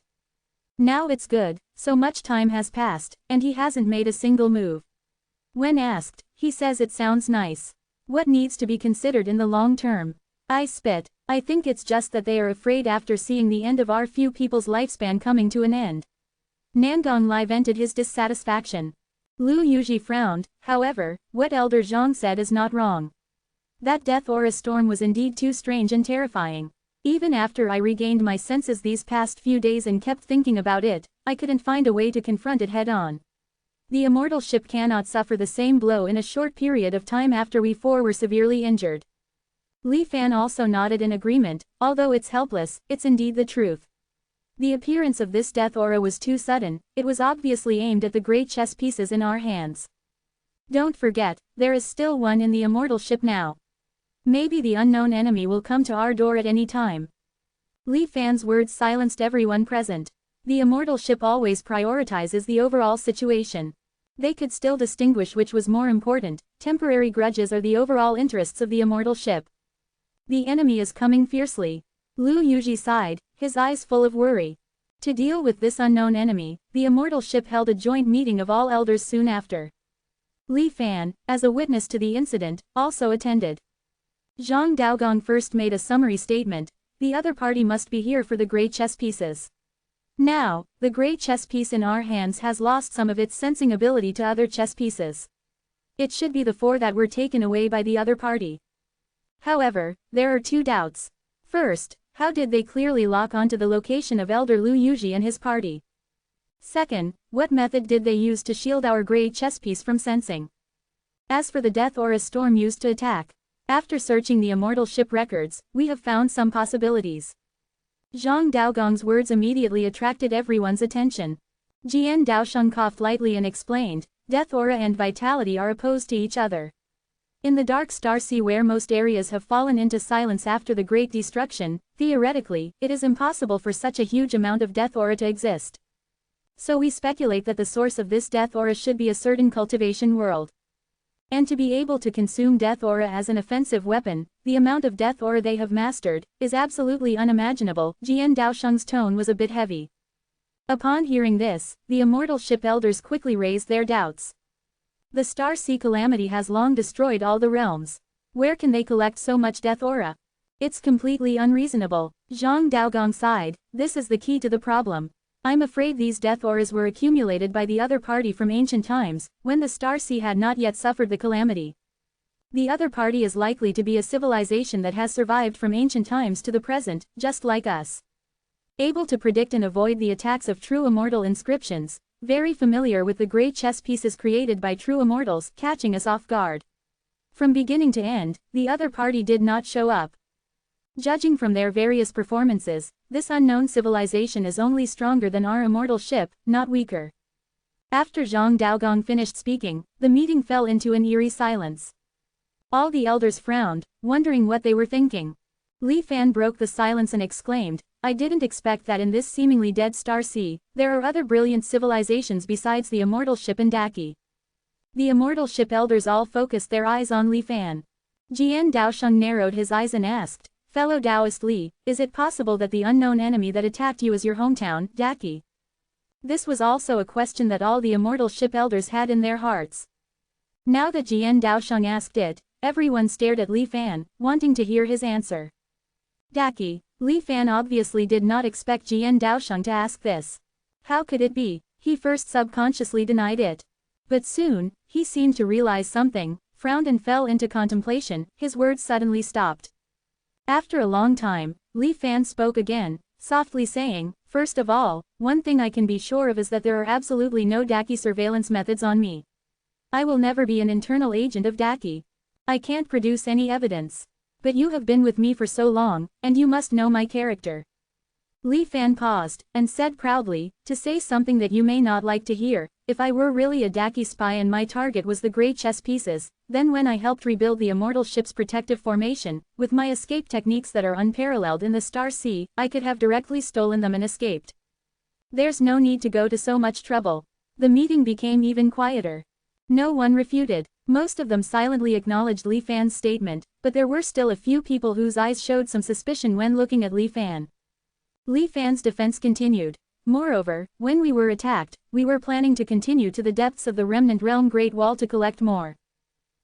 Now it's good, so much time has passed, and he hasn't made a single move. When asked, he says it sounds nice. What needs to be considered in the long term? I spit. I think it's just that they are afraid after seeing the end of our few people's lifespan coming to an end. Nangong Lai vented his dissatisfaction. Lu Yuji frowned. However, what Elder Zhang said is not wrong. That death aura storm was indeed too strange and terrifying. Even after I regained my senses these past few days and kept thinking about it, I couldn't find a way to confront it head-on. The Immortal Ship cannot suffer the same blow in a short period of time after we 4 were severely injured. Li Fan also nodded in agreement. Although it's helpless, it's indeed the truth. The appearance of this death aura was too sudden. It was obviously aimed at the great chess pieces in our hands. Don't forget, there is still one in the Immortal Ship now. Maybe the unknown enemy will come to our door at any time. Li Fan's words silenced everyone present. The Immortal Ship always prioritizes the overall situation. They could still distinguish which was more important, temporary grudges or the overall interests of the immortal ship. The enemy is coming fiercely. Lu Yuji sighed, his eyes full of worry. To deal with this unknown enemy, the immortal ship held a joint meeting of all elders soon after. Li Fan, as a witness to the incident, also attended. Zhang Daogong first made a summary statement: the other party must be here for the gray chess pieces. Now, the gray chess piece in our hands has lost some of its sensing ability to other chess pieces. It should be the 4 that were taken away by the other party. However, there are 2 doubts. First, how did they clearly lock onto the location of Elder Lu Yuji and his party? Second, what method did they use to shield our gray chess piece from sensing? As for the death aura storm used to attack, after searching the immortal ship records, we have found some possibilities. Zhang Daogong's words immediately attracted everyone's attention. Jian Daosheng coughed lightly and explained, death aura and vitality are opposed to each other. In the dark star sea where most areas have fallen into silence after the Great Destruction, theoretically, it is impossible for such a huge amount of death aura to exist. So we speculate that the source of this death aura should be a certain cultivation world. And to be able to consume death aura as an offensive weapon, the amount of death aura they have mastered, is absolutely unimaginable. Jian Daosheng's tone was a bit heavy. Upon hearing this, the immortal ship elders quickly raised their doubts. The star sea calamity has long destroyed all the realms. Where can they collect so much death aura? It's completely unreasonable. Zhang Daogong sighed, this is the key to the problem. I'm afraid these death auras were accumulated by the other party from ancient times, when the star sea had not yet suffered the calamity. The other party is likely to be a civilization that has survived from ancient times to the present, just like us. Able to predict and avoid the attacks of true immortal inscriptions, very familiar with the great chess pieces created by true immortals, catching us off guard. From beginning to end, the other party did not show up. Judging from their various performances, this unknown civilization is only stronger than our immortal ship, not weaker. After Zhang Daogong finished speaking, the meeting fell into an eerie silence. All the elders frowned, wondering what they were thinking. Li Fan broke the silence and exclaimed, I didn't expect that in this seemingly dead star sea, there are other brilliant civilizations besides the immortal ship and Daki. The immortal ship elders all focused their eyes on Li Fan. Jian Daosheng narrowed his eyes and asked, Fellow Taoist Li, is it possible that the unknown enemy that attacked you is your hometown, Daki? This was also a question that all the immortal ship elders had in their hearts. Now that Jian Daosheng asked it, everyone stared at Li Fan, wanting to hear his answer. Daki. Li Fan obviously did not expect Jian Daosheng to ask this. How could it be? He first subconsciously denied it. But soon, he seemed to realize something, frowned and fell into contemplation, his words suddenly stopped. After a long time, Li Fan spoke again, softly saying, First of all, one thing I can be sure of is that there are absolutely no Daki surveillance methods on me. I will never be an internal agent of Daki. I can't produce any evidence. But you have been with me for so long, and you must know my character. Li Fan paused, and said proudly, to say something that you may not like to hear, if I were really a Daki spy and my target was the great chess pieces, then when I helped rebuild the immortal ship's protective formation, with my escape techniques that are unparalleled in the Star Sea, I could have directly stolen them and escaped. There's no need to go to so much trouble. The meeting became even quieter. No one refuted. Most of them silently acknowledged Li Fan's statement, but there were still a few people whose eyes showed some suspicion when looking at Li Fan. Li Fan's defense continued. Moreover, when we were attacked, we were planning to continue to the depths of the Remnant Realm Great Wall to collect more.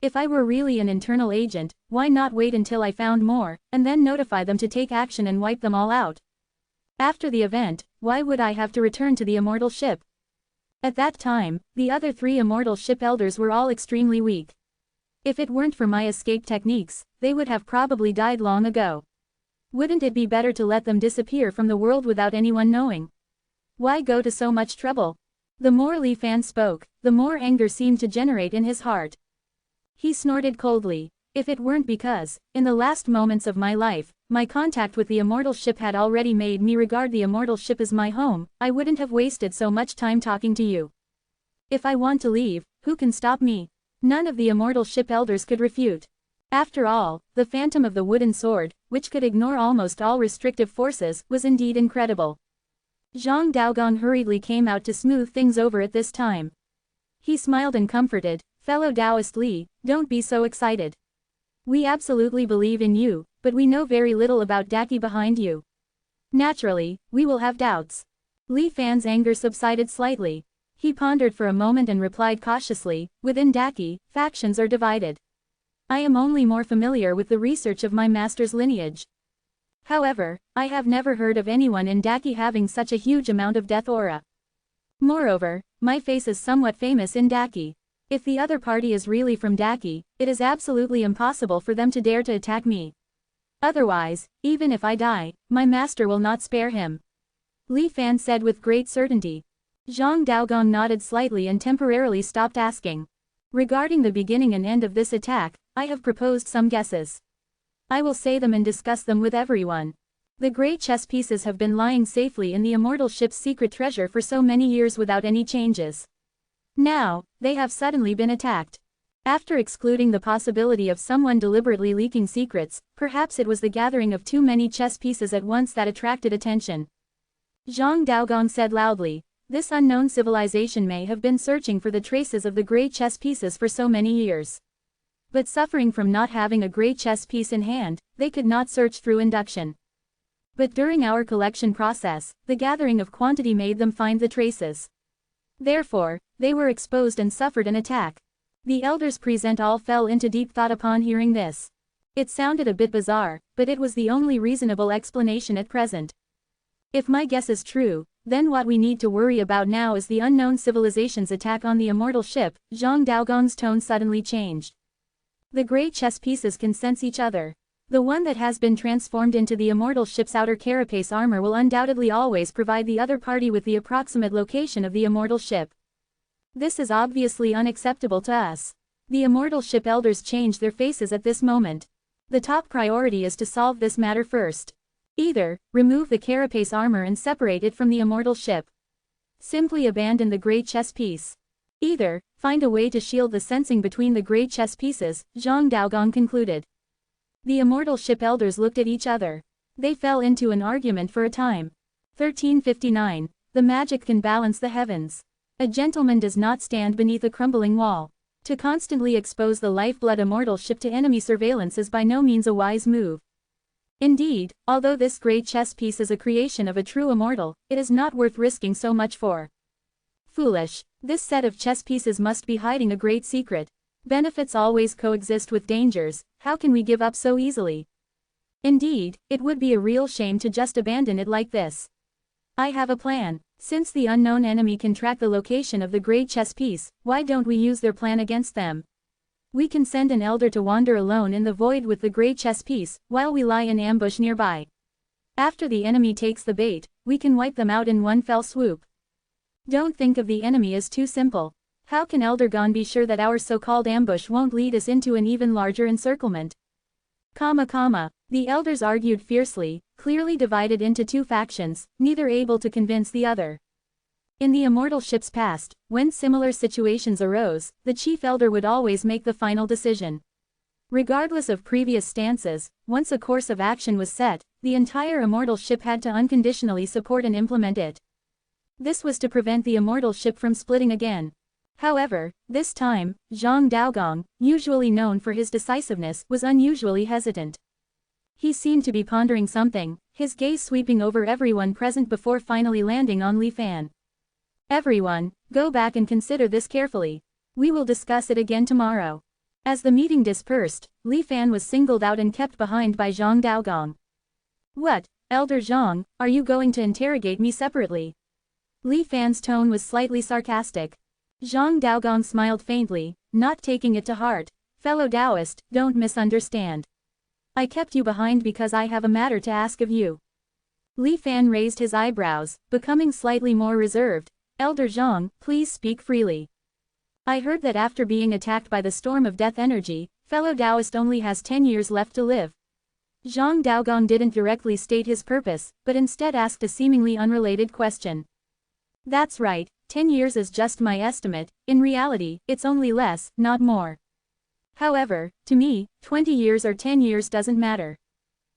If I were really an internal agent, why not wait until I found more, and then notify them to take action and wipe them all out? After the event, why would I have to return to the immortal ship? At that time, the other 3 immortal ship elders were all extremely weak. If it weren't for my escape techniques, they would have probably died long ago. Wouldn't it be better to let them disappear from the world without anyone knowing? Why go to so much trouble? The more Li Fan spoke, the more anger seemed to generate in his heart. He snorted coldly. If it weren't because, in the last moments of my life, my contact with the immortal ship had already made me regard the immortal ship as my home, I wouldn't have wasted so much time talking to you. If I want to leave, who can stop me? None of the immortal ship elders could refute. After all, the phantom of the wooden sword, which could ignore almost all restrictive forces, was indeed incredible. Zhang Daogong hurriedly came out to smooth things over at this time. He smiled and comforted, "Fellow Taoist Li, don't be so excited. We absolutely believe in you, but we know very little about Daki behind you. Naturally, we will have doubts." Li Fan's anger subsided slightly. He pondered for a moment and replied cautiously, "Within Daki, factions are divided. I am only more familiar with the research of my master's lineage. However, I have never heard of anyone in Daki having such a huge amount of death aura. Moreover, my face is somewhat famous in Daki. If the other party is really from Daki, it is absolutely impossible for them to dare to attack me. Otherwise, even if I die, my master will not spare him." Li Fan said with great certainty. Zhang Daogong nodded slightly and temporarily stopped asking. "Regarding the beginning and end of this attack, I have proposed some guesses. I will say them and discuss them with everyone. The great chess pieces have been lying safely in the Immortal ship's secret treasure for so many years without any changes. Now, they have suddenly been attacked. After excluding the possibility of someone deliberately leaking secrets, perhaps it was the gathering of too many chess pieces at once that attracted attention." Zhang Daogong said loudly, "This unknown civilization may have been searching for the traces of the great chess pieces for so many years. But suffering from not having a great chess piece in hand, they could not search through induction. But during our collection process, the gathering of quantity made them find the traces. Therefore, they were exposed and suffered an attack." The elders present all fell into deep thought upon hearing this. It sounded a bit bizarre, but it was the only reasonable explanation at present. "If my guess is true, then what we need to worry about now is the unknown civilization's attack on the Immortal ship." Zhang Daogong's tone suddenly changed. "The great chess pieces can sense each other. The one that has been transformed into the Immortal ship's outer carapace armor will undoubtedly always provide the other party with the approximate location of the Immortal ship. This is obviously unacceptable to us. The Immortal ship elders change their faces at this moment. The top priority is to solve this matter first. Either, remove the carapace armor and separate it from the Immortal ship. Simply abandon the great chess piece. Either, find a way to shield the sensing between the great chess pieces," Zhang Daogong concluded. The Immortal ship elders looked at each other. They fell into an argument for a time. 1359. The magic can balance the heavens. A gentleman does not stand beneath a crumbling wall. To constantly expose the lifeblood Immortal ship to enemy surveillance is by no means a wise move. Indeed, although this great chess piece is a creation of a true Immortal, it is not worth risking so much for. Foolish. This set of chess pieces must be hiding a great secret. Benefits always coexist with dangers. How can we give up so easily? Indeed, it would be a real shame to just abandon it like this. I have a plan. Since the unknown enemy can track the location of the great chess piece, why don't we use their plan against them? We can send an elder to wander alone in the void with the great chess piece, while we lie in ambush nearby. After the enemy takes the bait, we can wipe them out in one fell swoop. Don't think of the enemy as too simple. How can Elder Gon be sure that our so-called ambush won't lead us into an even larger encirclement? The elders argued fiercely, clearly divided into two factions, neither able to convince the other. In the Immortal ship's past, when similar situations arose, the chief elder would always make the final decision. Regardless of previous stances, once a course of action was set, the entire Immortal ship had to unconditionally support and implement it. This was to prevent the Immortal ship from splitting again. However, this time, Zhang Daogong, usually known for his decisiveness, was unusually hesitant. He seemed to be pondering something, his gaze sweeping over everyone present before finally landing on Li Fan. "Everyone, go back and consider this carefully. We will discuss it again tomorrow." As the meeting dispersed, Li Fan was singled out and kept behind by Zhang Daogong. "What, Elder Zhang, are you going to interrogate me separately?" Li Fan's tone was slightly sarcastic. Zhang Daogong smiled faintly, not taking it to heart. "Fellow Taoist, don't misunderstand. I kept you behind because I have a matter to ask of you." Li Fan raised his eyebrows, becoming slightly more reserved. "Elder Zhang, please speak freely. I heard that after being attacked by the storm of death energy, fellow Taoist only has 10 years left to live." Zhang Daogong didn't directly state his purpose, but instead asked a seemingly unrelated question. "That's right, 10 years is just my estimate, in reality, it's only less, not more. However, to me, 20 years or 10 years doesn't matter.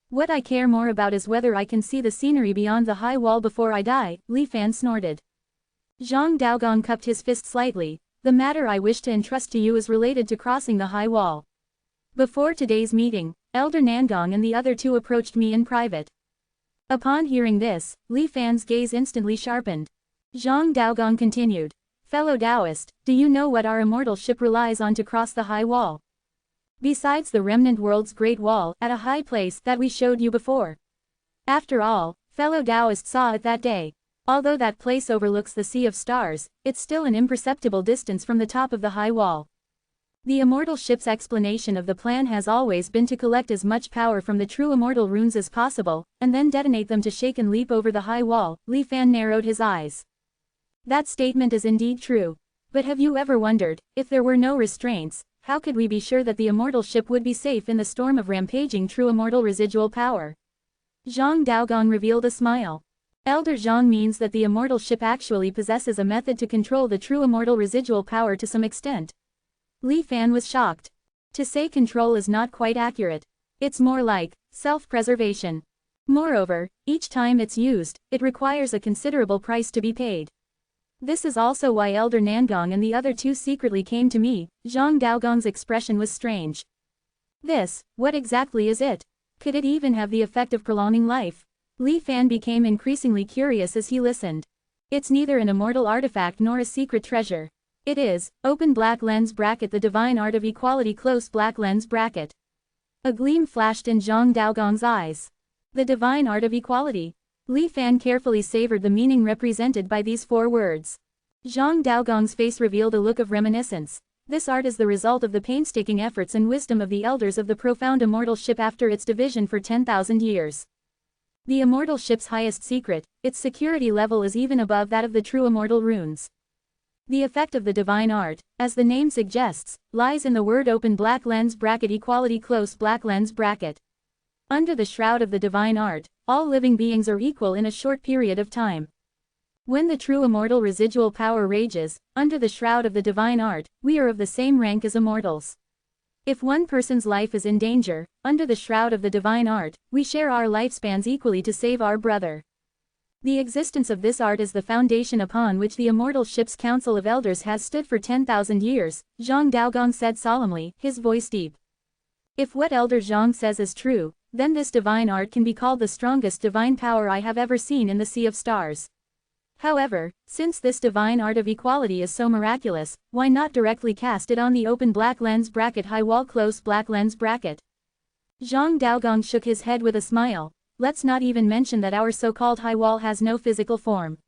What I care more about is whether I can see the scenery beyond the high wall before I die," Li Fan snorted. Zhang Daogong cupped his fist slightly. the matter I wish to entrust to you is related to crossing the high wall. Before today's meeting, Elder Nangong and the other two approached me in private. Upon hearing this, Li Fan's gaze instantly sharpened. Zhang Daogong continued. Fellow Taoist, do you know what our immortal ship relies on to cross the high wall? Besides the remnant world's great wall, at a high place that we showed you before. After all, fellow Taoist saw it that day. Although that place overlooks the sea of stars, it's still an imperceptible distance from the top of the high wall. The immortal ship's explanation of the plan has always been to collect as much power from the true immortal runes as possible, and then detonate them to shake and leap over the high wall. Li Fan narrowed his eyes. That statement is indeed true. But have you ever wondered, if there were no restraints, how could we be sure that the immortal ship would be safe in the storm of rampaging true immortal residual power? Zhang Daogong revealed a smile. Elder Zhang means that the immortal ship actually possesses a method to control the true immortal residual power to some extent. Li Fan was shocked. To say control is not quite accurate. It's more like self-preservation. Moreover, each time it's used, it requires a considerable price to be paid. This is also why Elder Nangong and the other two secretly came to me. Zhang Daogong's expression was strange. This, what exactly is it? Could it even have the effect of prolonging life? Li Fan became increasingly curious as he listened. It's neither an immortal artifact nor a secret treasure. It is, open black lens bracket, the divine art of equality, close black lens bracket. A gleam flashed in Zhang Daogong's eyes. The divine art of equality. Li Fan carefully savored the meaning represented by these four words. Zhang Daogong's face revealed a look of reminiscence. This art is the result of the painstaking efforts and wisdom of the elders of the profound immortal ship after its division for 10,000 years. The immortal ship's highest secret, its security level is even above that of the true immortal runes. The effect of the divine art, as the name suggests, lies in the word open black lens bracket equality close black lens bracket. Under the shroud of the divine art, all living beings are equal in a short period of time. When the true immortal residual power rages, under the shroud of the divine art, we are of the same rank as immortals. If one person's life is in danger, under the shroud of the divine art, we share our lifespans equally to save our brother. The existence of this art is the foundation upon which the immortal ship's council of elders has stood for 10,000 years, Zhang Daogong said solemnly, his voice deep. If what Elder Zhang says is true, then this divine art can be called the strongest divine power I have ever seen in the sea of stars. However, since this divine art of equality is so miraculous, why not directly cast it on the open black lens bracket high wall close black lens bracket? Zhang Daogong shook his head with a smile. Let's not even mention that our so-called high wall has no physical form.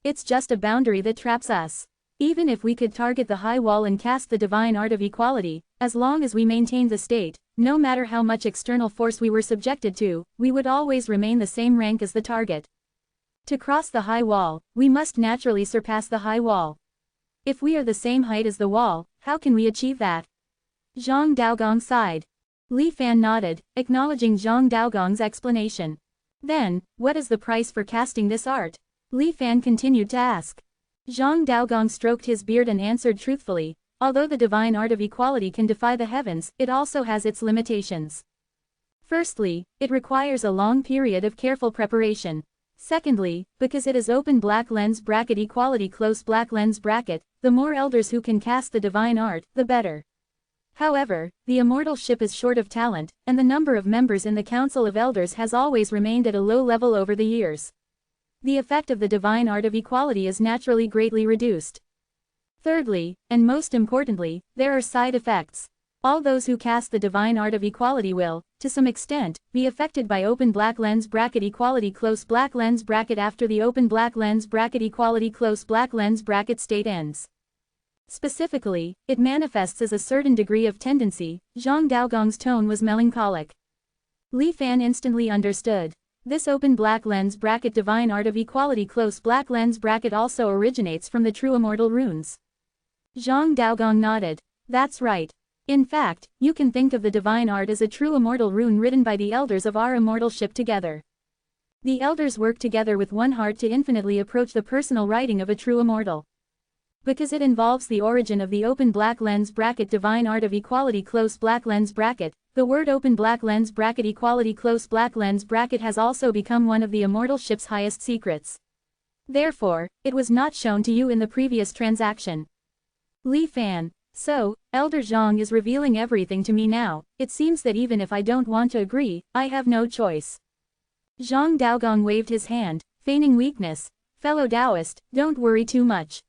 It's just a boundary that traps us. Even if we could target the high wall and cast the divine art of equality, as long as we maintained the state, no matter how much external force we were subjected to, we would always remain the same rank as the target. To cross the high wall, we must naturally surpass the high wall. If we are the same height as the wall, how can we achieve that? Zhang Daogong sighed. Li Fan nodded, acknowledging Zhang Daogong's explanation. Then, what is the price for casting this art? Li Fan continued to ask. Zhang Daogong stroked his beard and answered truthfully, although the divine art of equality can defy the heavens, it also has its limitations. Firstly, it requires a long period of careful preparation. Secondly, because it is open black lens bracket equality close black lens bracket, the more elders who can cast the divine art, the better. However, the immortal ship is short of talent, and the number of members in the Council of Elders has always remained at a low level over the years. The effect of the divine art of equality is naturally greatly reduced. Thirdly, and most importantly, there are side effects. All those who cast the divine art of equality will, to some extent, be affected by open black lens bracket equality close black lens bracket after the open black lens bracket equality close black lens bracket state ends. Specifically, it manifests as a certain degree of tendency. Zhang Daogong's tone was melancholic. Li Fan instantly understood. This open black lens bracket divine art of equality close black lens bracket also originates from the true immortal runes. Zhang Daogong nodded. That's right. In fact, you can think of the divine art as a true immortal rune written by the elders of our immortal ship together. The elders work together with one heart to infinitely approach the personal writing of a true immortal. Because it involves the origin of the open black lens bracket divine art of equality close black lens bracket, the word open black lens bracket equality close black lens bracket has also become one of the immortal ship's highest secrets. Therefore, it was not shown to you in the previous transaction. Li Fan. So, Elder Zhang is revealing everything to me now. It seems that even if I don't want to agree, I have no choice. Zhang Daogong waved his hand, feigning weakness. Fellow Taoist, don't worry too much.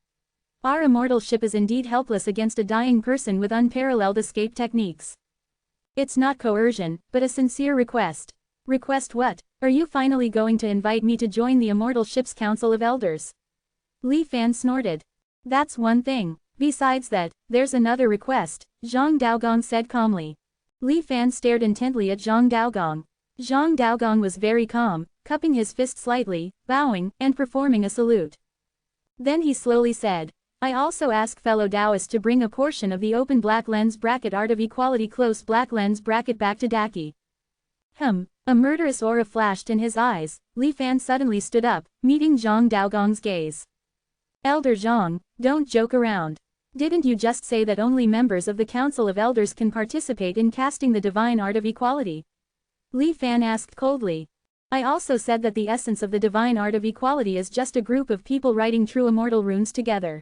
Our immortal ship is indeed helpless against a dying person with unparalleled escape techniques. It's not coercion, but a sincere request. Request what? Are you finally going to invite me to join the immortal ship's council of elders? Li Fan snorted. That's one thing. Besides that, there's another request, Zhang Daogong said calmly. Li Fan stared intently at Zhang Daogong. Zhang Daogong was very calm, cupping his fist slightly, bowing, and performing a salute. Then he slowly said, I also ask fellow Taoists to bring a portion of the open black lens bracket art of equality close black lens bracket back to Daki. A murderous aura flashed in his eyes. Li Fan suddenly stood up, meeting Zhang Daogong's gaze. Elder Zhang, don't joke around. Didn't you just say that only members of the Council of Elders can participate in casting the divine art of equality? Li Fan asked coldly. I also said that the essence of the divine art of equality is just a group of people writing true immortal runes together.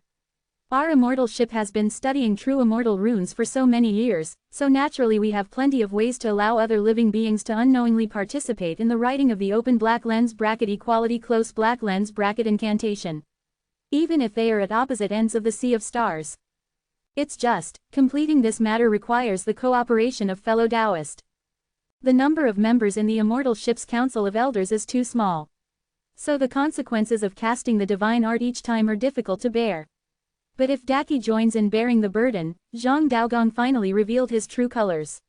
Our immortal ship has been studying true immortal runes for so many years, so naturally we have plenty of ways to allow other living beings to unknowingly participate in the writing of the open black lens bracket equality close black lens bracket incantation. Even if they are at opposite ends of the sea of stars. It's just, completing this matter requires the cooperation of fellow Taoists. The number of members in the immortal ship's council of elders is too small. So the consequences of casting the divine art each time are difficult to bear. But if Daki joins in bearing the burden, Zhang Daogong finally revealed his true colors.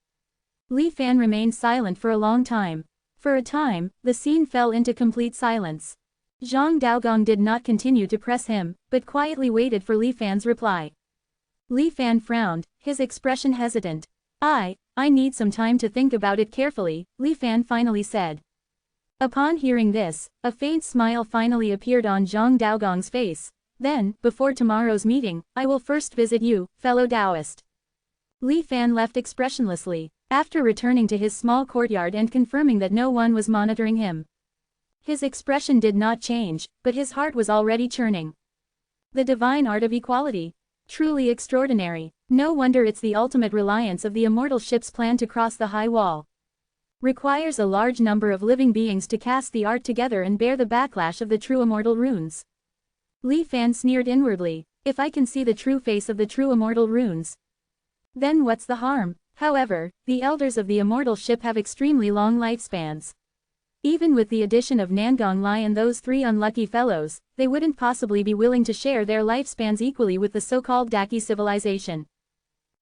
Li Fan remained silent for a long time. For a time, the scene fell into complete silence. Zhang Daogong did not continue to press him, but quietly waited for Li Fan's reply. Li Fan frowned, his expression hesitant. I need some time to think about it carefully, Li Fan finally said. Upon hearing this, a faint smile finally appeared on Zhang Daogong's face. Then, before tomorrow's meeting, I will first visit you, fellow Taoist. Li Fan left expressionlessly, after returning to his small courtyard and confirming that no one was monitoring him. His expression did not change, but his heart was already churning. The divine art of equality. Truly extraordinary. No wonder it's the ultimate reliance of the immortal ship's plan to cross the high wall. Requires a large number of living beings to cast the art together and bear the backlash of the true immortal runes. Li Fan sneered inwardly, if I can see the true face of the true immortal runes, then what's the harm? However, the elders of the immortal ship have extremely long lifespans. Even with the addition of Nangong Lai and those three unlucky fellows, they wouldn't possibly be willing to share their lifespans equally with the so-called Daki civilization.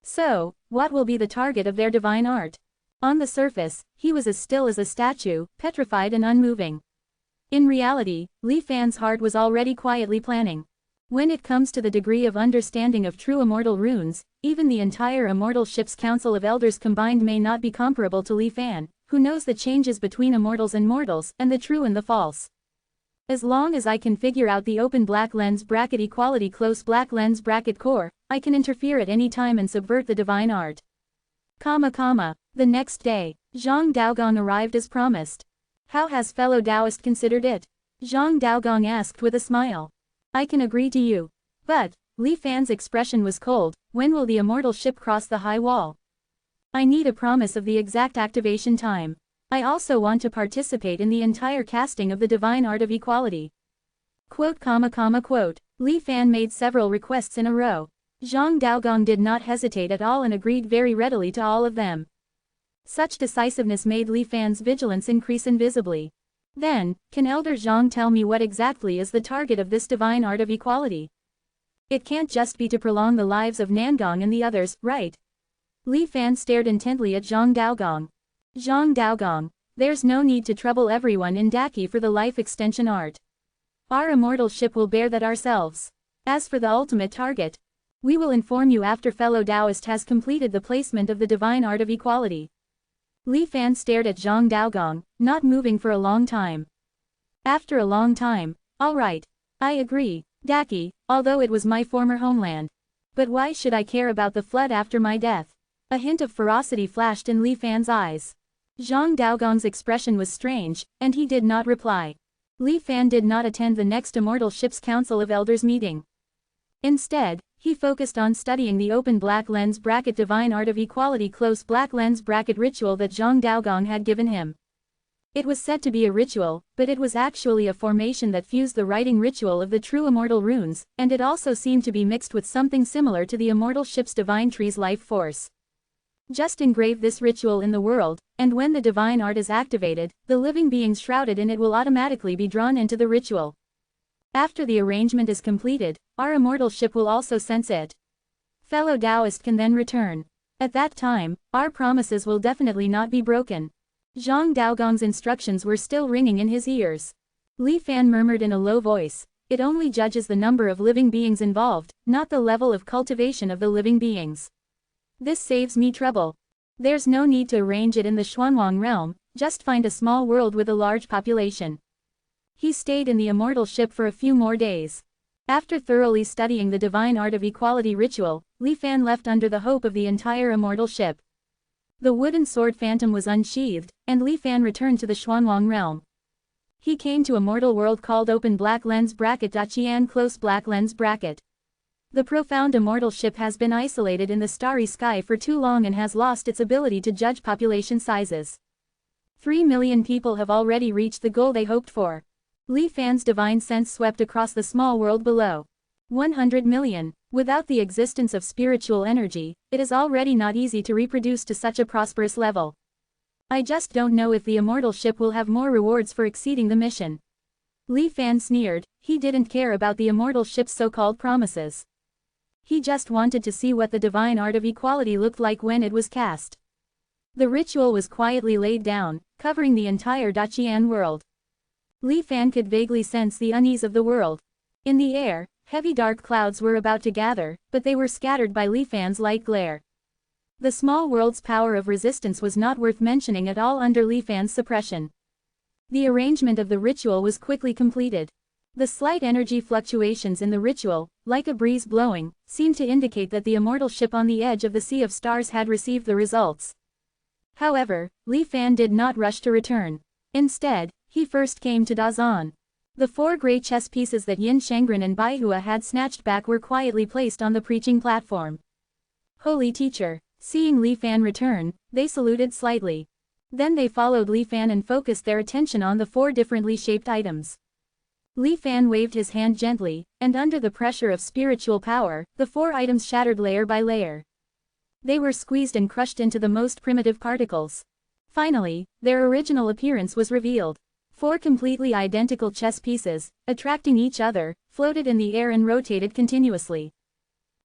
So, what will be the target of their divine art? On the surface, he was as still as a statue, petrified and unmoving. In reality, Li Fan's heart was already quietly planning. When it comes to the degree of understanding of true immortal runes, even the entire immortal ship's council of elders combined may not be comparable to Li Fan, who knows the changes between immortals and mortals, and the true and the false. As long as I can figure out the open black lens bracket equality close black lens bracket core, I can interfere at any time and subvert the divine art. The next day, Zhang Daogong arrived as promised. How has fellow Taoist considered it? Zhang Daogong asked with a smile. I can agree to you. But, Li Fan's expression was cold, when will the immortal ship cross the high wall? I need a promise of the exact activation time. I also want to participate in the entire casting of the divine art of equality. Quote. Li Fan made several requests in a row. Zhang Daogong did not hesitate at all and agreed very readily to all of them. Such decisiveness made Li Fan's vigilance increase invisibly. Then, can Elder Zhang tell me what exactly is the target of this divine art of equality? It can't just be to prolong the lives of Nangong and the others, right? Li Fan stared intently at Zhang Daogong. Zhang Daogong, there's no need to trouble everyone in Daki for the life extension art. Our immortal ship will bear that ourselves. As for the ultimate target, we will inform you after fellow Taoist has completed the placement of the divine art of equality. Li Fan stared at Zhang Daogong, not moving for a long time. After a long time, all right. I agree, Daki, although it was my former homeland. But why should I care about the flood after my death? A hint of ferocity flashed in Li Fan's eyes. Zhang Daogong's expression was strange, and he did not reply. Li Fan did not attend the next Immortal Ship's Council of Elders meeting. Instead, He focused on studying the open black lens bracket divine art of equality close black lens bracket ritual that Zhang Daogong had given him. It was said to be a ritual, but it was actually a formation that fused the writing ritual of the true immortal runes, and it also seemed to be mixed with something similar to the immortal ship's divine tree's life force. Just engrave this ritual in the world, and when the divine art is activated, the living beings shrouded in it will automatically be drawn into the ritual. After the arrangement is completed, our immortal ship will also sense it. Fellow Taoist can then return. At that time, our promises will definitely not be broken. Zhang Daogong's instructions were still ringing in his ears. Li Fan murmured in a low voice, "It only judges the number of living beings involved, not the level of cultivation of the living beings. This saves me trouble. There's no need to arrange it in the Xuanwang realm, just find a small world with a large population." He stayed in the immortal ship for a few more days. After thoroughly studying the divine art of equality ritual, Li Fan left under the hope of the entire immortal ship. The wooden sword phantom was unsheathed, and Li Fan returned to the Xuanwang realm. He came to a mortal world called Open Black Lens Bracket Daqian Close Black Lens Bracket. The profound immortal ship has been isolated in the starry sky for too long and has lost its ability to judge population sizes. 3 million people have already reached the goal they hoped for. Li Fan's divine sense swept across the small world below. 100 million. Without the existence of spiritual energy, it is already not easy to reproduce to such a prosperous level. I just don't know if the immortal ship will have more rewards for exceeding the mission. Li Fan sneered, he didn't care about the immortal ship's so-called promises. He just wanted to see what the divine art of equality looked like when it was cast. The ritual was quietly laid down, covering the entire Daqian world. Li Fan could vaguely sense the unease of the world. In the air, heavy dark clouds were about to gather, but they were scattered by Li Fan's light glare. The small world's power of resistance was not worth mentioning at all under Li Fan's suppression. The arrangement of the ritual was quickly completed. The slight energy fluctuations in the ritual, like a breeze blowing, seemed to indicate that the immortal ship on the edge of the Sea of Stars had received the results. However, Li Fan did not rush to return. Instead, he first came to Dazan. The 4 gray chess pieces that Yin Shengren and Baihua had snatched back were quietly placed on the preaching platform. Holy teacher. Seeing Li Fan return, they saluted slightly. Then they followed Li Fan and focused their attention on the 4 differently shaped items. Li Fan waved his hand gently, and under the pressure of spiritual power, the 4 items shattered layer by layer. They were squeezed and crushed into the most primitive particles. Finally, their original appearance was revealed. 4 completely identical chess pieces, attracting each other, floated in the air and rotated continuously.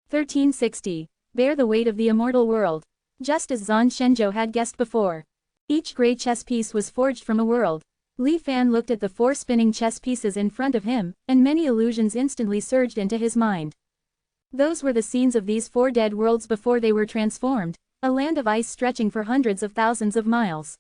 1360. Bear the weight of the immortal world. Just as Zan Shenzhou had guessed before. Each gray chess piece was forged from a world. Li Fan looked at the 4 spinning chess pieces in front of him, and many illusions instantly surged into his mind. Those were the scenes of these 4 dead worlds before they were transformed, a land of ice stretching for hundreds of thousands of miles.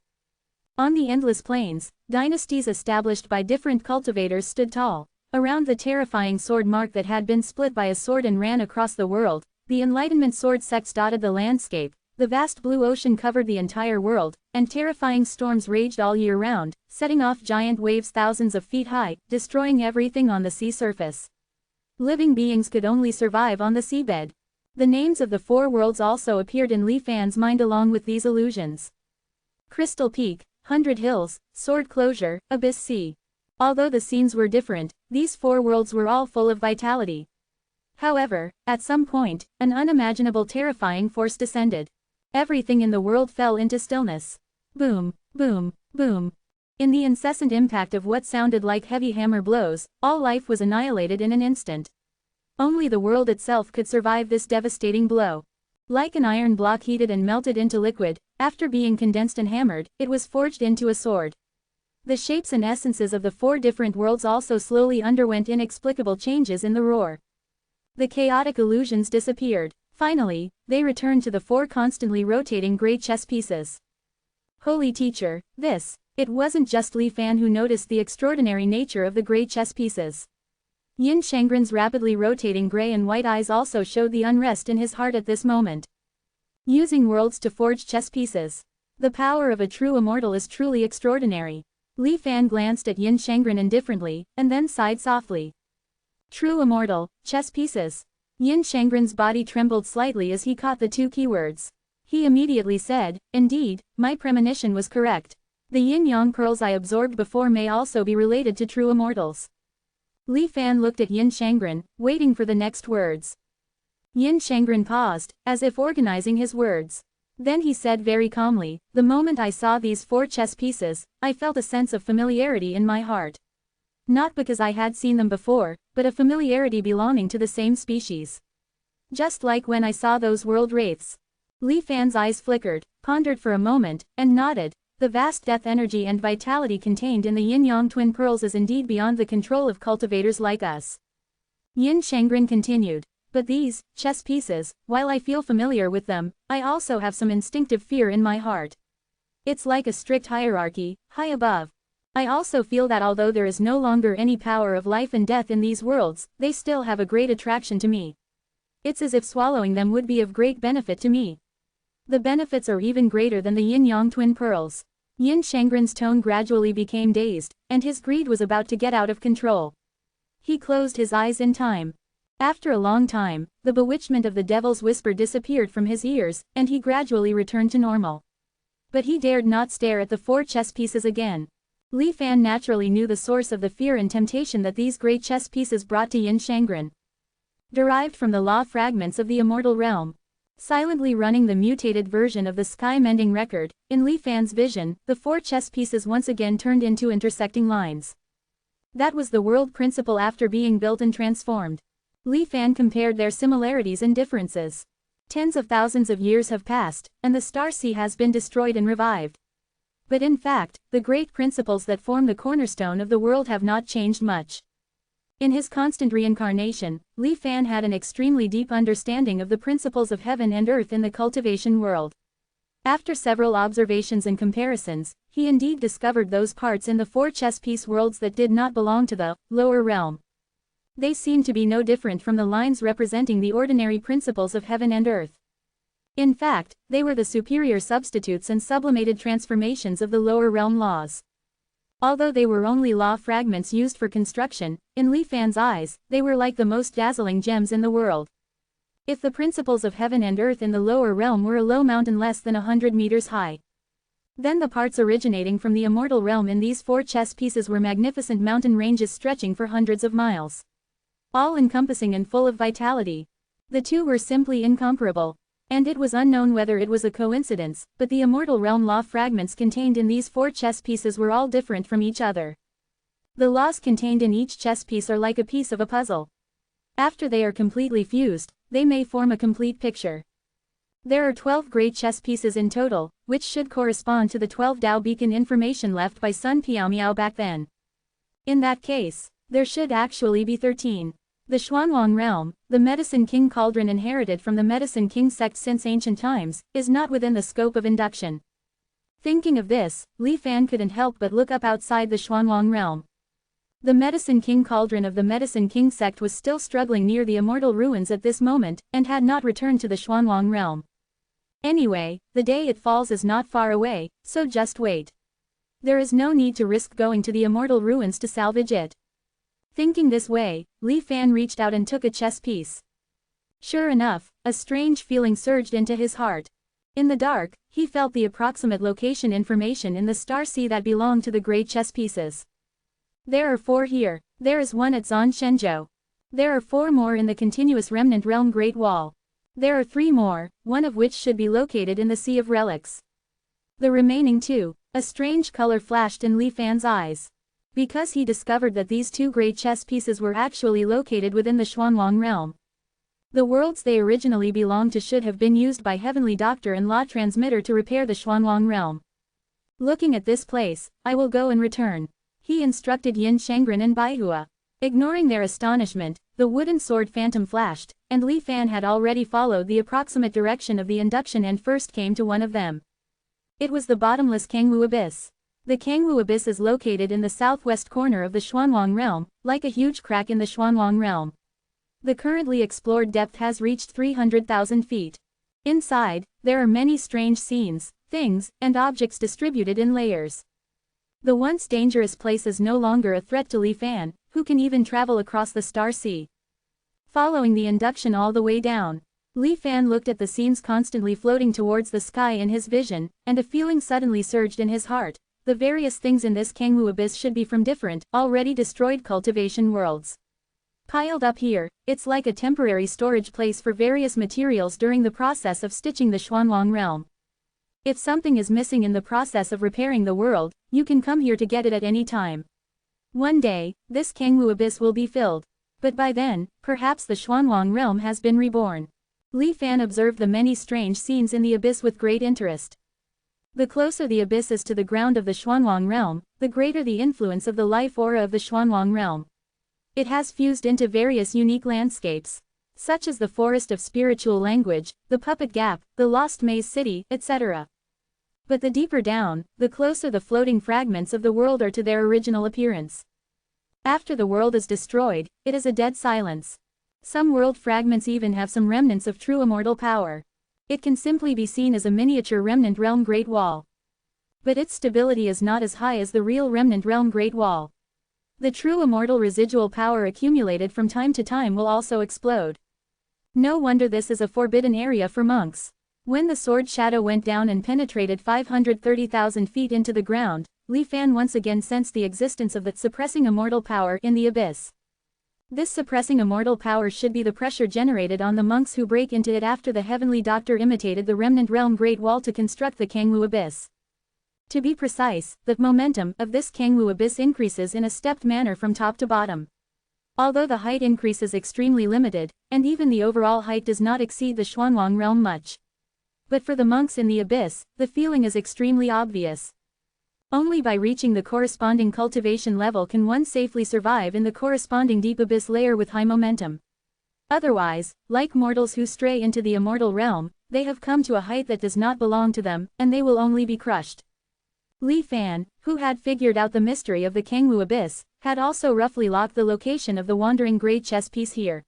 On the endless plains, dynasties established by different cultivators stood tall. Around the terrifying sword mark that had been split by a sword and ran across the world, the Enlightenment sword sects dotted the landscape, the vast blue ocean covered the entire world, and terrifying storms raged all year round, setting off giant waves thousands of feet high, destroying everything on the sea surface. Living beings could only survive on the seabed. The names of the 4 worlds also appeared in Li Fan's mind along with these illusions. Crystal Peak, 100 Hills, Sword Closure, Abyss Sea. Although the scenes were different, these 4 worlds were all full of vitality. However, at some point, an unimaginable terrifying force descended. Everything in the world fell into stillness. Boom, boom, boom. In the incessant impact of what sounded like heavy hammer blows, all life was annihilated in an instant. Only the world itself could survive this devastating blow. Like an iron block heated and melted into liquid, after being condensed and hammered, it was forged into a sword. The shapes and essences of the 4 different worlds also slowly underwent inexplicable changes in the roar. The chaotic illusions disappeared. Finally, they returned to the 4 constantly rotating gray chess pieces. Holy teacher, it wasn't just Li Fan who noticed the extraordinary nature of the gray chess pieces. Yin Shengren's rapidly rotating gray and white eyes also showed the unrest in his heart at this moment. Using worlds to forge chess pieces. The power of a true immortal is truly extraordinary. Li Fan glanced at Yin Shengren indifferently, and then sighed softly. True immortal, chess pieces. Yin Shangren's body trembled slightly as he caught the two keywords. He immediately said, "Indeed, my premonition was correct. The yin-yang pearls I absorbed before may also be related to true immortals." Li Fan looked at Yin Shangren, waiting for the next words. Yin Shangren paused, as if organizing his words. Then he said very calmly, "The moment I saw these 4 chess pieces, I felt a sense of familiarity in my heart. Not because I had seen them before, but a familiarity belonging to the same species. Just like when I saw those world wraiths." Li Fan's eyes flickered, pondered for a moment, and nodded. The vast death energy and vitality contained in the yin-yang twin pearls is indeed beyond the control of cultivators like us. Yin Shangren continued. "But these chess pieces, while I feel familiar with them, I also have some instinctive fear in my heart. It's like a strict hierarchy, high above. I also feel that although there is no longer any power of life and death in these worlds, they still have a great attraction to me. It's as if swallowing them would be of great benefit to me. The benefits are even greater than the yin-yang twin pearls." Yin Shangren's tone gradually became dazed, and his greed was about to get out of control. He closed his eyes in time. After a long time, the bewitchment of the devil's whisper disappeared from his ears, and he gradually returned to normal. But he dared not stare at the 4 chess pieces again. Li Fan naturally knew the source of the fear and temptation that these great chess pieces brought to Yin Shangren. Derived from the law fragments of the immortal realm. Silently running the mutated version of the sky-mending record, in Li Fan's vision, the 4 chess pieces once again turned into intersecting lines. That was the world principle after being built and transformed. Li Fan compared their similarities and differences. Tens of thousands of years have passed, and the star sea has been destroyed and revived. But in fact, the great principles that form the cornerstone of the world have not changed much. In his constant reincarnation, Li Fan had an extremely deep understanding of the principles of heaven and earth in the cultivation world. After several observations and comparisons, he indeed discovered those parts in the 4 chess piece worlds that did not belong to the lower realm. They seemed to be no different from the lines representing the ordinary principles of heaven and earth. In fact, they were the superior substitutes and sublimated transformations of the lower realm laws. Although they were only law fragments used for construction, in Li Fan's eyes, they were like the most dazzling gems in the world. If the principles of heaven and earth in the lower realm were a low mountain less than 100 meters high, then the parts originating from the immortal realm in these 4 chess pieces were magnificent mountain ranges stretching for hundreds of miles. All-encompassing and full of vitality. The two were simply incomparable. And it was unknown whether it was a coincidence, but the immortal realm law fragments contained in these 4 chess pieces were all different from each other. The laws contained in each chess piece are like a piece of a puzzle. After they are completely fused, they may form a complete picture. There are 12 great chess pieces in total, which should correspond to the 12 Dao beacon information left by Sun Piaomiao back then. In that case, there should actually be 13. The Xuanwang realm, the Medicine King cauldron inherited from the Medicine King sect since ancient times, is not within the scope of induction. Thinking of this, Li Fan couldn't help but look up outside the Xuanwang realm. The Medicine King cauldron of the Medicine King sect was still struggling near the immortal ruins at this moment, and had not returned to the Xuanwang realm. Anyway, the day it falls is not far away, so just wait. There is no need to risk going to the immortal ruins to salvage it. Thinking this way, Li Fan reached out and took a chess piece. Sure enough, a strange feeling surged into his heart. In the dark, he felt the approximate location information in the star sea that belonged to the great chess pieces. There are 4 here. There is 1 at Zan Shenzhou. There are 4 more in the continuous remnant realm Great Wall. There are 3 more, one of which should be located in the Sea of Relics. The remaining 2, a strange color flashed in Li Fan's eyes. Because he discovered that these 2 great chess pieces were actually located within the Xuanwang realm. The worlds they originally belonged to should have been used by Heavenly Doctor and Law Transmitter to repair the Xuanwang realm. Looking at this place, I will go and return. He instructed Yin Shangren and Baihua. Ignoring their astonishment, the wooden sword phantom flashed, and Li Fan had already followed the approximate direction of the induction and first came to one of them. It was the bottomless Kangwu Abyss. The Kangwu Abyss is located in the southwest corner of the Xuanwang realm, like a huge crack in the Xuanwang realm. The currently explored depth has reached 300,000 feet. Inside, there are many strange scenes, things, and objects distributed in layers. The once dangerous place is no longer a threat to Li Fan, who can even travel across the star sea. following the induction all the way down. Li Fan looked at the scenes constantly floating towards the sky in his vision, and a feeling suddenly surged in his heart. The various things in this Kangwu abyss should be from different, already destroyed cultivation worlds. Piled up here, it's like a temporary storage place for various materials during the process of stitching the Xuanwang realm. If something is missing in the process of repairing the world, you can come here to get it at any time. One day, this Kangwu abyss will be filled. But by then, perhaps the Xuanwang realm has been reborn. Li Fan observed the many strange scenes in the abyss with great interest. The closer the abyss is to the ground of the Xuanwang realm, the greater the influence of the life aura of the Xuanwang realm. It has fused into various unique landscapes, such as the Forest of Spiritual Language, the Puppet Gap, the Lost Maze City, etc. But the deeper down, the closer the floating fragments of the world are to their original appearance. After the world is destroyed, it is a dead silence. Some world fragments even have some remnants of true immortal power. It can simply be seen as a miniature remnant realm Great Wall. But its stability is not as high as the real remnant realm Great Wall. The true immortal residual power accumulated from time to time will also explode. No wonder this is a forbidden area for monks. When the sword shadow went down and penetrated 530,000 feet into the ground, Li Fan once again sensed the existence of that suppressing immortal power in the abyss. This suppressing immortal power should be the pressure generated on the monks who break into it after the Heavenly Doctor imitated the remnant realm Great Wall to construct the Kangwu abyss. To be precise, the momentum of this Kangwu abyss increases in a stepped manner from top to bottom. Although the height increase is extremely limited, and even the overall height does not exceed the Xuanwang realm much. But for the monks in the abyss, the feeling is extremely obvious. Only by reaching the corresponding cultivation level can one safely survive in the corresponding deep abyss layer with high momentum. Otherwise, like mortals who stray into the immortal realm, they have come to a height that does not belong to them, and they will only be crushed. Li Fan, who had figured out the mystery of the Kangwu abyss, had also roughly locked the location of the wandering great chess piece here.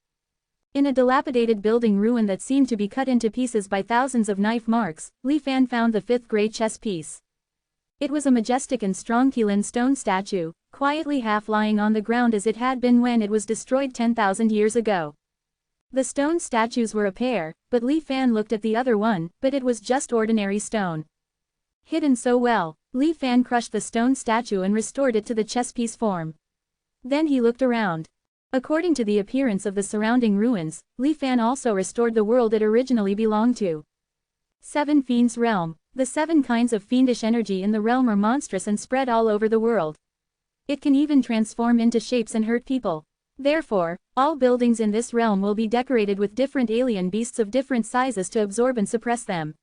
In a dilapidated building ruin that seemed to be cut into pieces by thousands of knife marks, Li Fan found the fifth great chess piece. It was a majestic and strong Qilin stone statue, quietly half lying on the ground as it had been when it was destroyed 10,000 years ago. The stone statues were a pair, but Li Fan looked at the other one, but it was just ordinary stone. Hidden so well, Li Fan crushed the stone statue and restored it to the chess piece form. Then he looked around. According to the appearance of the surrounding ruins, Li Fan also restored the world it originally belonged to. 7 Fiends Realm. The 7 kinds of fiendish energy in the realm are monstrous and spread all over the world. It can even transform into shapes and hurt people. Therefore, all buildings in this realm will be decorated with different alien beasts of different sizes to absorb and suppress them.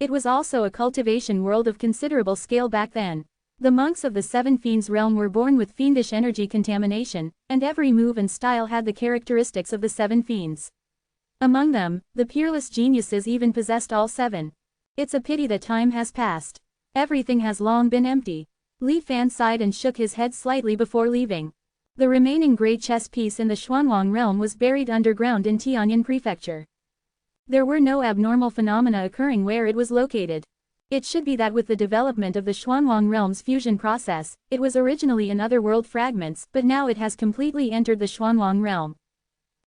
It was also a cultivation world of considerable scale back then. The monks of the 7 Fiends realm were born with fiendish energy contamination, and every move and style had the characteristics of the 7 Fiends. Among them, the peerless geniuses even possessed all 7. It's a pity that time has passed. Everything has long been empty. Li Fan sighed and shook his head slightly before leaving. The remaining great chess piece in the Xuanwang realm was buried underground in Tianyan Prefecture. There were no abnormal phenomena occurring where it was located. It should be that with the development of the Xuanwang realm's fusion process, it was originally in other world fragments, but now it has completely entered the Xuanwang realm.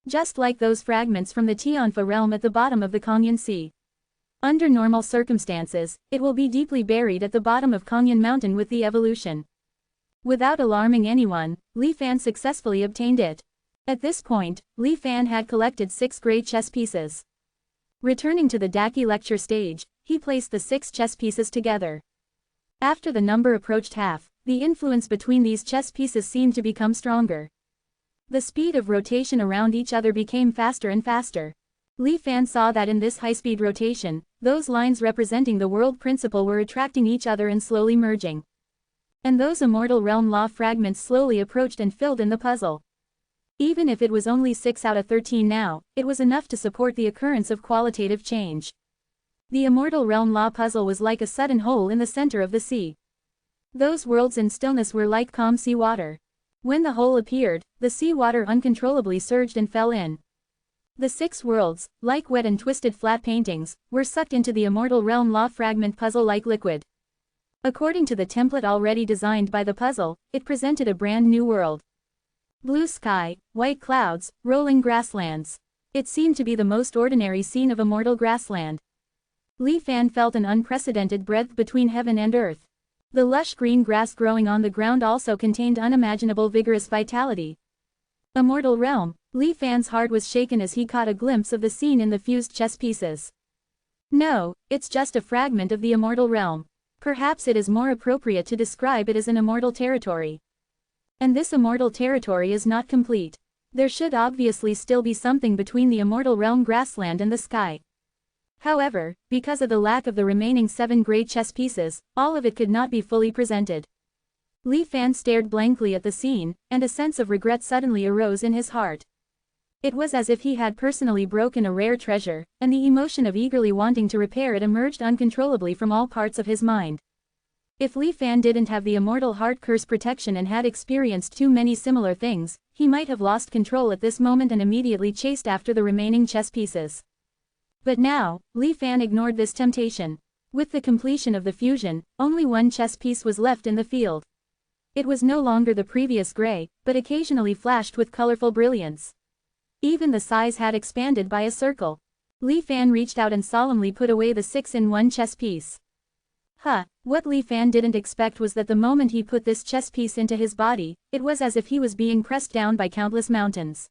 Just like those fragments from the Tianfa realm at the bottom of the Kangyan Sea. Under normal circumstances, it will be deeply buried at the bottom of Kangyan Mountain with the evolution. Without alarming anyone, Li Fan successfully obtained it. At this point, Li Fan had collected 6 great chess pieces. Returning to the Daki lecture stage, he placed the 6 chess pieces together. After the number approached half, the influence between these chess pieces seemed to become stronger. The speed of rotation around each other became faster and faster. Li Fan saw that in this high-speed rotation, those lines representing the world principle were attracting each other and slowly merging. And those immortal realm law fragments slowly approached and filled in the puzzle. Even if it was only 6 out of 13 now, it was enough to support the occurrence of qualitative change. The immortal realm law puzzle was like a sudden hole in the center of the sea. Those worlds in stillness were like calm sea water. When the hole appeared, the sea water uncontrollably surged and fell in. The 6 worlds, like wet and twisted flat paintings, were sucked into the immortal realm law fragment puzzle like liquid. According to the template already designed by the puzzle, it presented a brand new world. Blue sky, white clouds, rolling grasslands. It seemed to be the most ordinary scene of immortal grassland. Li Fan felt an unprecedented breadth between heaven and earth. The lush green grass growing on the ground also contained unimaginable vigorous vitality. Immortal realm. Li Fan's heart was shaken as he caught a glimpse of the scene in the fused chess pieces. No, it's just a fragment of the immortal realm. Perhaps it is more appropriate to describe it as an immortal territory. And this immortal territory is not complete. There should obviously still be something between the immortal realm grassland and the sky. However, because of the lack of the remaining 7 gray chess pieces, all of it could not be fully presented. Li Fan stared blankly at the scene, and a sense of regret suddenly arose in his heart. It was as if he had personally broken a rare treasure, and the emotion of eagerly wanting to repair it emerged uncontrollably from all parts of his mind. If Li Fan didn't have the immortal heart curse protection and had experienced too many similar things, he might have lost control at this moment and immediately chased after the remaining chess pieces. But now, Li Fan ignored this temptation. With the completion of the fusion, only 1 chess piece was left in the field. It was no longer the previous gray, but occasionally flashed with colorful brilliance. Even the size had expanded by a circle. Li Fan reached out and solemnly put away the 6-in-1 chess piece. What Li Fan didn't expect was that the moment he put this chess piece into his body, it was as if he was being pressed down by countless mountains.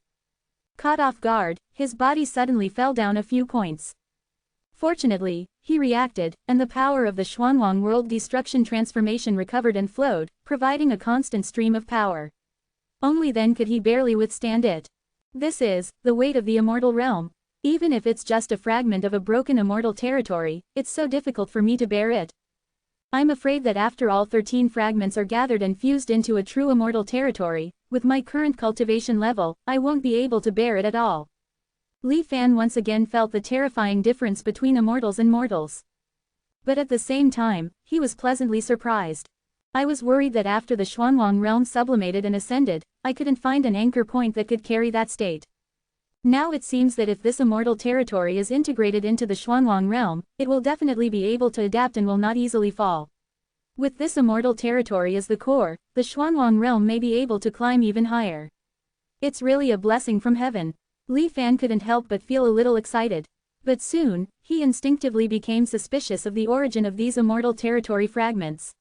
Caught off guard, his body suddenly fell down a few points. Fortunately, he reacted, and the power of the Xuanwang world destruction transformation recovered and flowed, providing a constant stream of power. Only then could he barely withstand it. This is the weight of the immortal realm. Even if it's just a fragment of a broken immortal territory, it's so difficult for me to bear it. I'm afraid that after all 13 fragments are gathered and fused into a true immortal territory, with my current cultivation level, I won't be able to bear it at all. Li Fan once again felt the terrifying difference between immortals and mortals. But at the same time, he was pleasantly surprised. I was worried that after the Xuanwang realm sublimated and ascended, I couldn't find an anchor point that could carry that state. Now it seems that if this immortal territory is integrated into the Xuanwang realm, it will definitely be able to adapt and will not easily fall. With this immortal territory as the core, the Xuanwang realm may be able to climb even higher. It's really a blessing from heaven. Li Fan couldn't help but feel a little excited. But soon, he instinctively became suspicious of the origin of these immortal territory fragments.